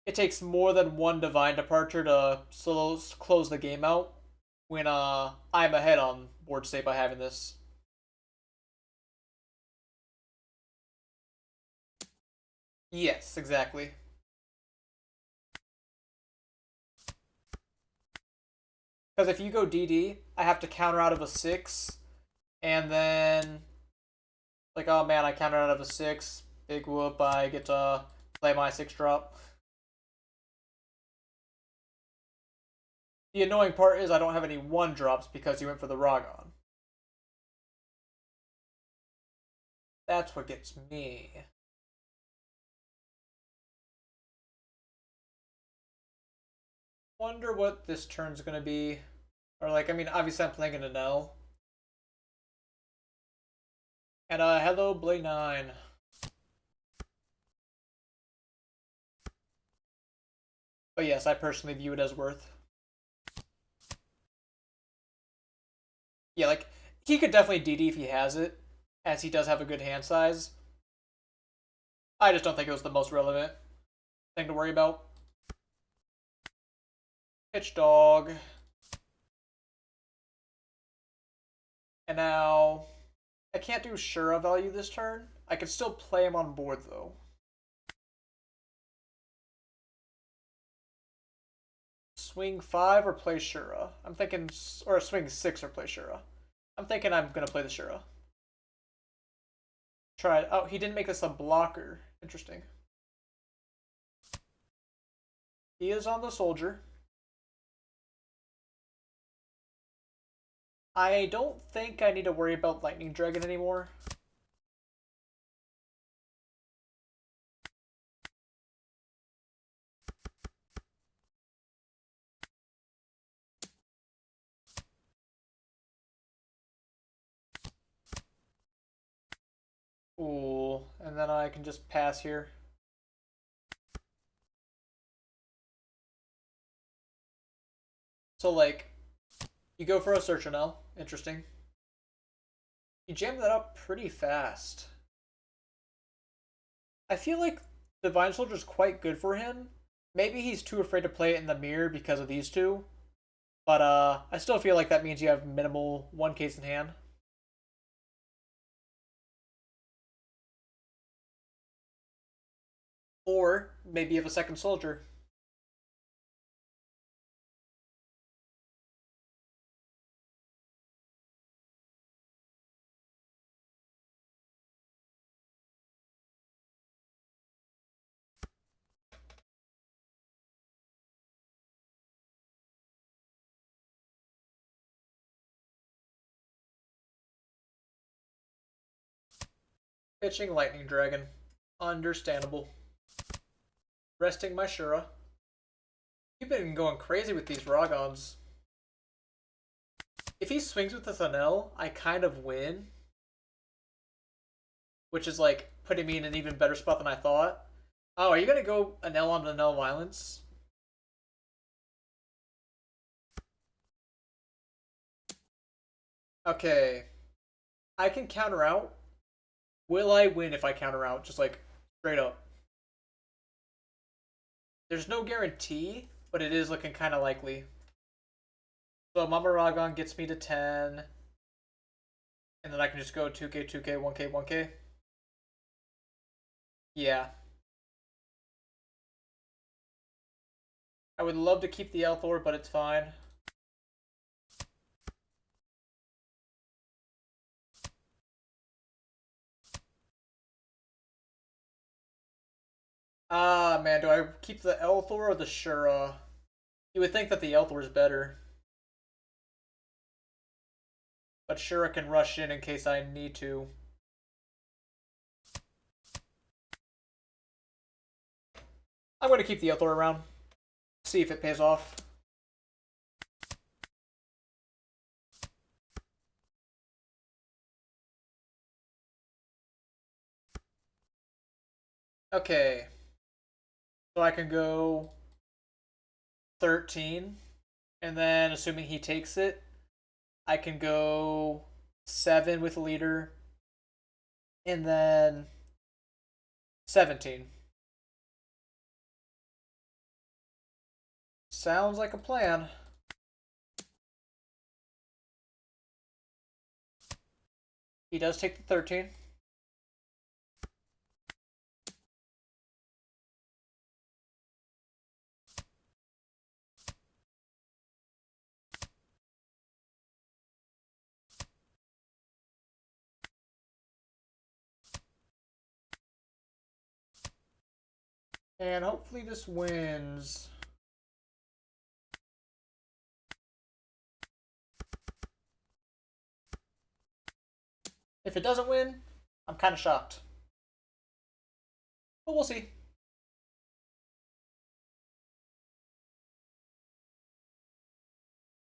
It takes more than one divine departure to close the game out when I'm ahead on board state by having this. Yes, exactly. Because if you go DD, I have to counter out of a 6, and then, like, oh man, I counter out of a 6, big whoop, I get to play my 6 drop. The annoying part is I don't have any 1 drops because you went for the Ragon. That's what gets me. Wonder what this turn's gonna be. Or like, I mean, obviously I'm playing an Enel. And hello, Blade 9. But yes, I personally view it as worth. Yeah, like, he could definitely DD if he has it, as he does have a good hand size. I just don't think it was the most relevant thing to worry about. Pitch dog. And now, I can't do Shura value this turn. I can still play him on board, though. Swing 5 or play Shura? I'm thinking, or swing 6 or play Shura. I'm thinking I'm going to play the Shura. Try it. Oh, he didn't make this a blocker. Interesting. He is on the soldier. I don't think I need to worry about Lightning Dragon anymore. Ooh, and then I can just pass here. So, like, you go for a Search Enel. Interesting. You jam that up pretty fast. I feel like Divine Soldier's quite good for him. Maybe he's too afraid to play it in the mirror because of these two. But I still feel like that means you have minimal 1 case in hand. Or maybe you have a second soldier. Pitching Lightning Dragon. Understandable. Resting my Shura. You've been going crazy with these Ragons. If he swings with this Enel, I kind of win. Which is like putting me in an even better spot than I thought. Oh, are you gonna go Enel on Enel violence? Okay. I can counter out. Will I win if I counter out? Just like straight up. There's no guarantee, but it is looking kind of likely. So Mamaragon gets me to 10. And then I can just go 2k, 2k, 1k, 1k. Yeah. I would love to keep the Elthor, but it's fine. Ah, man, do I keep the Elthor or the Shura? You would think that the Elthor is better. But Shura can rush in case I need to. I'm going to keep the Elthor around. See if it pays off. Okay. So I can go 13. And then, assuming he takes it, I can go 7 with leader. And then 17. Sounds like a plan. He does take the 13. And hopefully this wins. If it doesn't win, I'm kind of shocked. But we'll see.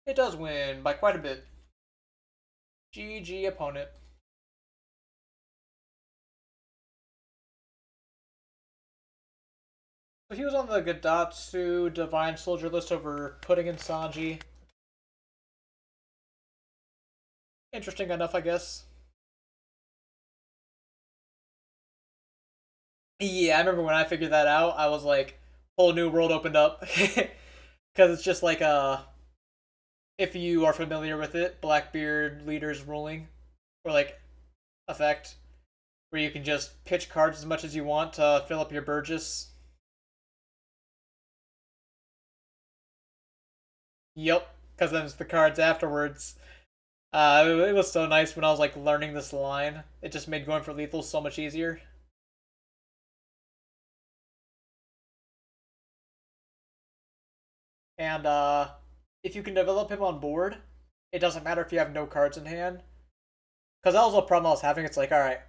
It does win by quite a bit. GG opponent. So he was on the Gadatsu Divine Soldier list over Pudding and Sanji. Interesting enough, I guess. Yeah, I remember when I figured that out, I was like, whole new world opened up. Because it's just like, if you are familiar with it, Blackbeard leader's ruling, or like, effect, where you can just pitch cards as much as you want to fill up your Burgess. Yep, because then it's the cards afterwards. It was so nice when I was like learning this line. It just made going for lethal so much easier. And if you can develop him on board, it doesn't matter if you have no cards in hand. Because that was a problem I was having. It's like, all right,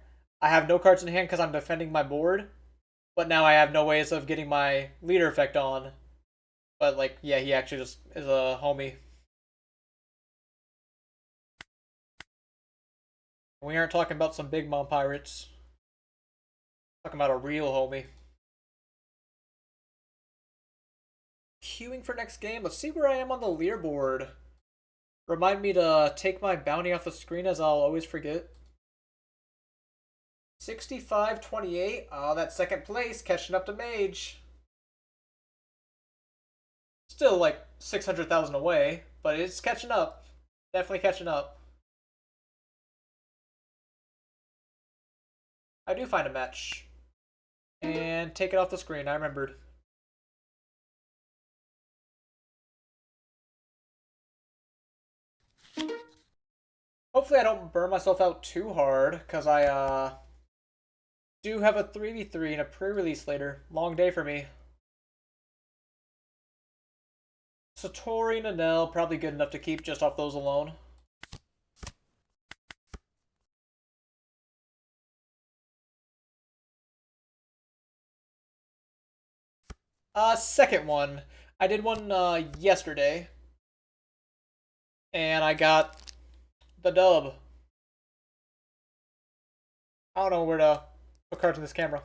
I have no cards in hand because I'm defending my board, but now I have no ways of getting my leader effect on. But like, yeah, he actually just is a homie. We aren't talking about some big mom pirates. Talking about a real homie. Queuing for next game. Let's see where I am on the leaderboard. Remind me to take my bounty off the screen as I'll always forget. 65-28. Oh, that second place, catching up to Mage. Still like 600,000 away, but it's catching up. Definitely catching up. I do find a match. And take it off the screen, I remembered. Hopefully I don't burn myself out too hard, because I do have a 3v3 and a pre-release later. Long day for me. Satori and Enel, probably good enough to keep just off those alone. Second one. I did one yesterday. And I got the dub. I don't know where to put cards in this camera.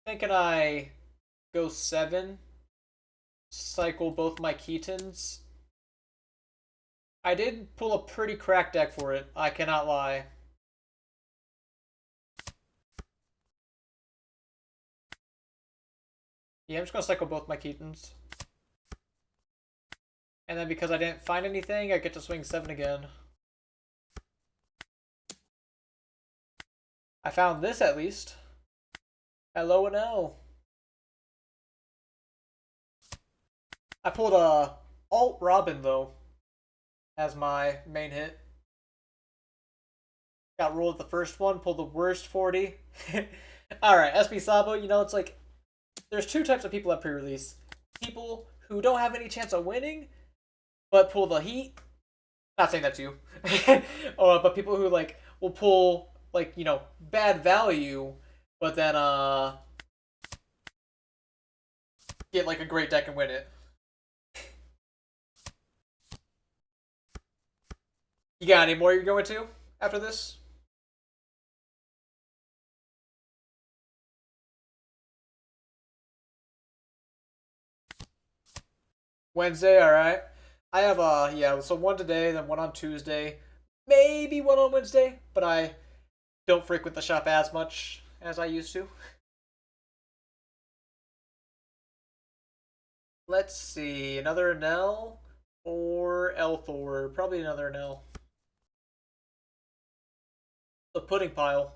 Thinking I go 7, cycle both my Keatons. I did pull a pretty cracked deck for it, I cannot lie. Yeah, I'm just gonna cycle both my Keatons. And then because I didn't find anything, I get to swing 7 again. I found this at least. Hello Enel. I pulled a Alt Robin though as my main hit. Got rolled the first one, pulled the worst 40. Alright, SB Sabo, you know, it's like there's two types of people at pre-release. People who don't have any chance of winning, but pull the heat. Not saying that's you. But people who like will pull like, you know, bad value, but then get like a great deck and win it. You got any more you're going to after this? Wednesday, alright. I have yeah, so one today, then one on Tuesday, maybe one on Wednesday, but I don't frequent the shop as much as I used to. Let's see, another Enel or Elthor. Probably another Enel. The pudding pile.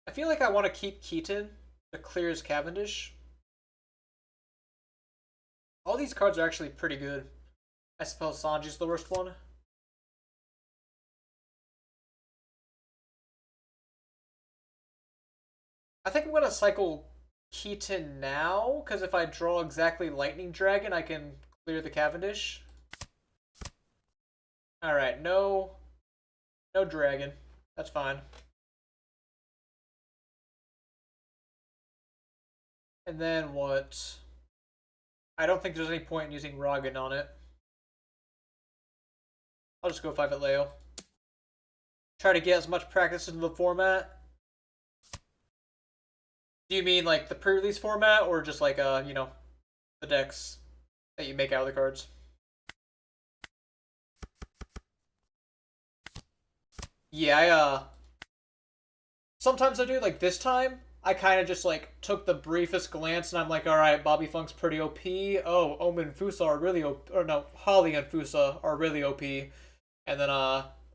I feel like I want to keep Keaton to clear his Cavendish. All these cards are actually pretty good. I suppose Sanji's the worst one. I think I'm going to cycle Keaton now, because if I draw exactly Lightning Dragon, I can clear the Cavendish. Alright, no dragon. That's fine. And then what? I don't think there's any point in using Ragan on it. I'll just go 5 at Leo. Try to get as much practice into the format. Do you mean like the pre-release format, or just like you know, the decks that you make out of the cards? Yeah, sometimes I do. Like this time, I kind of just like took the briefest glance, and I'm like, all right, Bobby Funk's pretty OP. Oh, Omen and Fusa are really OP. Or no, Holly and Fusa are really OP. And then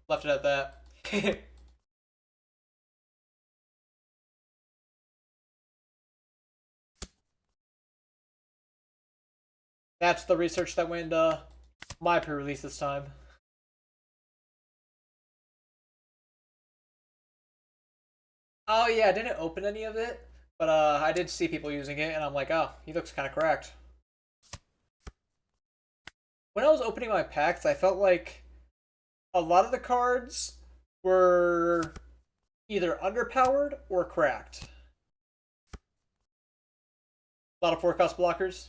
left it at that. That's the research that went my pre-release this time. Oh yeah, I didn't open any of it, but I did see people using it, and I'm like, oh, he looks kind of cracked. When I was opening my packs, I felt like a lot of the cards were either underpowered or cracked. A lot of 4-cost blockers.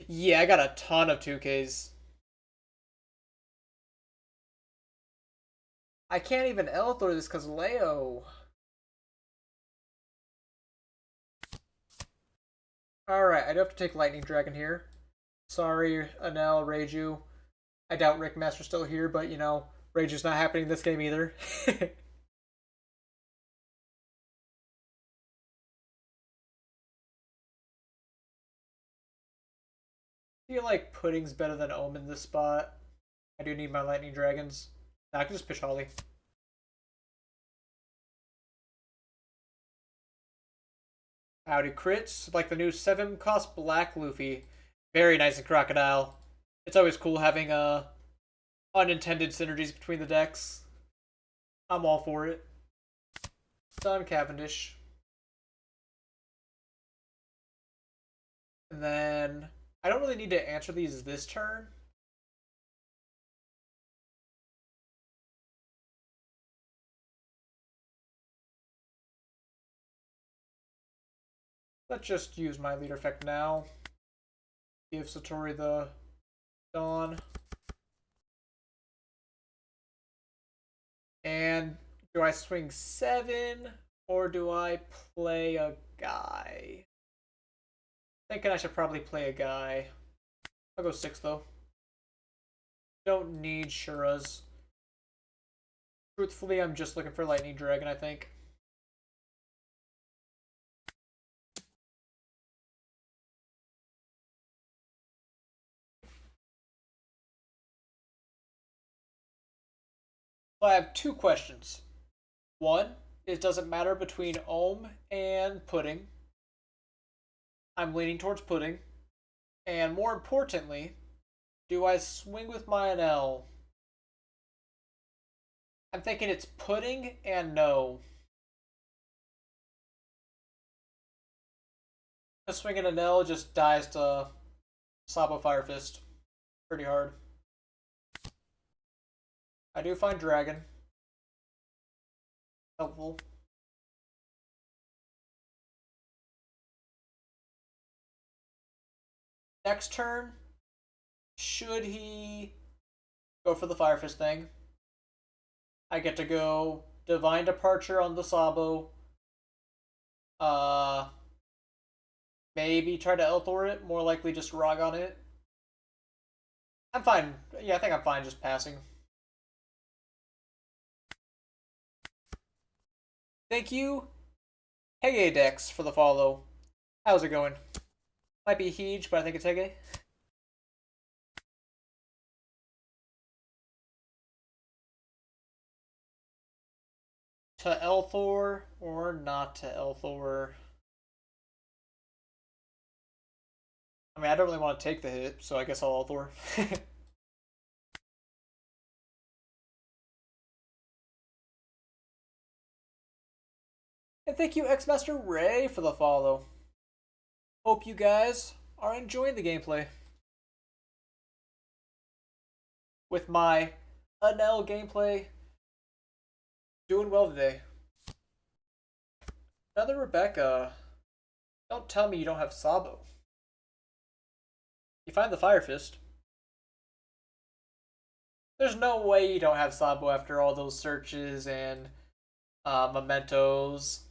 Yeah, I got a ton of 2Ks. I can't even Elthor this because Leo. Alright, I do have to take Lightning Dragon here. Sorry, Enel, Reiju. I doubt Rickmaster's still here, but you know, Reiju's not happening this game either. I feel like Pudding's better than Omen this spot. I do need my Lightning Dragons. Nah, I can just pitch Holly. Howdy crits, like the new 7-cost Black Luffy. Very nice and Crocodile. It's always cool having unintended synergies between the decks. I'm all for it. Sun Cavendish. And then I don't really need to answer these this turn. Let's just use my leader effect now. Give Satori the Dawn. And do I swing 7 or do I play a guy? I Thinking I should probably play a guy. I'll go 6 though. Don't need Shuras. Truthfully, I'm just looking for Lightning Dragon, I think. So I have 2 questions. One is, does it matter between Ohm and Pudding? I'm leaning towards Pudding. And more importantly, do I swing with my Enel? I'm thinking it's Pudding and no. The swinging Enel just dies to Sabo Fire Fist pretty hard. I do find Dragon helpful. Next turn, should he go for the Fire Fist thing, I get to go Divine Departure on the Sabo. Uh, maybe try to Elthor it. More likely just Rog on it. I'm fine. Yeah, I think I'm fine just passing. Thank you, Hege Dex, for the follow. How's it going? Might be Hege, but I think it's Hege. To Elthor or not to Elthor? I mean, I don't really want to take the hit, so I guess I'll Elthor. And thank you, X-Master Ray, for the follow. Hope you guys are enjoying the gameplay. With my Enel gameplay, doing well today. Another Rebecca. Don't tell me you don't have Sabo. You find the Fire Fist. There's no way you don't have Sabo after all those searches and mementos.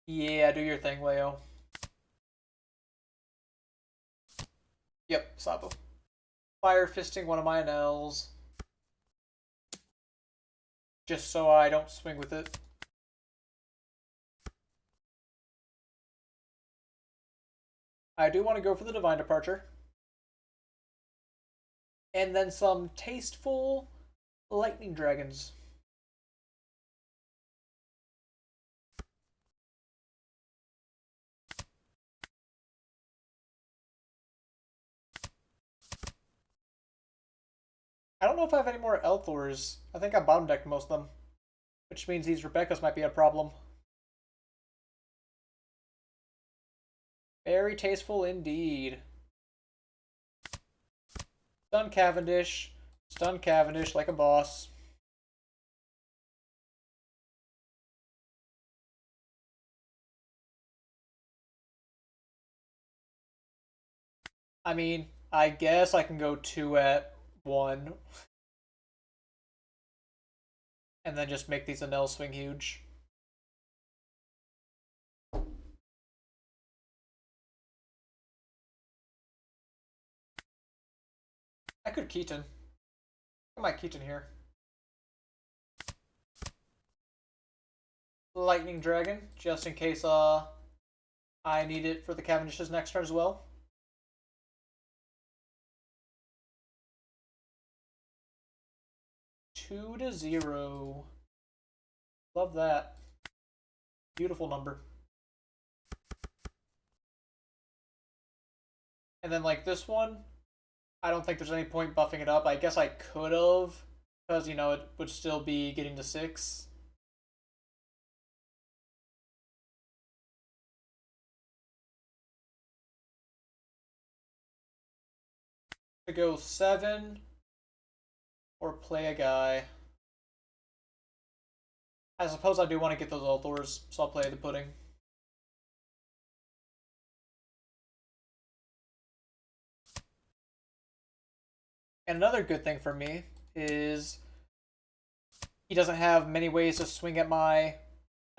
Yeah, do your thing, Leo. Yep, Sabo. Fire fisting one of my Enels. Just so I don't swing with it. I do want to go for the Divine Departure. And then some tasteful Lightning Dragons. I don't know if I have any more Elthors. I think I bottom decked most of them. Which means these Rebeccas might be a problem. Very tasteful indeed. Stun Cavendish. Stun Cavendish like a boss. I mean, I guess I can go 2 at 1. And then just make these Enel swing huge. I could Keaton. I might Keaton here. Lightning Dragon, just in case I need it for the Cavendish's next turn as well. Two to 0. Love that. Beautiful number. And then like this one, I don't think there's any point buffing it up. I guess I could have, because you know it would still be getting to 6. To go 7 or play a guy. I suppose I do want to get those Elthors, so I'll play the Pudding. And another good thing for me is he doesn't have many ways to swing at my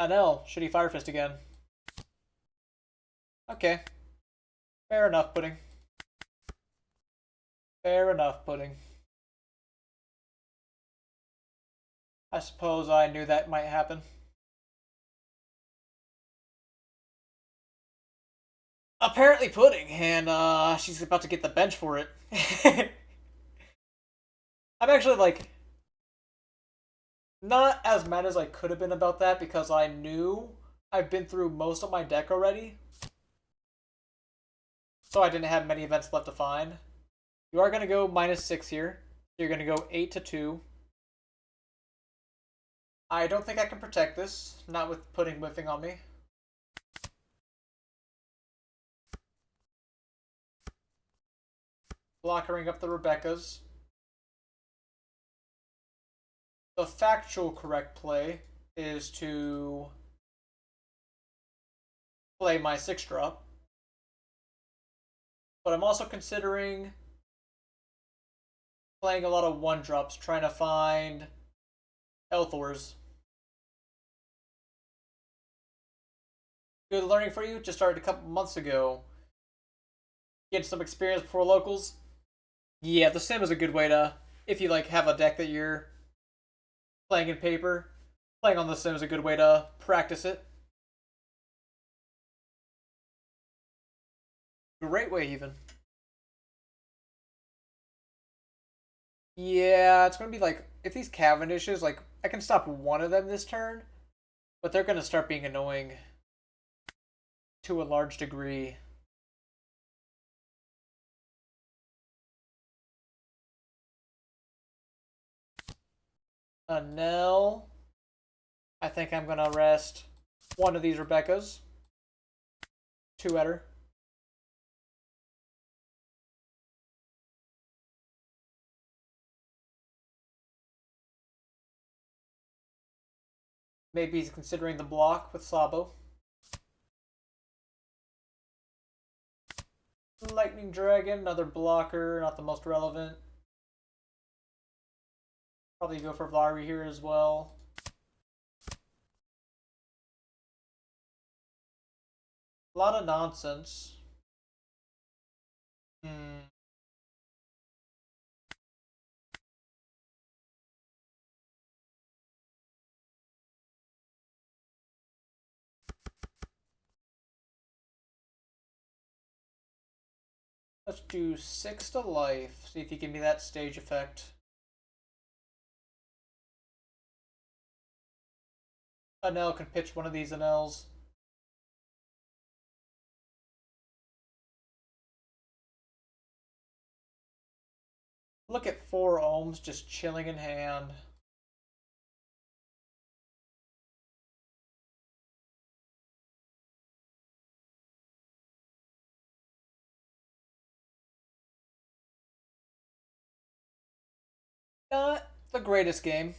Enel should he Fire Fist again. Okay. Fair enough, Pudding. Fair enough, Pudding. I suppose I knew that might happen. Apparently Pudding, and she's about to get the bench for it. I'm actually like not as mad as I could have been about that because I knew I've been through most of my deck already. So I didn't have many events left to find. You are going to go -6 here. You're going to go 8 to 2. I don't think I can protect this, not with Pudding whiffing on me. Blockering up the Rebeccas. The factual correct play is to play my 6-drop. But I'm also considering playing a lot of 1-drops, trying to find Elthors. Good learning for you, just started a couple months ago. Get some experience before locals. Yeah, the sim is a good way to, if you like have a deck that you're playing in paper, playing on the sim is a good way to practice it. Great way, even. Yeah, it's gonna be like, if these Cavendishes, like, I can stop one of them this turn, but they're gonna start being annoying to a large degree. Enel. I think I'm gonna rest one of these Rebeccas. 2 at her. Maybe he's considering the block with Sabo. Lightning Dragon, another blocker, not the most relevant. Probably go for Vlari here as well. A lot of nonsense. Hmm. Let's do 6 to life. See if you give me that stage effect. Enel can pitch one of these Enels. Look at 4 ohms just chilling in hand. Not the greatest game.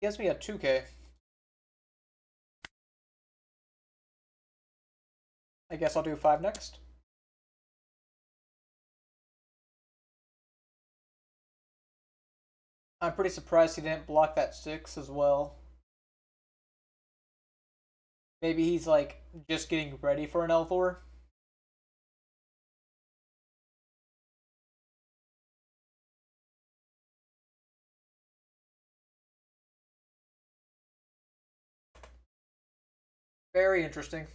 Gives me a 2K. I guess I'll do 5 next. I'm pretty surprised he didn't block that 6 as well. Maybe he's like just getting ready for an Elthor. Very interesting.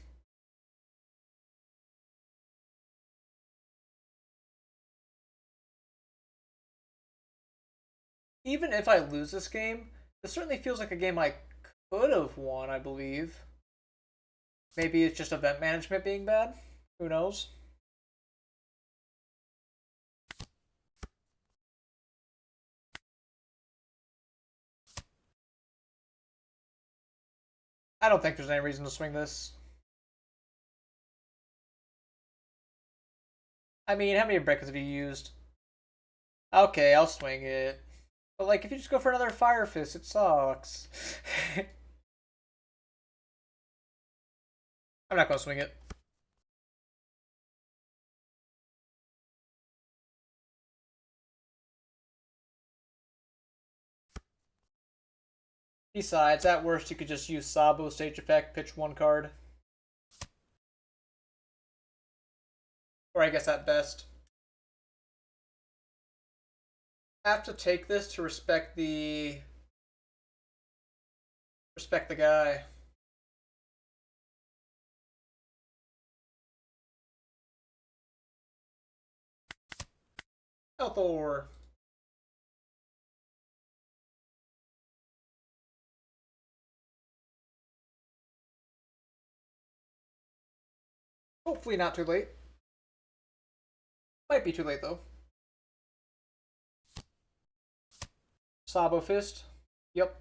Even if I lose this game, this certainly feels like a game I could have won, I believe. Maybe it's just event management being bad. Who knows? I don't think there's any reason to swing this. I mean, how many breakers have you used? Okay, I'll swing it. But like, if you just go for another Fire Fist, it sucks. I'm not gonna swing it. Besides, at worst, you could just use Sabo stage effect, pitch one card. Or I guess at best. I have to take this to respect the guy. Elthor. Hopefully not too late. Might be too late though. Sabo Fist. Yep.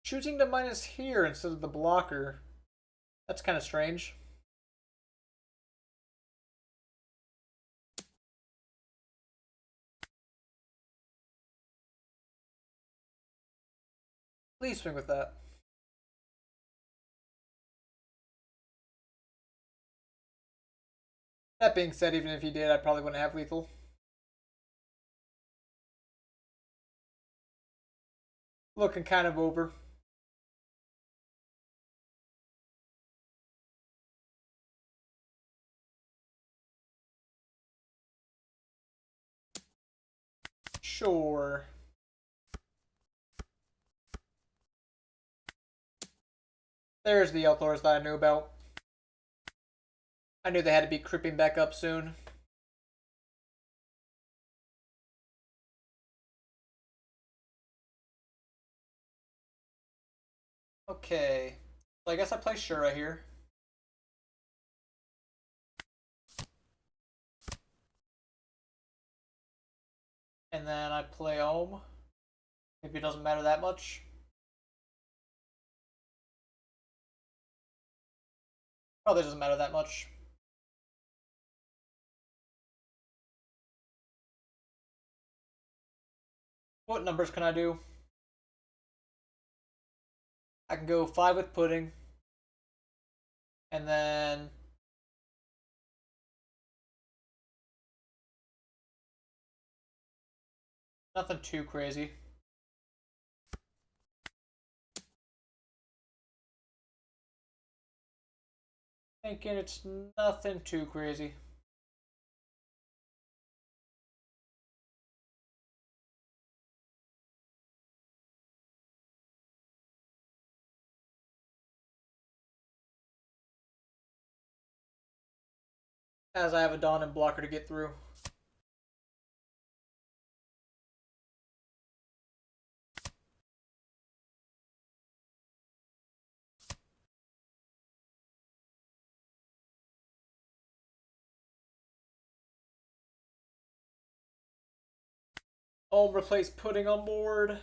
Choosing to minus here instead of the blocker. That's kind of strange. Please swing with that. That being said, even if you did, I probably wouldn't have lethal. Looking kind of over. Sure. There's the Elthors that I knew about. I knew they had to be creeping back up soon. Okay. So I guess I play Shura here. And then I play Ohm. Maybe it doesn't matter that much. Probably doesn't matter that much. What numbers can I do? I can go 5 with Pudding. And then nothing too crazy. Thinking it's nothing too crazy. As I have a Dawn and blocker to get through. Ohm replace Pudding on board.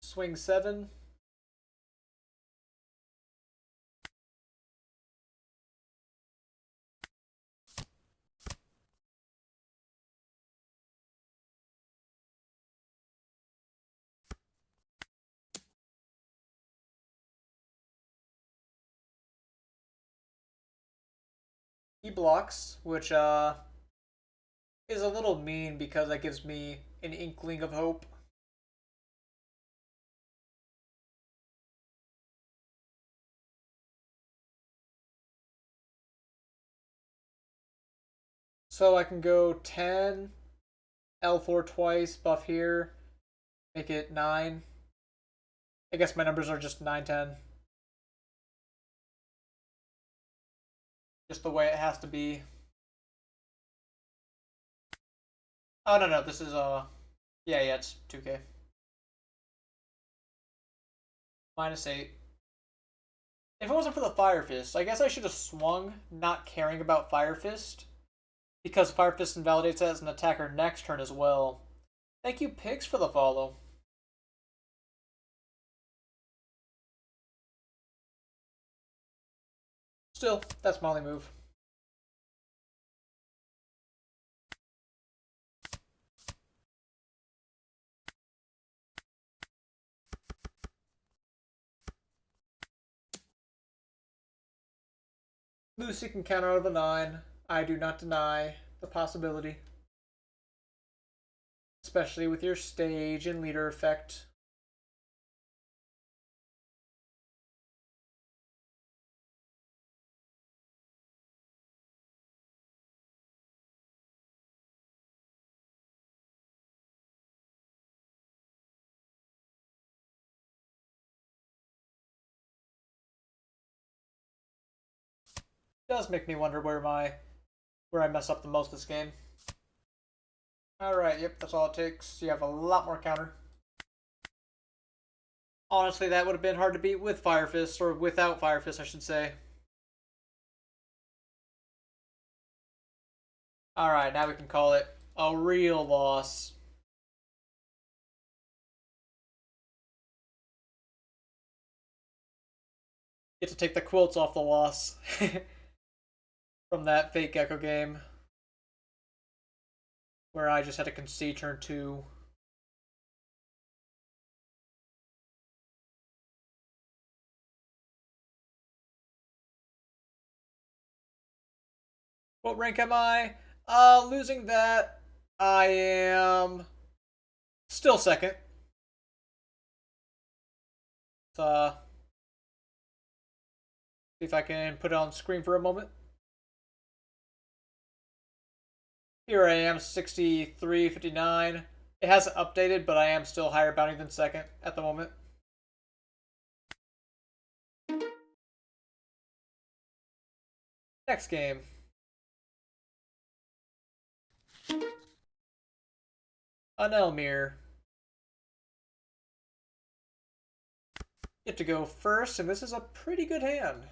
Swing 7. He blocks, which is a little mean because that gives me an inkling of hope. So I can go 10, L4 twice, buff here, make it 9. I guess my numbers are just 9, 10. Just the way it has to be. Oh, no, this is, yeah, it's 2k. -8. If it wasn't for the Fire Fist, I guess I should have swung not caring about Fire Fist. Because Fire Fist invalidates as an attacker next turn as well. Thank you, Pix, for the follow. Still, that's my only move. Lucy can counter out of the 9. I do not deny the possibility. Especially with your stage and leader effect. Does make me wonder where I mess up the most this game. Alright, yep, that's all it takes. You have a lot more counter. Honestly, that would have been hard to beat with Fire Fist, or without Fire Fist, I should say. Alright, now we can call it a real loss. Get to take the quotes off the loss from that fake Gecko game where I just had to concede turn 2. What rank am I? Losing that, I am still second. See if I can put it on screen for a moment. Here I am, 63.59. It hasn't updated, but I am still higher bounty than second at the moment. Next game. An Elmir. Get to go first, and this is a pretty good hand.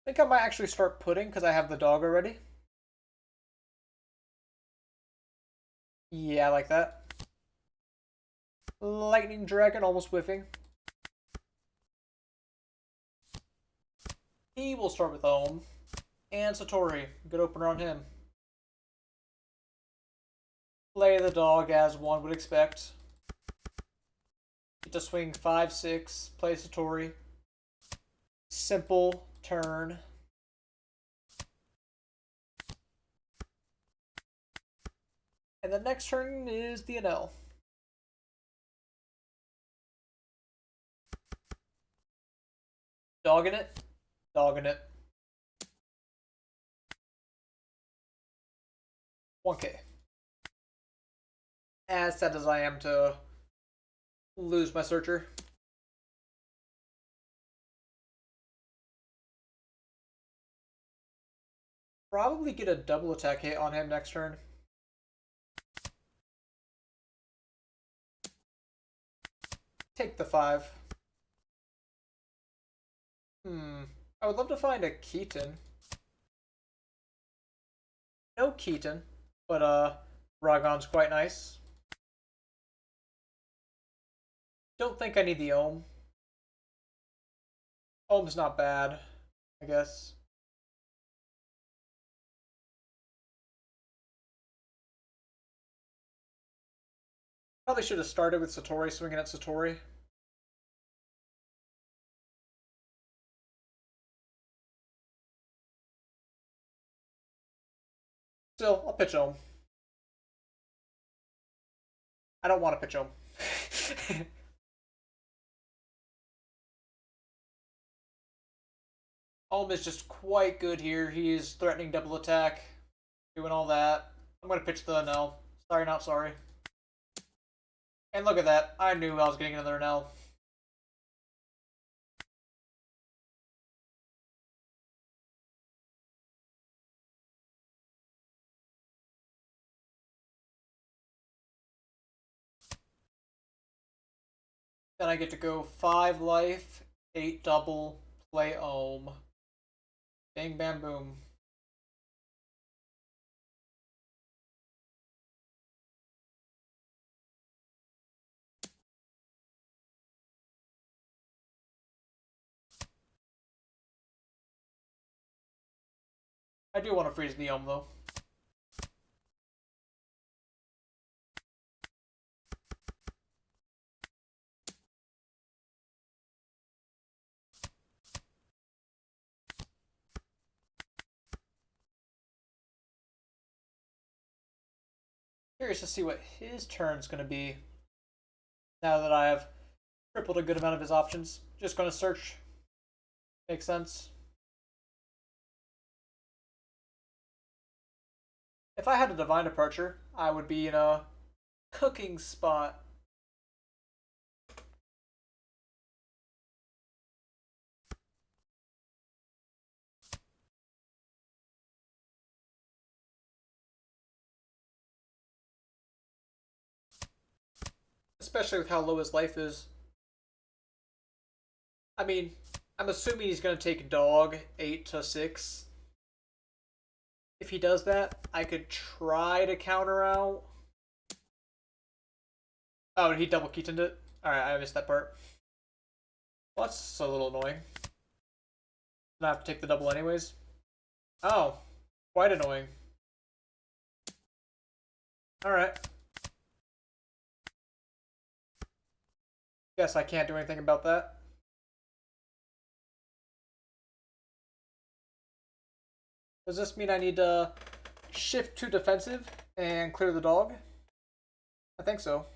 I think I might actually start putting because I have the dog already. Yeah, I like that. Lightning Dragon, almost whiffing. He will start with Ohm. And Satori. Good opener on him. Play the dog as one would expect. Get to swing 5-6. Play Satori. Simple turn. And the next turn is the Enel. Dogging it. Dogging it. 1K. As sad as I am to lose my searcher. Probably get a double attack hit on him next turn. Take the 5. I would love to find a Keaton. No Keaton, but Ragon's quite nice. Don't think I need the Ohm. Ohm's not bad, I guess. Probably should have started with Satori, swinging at Satori. Still, I'll pitch Ohm. I don't want to pitch Ohm. Ohm is just quite good here. He is threatening double attack, doing all that. I'm going to pitch the Enel. Sorry, not sorry. And look at that. I knew I was getting another Enel. Then I get to go 5 life, 8 double, play Ohm. Bang, bam, boom. I do want to freeze the Ohm, though. Curious to see what his turn's going to be now that I have tripled a good amount of his options. Just going to search. Makes sense. If I had a Divine Departure, I would be in a cooking spot. especially with how low his life is. I mean, I'm assuming he's going to take dog 8 to 6. If he does that, I could try to counter out. Oh, he double keytoned it? Alright, I missed that part. Well, that's a little annoying. I have to take the double anyways. Oh, quite annoying. Alright. Guess I can't do anything about that. Does this mean I need to shift to defensive and clear the dog? I think so.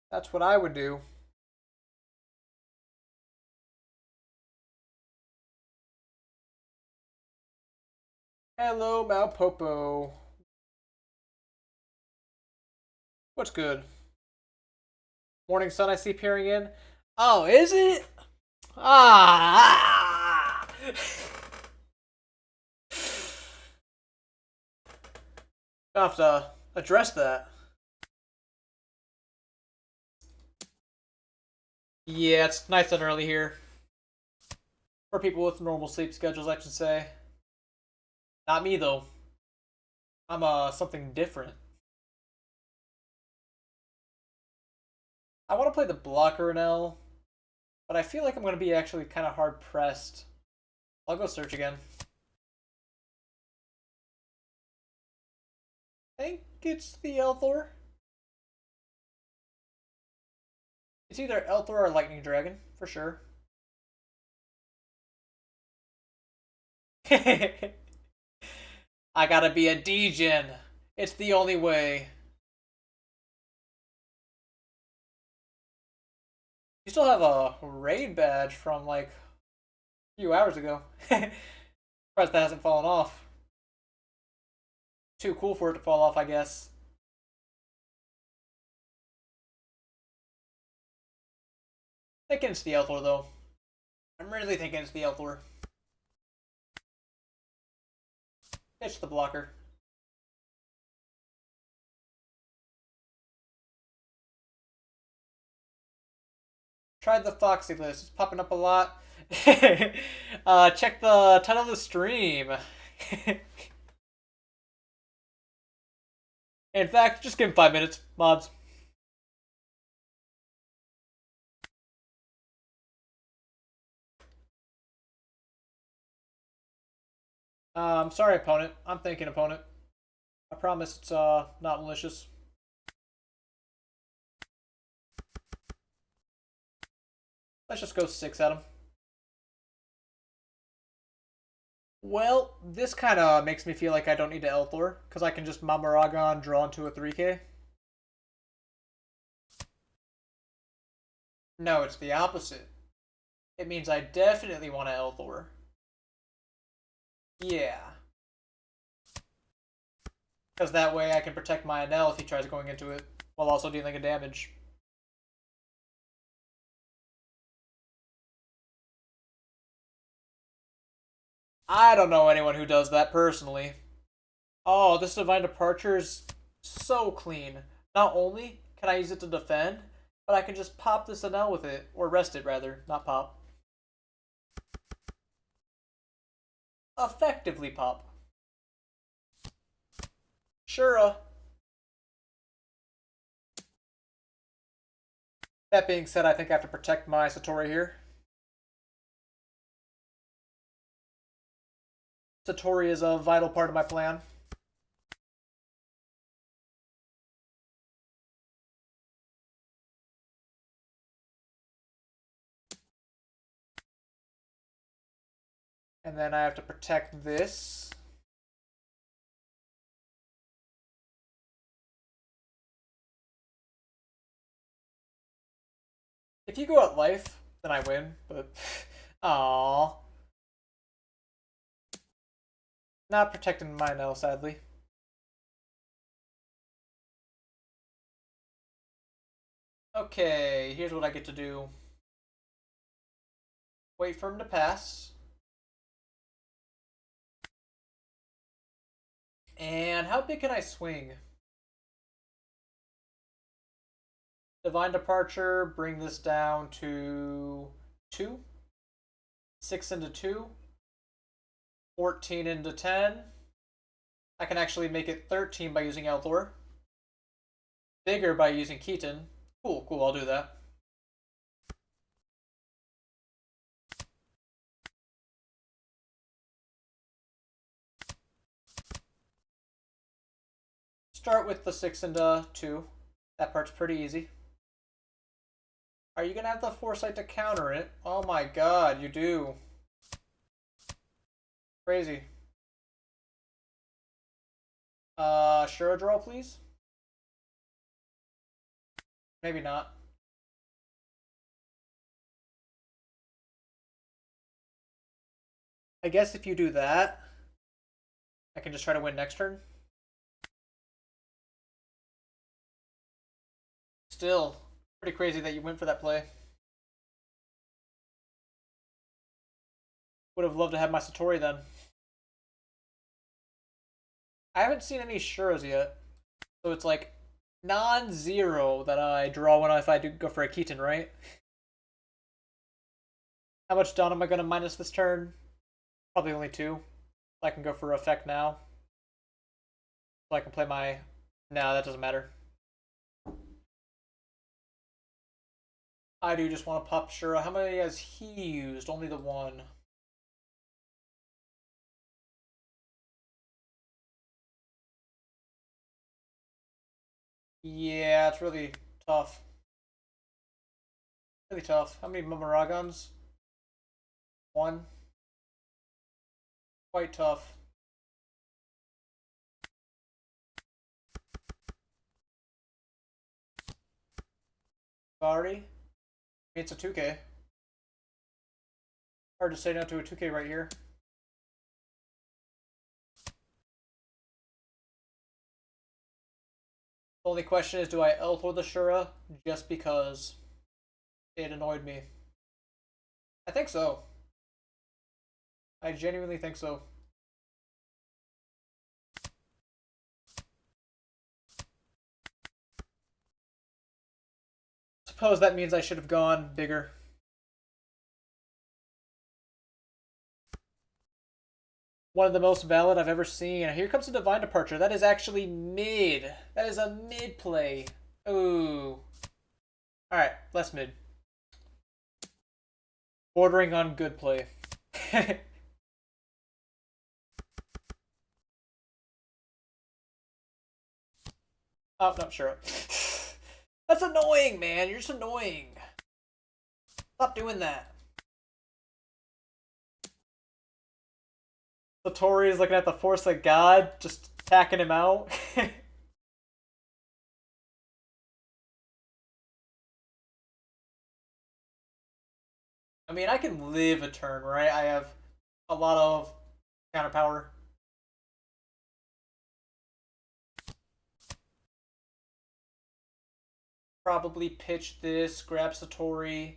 That's what I would do. Hello, Malpopo. What's good? Morning sun I see peering in. Oh, is it? Ah! I have to address that. Yeah, it's nice and early here. For people with normal sleep schedules, I should say. Not me, though. I'm something different. I want to play the blocker Enel, but I feel like I'm going to be actually kind of hard pressed. I'll go search again. I think it's the Elthor. It's either Elthor or Lightning Dragon, for sure. I gotta be a D-Gen. It's the only way. You still have a raid badge from like a few hours ago. Surprised that hasn't fallen off. Too cool for it to fall off, I guess. Thinking it's the Elthor, though. I'm really thinking it's the Elthor. It's the blocker. Tried the Foxy list. It's popping up a lot. Check the title of the stream. In fact, just give him 5 minutes, mods. Sorry, opponent. I'm thinking opponent. I promise it's not malicious. Let's just go 6 at him. Well, this kind of makes me feel like I don't need to Elthor, because I can just Mamaragon draw into a 3k. No, it's the opposite. It means I definitely want to Elthor. Yeah. Because that way I can protect my Enel if he tries going into it, while also dealing a damage. I don't know anyone who does that personally. Oh, this Divine Departure is so clean. Not only can I use it to defend, but I can just pop this Enel with it. Or rest it, rather. Not pop. Effectively pop. Sure. That being said, I think I have to protect my Satori here. Satori is a vital part of my plan. And then I have to protect this. If you go out life, then I win, but aww. Not protecting my Enel, sadly. Okay, here's what I get to do. Wait for him to pass. And how big can I swing? Divine Departure, bring this down to 2. 6 into 2. 14 into 10. I can actually make it 13 by using Elthor. Bigger by using Keaton. Cool, cool, I'll do that. Start with the 6 into 2. That part's pretty easy. Are you going to have the foresight to counter it? Oh my god, you do. Crazy. Sure, draw, please? Maybe not. I guess if you do that, I can just try to win next turn. Still, pretty crazy that you went for that play. Would have loved to have my Satori then. I haven't seen any Shuras yet. So it's like non-zero that I draw one if I do go for a Keaton, right? How much Dawn am I going to minus this turn? Probably only 2. I can go for effect now. So I can play my... No, that doesn't matter. I do just want to pop Shura. How many has he used? Only the 1. Yeah, it's really tough. Really tough. How many Momaragons? 1. Quite tough. Bari? It's a 2K. Hard to say no to a 2K right here. The only question is, do I Elthor the Shura just because it annoyed me? I think so. I genuinely think so. Suppose that means I should have gone bigger. One of the most valid I've ever seen. Here comes a Divine Departure. That is actually mid. That is a mid play. Ooh. Alright, less mid. Bordering on good play. Oh, no, sure. That's annoying, man. You're just annoying. Stop doing that. Satori is looking at the Force of God, just attacking him out. I mean, I can live a turn, right? I have a lot of counter power. Probably pitch this, grab Satori.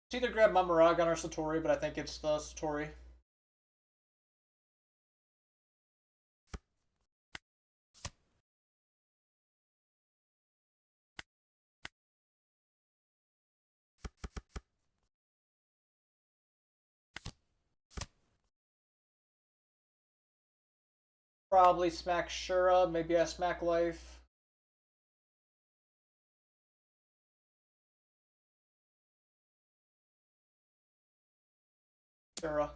It's either grab Mamaragon or Satori, but I think it's the Satori. Probably smack Shura, maybe I smack Life. Shura.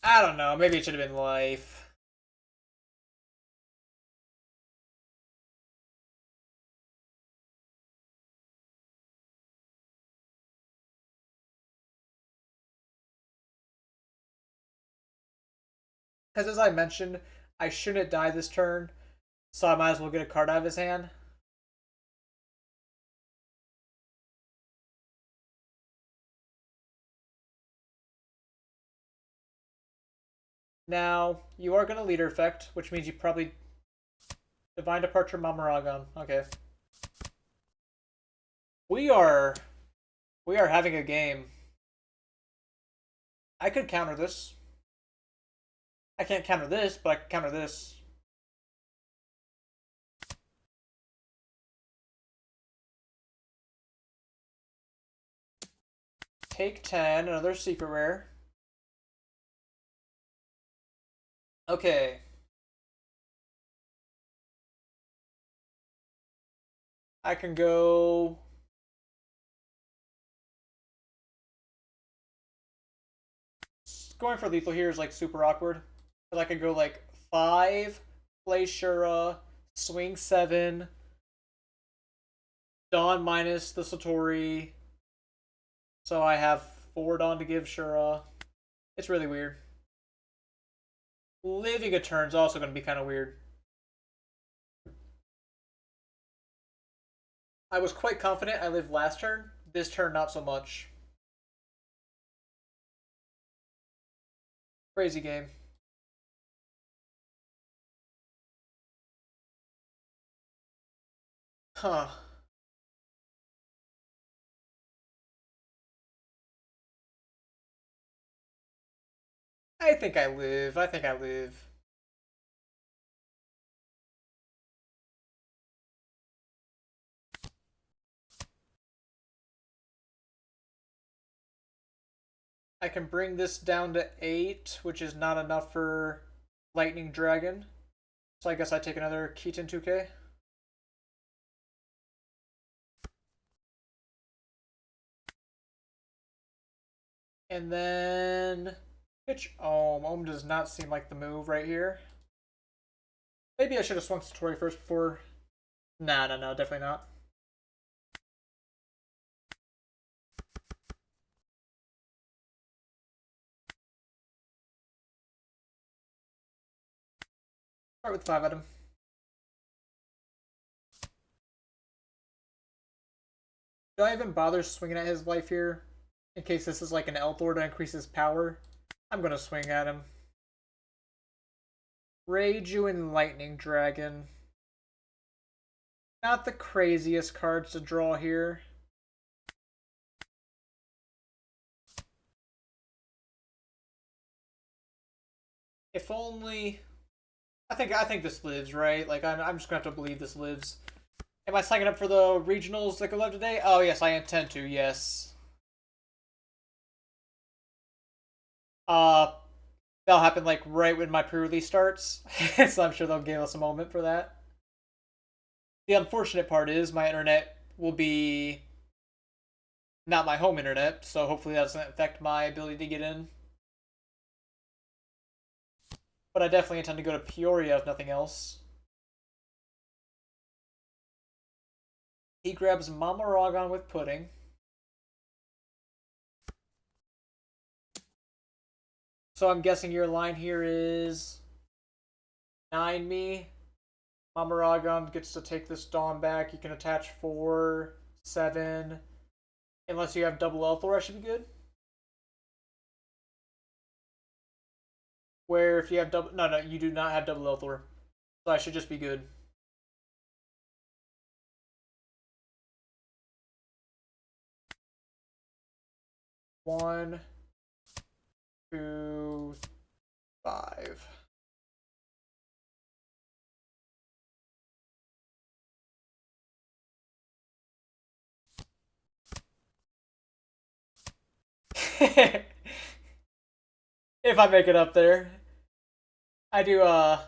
I don't know, maybe it should have been Life. Because as I mentioned, I shouldn't die this turn, so I might as well get a card out of his hand. Now, you are going to leader effect, which means you probably Divine Departure Mamaragon. Okay. We are we are having a game. I could counter this. I can't counter this, but I can counter this. Take 10, another secret rare. Okay. I can go. Going for lethal here is like super awkward. But I could go like 5, play Shura, swing 7, Dawn minus the Satori. So I have 4 Dawn to give Shura. It's really weird. Living a turn's also going to be kind of weird. I was quite confident I lived last turn. This turn, not so much. Crazy game. Huh. I think I live. I think I live. I can bring this down to 8, which is not enough for Lightning Dragon. So I guess I take another Keaton 2K. And then pitch Ohm. Ohm does not seem like the move right here. Maybe I should have swung Satori first before. Nah, no, no, definitely not. Start with 5 item. Do I even bother swinging at his life here? In case this is like an Elthor to increase his power? I'm gonna swing at him. Reiju and Lightning Dragon. Not the craziest cards to draw here. If only. I think this lives, right? Like I'm just gonna have to believe this lives. Am I signing up for the regionals that go live today? Oh yes, I intend to. Yes. Uh, that'll happen like right when my pre-release starts, so I'm sure they'll give us a moment for that. The unfortunate part is my internet will be not my home internet, so hopefully that doesn't affect my ability to get in. But I definitely intend to go to Peoria if nothing else. He grabs Mama Ragon with pudding. So I'm guessing your line here is 9 me. Mama Ragon gets to take this Dawn back. You can attach 4, 7. Unless you have double Elthor, I should be good. Where if you have double... No, no, you do not have double Elthor. So I should just be good. One, 2, 5. If I make it up there. I do I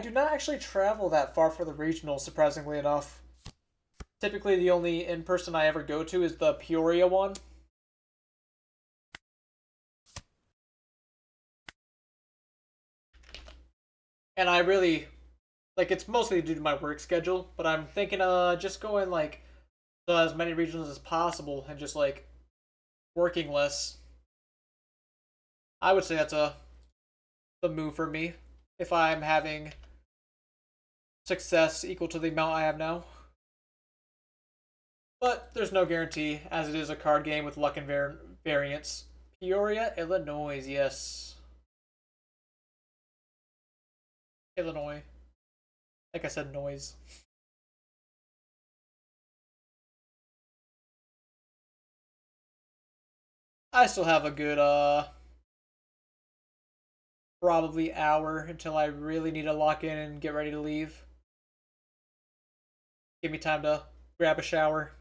do not actually travel that far for the regional, surprisingly enough. Typically the only in-person I ever go to is the Peoria one. And I really like it's mostly due to my work schedule, but I'm thinking just going like as many regions as possible and just like working less. I would say that's the move for me if I'm having success equal to the amount I have now. But there's no guarantee, as it is a card game with luck and variance. Peoria, Illinois, yes. Illinois. Like I said, noise. I still have a good probably hour until I really need to lock in and get ready to leave. Give me time to grab a shower.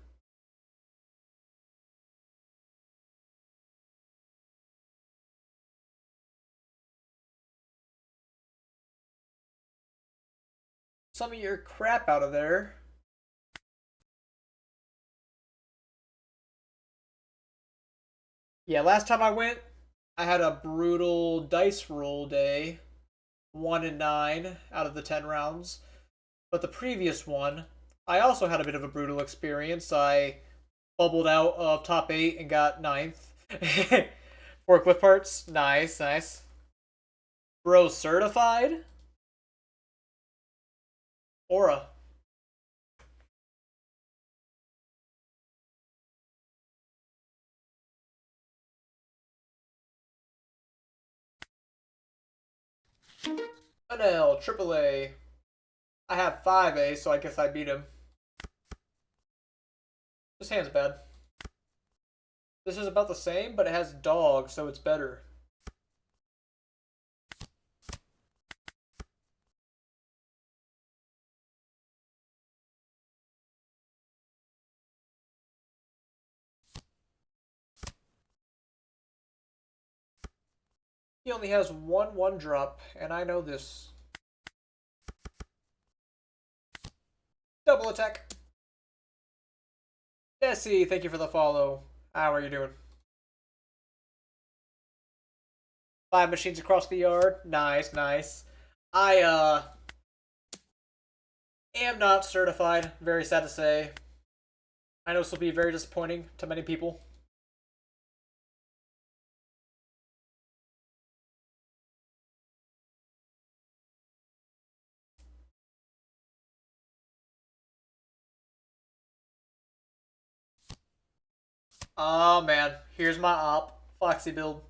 Some of your crap out of there. Yeah, last time I went, I had a brutal dice roll day. 1 and 9 out of the 10 rounds. But the previous one, I also had a bit of a brutal experience. I bubbled out of top 8 and got ninth. Forklift parts, nice, nice. Bro certified? Aura. Enel, AAA. I have 5A, so I guess I beat him. This hand's bad. This is about the same, but it has dog, so it's better. He only has one drop, and I know this. Double attack. Nessie, thank you for the follow. How are you doing? 5 machines across the yard. Nice, nice. I am not certified. Very sad to say. I know this will be very disappointing to many people. Oh man, here's my op, Foxy build.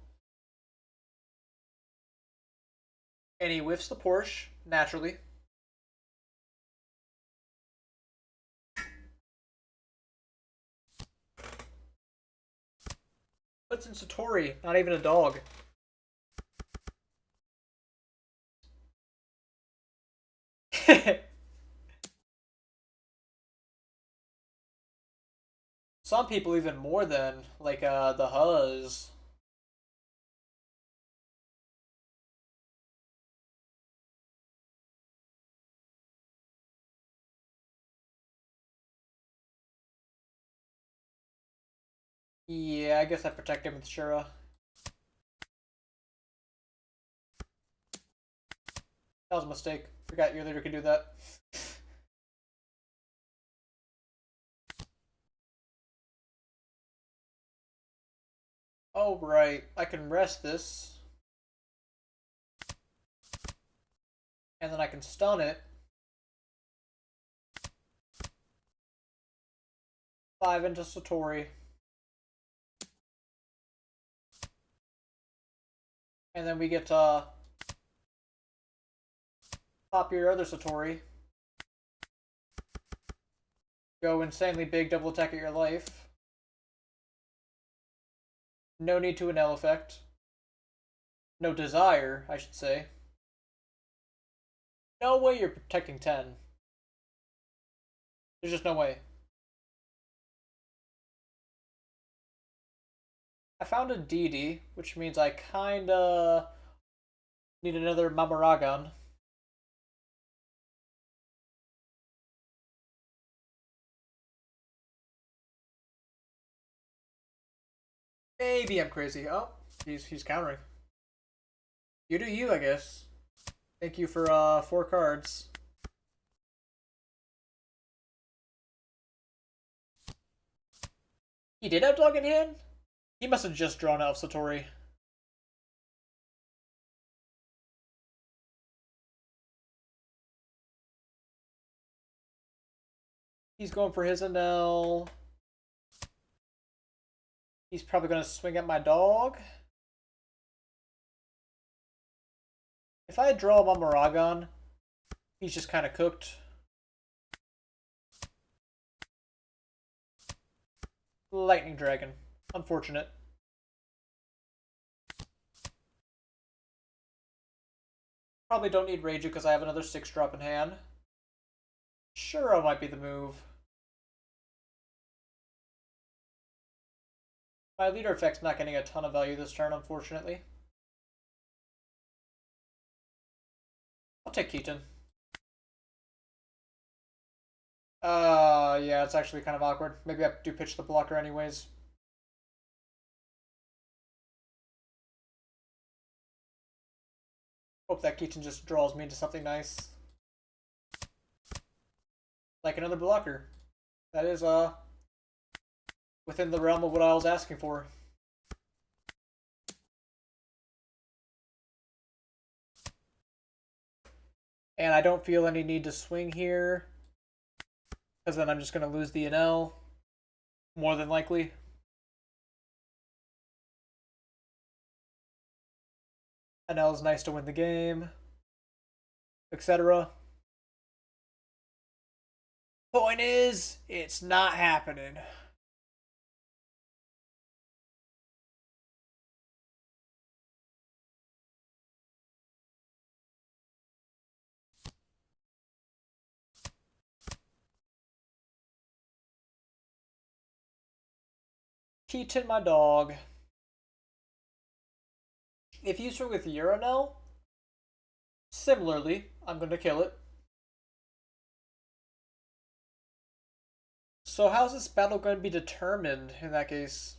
And he whiffs the Porsche, naturally. What's in Satori? Not even a dog. Some people even more than, like, the Huz. Yeah, I guess I protect him with Shura. That was a mistake. Forgot your leader could do that. Oh, right. I can rest this. And then I can stun it. 5 into Satori. And then we get to pop your other Satori. Go insanely big, double attack at your life. No need to Enel effect. No desire, I should say. No way you're protecting 10. There's just no way. I found a DD, which means I kinda need another Mamoragon. Maybe I'm crazy. Oh, he's countering. You do you, I guess. Thank you for 4 cards. He did have dog in hand? He must have just drawn out Satori. He's going for his Enel. He's probably going to swing at my dog. If I draw a Mamoragon, He's just kind of cooked. Lightning Dragon. Unfortunate. Probably don't need Rage because I have another 6-drop in hand. Shuro might be the move. My leader effect's not getting a ton of value this turn, unfortunately. I'll take Keaton. Yeah, it's actually kind of awkward. Maybe I do pitch the blocker anyways. Hope that Keaton just draws me into something nice. Like another blocker. That is, within the realm of what I was asking for. And I don't feel any need to swing here, because then I'm just going to lose the Enel, more than likely. Enel is nice to win the game, etc. Point is, it's not happening. Keaton, my dog. If you swing with Uranel, similarly, I'm going to kill it. So how's this battle going to be determined in that case?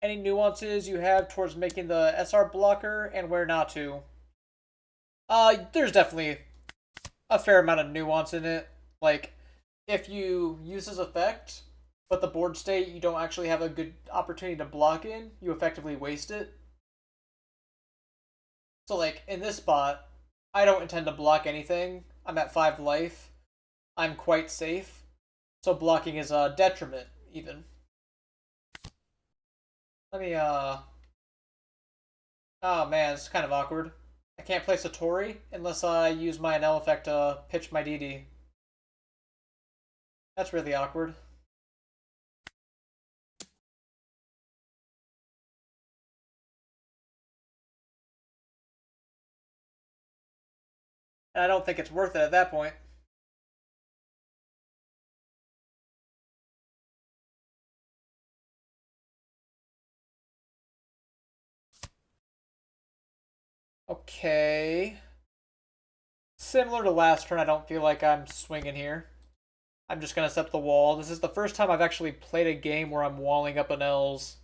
Any nuances you have towards making the SR blocker and where not to? There's definitely a fair amount of nuance in it. Like, if you use this effect, but the board state you don't actually have a good opportunity to block in, you effectively waste it. So, like, in this spot, I don't intend to block anything. I'm at 5 life. I'm quite safe. So blocking is a detriment, even. Let me, Oh man, it's kind of awkward. I can't play Satori unless I use my Enel effect to pitch my DD. That's really awkward. And I don't think it's worth it at that point. Okay. Similar to last turn, I don't feel like I'm swinging here. I'm just going to set the wall. This is the first time I've actually played a game where I'm walling up Enels.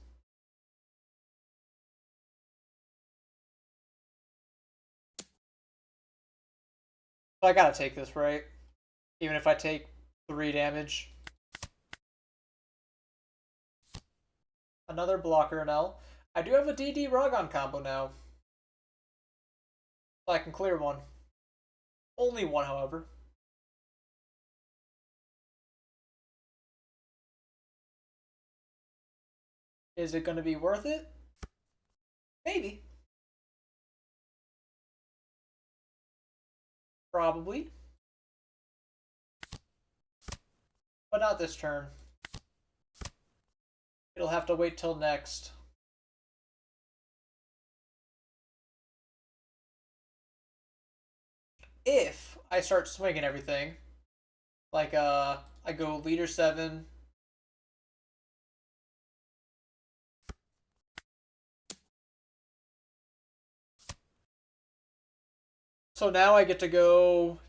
So I gotta take this, right? Even if I take 3 damage. Another blocker Enel. I do have a DD Ragon combo now. So I can clear one. Only one, however. Is it going to be worth it? Maybe. Probably. But not this turn. It'll have to wait till next. If I start swinging everything, like I go leader 7. So now I get to go,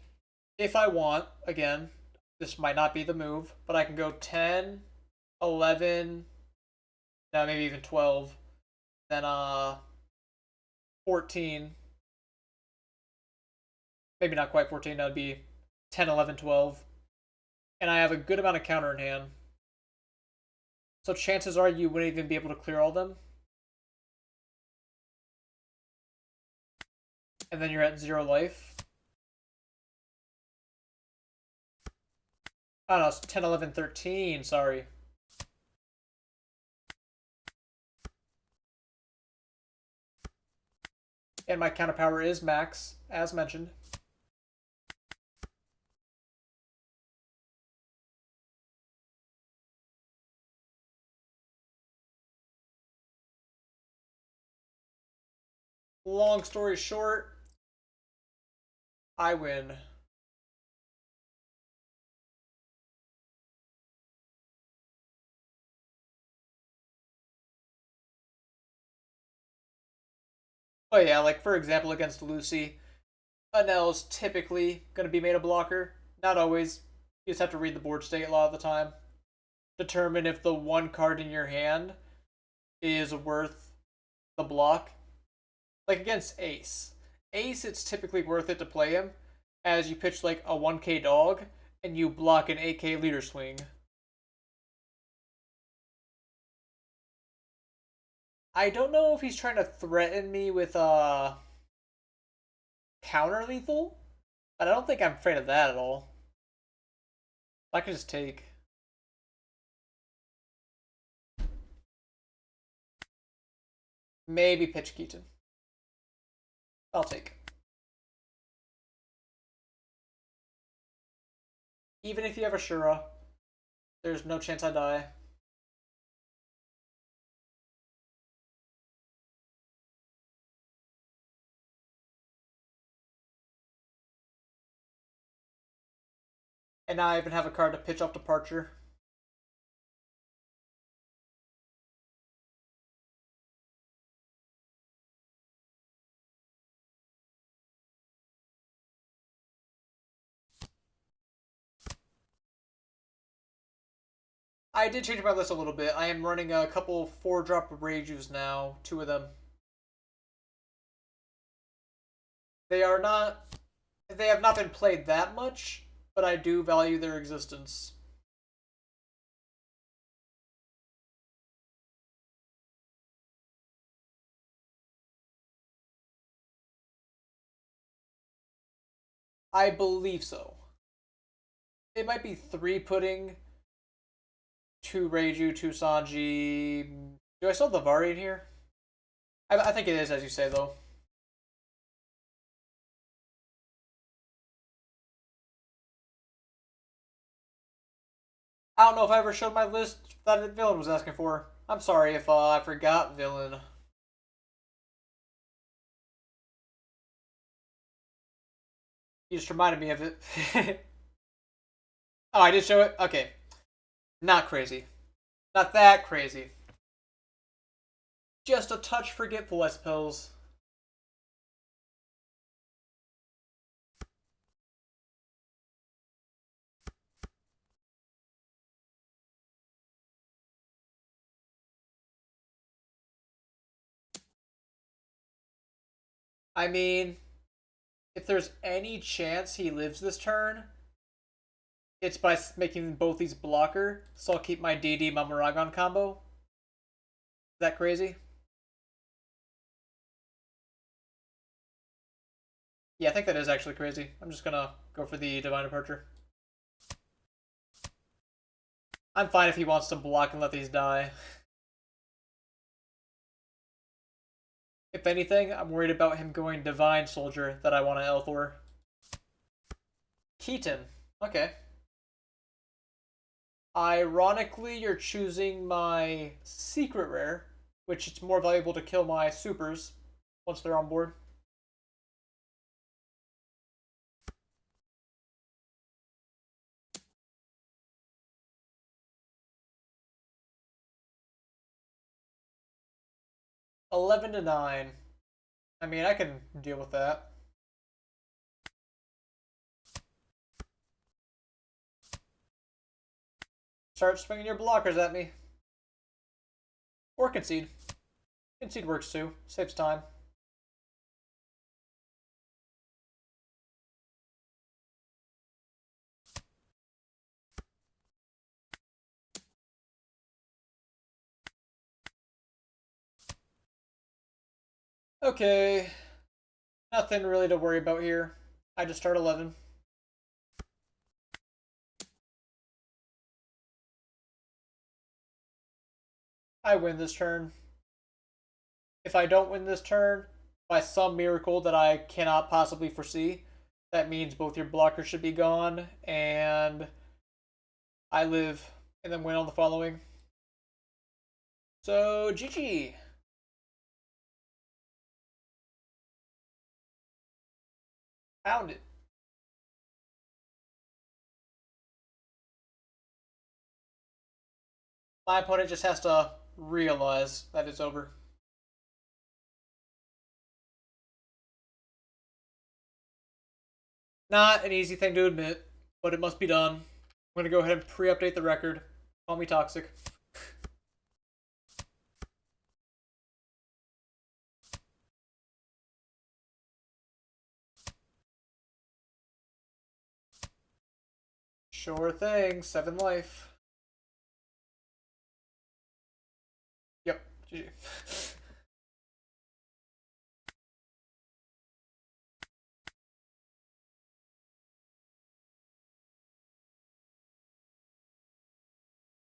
if I want, again, this might not be the move, but I can go 10, 11, no, maybe even 12, then 14, maybe not quite 14, that would be 10, 11, 12, and I have a good amount of counter in hand. So chances are you wouldn't even be able to clear all of them. And then you're at 0 life. I don't know, it's 10, 11, 13, sorry. And my counter power is max, as mentioned. Long story short, I win. But yeah, like for example, against Lucy, Enel's typically going to be made a blocker. Not always. You just have to read the board state a lot of the time. Determine if the one card in your hand is worth the block. Like against Ace. Ace, it's typically worth it to play him as you pitch like a 1k dog and you block an 8k leader swing. I don't know if he's trying to threaten me with counter lethal, but I don't think I'm afraid of that at all. I can just take. Maybe pitch Keaton. I'll take. Even if you have a Shura, there's no chance I die. And now I even have a card to pitch off Departure. I did change my list a little bit. I am running a couple 4-drop Reijus now, 2 of them. They are not. They have not been played that much, but I do value their existence. I believe so. It might be 3 pudding, 2 Reiju, 2 Sanji. Do I still have the Variant here? I think it is, as you say, though. I don't know if I ever showed my list that Villain was asking for. I'm sorry if I forgot Villain. You just reminded me of it. Oh, I did show it? Okay. Not crazy. Not that crazy. Just a touch forgetful, I suppose. I mean, if there's any chance he lives this turn, it's by making both these blocker, so I'll keep my DD Mamaragon combo. Is that crazy? Yeah, I think that is actually crazy. I'm just gonna go for the Divine Departure. I'm fine if he wants to block and let these die. If anything, I'm worried about him going Divine Soldier that I want to Elthor. Keaton. Okay. Ironically, you're choosing my secret rare, which it's more valuable to kill my supers once they're on board. $11-9. I mean, I can deal with that. Start swinging your blockers at me. Or concede. Concede works too. Saves time. Okay. Nothing really to worry about here. I just start 11. I win this turn. If I don't win this turn, by some miracle that I cannot possibly foresee, that means both your blockers should be gone, and I live, and then win on the following. So, GG. Found it. My opponent just has to realize that it's over. Not an easy thing to admit, but it must be done. I'm going to go ahead and pre-update the record. Call me toxic. Sure thing. 7 life. Yep. GG.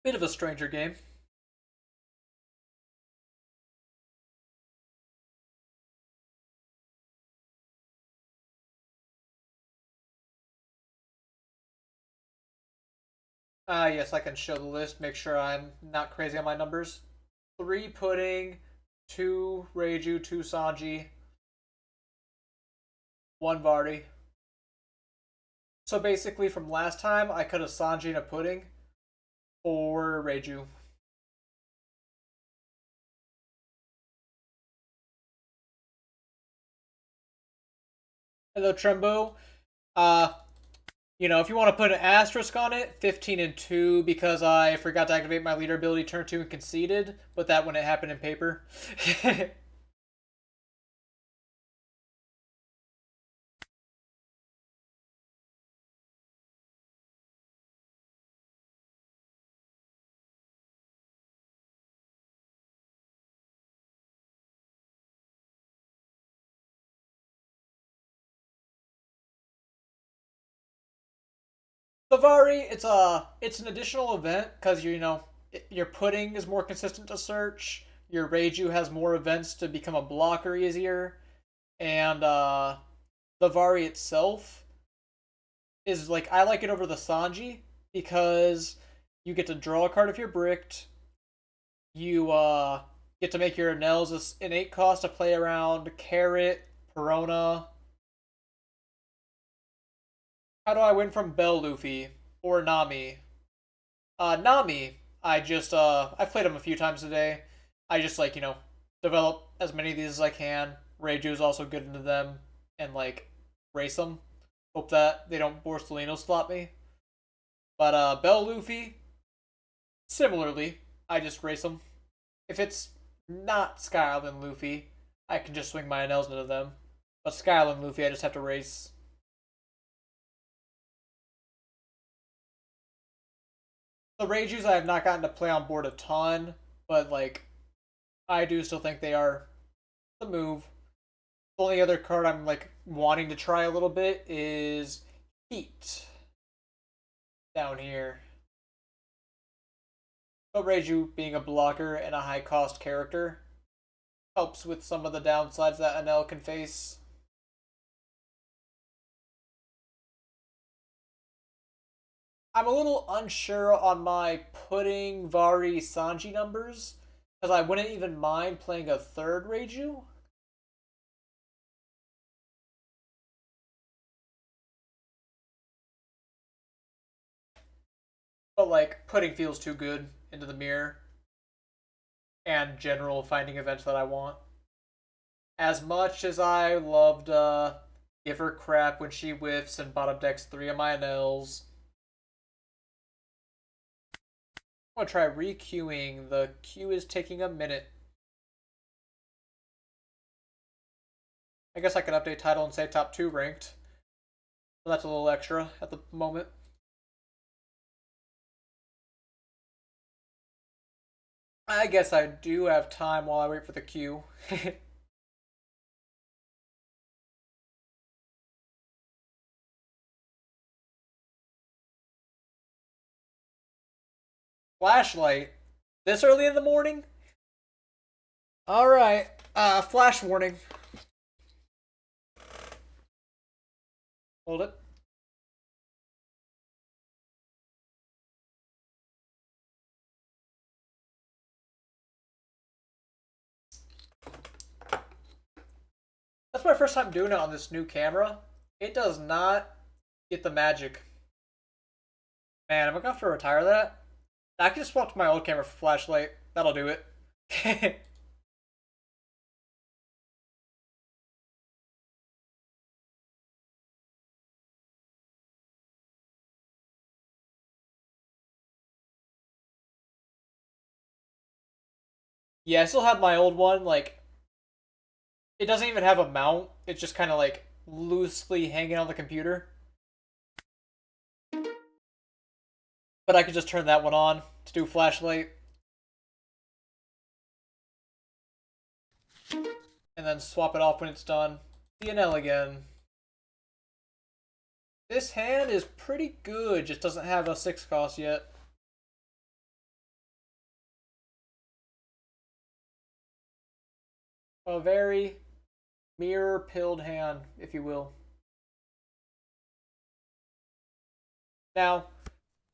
Bit of a stranger game. Yes, I can show the list. Make sure I'm not crazy on my numbers. 3 Pudding, 2 Reiju, 2 Sanji, 1 Vardy. So basically, from last time, I cut a Sanji and a Pudding for Reiju. Hello, Trembo. Uh, if you want to put an asterisk on it, 15 and 2 because I forgot to activate my leader ability turn 2 and conceded, but that wouldn't happen in paper. Savari, it's an additional event because your pudding is more consistent to search. Your Reiju has more events to become a blocker easier, and the Vari itself is like I like it over the Sanji because you get to draw a card if you're bricked. You get to make your Enels an 8 cost to play around Carrot, Perona. How do I win from Bell Luffy or Nami? Nami, I've played him a few times today. I just develop as many of these as I can. Reiju is also good into them and race them. Hope that they don't Borsalino slot me. But Bell Luffy, similarly, I just race them. If it's not Sky Island Luffy, I can just swing my Enels into them. But Sky Island Luffy, I just have to race. The Reijus I have not gotten to play on board a ton, but I do still think they are the move. The only other card I'm wanting to try a little bit is Heat down here. But Reiju being a blocker and a high cost character helps with some of the downsides that Enel can face. I'm a little unsure on my Pudding Vari Sanji numbers because I wouldn't even mind playing a third Reiju. But Pudding feels too good into the mirror and general finding events that I want. As much as I loved give her crap when she whiffs and bottom decks 3 of my Enels. I'm gonna try re-queuing. The queue is taking a minute. I guess I could update title and say top 2 ranked. So that's a little extra at the moment. I guess I do have time while I wait for the queue. Flashlight. This early in the morning? Alright. Flash warning. Hold it. That's my first time doing it on this new camera. It does not get the magic. Man, am I gonna have to retire that? I can just swap to my old camera for flashlight. That'll do it. Yeah, I still have my old one. Like, it doesn't even have a mount. It's just kind of like loosely hanging on the computer. But I could just turn that one on to do flashlight. And then swap it off when it's done. Enel again. This hand is pretty good, just doesn't have a 6 cost yet. A very mirror-pilled hand, if you will. Now,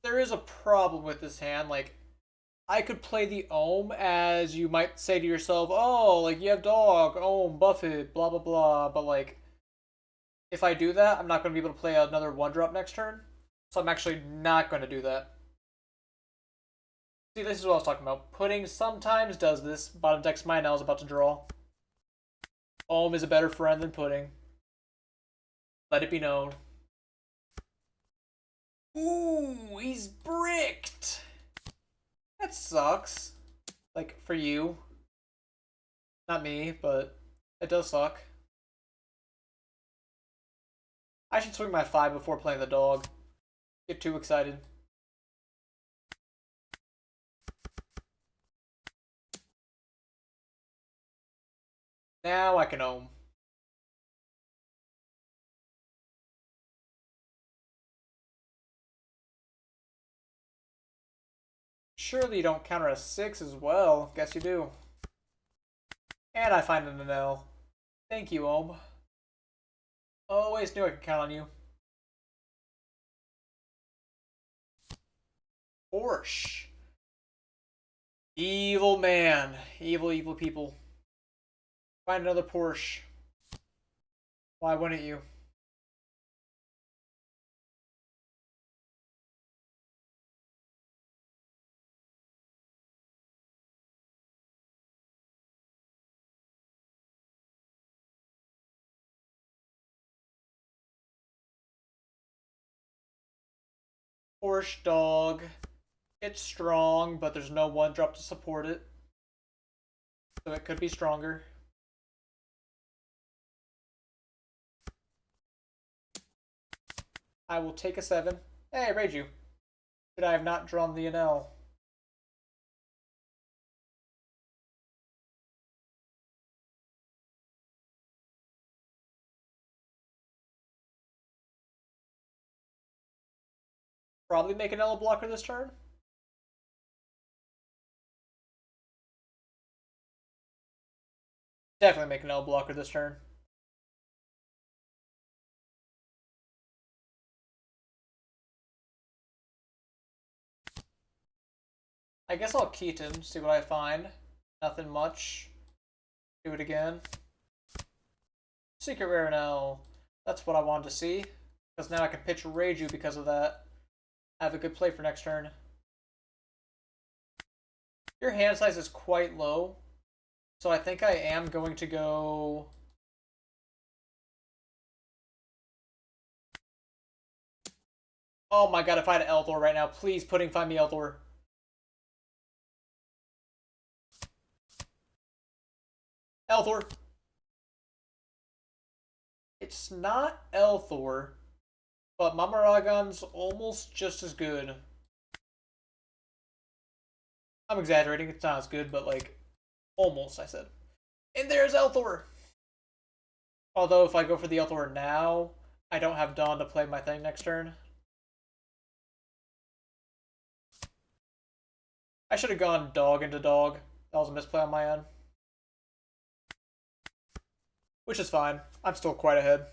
there is a problem with this hand. Like, I could play the Ohm as you might say to yourself, oh, like, you have dog, Ohm, buff it, blah, blah, blah. But, like, if I do that, I'm not going to be able to play another 1-drop next turn. So I'm actually not going to do that. See, this is what I was talking about. Pudding sometimes does this. Bottom deck's mine now is about to draw. Ohm is a better friend than Pudding. Let it be known. Ooh, he's bricked. That sucks. Like, for you. Not me, but it does suck. I should swing my 5 before playing the dog. Get too excited. Now I can Ohm. Surely you don't counter a 6 as well. Guess you do. And I find an Enel. Thank you, Ohm. Always knew I could count on you. Porsche. Evil man. Evil, evil people. Find another Porsche. Why wouldn't you? Porsche dog. It's strong, but there's no 1-drop to support it. So it could be stronger. I will take a 7. Hey, I raid you. Should I have not drawn the Enel? Probably make an Enel blocker this turn. Definitely make an Enel blocker this turn. I guess I'll Keaton, see what I find. Nothing much. Do it again. Secret Rare Enel. That's what I wanted to see. Because now I can pitch Reiju because of that. I have a good play for next turn. Your hand size is quite low. So I think I am going to go... Oh my god, if I had Elthor right now, please Pudding find me Elthor. Elthor. It's not Elthor, but Mamaragon's almost just as good. I'm exaggerating, it's not as good, but like, almost, I said. And there's Elthor! Although if I go for the Elthor now, I don't have Dawn to play my thing next turn. I should have gone dog into dog. That was a misplay on my end. Which is fine. I'm still quite ahead.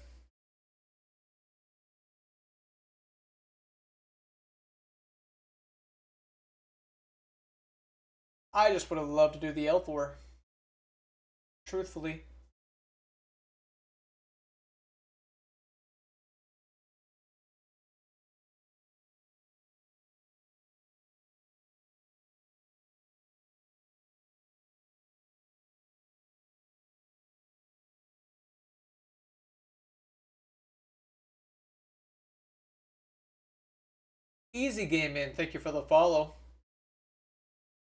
I just would have loved to do the L4. Truthfully. Easy game in. Thank you for the follow.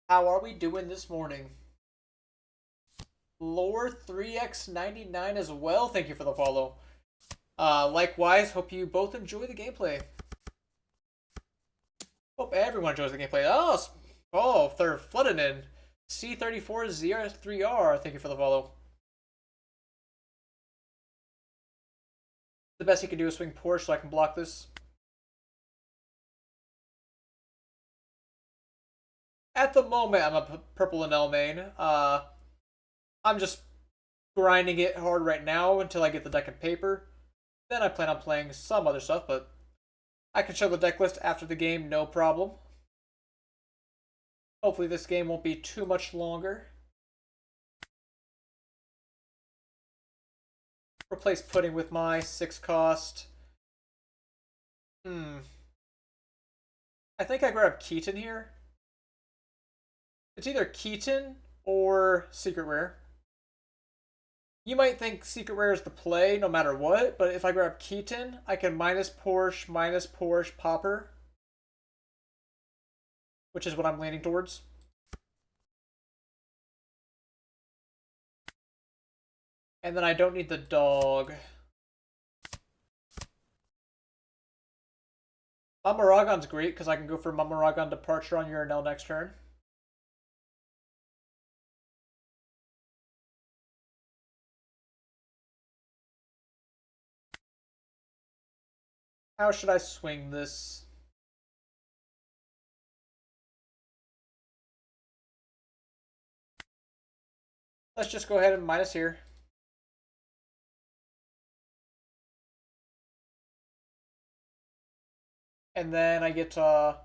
How are we doing this morning? Lore 3x99 as well. Thank you for the follow. Likewise, hope you both enjoy the gameplay. Hope everyone enjoys the gameplay. Oh, they're flooding in. C3403R, thank you for the follow. The best you can do is swing Porsche so I can block this. At the moment, I'm a purple Enel main. I'm just grinding it hard right now until I get the deck and paper. Then I plan on playing some other stuff, but I can show the deck list after the game, no problem. Hopefully this game won't be too much longer. Replace Pudding with my 6 cost. I think I grab Keaton here. It's either Keaton or Secret Rare. You might think Secret Rare is the play no matter what, but if I grab Keaton, I can minus Porsche, Popper. Which is what I'm leaning towards. And then I don't need the dog. Mamaragon's great because I can go for Mamaragon Departure on Urinel next turn. How should I swing this? Let's just go ahead and minus here. And then I get L4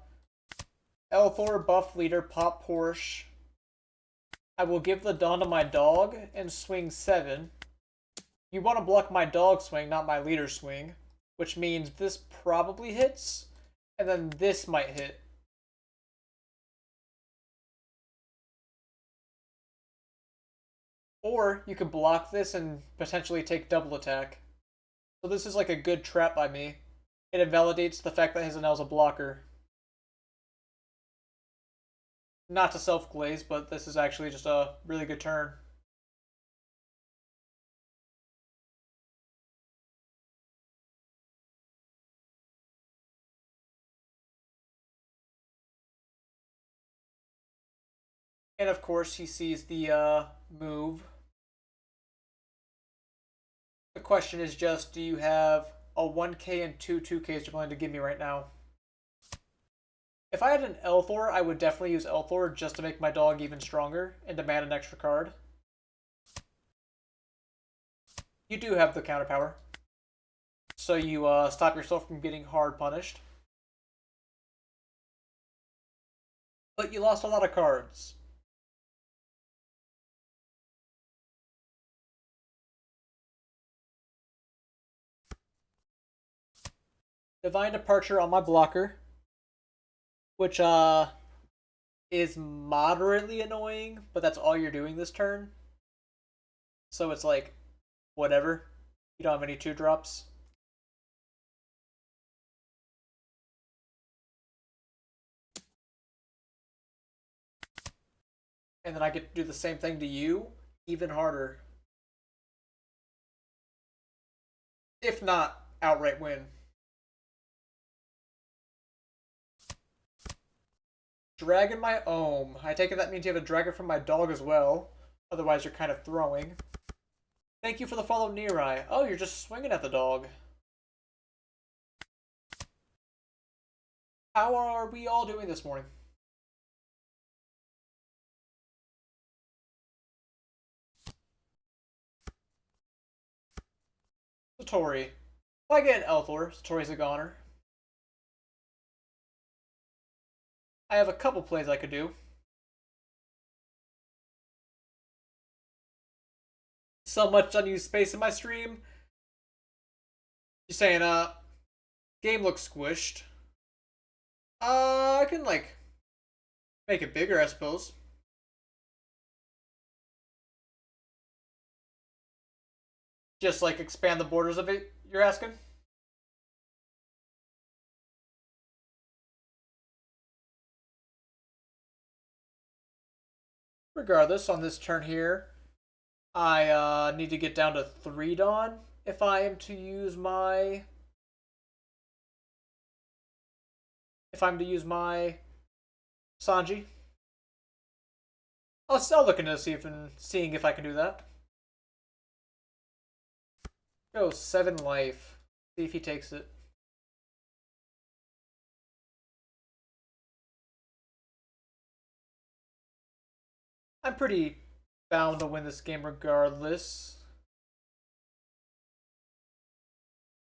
buff leader, pop Porsche. I will give the Dawn to my dog and swing 7. You want to block my dog swing, not my leader swing. Which means this probably hits, and then this might hit. Or you could block this and potentially take double attack. So this is like a good trap by me. It invalidates the fact that his Enel's a blocker. Not to self-glaze, but this is actually just a really good turn. And of course, he sees the move. The question is just, do you have a 1k and two 2ks you're willing to give me right now? If I had an L4, I would definitely use L4 just to make my dog even stronger and demand an extra card. You do have the counter power. So you stop yourself from getting hard punished. But you lost a lot of cards. Divine Departure on my blocker. Which is moderately annoying, but that's all you're doing this turn. So it's like, whatever. You don't have any 2-drops. And then I get to do the same thing to you, even harder. If not, outright win. Dragon my ohm. I take it that means you have a dragon from my dog as well. Otherwise, you're kind of throwing. Thank you for the follow, Nirai. Oh, you're just swinging at the dog. How are we all doing this morning? Satori. If I get an Elthor, Satori's a goner. I have a couple plays I could do. so much unused space in my stream. You're saying, game looks squished. I can, like, make it bigger, I suppose. Just, like, expand the borders of it, you're asking? Regardless, on this turn here, I need to get down to 3 Dawn if I am to use my... If I'm to use my Sanji. I'll look into seeing if I can do that. Go 7 life. See if he takes it. I'm pretty bound to win this game regardless.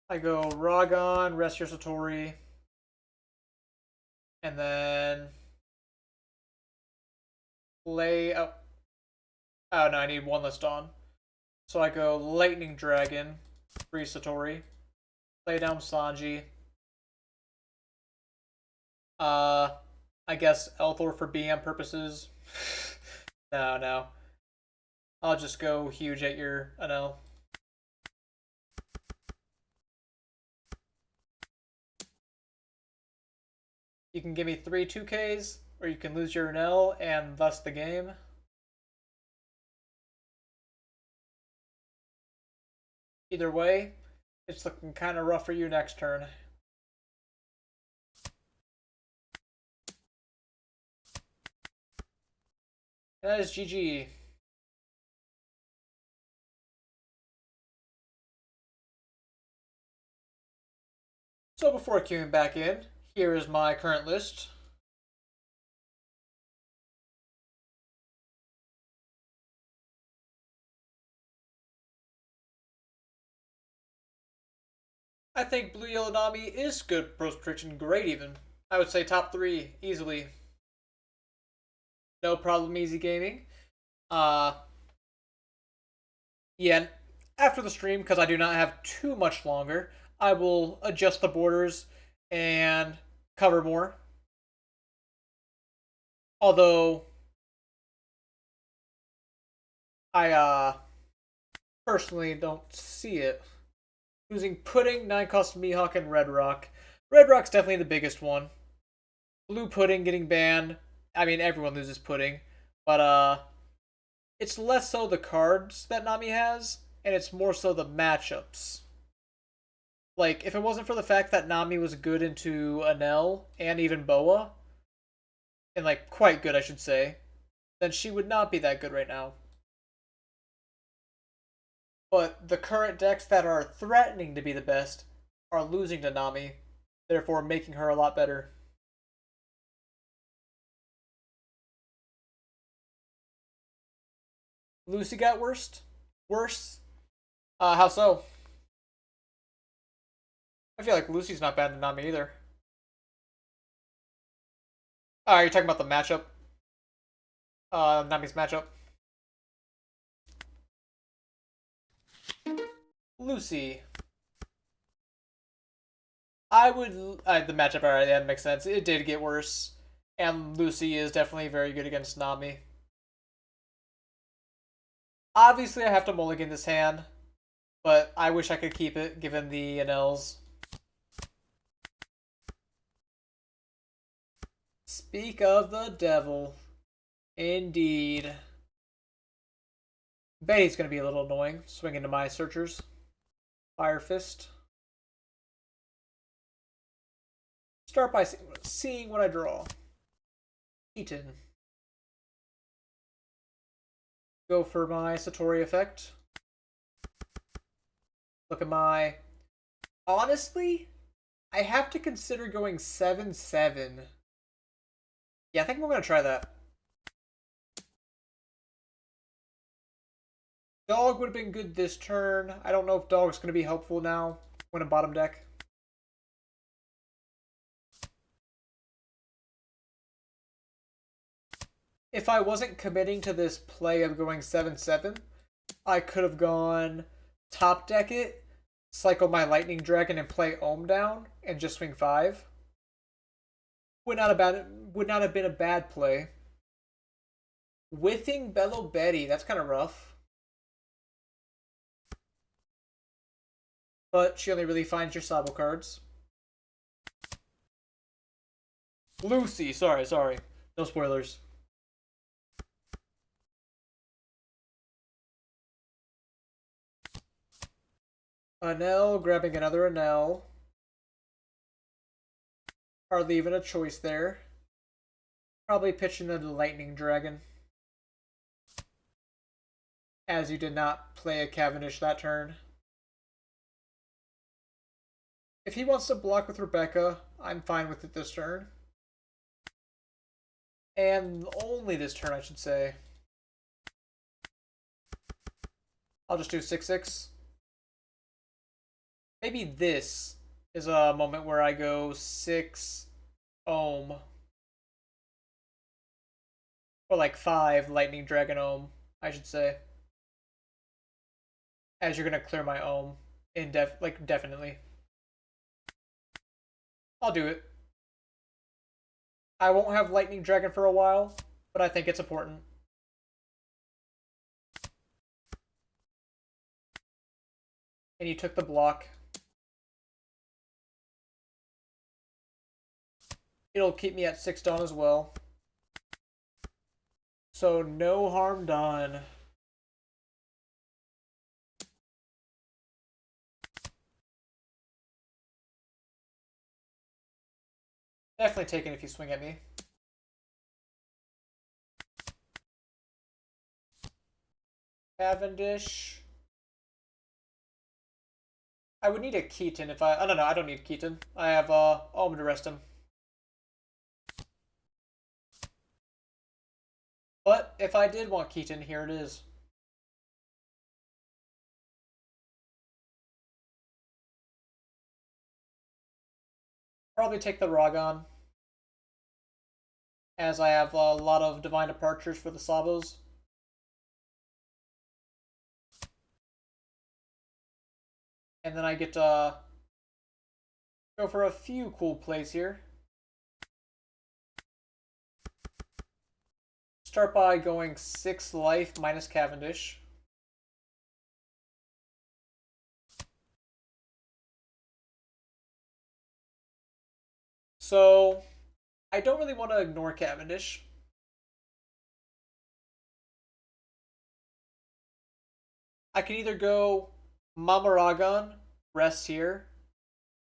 I go Ragon, rest your Satori, and then play. Oh no, I need 1 less Dawn. So I go Lightning Dragon, free Satori, play down Sanji. I guess Elthor for BM purposes. No. I'll just go huge at your Enel. You can give me 3 2Ks, or you can lose your Enel and thus the game. Either way, it's looking kind of rough for you next turn. That is GG. So before queuing back in, here is my current list. I think Blue Yellow Nami is good post prediction, great even. I would say top 3 easily. No problem, easy gaming. Yeah, after the stream, because I do not have too much longer, I will adjust the borders and cover more. Although I personally don't see it. Losing Pudding, 9 cost Mihawk, and Red Rock. Red Rock's definitely the biggest one. Blue Pudding getting banned. I mean, everyone loses Pudding. But, it's less so the cards that Nami has, and it's more so the matchups. Like, if it wasn't for the fact that Nami was good into Enel and even Boa, and, like, quite good, I should say, then she would not be that good right now. But the current decks that are threatening to be the best are losing to Nami, therefore making her a lot better. Lucy got worse? Worse? How so? I feel like Lucy's not bad to Nami either. You're talking about the matchup? Nami's matchup. Lucy. I would... the matchup, alright, that makes sense. It did get worse. And Lucy is definitely very good against Nami. Obviously, I have to mulligan this hand. But I wish I could keep it, given the Enels. Speak of the devil. Indeed. Betty's going to be a little annoying. Swing into my searchers. Fire Fist. Start by seeing what I draw. Eaton. Go for my Satori effect. Look at my... Honestly, I have to consider going 7-7. Yeah, I think we're going to try that. Dog would have been good this turn. I don't know if Dog's going to be helpful now when a bottom deck. If I wasn't committing to this play of going 7-7, I could have gone top deck it, cycle my Lightning Dragon and play Ohm down and just swing 5. Would not have been a bad play. Whiffing Bello Betty, that's kind of rough. But she only really finds your Sabo cards. Lucy, sorry. No spoilers. Enel, grabbing another Enel. Hardly even a choice there. Probably pitching the Lightning Dragon. As you did not play a Cavendish that turn. If he wants to block with Rebecca, I'm fine with it this turn. And only this turn, I should say. I'll just do 6-6. Maybe this is a moment where I go 6 Ohm. Or like 5 Lightning Dragon Ohm, I should say. As you're gonna clear my Ohm. Definitely. I'll do it. I won't have Lightning Dragon for a while, but I think it's important. And you took the block. It'll keep me at 6 Dawn as well. So no harm done. Definitely taken if you swing at me. Cavendish. I would need a Keaton if I... Oh, no, I don't need Keaton. I have Ohm to rest him. But if I did want Keaton, here it is. Probably take the Ragon, as I have a lot of Divine Departures for the Sabos. And then I get to go for a few cool plays here. Start by going 6 life minus Cavendish. So, I don't really want to ignore Cavendish. I can either go Mamaragon, rest here,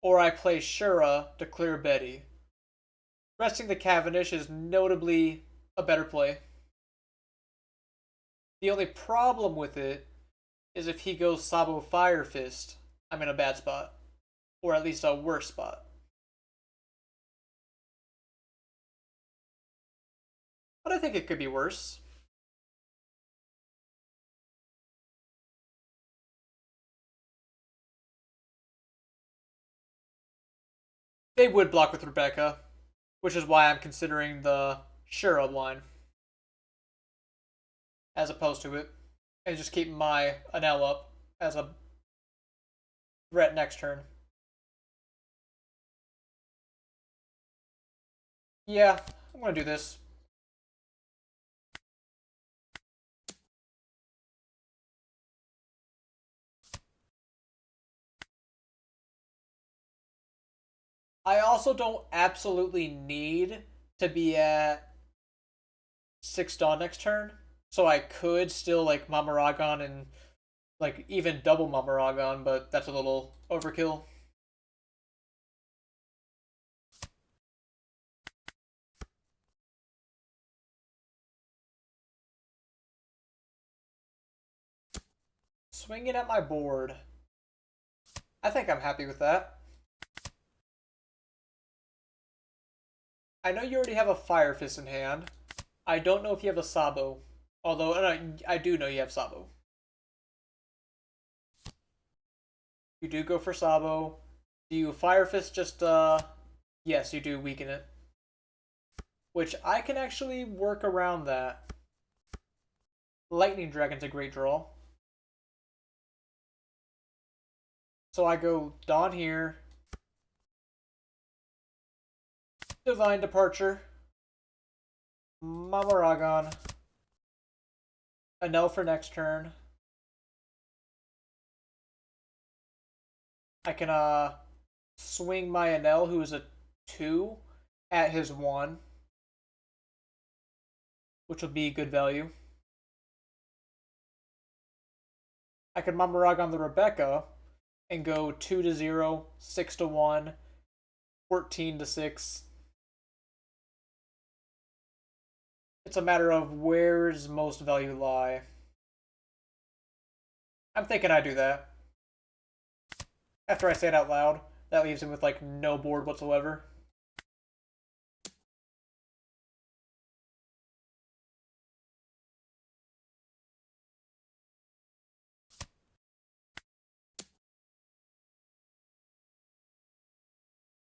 or I play Shura to clear Betty. Resting the Cavendish is notably a better play. The only problem with it is if he goes Sabo Fire Fist, I'm in a bad spot. Or at least a worse spot. But I think it could be worse. They would block with Rebecca, which is why I'm considering the Shura line as opposed to it. And just keep my Enel up as a threat next turn. Yeah, I'm going to do this. I also don't absolutely need to be at 6 Dawn next turn. So I could still like Mamaragon and like even double Mamaragon, but that's a little overkill. Swinging at my board. I think I'm happy with that. I know you already have a Fire Fist in hand. I don't know if you have a Sabo. Although, I do know you have Sabo. You do go for Sabo. Do you Fire Fist just, yes, you do weaken it. Which I can actually work around that. Lightning Dragon's a great draw. So I go Dawn here, Divine Departure, Mamaragon, Enel for next turn. I can swing my Enel, who is a 2, at his 1, which would be good value. I can Mamaragon the Rebecca and go 2-0, 6-1, 14-6. It's a matter of where's most value lie. I'm thinking I do that. After I say it out loud, that leaves him with like no board whatsoever.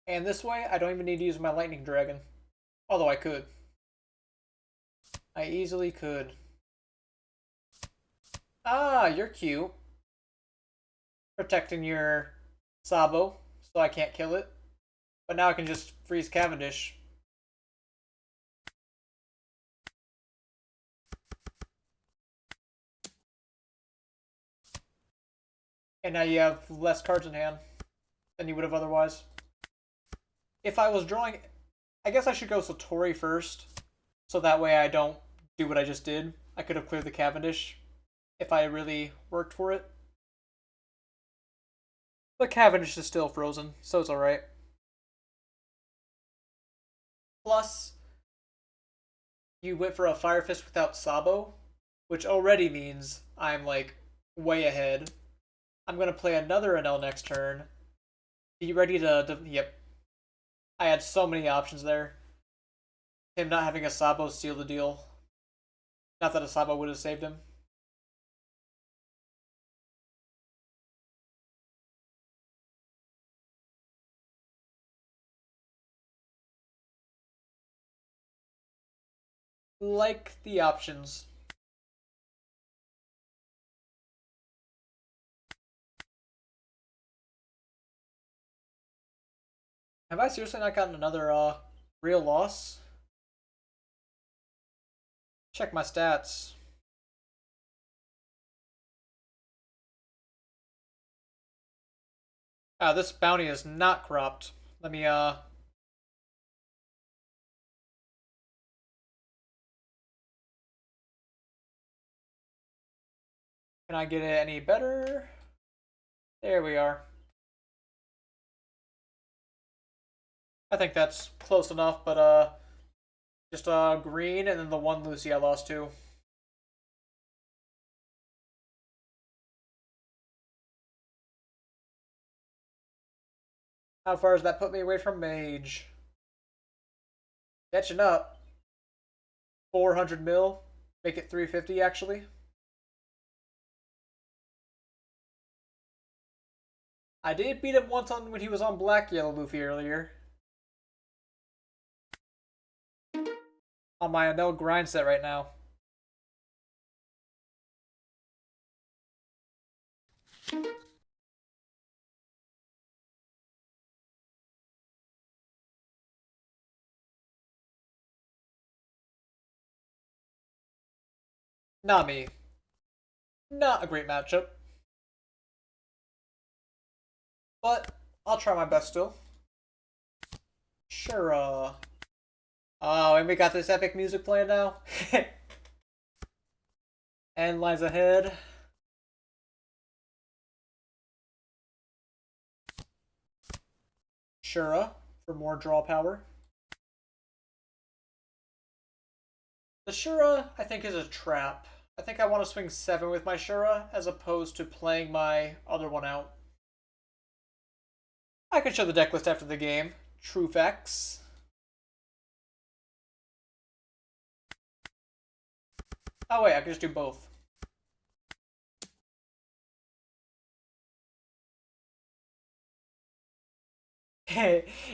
And this way, I don't even need to use my Lightning Dragon. Although I could. I easily could. Ah, you're cute. Protecting your Sabo, so I can't kill it. But now I can just freeze Cavendish. And now you have less cards in hand than you would have otherwise. If I was drawing... I guess I should go Satori first. So that way I don't do what I just did. I could have cleared the Cavendish if I really worked for it. But Cavendish is still frozen, so it's alright. Plus, you went for a Fire Fist without Sabo, which already means I'm like way ahead. I'm going to play another Enel next turn. Be ready to... Yep. I had so many options there. Him not having a Sabo sealed the deal. Not that a Sabo would have saved him. Like the options. Have I seriously not gotten another real loss? Check my stats. Ah, this bounty is not cropped. Let me can I get it any better? There we are. I think that's close enough, but just green and then the one Lucy I lost to. How far does that put me away from Mage? Catching up. 400 mil. Make it 350 actually. I did beat him once on when he was on Black Yellow Luffy earlier. On my Enel grind set right now. Nami. Not a great matchup. But I'll try my best still. Sure, oh, and we got this epic music playing now. And lies ahead. Shura for more draw power. The Shura, I think, is a trap. I think I want to swing 7 with my Shura as opposed to playing my other one out. I can show the deck list after the game. True facts. Oh wait, I can just do both.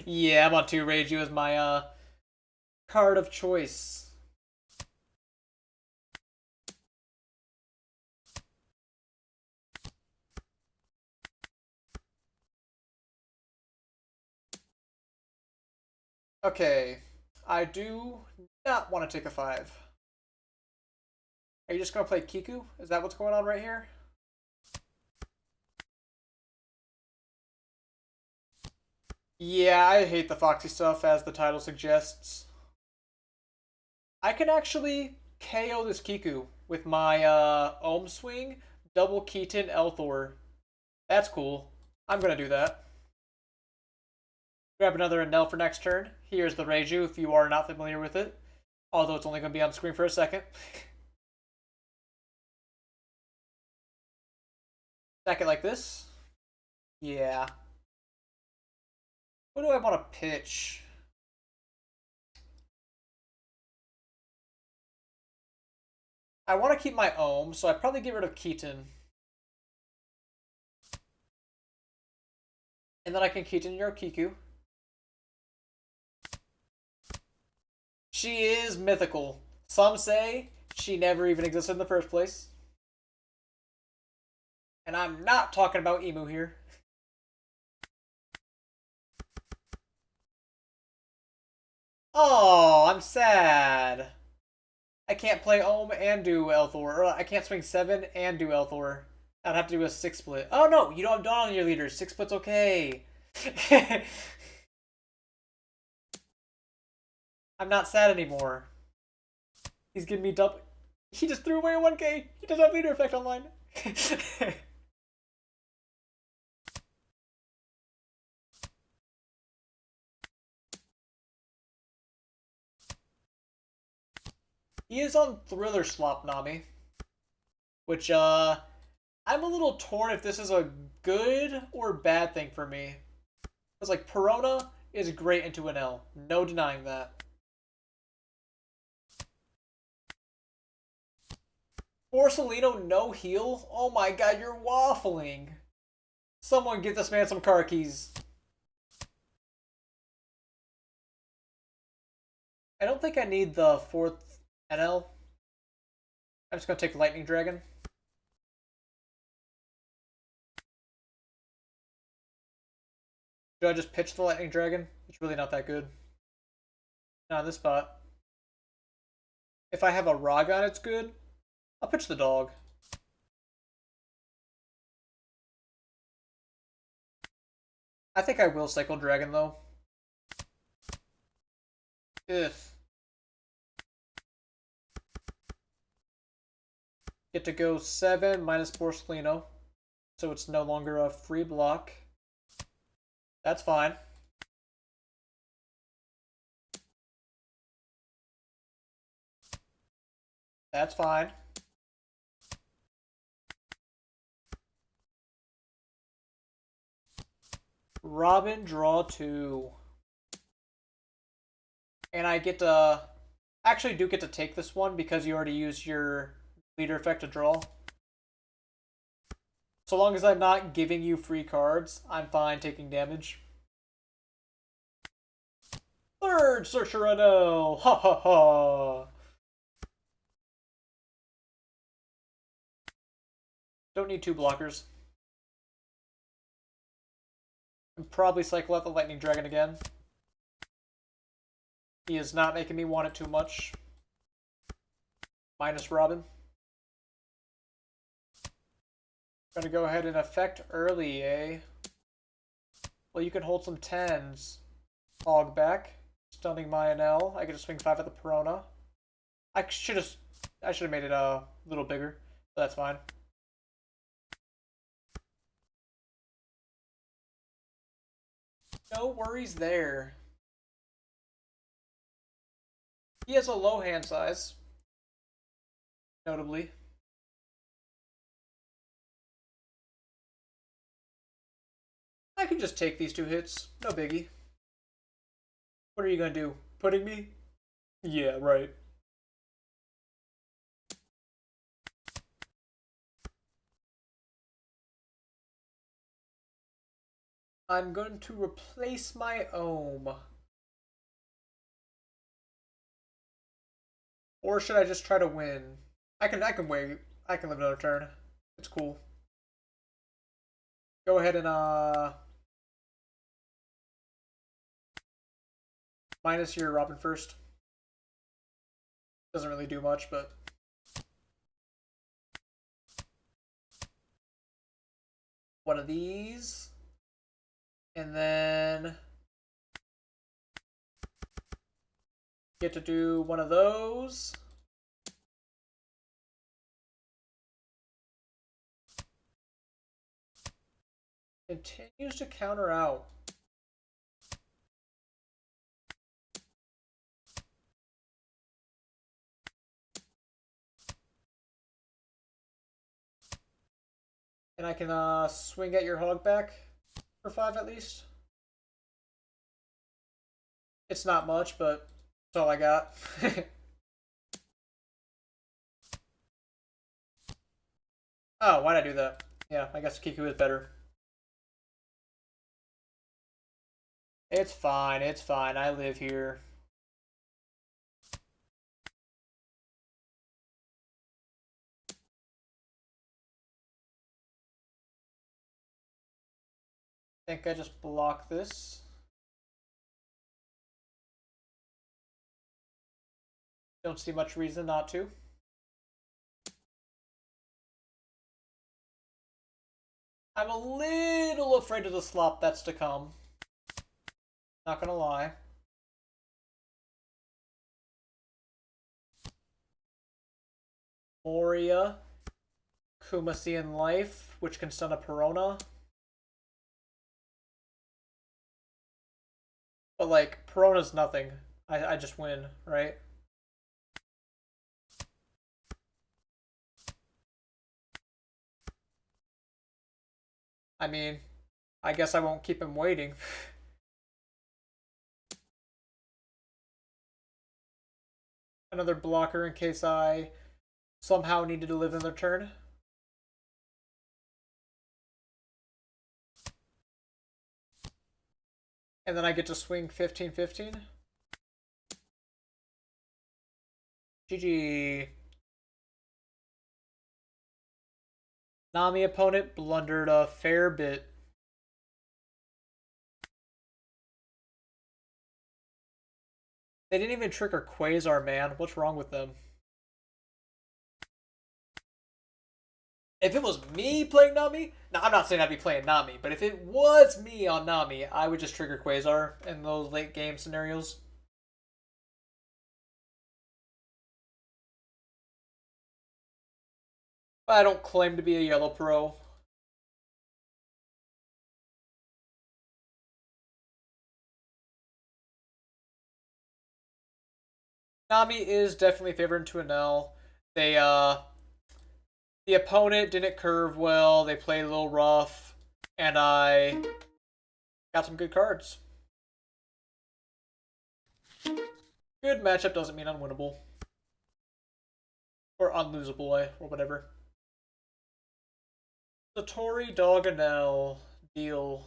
Yeah, I'm on 2 Reiju as my card of choice. Okay. I do not want to take a 5. Are you just going to play Kiku? Is that what's going on right here? Yeah, I hate the Foxy stuff, as the title suggests. I can actually KO this Kiku with my Ohm Swing, double Keaton Elthor. That's cool. I'm going to do that. Grab another Enel for next turn. Here's the Reiju if you are not familiar with it. Although it's only going to be on screen for a second. Stack it like this. Yeah. What do I want to pitch? I want to keep my Ohm, so I'd probably get rid of Keaton. And then I can Keaton your Kiku. She is mythical. Some say she never even existed in the first place. And I'm not talking about Emu here. Oh, I'm sad. I can't play Ohm and do Elthor. Or I can't swing 7 and do Elthor. I'd have to do a 6 split. Oh no, you don't have Dawn on your leaders. 6 split's okay. I'm not sad anymore. He's giving me double. He just threw away a 1k. He doesn't have leader effect online. He is on Thriller Slop Nami. Which, I'm a little torn if this is a good or bad thing for me. Because, like, Perona is great into an L. No denying that. Borsalino, no heal? Oh my god, you're waffling. Someone get this man some car keys. I don't think I need the 4th NL. I'm just going to take Lightning Dragon. Do I just pitch the Lightning Dragon? It's really not that good. Not in this spot. If I have a Ragon, it's good. I'll pitch the dog. I think I will Cycle Dragon, though. If. Get to go 7 minus Borsalino. So it's no longer a free block. That's fine. That's fine. Robin, draw 2. And I get to... Actually do get to take this one because you already used your leader effect to draw. So long as I'm not giving you free cards, I'm fine taking damage. Third Searcher Enel! Ha ha ha! Don't need 2 blockers. And probably cycle out the Lightning Dragon again. He is not making me want it too much. Minus Robin. Gonna go ahead and effect early, eh? Well, you can hold some 10s. Hog back. Stunning my NL. I can just swing 5 at the Perona. I should have made it a little bigger, but that's fine. No worries there. He has a low hand size, notably. I can just take these 2 hits. No biggie. What are you gonna do? Putting me? Yeah, right. I'm going to replace my Ohm. Or should I just try to win? I can wait. I can live another turn. It's cool. Go ahead and Minus your Robin first. Doesn't really do much, but one of these. And then get to do one of those. Continues to counter out. And I can swing at your hog back for 5 at least. It's not much, but that's all I got. Oh, why'd I do that? Yeah, I guess Kiku is better. It's fine, it's fine. I live here. I think I just block this. Don't see much reason not to. I'm a little afraid of the slop that's to come. Not gonna lie. Moria. Kumasian Life, which can stun a Perona. But like, Perona's nothing. I just win, right? I mean, I guess I won't keep him waiting. Another blocker in case I somehow needed to live in their turn. And then I get to swing 15-15. GG. Nami opponent blundered a fair bit. They didn't even trigger Quasar, man. What's wrong with them? If it was me playing Nami, now I'm not saying I'd be playing Nami, but if it was me on Nami, I would just trigger Quasar in those late game scenarios. But I don't claim to be a yellow pro. Nami is definitely favored to Enel. The opponent didn't curve well, they played a little rough, and I got some good cards. Good matchup doesn't mean unwinnable. Or unlosable, or whatever. Satori Dog Enel deal.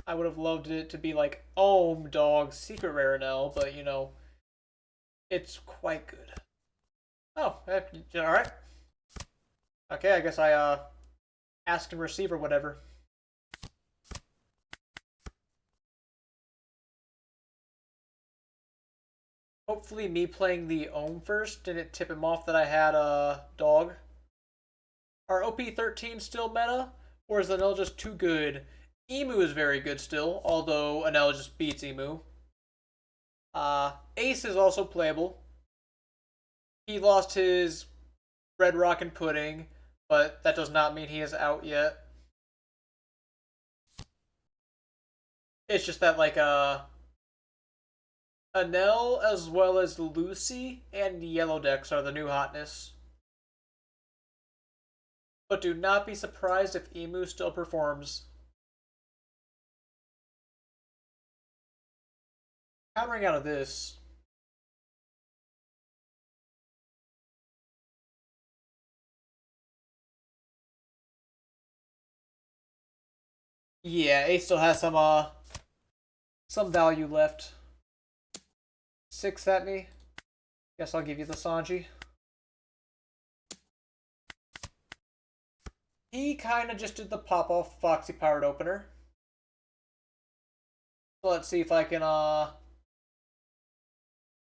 I would have loved it to be like Ohm Dog Secret Rare Enel, but you know, it's quite good. Oh, alright. Okay, I guess I ask and receive or whatever. Hopefully me playing the Ohm first didn't tip him off that I had a dog. Are OP13 still meta? Or is Enel just too good? Emu is very good still, although Enel just beats Emu. Ace is also playable. He lost his Red Rock and Pudding, but that does not mean he is out yet. It's just that like Enel as well as Lucy and Yellow decks are the new hotness. But do not be surprised if Emu still performs. Countering out of this. Yeah, Ace still has some value left. 6 at me. Guess I'll give you the Sanji. He kind of just did the pop-off Foxy powered opener. So let's see if I can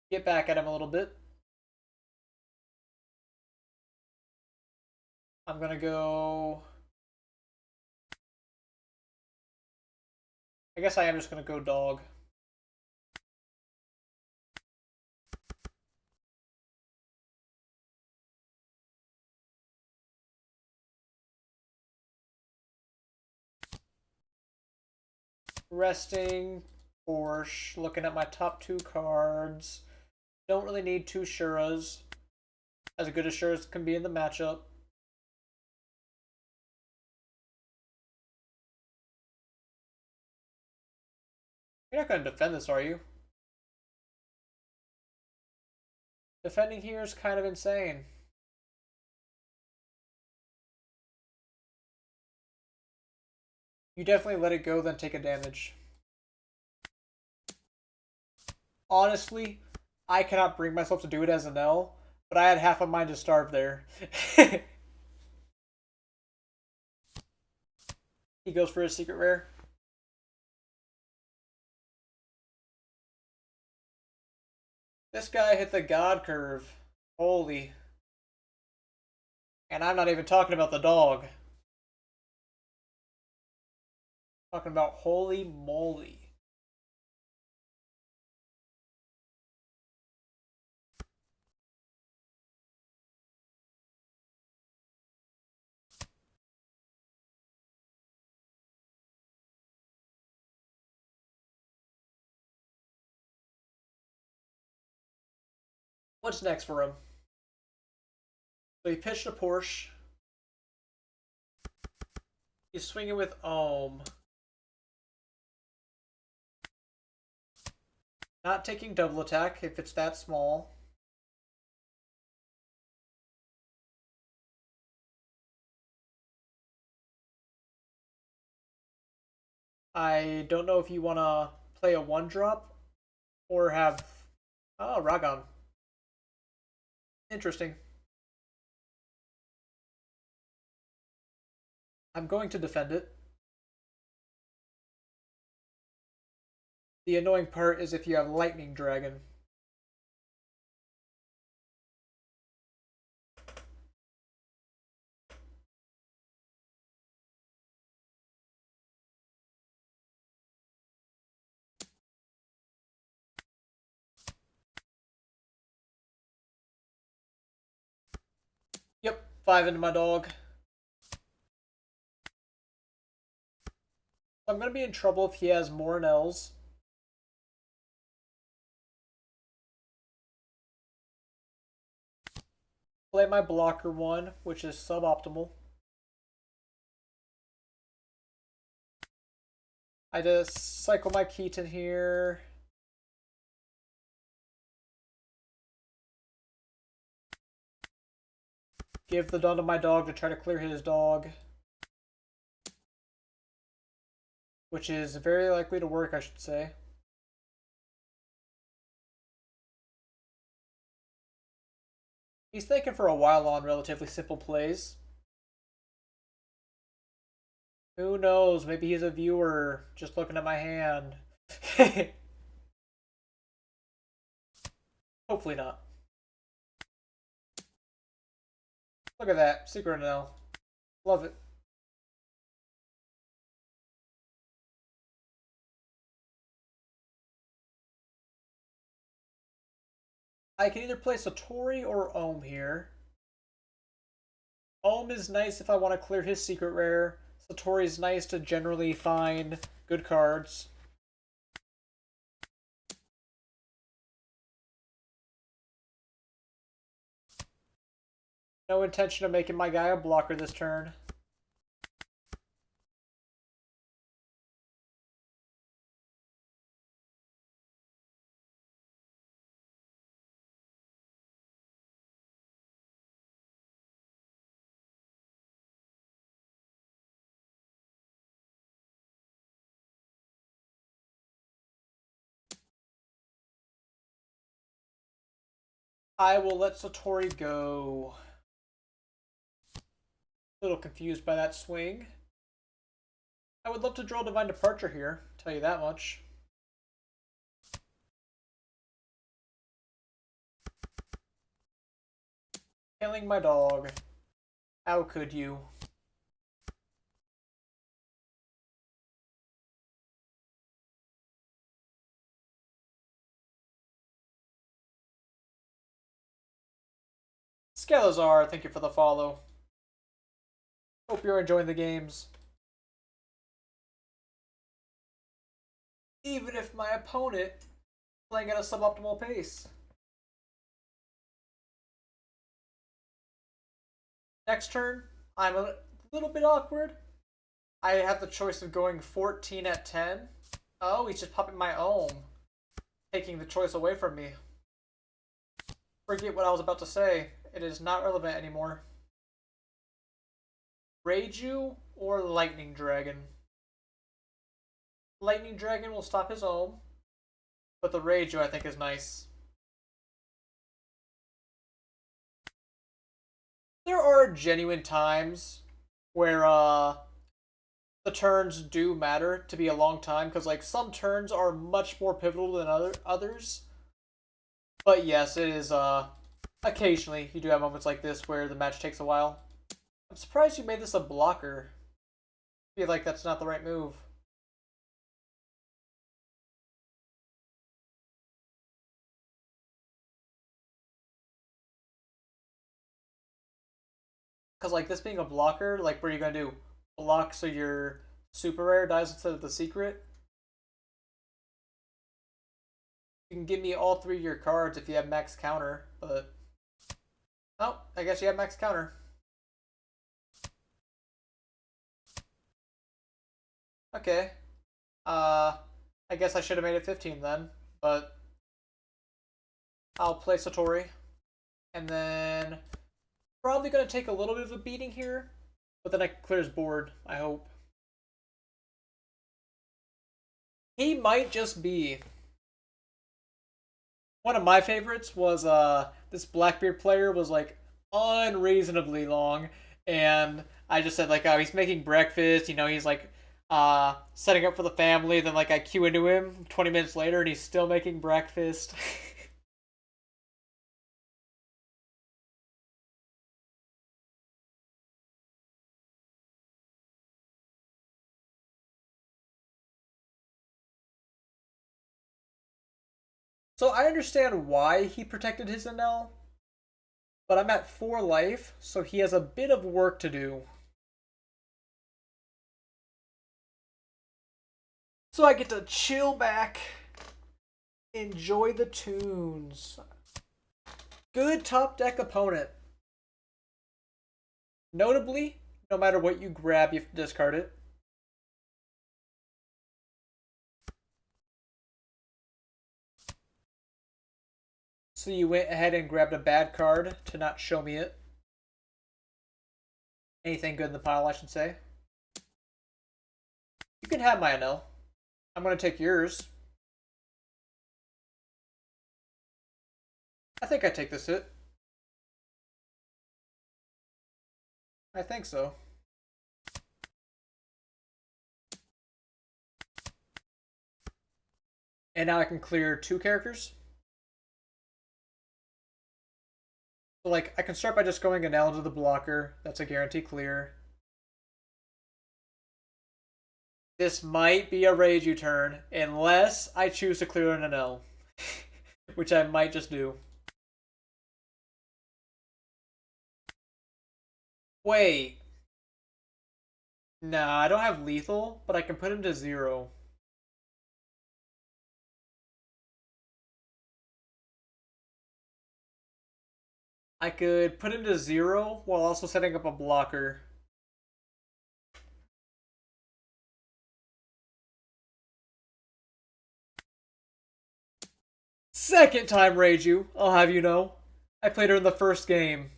get back at him a little bit. I'm gonna go. I guess I am just gonna go dog. Resting, Porsche, looking at my top two cards. Don't really need two Shuras. As good as Shuras can be in the matchup. You're not going to defend this, are you? Defending here is kind of insane. You definitely let it go, then take a damage. Honestly, I cannot bring myself to do it as an L, but I had half a mind to starve there. He goes for his secret rare. This guy hit the God curve. Holy. And I'm not even talking about the dog. Talking about holy moly. What's next for him? So he pitched a Porsche. He's swinging with Ohm. Not taking double attack if it's that small. I don't know if you want to play a one drop or have. Oh, Ragon. Interesting. I'm going to defend it. The annoying part is if you have Lightning Dragon. Yep, 5 into my dog. I'm going to be in trouble if he has more Nels. Play my blocker one, which is suboptimal. I just cycle my Keaton here. Give the Dawn to my dog to try to clear his dog. Which is very likely to work, I should say. He's thinking for a while on relatively simple plays. Who knows? Maybe he's a viewer just looking at my hand. Hopefully not. Look at that. Secret Enel. Love it. I can either play Satori or Ohm here. Ohm is nice if I want to clear his secret rare. Satori is nice to generally find good cards. No intention of making my guy a blocker this turn. I will let Satori go. A little confused by that swing. I would love to draw Divine Departure here, tell you that much. Killing my dog. How could you? Skelazar, thank you for the follow. Hope you're enjoying the games. Even if my opponent is playing at a suboptimal pace. Next turn, I'm a little bit awkward. I have the choice of going 14 at 10. Oh, he's just popping my ohm, taking the choice away from me. Forget what I was about to say. It is not relevant anymore. Reiju or Lightning Dragon? Lightning Dragon will stop his ohm, but the Reiju I think is nice. There are genuine times where the turns do matter to be a long time, because like some turns are much more pivotal than others. But yes, it is occasionally you do have moments like this where the match takes a while. I'm surprised you made this a blocker. I feel like that's not the right move. Because like this being a blocker, like what are you gonna do? Block so your super rare dies instead of the secret? You can give me all three of your cards if you have max counter, but oh, I guess you have max counter. Okay. I guess I should have made it 15 then, but I'll play Satori. And then probably gonna take a little bit of a beating here, but then I clear his board, I hope. He might just be. One of my favorites was this Blackbeard player was like unreasonably long, and I just said like, oh, he's making breakfast, he's like setting up for the family, then like I cue into him 20 minutes later and he's still making breakfast. So I understand why he protected his Enel, but I'm at 4 life, so he has a bit of work to do. So I get to chill back, enjoy the tunes. Good top deck opponent. Notably, no matter what you grab, you have to discard it. So you went ahead and grabbed a bad card to not show me it. Anything good in the pile, I should say. You can have my Enel. I'm going to take yours. I think I take this hit. I think so. And now I can clear 2 characters. So like, I can start by just going Enel into the blocker. That's a guarantee clear. This might be a Reiju turn, unless I choose to clear an Enel. Which I might just do. Wait. Nah, I don't have lethal, but I can put him to 0. I could put him to 0 while also setting up a blocker. Second time Reiju, I'll have you know. I played her in the first game.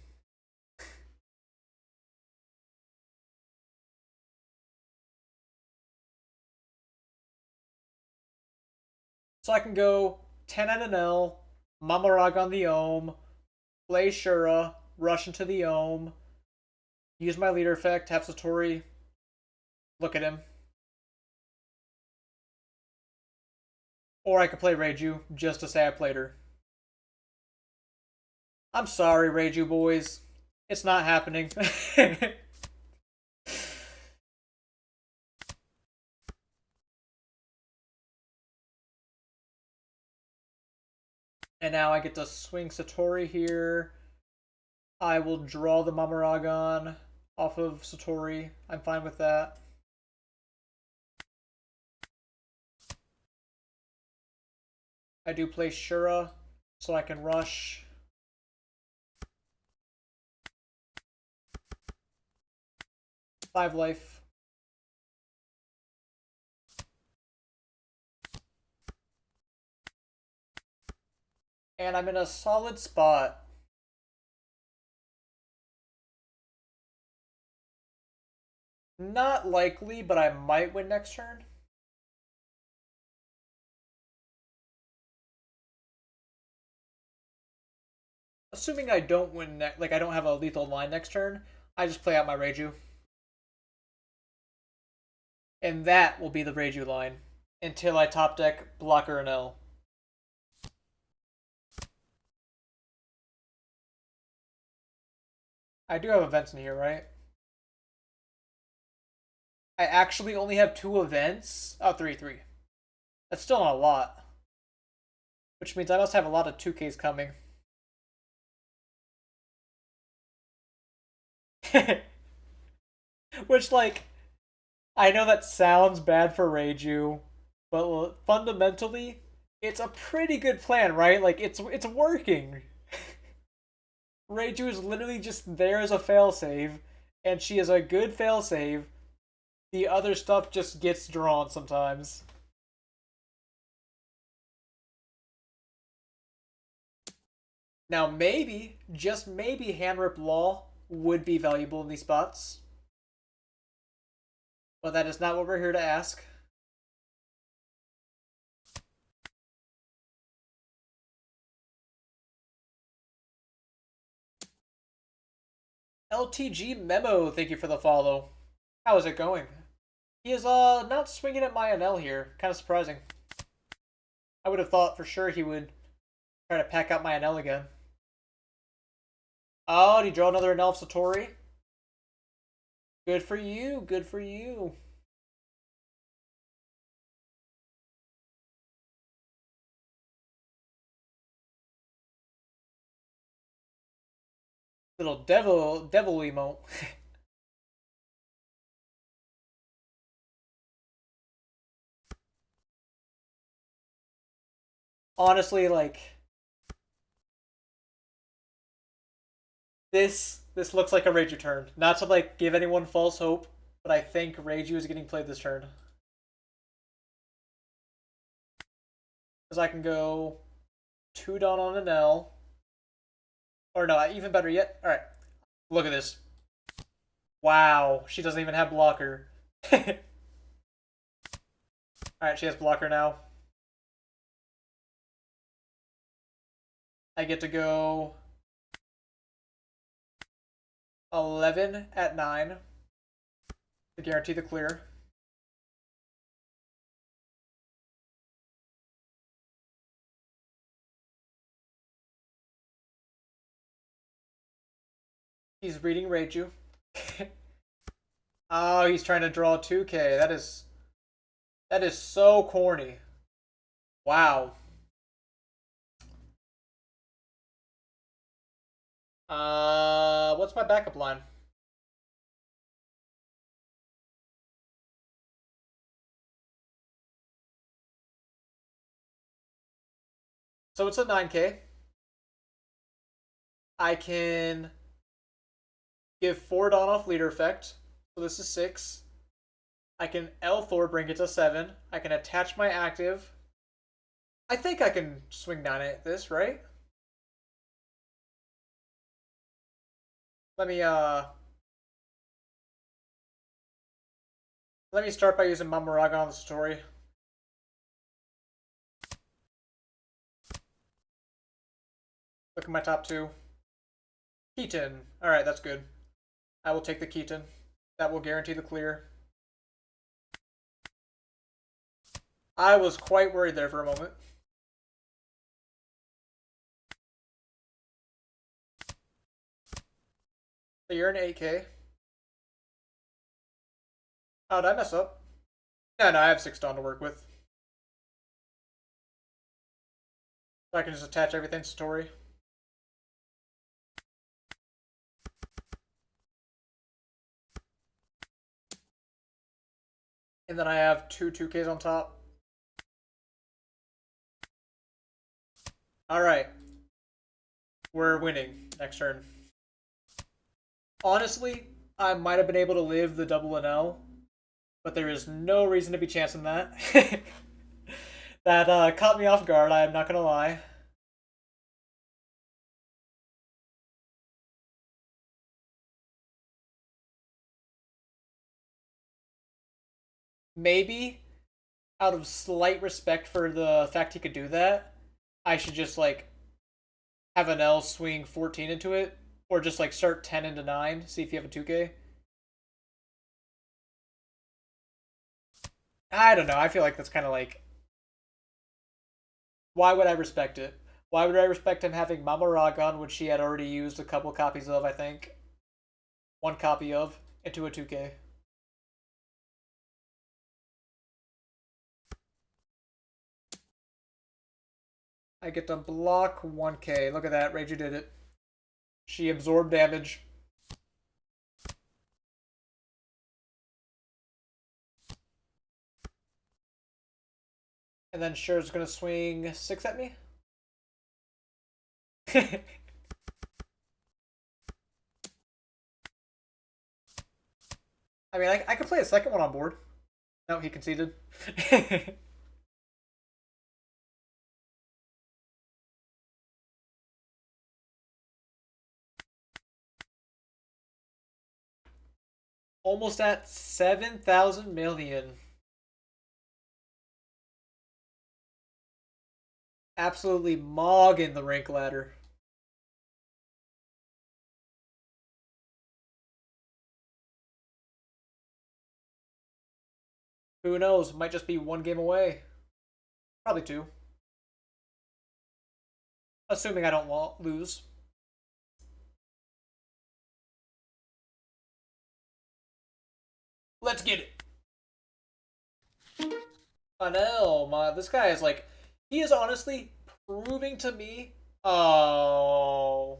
So I can go 10 at an L, Mamarag on the Ohm, play Shura, rush into the Ohm, use my leader effect, have Satori look at him. Or I could play Reiju just to say I played her. I'm sorry, Reiju boys. It's not happening. And now I get to swing Satori here. I will draw the Mamaragon off of Satori. I'm fine with that. I do play Shura, so I can rush. Five life. And I'm in a solid spot. Not likely, but I might win next turn. Assuming I don't win like I don't have a lethal line next turn, I just play out my Reiju. And that will be the Reiju line until I top deck Blocker Enel. I do have events in here, right? I actually only have 2 events. Oh, three. That's still not a lot. Which means I must have a lot of 2Ks coming. Which, like, I know that sounds bad for Reiju, but fundamentally, it's a pretty good plan, right? Like, it's working. Reiju is literally just there as a failsave, and she is a good failsave. The other stuff just gets drawn sometimes. Now, maybe, just maybe, Handrip Law would be valuable in these spots. But that is not what we're here to ask. LTG Memo, thank you for the follow. How is it going? He is not swinging at my NL here. Kind of surprising. I would have thought for sure he would try to pack out my NL again. Oh, did he draw another NL of Satori? Good for you. Good for you. Little devil emote. Honestly, like this looks like a Reiju turn. Not to like give anyone false hope, but I think Reiju is getting played this turn. Because I can go 2 down on an L. Or no, even better yet. Alright. Look at this. Wow. She doesn't even have blocker. Alright, she has blocker now. I get to go 11 at 9 to guarantee the clear. He's reading Reiju. Oh, he's trying to draw 2K. That is so corny. Wow. What's my backup line? So it's a 9K. I can give 4 Dawn off leader effect. So this is 6. I can L Thor bring it to 7. I can attach my active. I think I can swing 9 at this, right? Let me start by using Mamaraga on the story. Look at my top 2. Keaton. Alright, that's good. I will take the Keaton. That will guarantee the clear. I was quite worried there for a moment. So you're an 8K. Oh, did I mess up? No, I have 6 Dawn to work with. So I can just attach everything to Tori. And then I have 2 2Ks on top. Alright. We're winning next turn. Honestly, I might have been able to live the double NL, but there is no reason to be chancing that. That caught me off guard, I'm not gonna lie. Maybe, out of slight respect for the fact he could do that, I should just, like, have an L swing 14 into it, or just, like, start 10 into 9, see if you have a 2K. I don't know, I feel like that's kind of like, why would I respect it? Why would I respect him having Mama Ragon, which he had already used a couple copies of, I think? 1 copy of, into a 2K. I get to block 1K. Look at that, Reiju did it. She absorbed damage. And then Sure's gonna swing 6 at me. I mean, I could play a second one on board. No, he conceded. Almost at 7,000 million. Absolutely mogging the rank ladder. Who knows? Might just be 1 game away. Probably 2. Assuming I don't lose. Let's get it. Enel, this guy is like, he is honestly proving to me. Oh.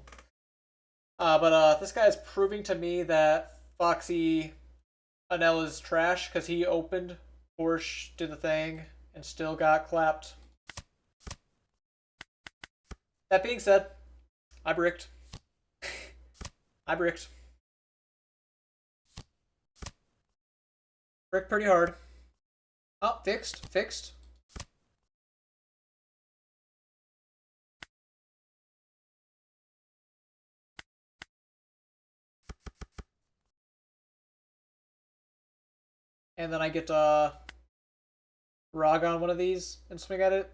But this guy is proving to me that Foxy Enel is trash because he opened, Porsche did the thing, and still got clapped. That being said, I bricked. I bricked. Bricked pretty hard. Oh, fixed. And then I get Rog on one of these and swing at it.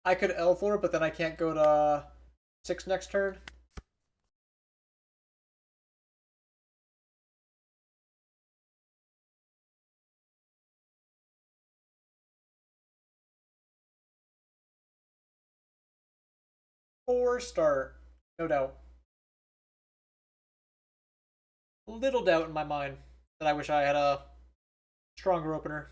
I could L for it, but then I can't go to 6 next turn. Or start. No doubt. Little doubt in my mind that I wish I had a stronger opener.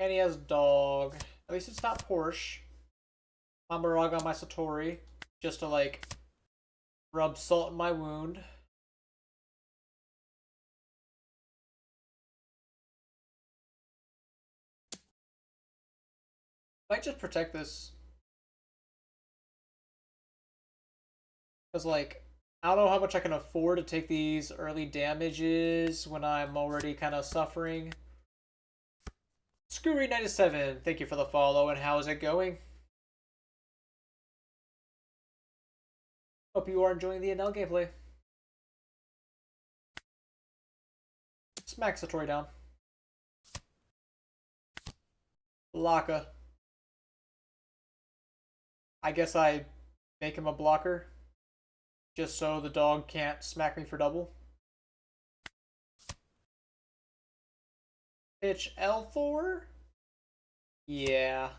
And he has dog. At least it's not Porsche. Mamarog on my Satori. Just to, like, rub salt in my wound. Might just protect this. Because, like, I don't know how much I can afford to take these early damages when I'm already kind of suffering. Screwy97, thank you for the follow, and how's it going? Hope you are enjoying the Enel gameplay. Smack Satori down. Blocker. I guess I make him a blocker just so the dog can't smack me for double. Pitch L4? Yeah.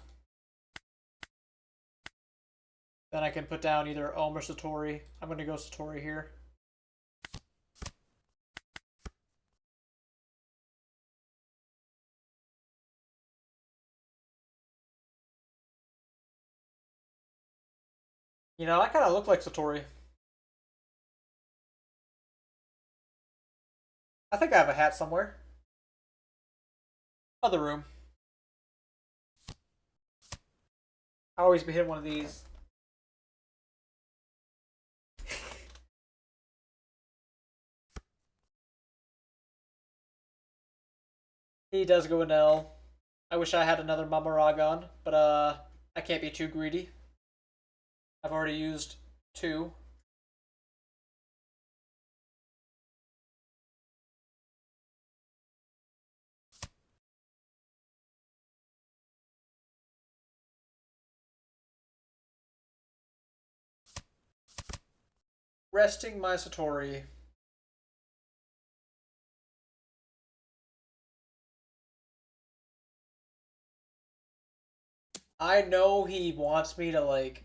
Then I can put down either Ohm or Satori. I'm going to go Satori here. You know, I kind of look like Satori. I think I have a hat somewhere. Other room. I always be hitting one of these. He does go an L. I wish I had another Mamaragon, but I can't be too greedy. I've already used 2. Resting my Satori. I know he wants me to, like,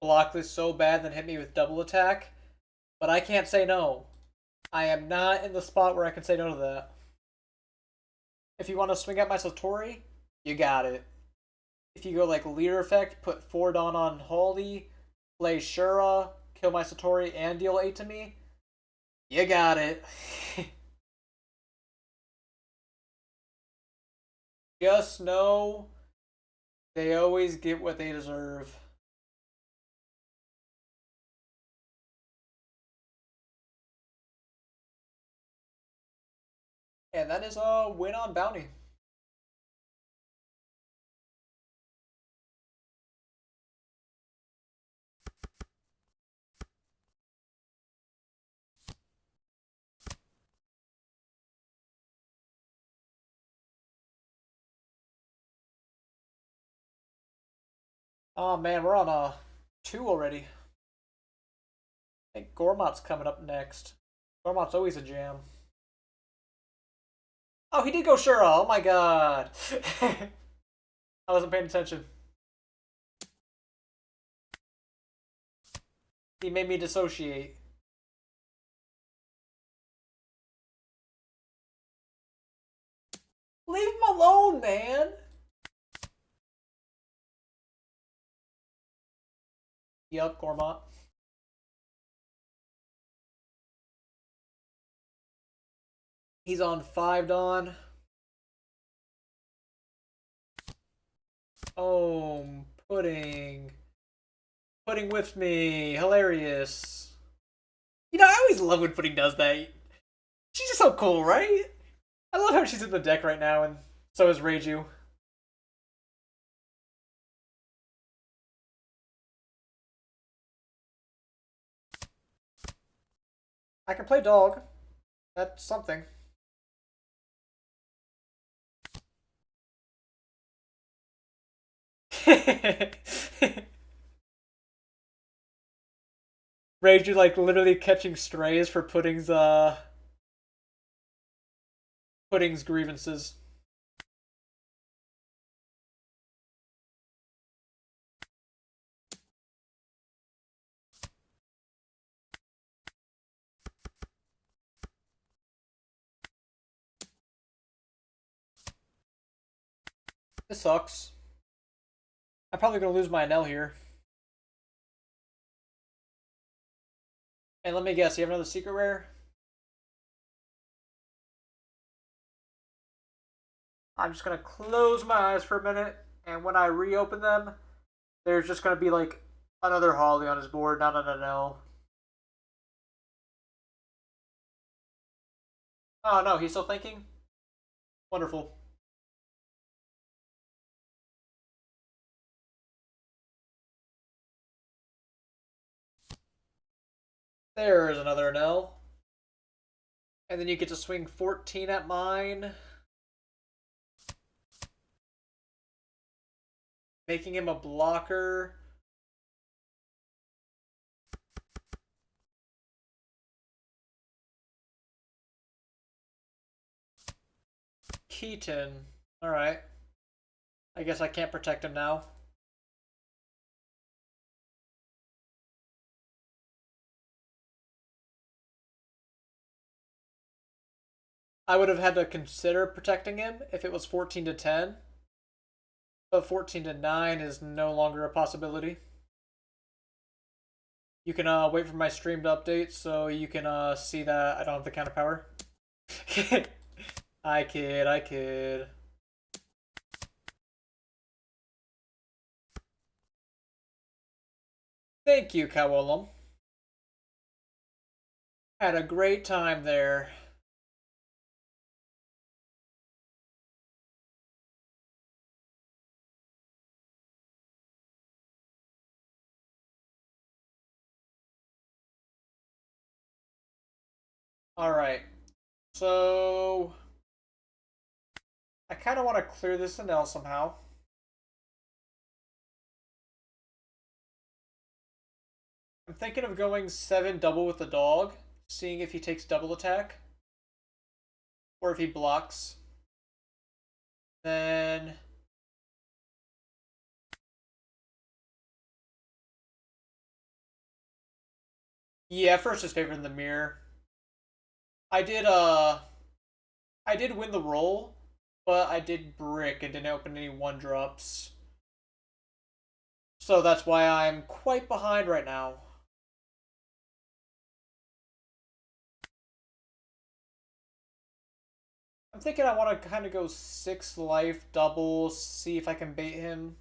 block this so bad then hit me with double attack, but I can't say no. I am not in the spot where I can say no to that. If you want to swing at my Satori, you got it. If you go like leader effect, put 4 Dawn on Holly, play Shura, kill my Satori, and deal 8 to me, you got it. Just know they always get what they deserve. And that is a win on bounty. Oh man, we're on 2 already. I think Gormot's coming up next. Gormot's always a jam. Oh, he did go Shura. Oh my god. I wasn't paying attention. He made me dissociate. Leave him alone, man. Yup, Gormot. He's on 5 Dawn. Oh, Pudding. Pudding whiffed me. Hilarious. You know, I always love when Pudding does that. She's just so cool, right? I love how she's in the deck right now, and so is Reiju. I can play dog. That's something. Reiju like literally catching strays for Pudding's grievances. This sucks. I'm probably gonna lose my Enel here. And let me guess, you have another secret rare? I'm just gonna close my eyes for a minute, and when I reopen them, there's just gonna be like another Holly on his board, not an Enel. Oh no, he's still thinking? Wonderful. There is another Enel. And then you get to swing 14 at mine. Making him a blocker. Keaton. Alright. I guess I can't protect him now. I would have had to consider protecting him if it was 14 to 10. But 14 to 9 is no longer a possibility. You can wait for my stream to update so you can see that I don't have the counter power. I kid, I kid. Thank you, Kawolum. Had a great time there. Alright. So I kind of want to clear this Enel somehow. I'm thinking of going 7 double with the dog, seeing if he takes double attack. Or if he blocks. Then yeah, first is favored in the mirror. I did I did win the roll, but I did brick and didn't open any 1-drops. So that's why I'm quite behind right now. I'm thinking I want to kind of go 6 life double, see if I can bait him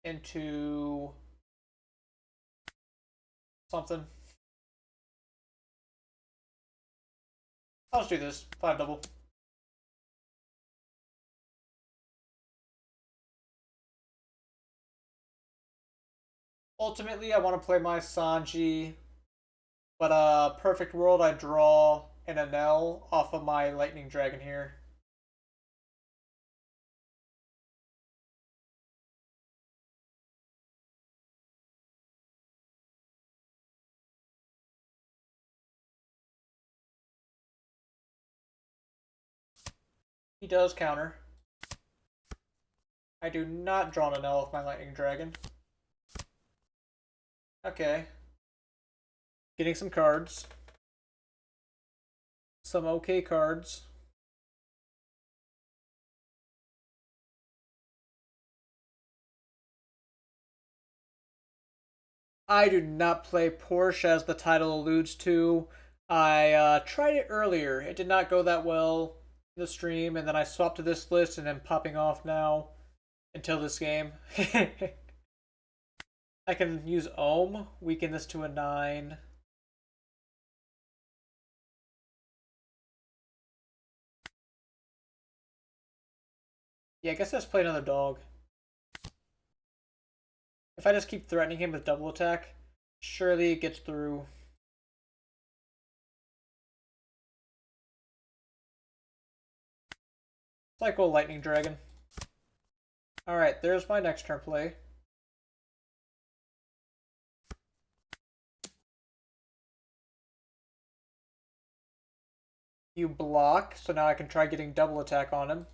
into something. I'll just do this. 5 double. Ultimately, I want to play my Sanji, but perfect world, I draw an Enel off of my Lightning Dragon here. He does counter. I do not draw an Enel with my Lightning Dragon. Okay. Getting some cards. Some okay cards. I do not play Porsche, as the title alludes to. I tried it earlier. It did not go that well in the stream, and then I swapped to this list and am popping off now until this game. I can use Ohm, weaken this to a 9. Yeah, I guess let's play another dog. If I just keep threatening him with double attack, surely it gets through. Cycle Lightning Dragon. Alright, there's my next turn play. You block, so now I can try getting double attack on him.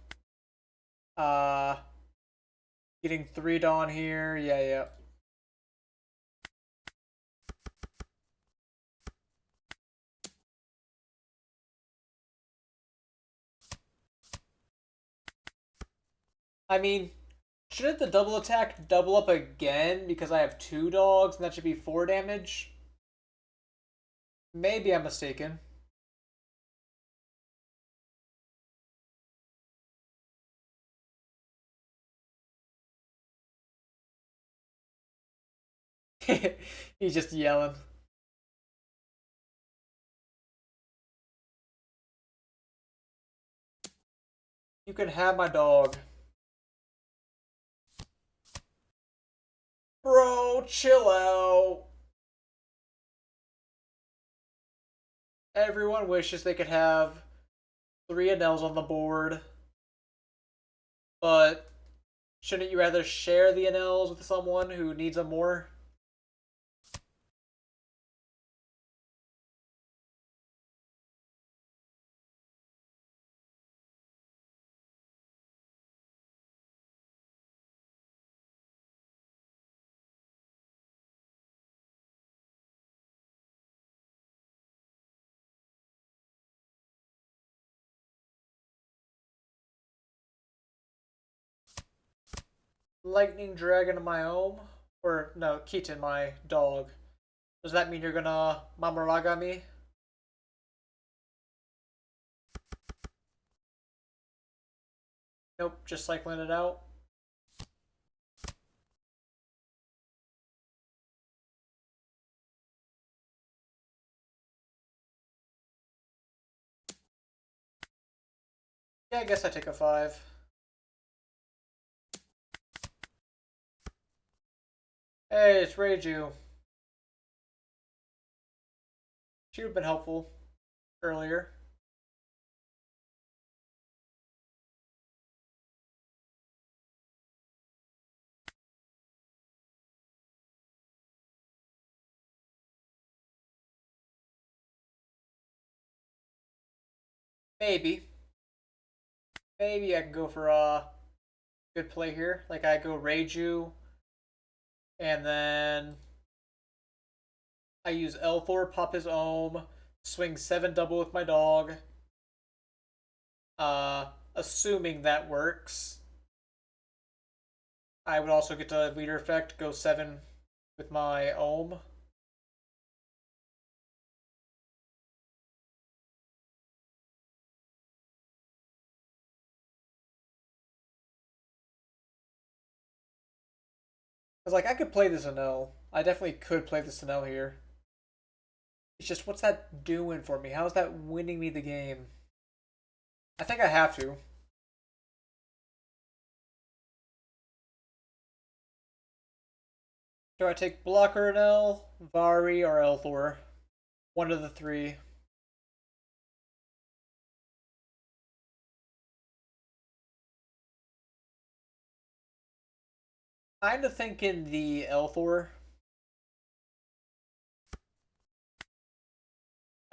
Getting 3 Dawn here. Yeah. I mean, shouldn't the double attack double up again because I have 2 dogs and that should be 4 damage? Maybe I'm mistaken. He's just yelling. You can have my dog. Bro, chill out. Everyone wishes they could have 3 Enels on the board. But Shouldn't you rather share the Enels with someone who needs them more? Lightning Dragon of my home? Or, no, Keaton, my dog. Does that mean you're gonna Mamaraga me? Nope, just cycling it out. Yeah, I guess I take a 5. Hey, it's Reiju. She would have been helpful earlier. Maybe. Maybe I can go for a good play here. Like I go Reiju, and then I use Elthor, pop his ohm, swing 7 double with my dog. Assuming that works. I would also get to leader effect, go 7 with my ohm. Because, like, I could play this Enel. I definitely could play this Enel here. It's just, what's that doing for me? How's that winning me the game? I think I have to. Do I take Blocker Enel, Vari, or Elthor? One of the three. Kinda thinking the Elthor.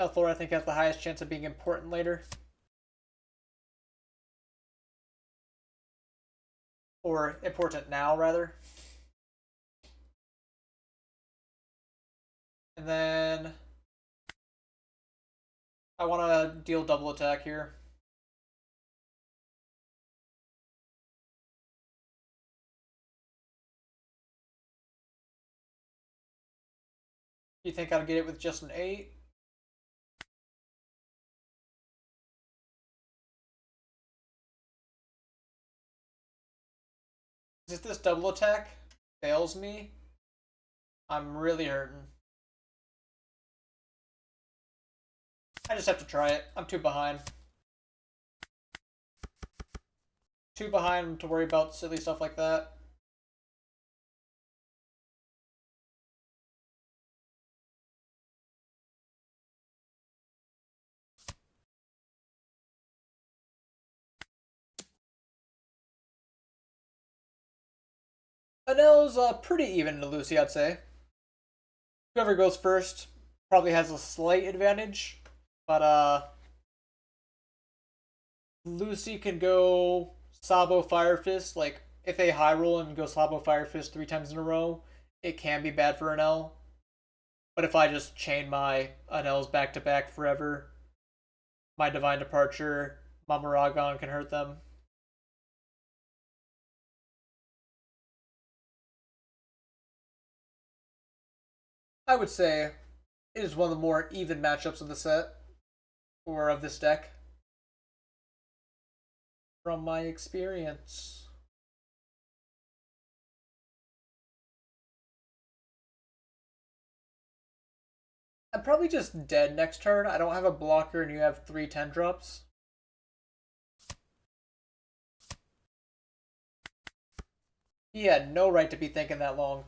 Elthor, I think, has the highest chance of being important later. Or important now, rather. And then I want to deal double attack here. You think I'll get it with just an 8? If this double attack fails me, I'm really hurting. I just have to try it. I'm too behind. Too behind to worry about silly stuff like that. Anel's pretty even to Lucy, I'd say. Whoever goes first probably has a slight advantage, but Lucy can go Sabo Fire Fist. Like if they high roll and go Sabo Fire Fist 3 times in a row, it can be bad for Enel. But if I just chain my Enels back to back forever, my Divine Departure, Mamaragon can hurt them. I would say it is one of the more even matchups of the set, or of this deck, from my experience. I'm probably just dead next turn. I don't have a blocker and you have 3 10 drops. He had no right to be thinking that long.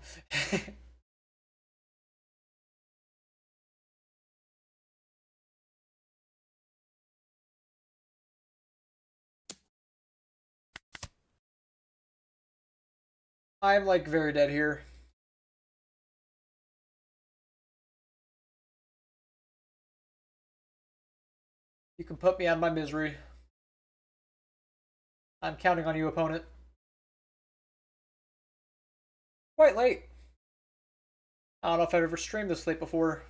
I'm like very dead here. You can put me out of my misery. I'm counting on you, opponent. Quite late. I don't know if I've ever streamed this late before.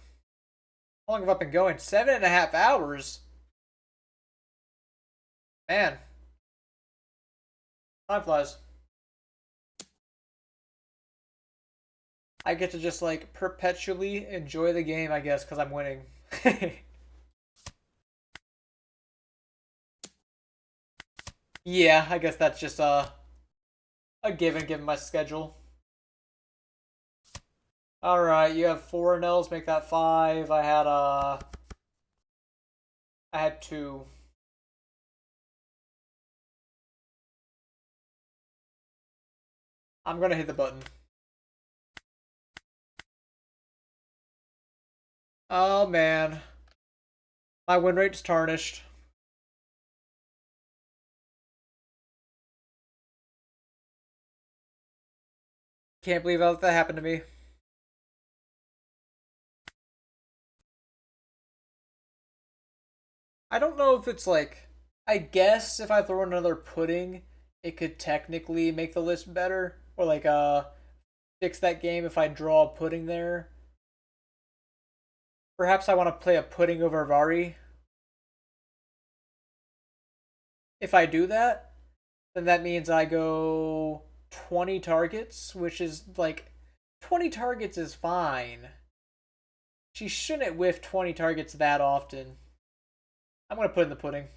How long have I been going? 7.5 hours? Man, time flies. I get to just like perpetually enjoy the game, I guess, because I'm winning. Yeah, I guess that's just a given given my schedule. Alright, you have 4 Enels, make that 5. I had 2. I'm gonna hit the button. Oh man. My win rate's tarnished. Can't believe how that happened to me. I don't know if it's like, I guess if I throw another pudding, it could technically make the list better. Or like fix that game if I draw a pudding there. Perhaps I want to play a pudding over Vari. If I do that, then that means I go 20 targets, which is like 20 targets is fine. She shouldn't whiff 20 targets that often. I'm gonna put in the pudding.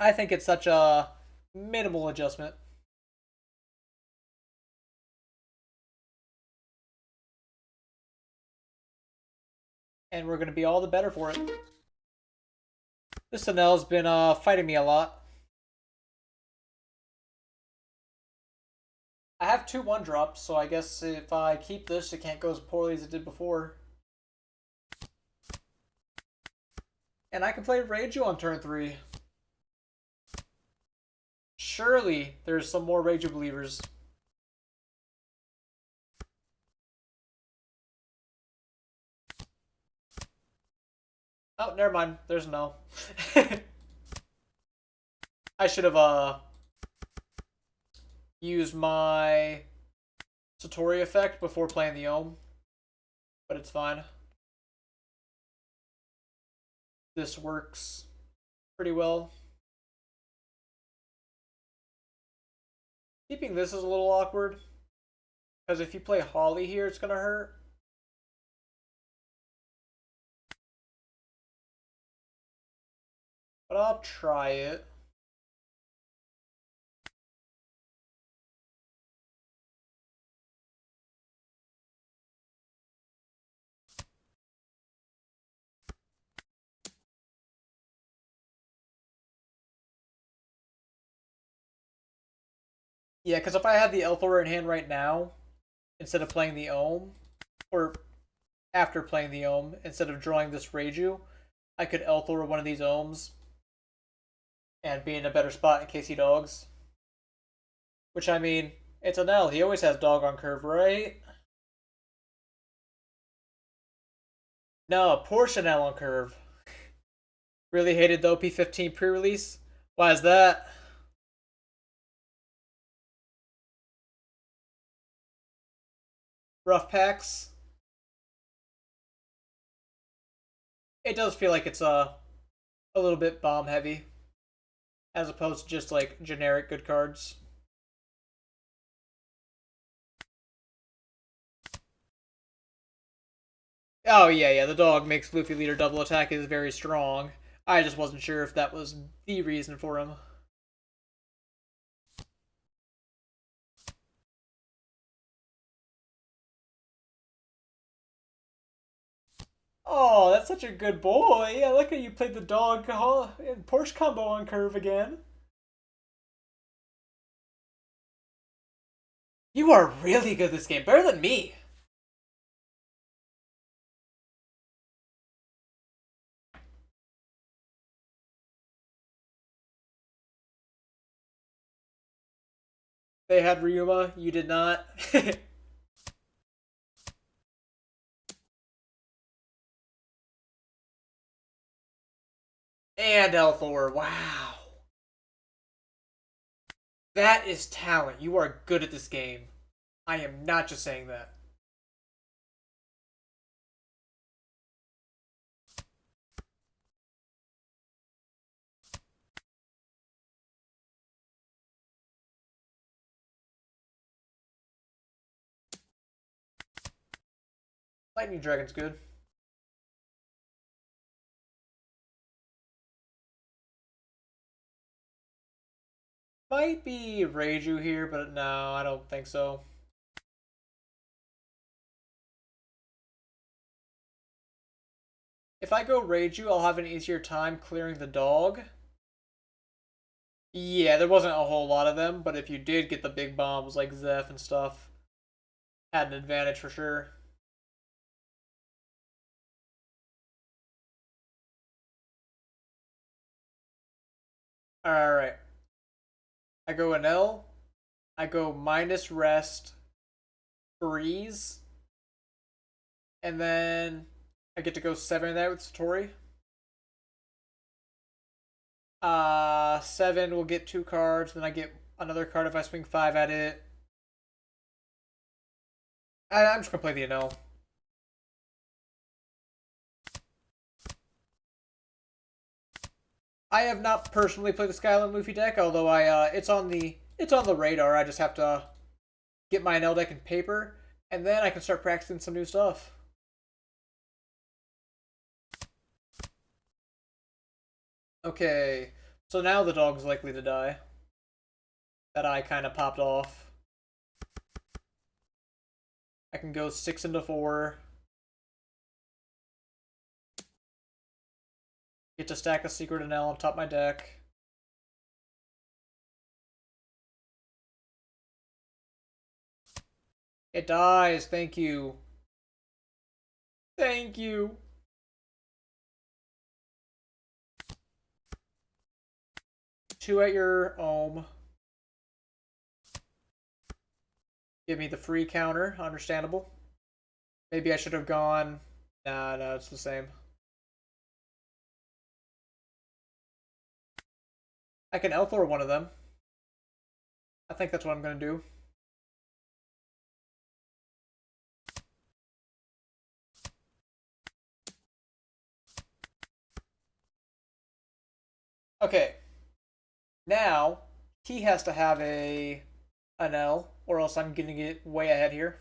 I think it's such a minimal adjustment. And we're gonna be all the better for it. This Enel's been fighting me a lot. I have 2 1-drops, so I guess if I keep this, it can't go as poorly as it did before. And I can play Reiju on turn 3. Surely there's some more Reiju believers. Oh, never mind. There's no. I should have used my Satori effect before playing the Ohm, but it's fine. This works pretty well. Keeping this is a little awkward, because if you play Holly here, it's gonna hurt. But I'll try it. Yeah, because if I had the Elthor in hand right now, instead of playing the Ohm, or after playing the Ohm, instead of drawing this Reiju, I could Elthor one of these Ohms and be in a better spot in case he dogs. Which, I mean, it's an L. He always has dog on curve, right? No, Porsche L on curve. Really hated the OP15 pre-release. Why is that? Rough packs. It does feel like it's a little bit bomb heavy, as opposed to just like generic good cards. Oh yeah, yeah. The dog makes Luffy leader double attack is very strong. I just wasn't sure if that was the reason for him. Oh, that's such a good boy. Yeah, look at you played the dog in Porsche combo on curve again. You are really good this game, better than me. They had Ryuma, you did not. And Elthor, wow. That is talent. You are good at this game. I am not just saying that. Lightning Dragon's good. Might be Reiju here, but no, I don't think so. If I go Reiju, I'll have an easier time clearing the dog. Yeah, there wasn't a whole lot of them, but if you did get the big bombs like Zeph and stuff, had an advantage for sure. Alright. I go Enel. I go minus rest, freeze, and then I get to go 7 there with Satori. 7 will get 2 cards, then I get another card if I swing 5 at it. I'm just gonna play the Enel. I have not personally played the Skyline Luffy deck, although it's on the radar. I just have to get my Enel deck in paper, and then I can start practicing some new stuff. Okay, so now the dog's likely to die. That eye kind of popped off. I can go 6 into 4. Get to stack a Secret Enel on top of my deck. It dies, thank you. Thank you. Two at your ohm. Give me the free counter, understandable. Maybe I should have gone. Nah, no, it's the same. I can Elthor one of them. I think that's what I'm gonna do. Okay. Now, he has to have an L, or else I'm gonna get way ahead here.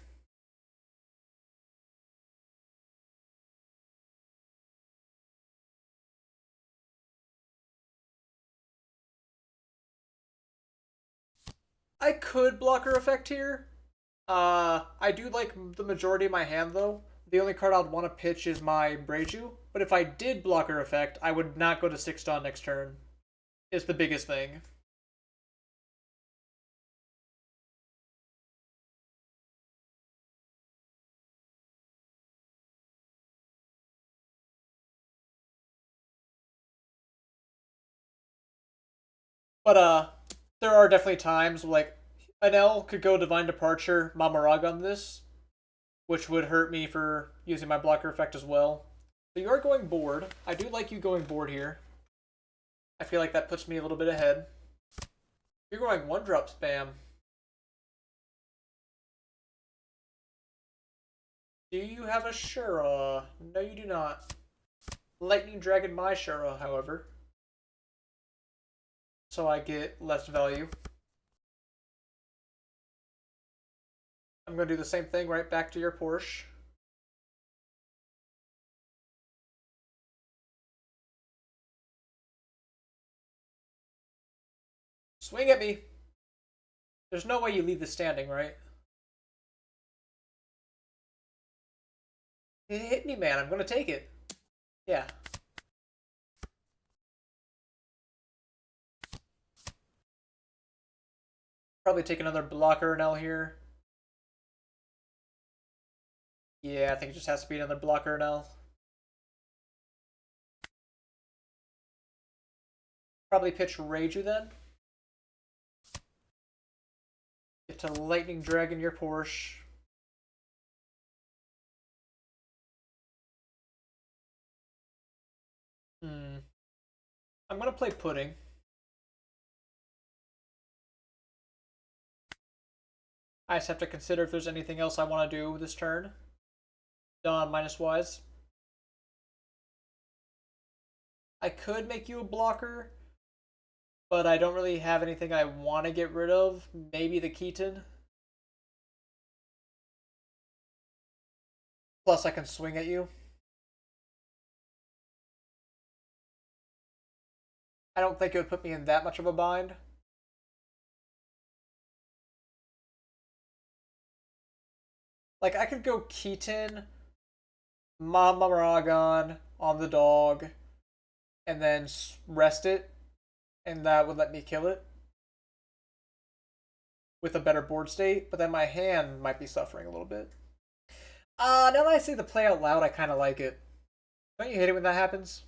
I could blocker effect here. I do like the majority of my hand though. The only card I'd want to pitch is my Breiju. But if I did blocker effect, I would not go to 6 Dawn next turn. Is the biggest thing. But there are definitely times like Anel could go Divine Departure, Mamaraga on this, which would hurt me for using my blocker effect as well. So you are going board. I do like you going board here. I feel like that puts me a little bit ahead. You're going 1-drop spam. Do you have a Shura? No, you do not. Lightning Dragon my Shura, however. So I get less value. I'm going to do the same thing right back to your Porsche. Swing at me. There's no way you leave this standing, right? It hit me, man. I'm going to take it. Yeah. Probably take another blocker Enel here. Yeah, I think it just has to be another blocker Enel. Probably pitch Reiju then. Get to Lightning Dragon your Porsche. I'm gonna play Pudding. I just have to consider if there's anything else I want to do this turn. Done minus wise. I could make you a blocker, but I don't really have anything I want to get rid of. Maybe the Keaton. Plus I can swing at you. I don't think it would put me in that much of a bind. Like, I could go Keaton, Mama Maragon on the dog, and then rest it, and that would let me kill it with a better board state, but then my hand might be suffering a little bit. Now that I say the play out loud, I kind of like it. Don't you hate it when that happens?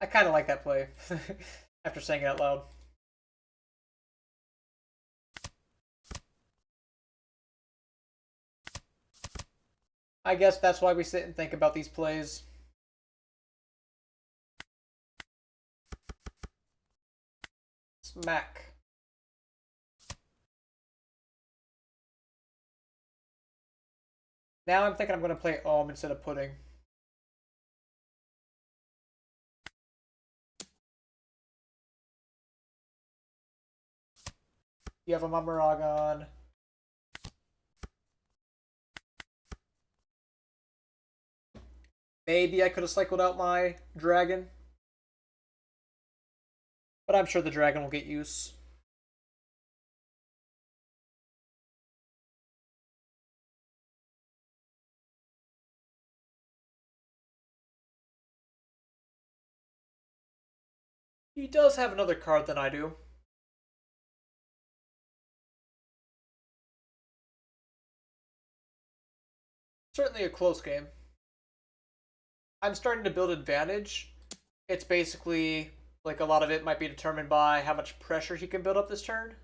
I kind of like that play after saying it out loud. I guess that's why we sit and think about these plays. Smack. Now I'm thinking I'm going to play instead of Pudding. You have a Mamaragon. Maybe I could have cycled out my dragon. But I'm sure the dragon will get use. He does have another card than I do. Certainly a close game. I'm starting to build advantage. It's basically, like, a lot of it might be determined by how much pressure he can build up this turn.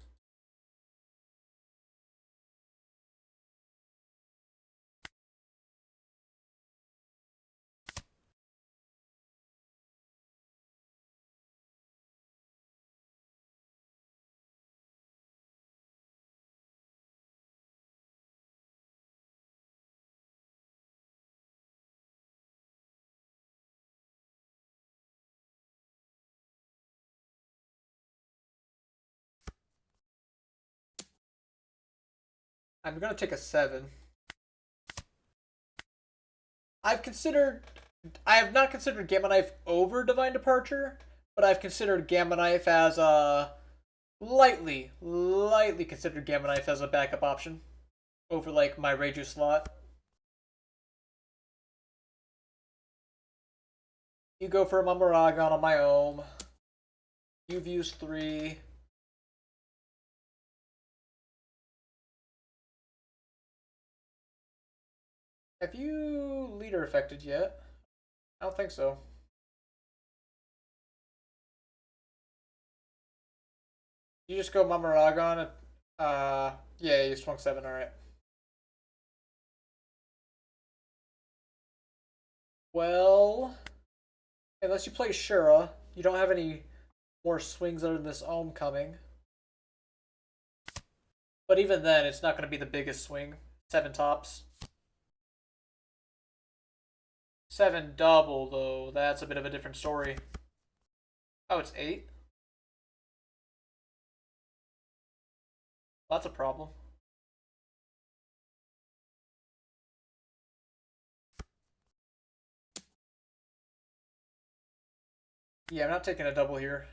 I'm going to take a 7. I have not considered Gamma Knife over Divine Departure, but I've considered Gamma Knife as a lightly considered Gamma Knife as a backup option over, like, my Reiju slot. You go for a Mamaragon on my Ohm. You've used 3. Have you leader affected yet? I don't think so. You just go Mamaragon. Yeah, you swung 7, alright. Well, unless you play Shura, you don't have any more swings other than this Ohm coming. But even then, it's not going to be the biggest swing. 7 tops. 7 double, though. That's a bit of a different story. Oh, it's 8? That's a problem. Yeah, I'm not taking a double here.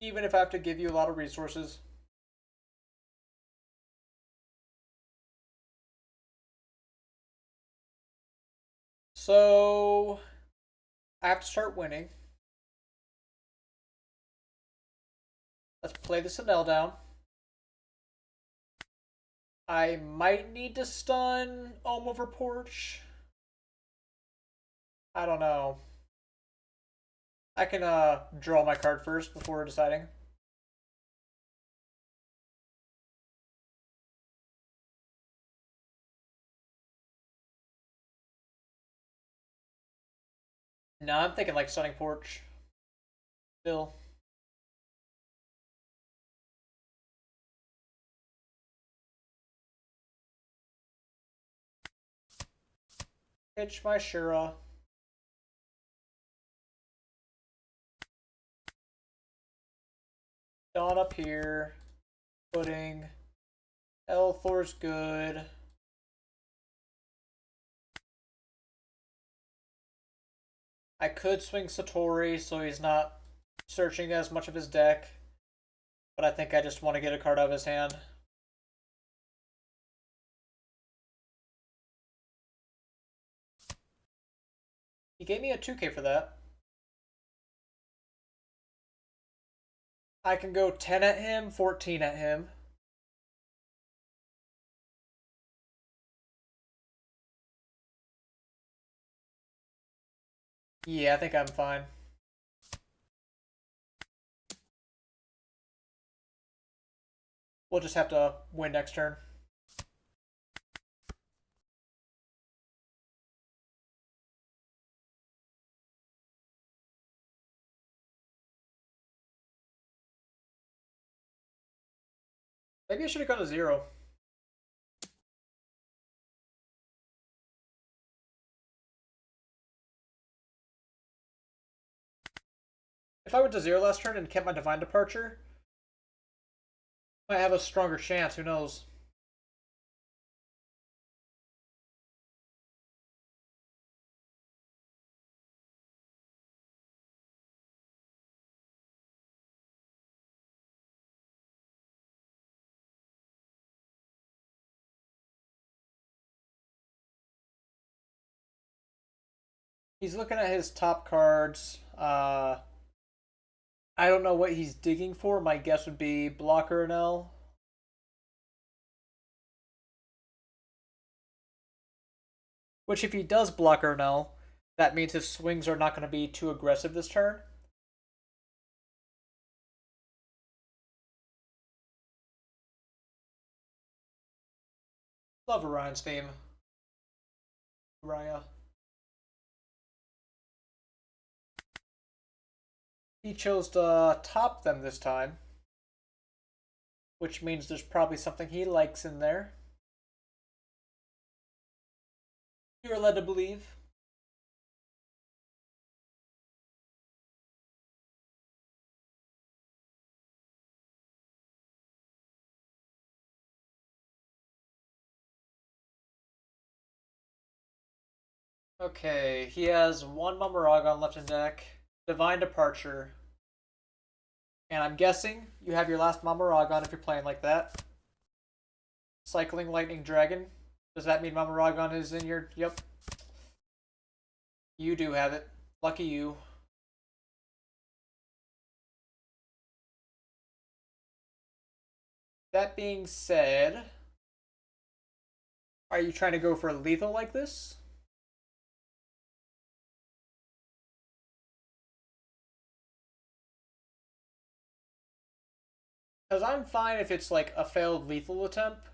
Even if I have to give you a lot of resources. So, I have to start winning. Let's play the Enel down. I might need to stun Ohm over Porch. I don't know. I can draw my card first before deciding. No, I'm thinking like stunning Porch. Still. Pitch my Shura. Dawn up here. Pudding. Elthor's good. I could swing Satori so he's not searching as much of his deck. But I think I just want to get a card out of his hand. He gave me a 2K for that. I can go 10 at him, 14 at him. Yeah, I think I'm fine. We'll just have to win next turn. Maybe I should have gone to 0. If I went to 0 last turn and kept my Divine Departure, I might have a stronger chance, who knows. He's looking at his top cards. I don't know what he's digging for. My guess would be Blocker Enel. Which, if he does Blocker Enel, that means his swings are not going to be too aggressive this turn. Love Orion's theme. Raya. He chose to top them this time, which means there's probably something he likes in there. You're led to believe. Okay, he has one Mamaragon left in deck, Divine Departure, and I'm guessing you have your last Mamaragon if you're playing like that. Cycling Lightning Dragon. Does that mean Mamaragon is in your... Yep. You do have it. Lucky you. That being said, are you trying to go for lethal like this? Because I'm fine if it's like a failed lethal attempt.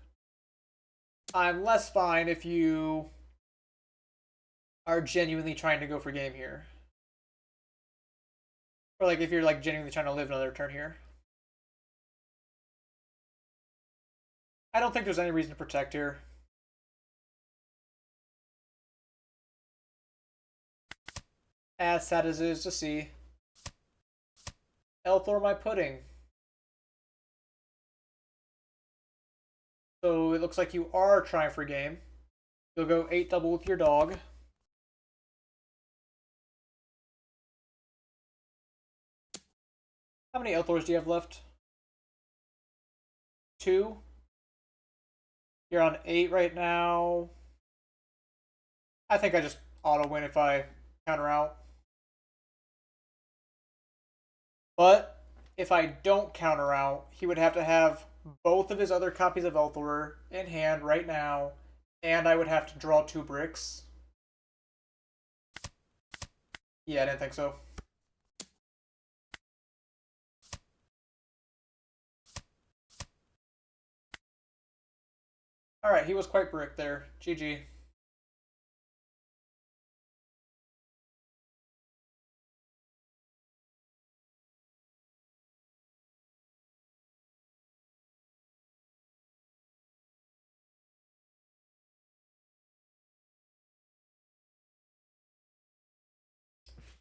I'm less fine if you are genuinely trying to go for game here. Or like if you're like genuinely trying to live another turn here. I don't think there's any reason to protect here. As sad as it is to see. Elthor my pudding. So it looks like you are trying for game. You'll go 8 double with your dog. How many Elthors do you have left? 2. You're on 8 right now. I think I just auto win if I counter out. But if I don't counter out, he would have to have both of his other copies of Elthor in hand right now, and I would have to draw 2 bricks. Yeah, I didn't think so. Alright, he was quite brick there. GG.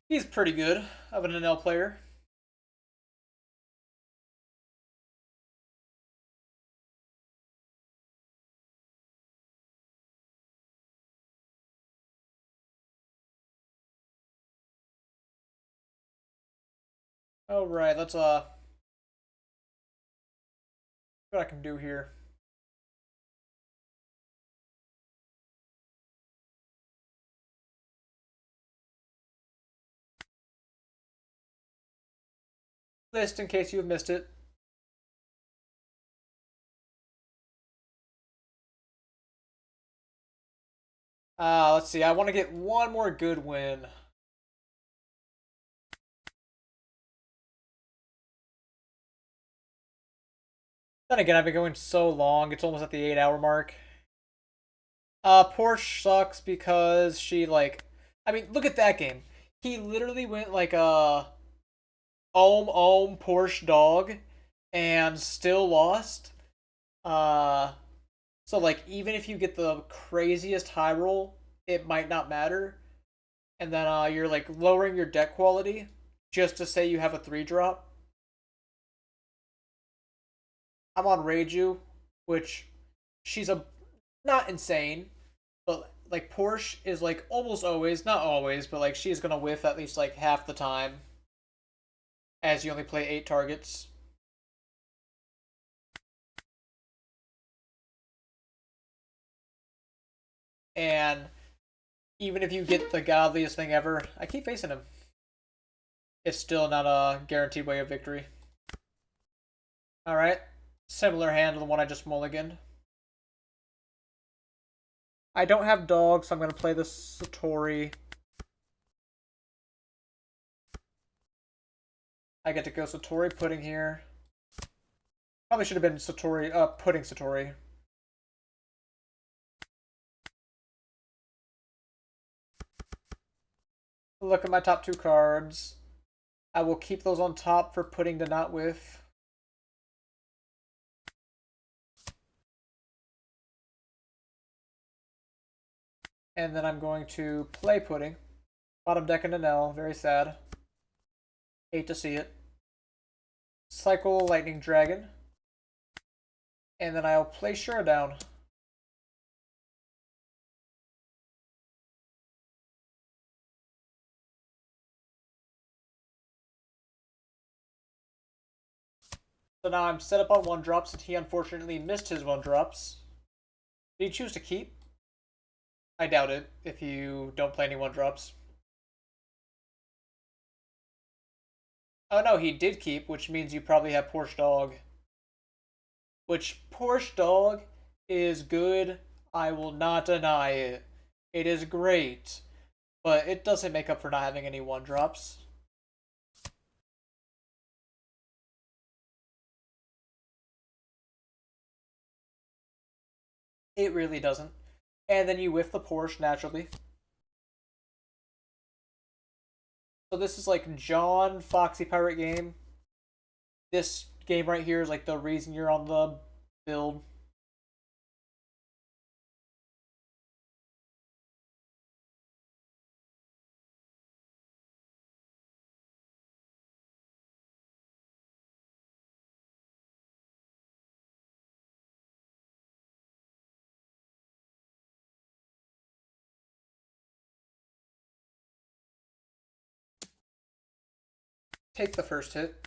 He's pretty good of an NL player. Alright, let's see what I can do here. List in case you have missed it. Let's see. I want to get one more good win. Then again, I've been going so long. It's almost at the 8-hour mark. Porsche sucks because she like. I mean, look at that game. He literally went like a Porsche dog, and still lost. Uh, so like even if you get the craziest high roll, it might not matter. And then you're like lowering your deck quality just to say you have a 3-drop. I'm on Reiju, which she's a not insane, but like Porsche is like almost always, not always, but like she's gonna whiff at least like half the time, as you only play 8 targets. And even if you get the godliest thing ever, I keep facing him. It's still not a guaranteed way of victory. Alright. Similar hand to the one I just mulliganed. I don't have dogs, so I'm going to play this Satori. I get to go Satori Pudding here. Probably should have been Satori, Pudding Satori. Look at my top 2 cards. I will keep those on top for Pudding to not whiff. And then I'm going to play Pudding. Bottom deck and an L, very sad. Hate to see it. Cycle Lightning Dragon. And then I'll play Showdown. So now I'm set up on 1-drops, and he unfortunately missed his 1-drops. Did he choose to keep? I doubt it, if you don't play any 1-drops. Oh no, he did keep, which means you probably have Porsche Dog. Which, Porsche Dog is good, I will not deny it. It is great, but it doesn't make up for not having any 1-drops. It really doesn't. And then you whiff the Porsche naturally. So this is like John Foxy Pirate game. This game right here is like the reason you're on the build. Take the first hit.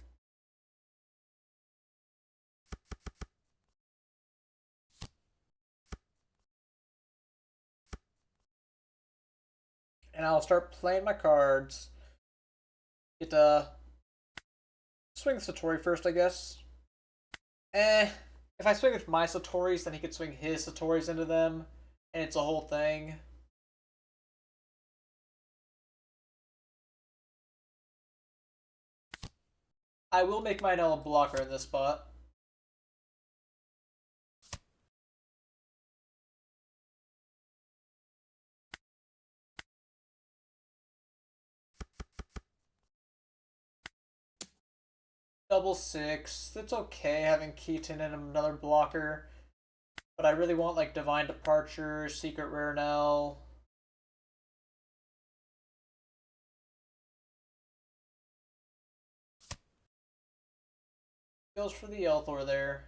And I'll start playing my cards. Get swing Satori first, I guess. Eh, If I swing with my Satoris, then he could swing his Satoris into them, and it's a whole thing. I will make my Enel a blocker in this spot. Double six. It's okay having Keaton and another blocker. But I really want like Divine Departure, Secret Rare Enel. Goes for the Elthor there.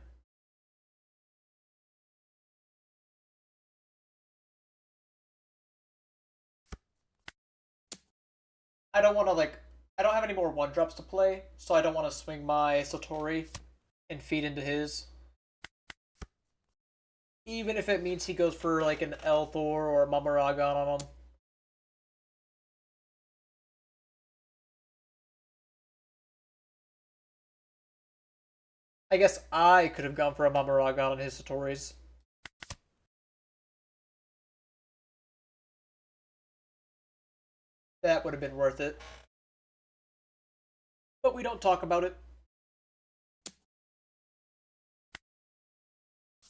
I don't want to like. I don't have any more one drops to play, so I don't want to swing my Satori and feed into his. Even if it means he goes for like an Elthor or a Mamaragon on him. I guess I could have gone for a Mamaragon on his Satoris. That would have been worth it. But we don't talk about it.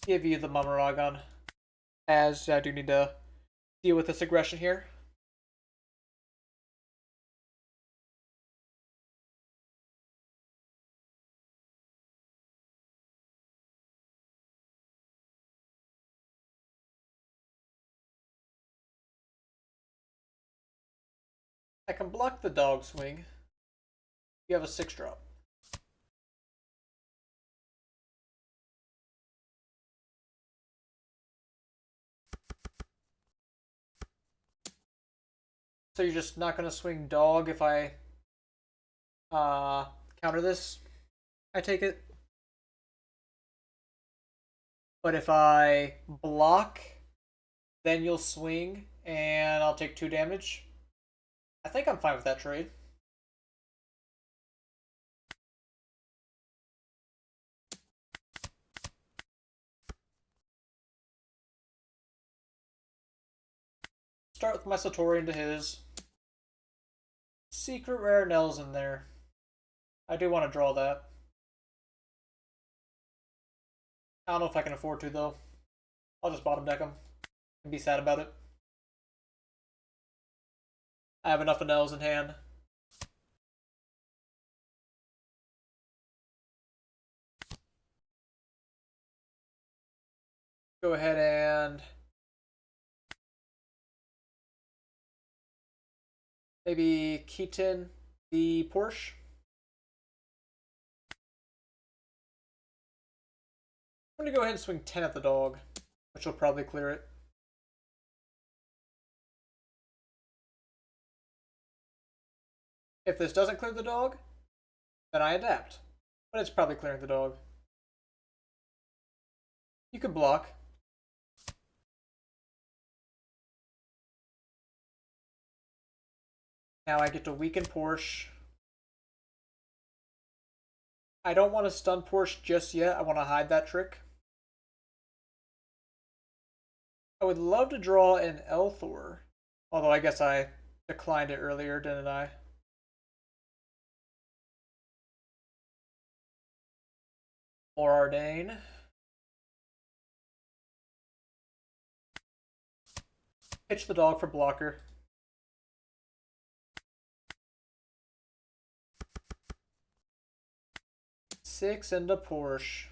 Give you the Mamaragon, as I do need to deal with this aggression here. I can block the dog swing. You have a 6-drop. So you're just not going to swing dog if I counter this, I take it. But if I block, then you'll swing and I'll take 2 damage. I think I'm fine with that trade. Start with my Satori into his. Secret Rare Enel's in there. I do want to draw that. I don't know if I can afford to, though. I'll just bottom deck him and be sad about it. I have enough Enels in hand. Go ahead and maybe Keaton the Porsche. I'm going to go ahead and swing 10 at the dog, which will probably clear it. If this doesn't clear the dog, then I adapt. But it's probably clearing the dog. You can block. Now I get to weaken Porsche. I don't want to stun Porsche just yet. I want to hide that trick. I would love to draw an Elthor. Although I guess I declined it earlier, didn't I? Or Ardain. Pitch the dog for blocker. Six into Porsche.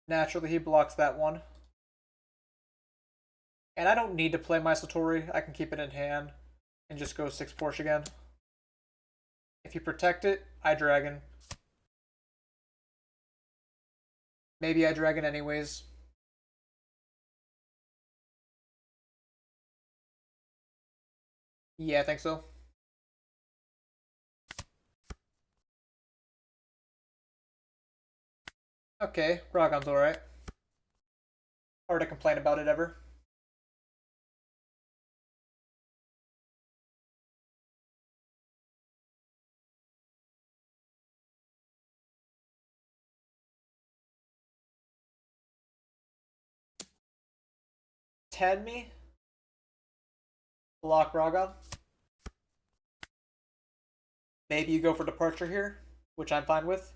Naturally, he blocks that one. And I don't need to play my Satori. I can keep it in hand and just go 6 Porsche again. If you protect it, I Dragon. Maybe I Dragon anyways. Yeah, I think so. Okay, Ragon's alright. Hard to complain about it ever. 10 me. Block Ragon. Maybe you go for departure here, which I'm fine with.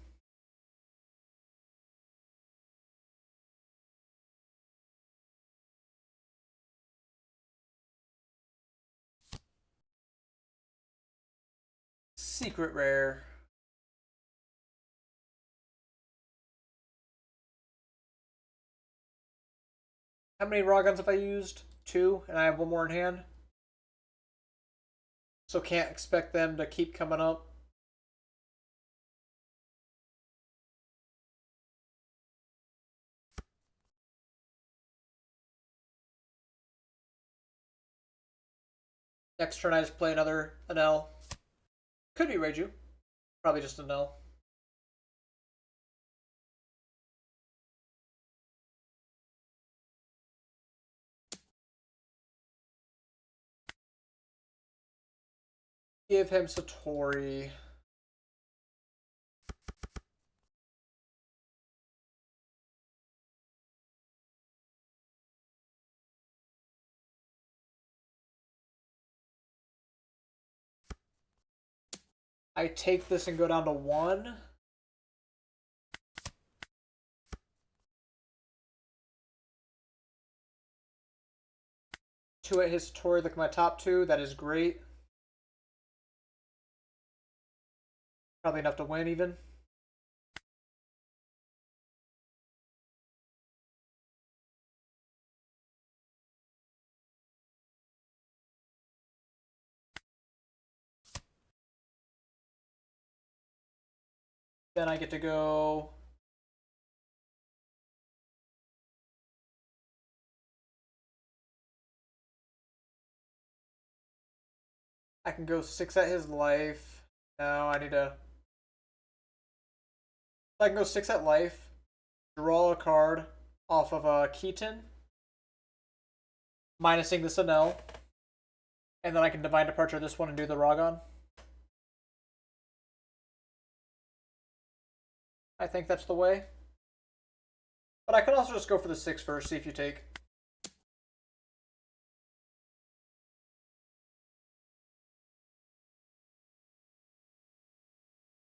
Secret rare. How many Ragons have I used? 2, and I have one more in hand. So can't expect them to keep coming up. Next turn I just play another Enel. Could be Reiju. Probably just Enel. Give him Satori. I take this and go down to 1. Two at his Satori, look at my top 2. That is great. Probably enough to win even. Then I get to go. I can go 6 at his life. No, I need to. I can go 6 at life. Draw a card off of a Keaton. Minusing this Enel. And then I can Divine Departure this one and do the Ragon. I think that's the way. But I could also just go for the 6 first, see if you take.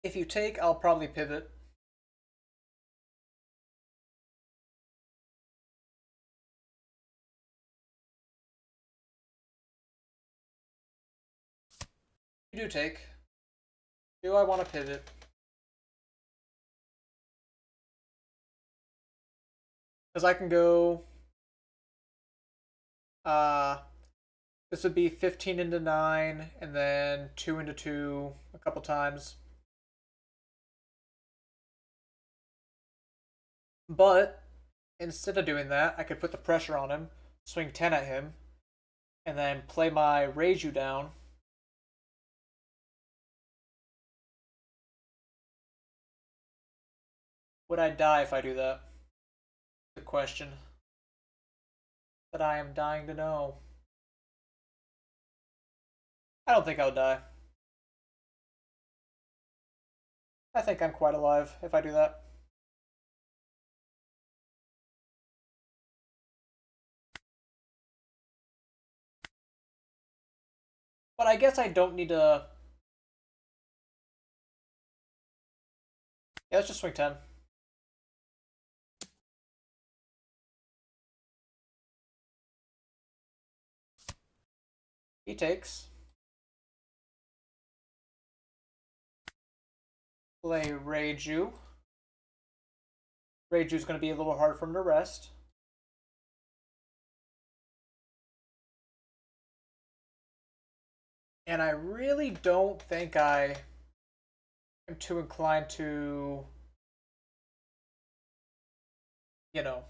If you take, I'll probably pivot. You do take. Do I want to pivot? Because I can go. This would be 15 into 9, and then 2 into 2 a couple times. But instead of doing that, I could put the pressure on him, swing 10 at him, and then play my Reiju down. Would I die if I do that? Good question that I am dying to know. I don't think I'll die. I think I'm quite alive if I do that. But I guess I don't need to. Yeah, let's just swing 10. He takes. Play Reiju. Reiju's going to be a little hard for him to rest. And I really don't think I am too inclined to, you know,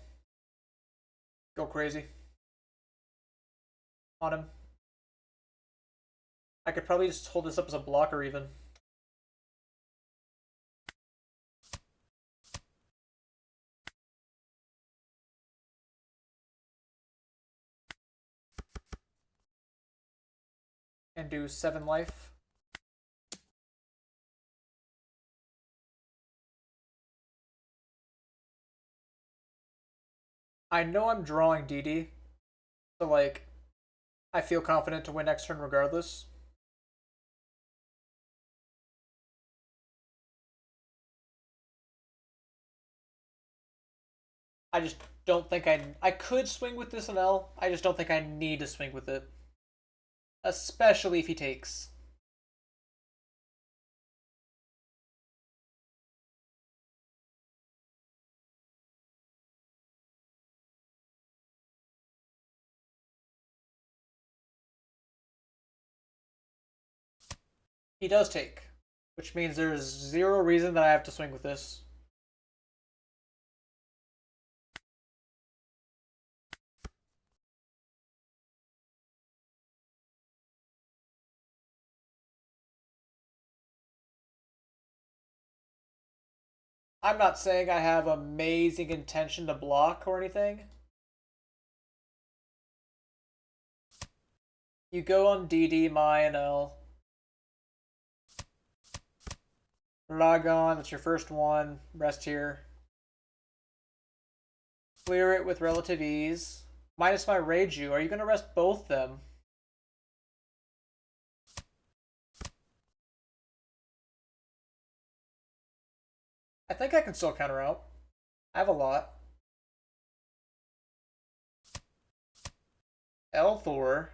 go crazy on him. I could probably just hold this up as a blocker even. And do 7 life. I know I'm drawing DD, So like I feel confident to win next turn regardless. I just don't think I could swing with this Enel. I just don't think I need to swing with it. Especially if he takes. He does take. Which means there's zero reason that I have to swing with this. I'm not saying I have amazing intention to block or anything. You go on DD, my Enel. Log on, that's your first one. Rest here. Clear it with relative ease. Minus my Reiju. Are you going to rest both them? I think I can still counter out. I have a lot. L4.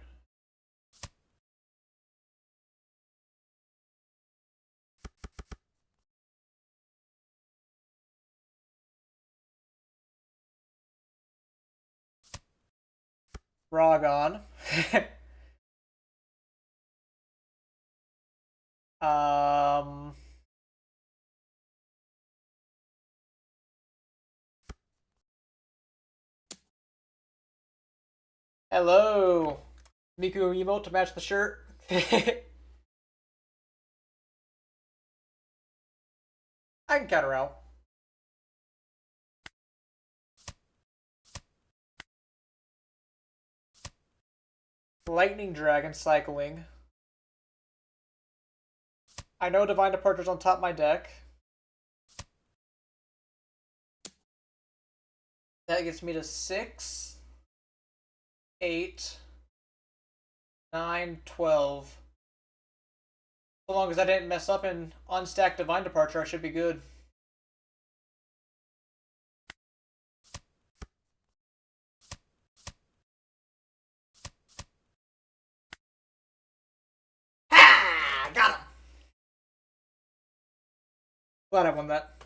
Ragon. um... Hello. Miku emote to match the shirt. I can counter out. Lightning Dragon cycling. I know Divine Departure's on top of my deck. That gets me to 6, 8, 9, 12. So long as I didn't mess up and unstack Divine Departure, I should be good. Ha! Got him! Glad I won that.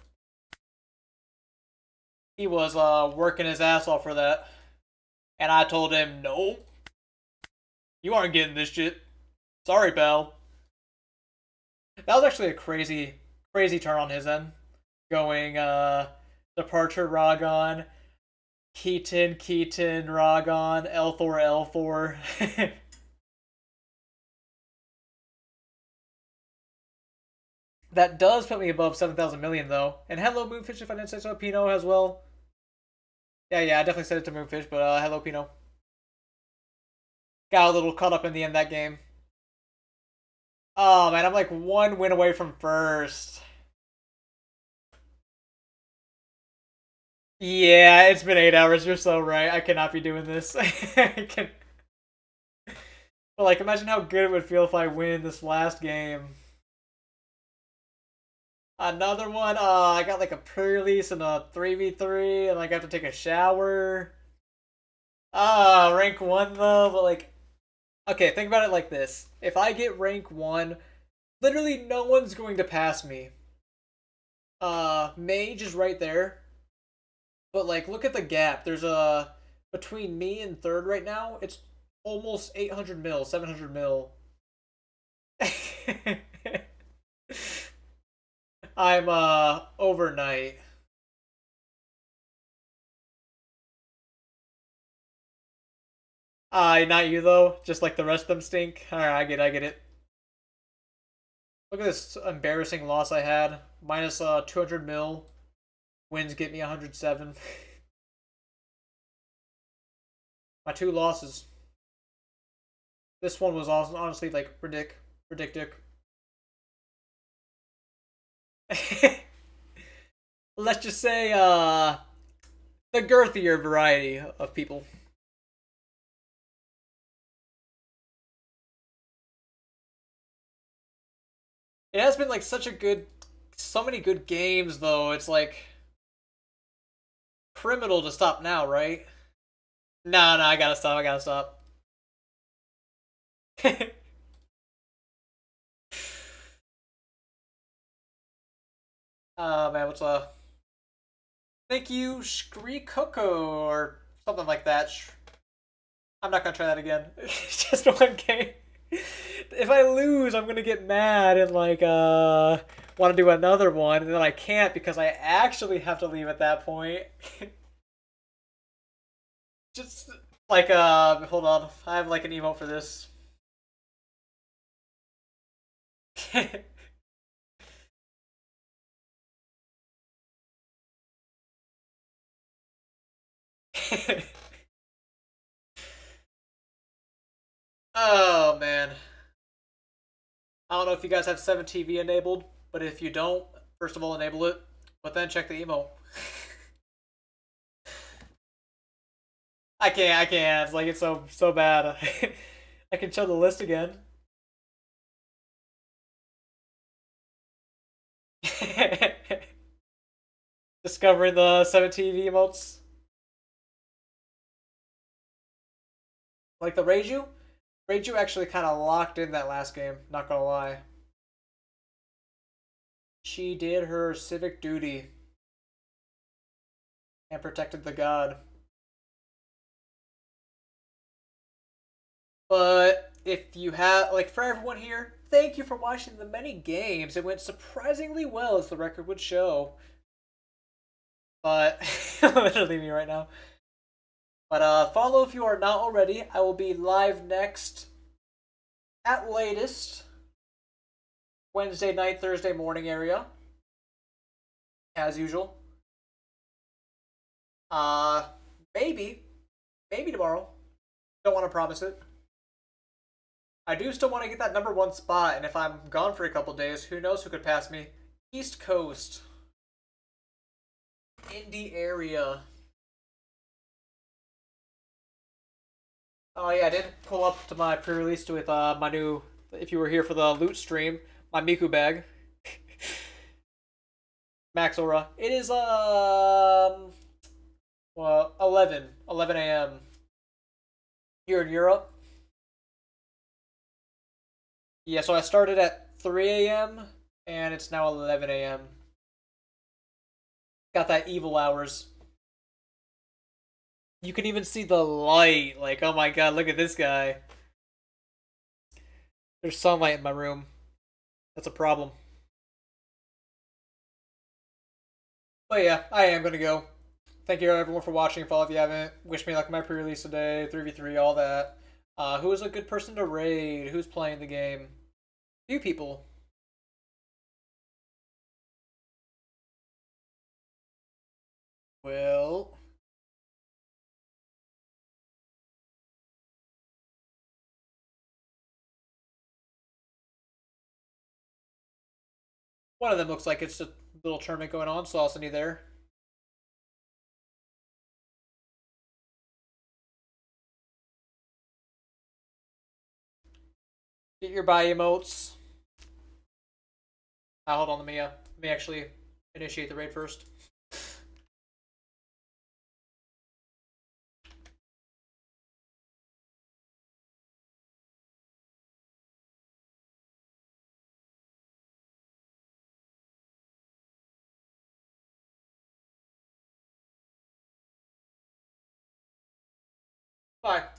He was working his ass off for that. And I told him, no. You aren't getting this shit. Sorry, pal. That was actually a crazy turn on his end. Going, Departure Ragon, Keaton, Ragon, L4, L4. That does put me above 7,000 million, though. And hello, Moonfish, if I didn't say so. Pino as well. Yeah, I definitely said it to Moonfish, but hello, Pino. Got a little caught up in the end of that game. Oh, man, I'm like one win away from first. Yeah, it's been 8 hours. You're so right. I cannot be doing this. But, like, imagine how good it would feel if I win this last game. Another one. I got like a pre-release and a 3v3, and like I have to take a shower. Rank 1 though, but like, okay, think about it like this. If I get rank 1, literally no one's going to pass me. Mage is right there. But like, look at the gap. There's a between me and third right now. It's almost 800 mil, 700 mil. I'm overnight. Not you though. Just like the rest of them stink. All right, I get it. Look at this embarrassing loss I had. Minus 200 mil. Wins get me 107. My 2 losses. This one was honestly like ridiculous. Let's just say the girthier variety of people. It has been like such a good, so many good games though. It's like criminal to stop now, right? No, no, I gotta stop. I gotta stop. Man, what's Thank you, Scree Coco or something like that. I'm not gonna try that again. Just one game. If I lose, I'm gonna get mad and like want to do another one, and then I can't because I actually have to leave at that point. Just like hold on, I have like an emote for this. Oh man, I don't know if you guys have 7TV enabled, but if you don't, first of all enable it, but then check the emo. I can't. It's like it's so bad. I can show the list again. Discovering the 7TV emotes. Like the Reiju? Reiju actually kind of locked in that last game, not gonna lie. She did her civic duty and protected the god. But if you have, like, for everyone here, thank you for watching the many games. It went surprisingly well, as the record would show. But, literally me right now. But follow if you are not already. I will be live next, at latest, Wednesday night, Thursday morning area, as usual. Uh, maybe, maybe tomorrow. Don't want to promise it. I do still want to get that #1 spot, and if I'm gone for a couple days, who knows who could pass me? East Coast, indie area. Oh yeah, I did pull up to my pre-release with my new. If you were here for the loot stream, my Miku bag, Max Aura. It is well 11 a.m. here in Europe. Yeah, so I started at 3 a.m. and it's now 11 a.m. Got that evil hours. You can even see the light. Like, oh my god, look at this guy. There's sunlight in my room. That's a problem. But yeah, I am gonna go. Thank you everyone for watching. Follow if you haven't. Wish me luck in my pre-release today. 3v3, all that. Who is a good person to raid? Who's playing the game? Few people. Well, one of them looks like it's a little tournament going on, so I'll send you there. Get your buy emotes. Hold on, let me actually initiate the raid first. Bye.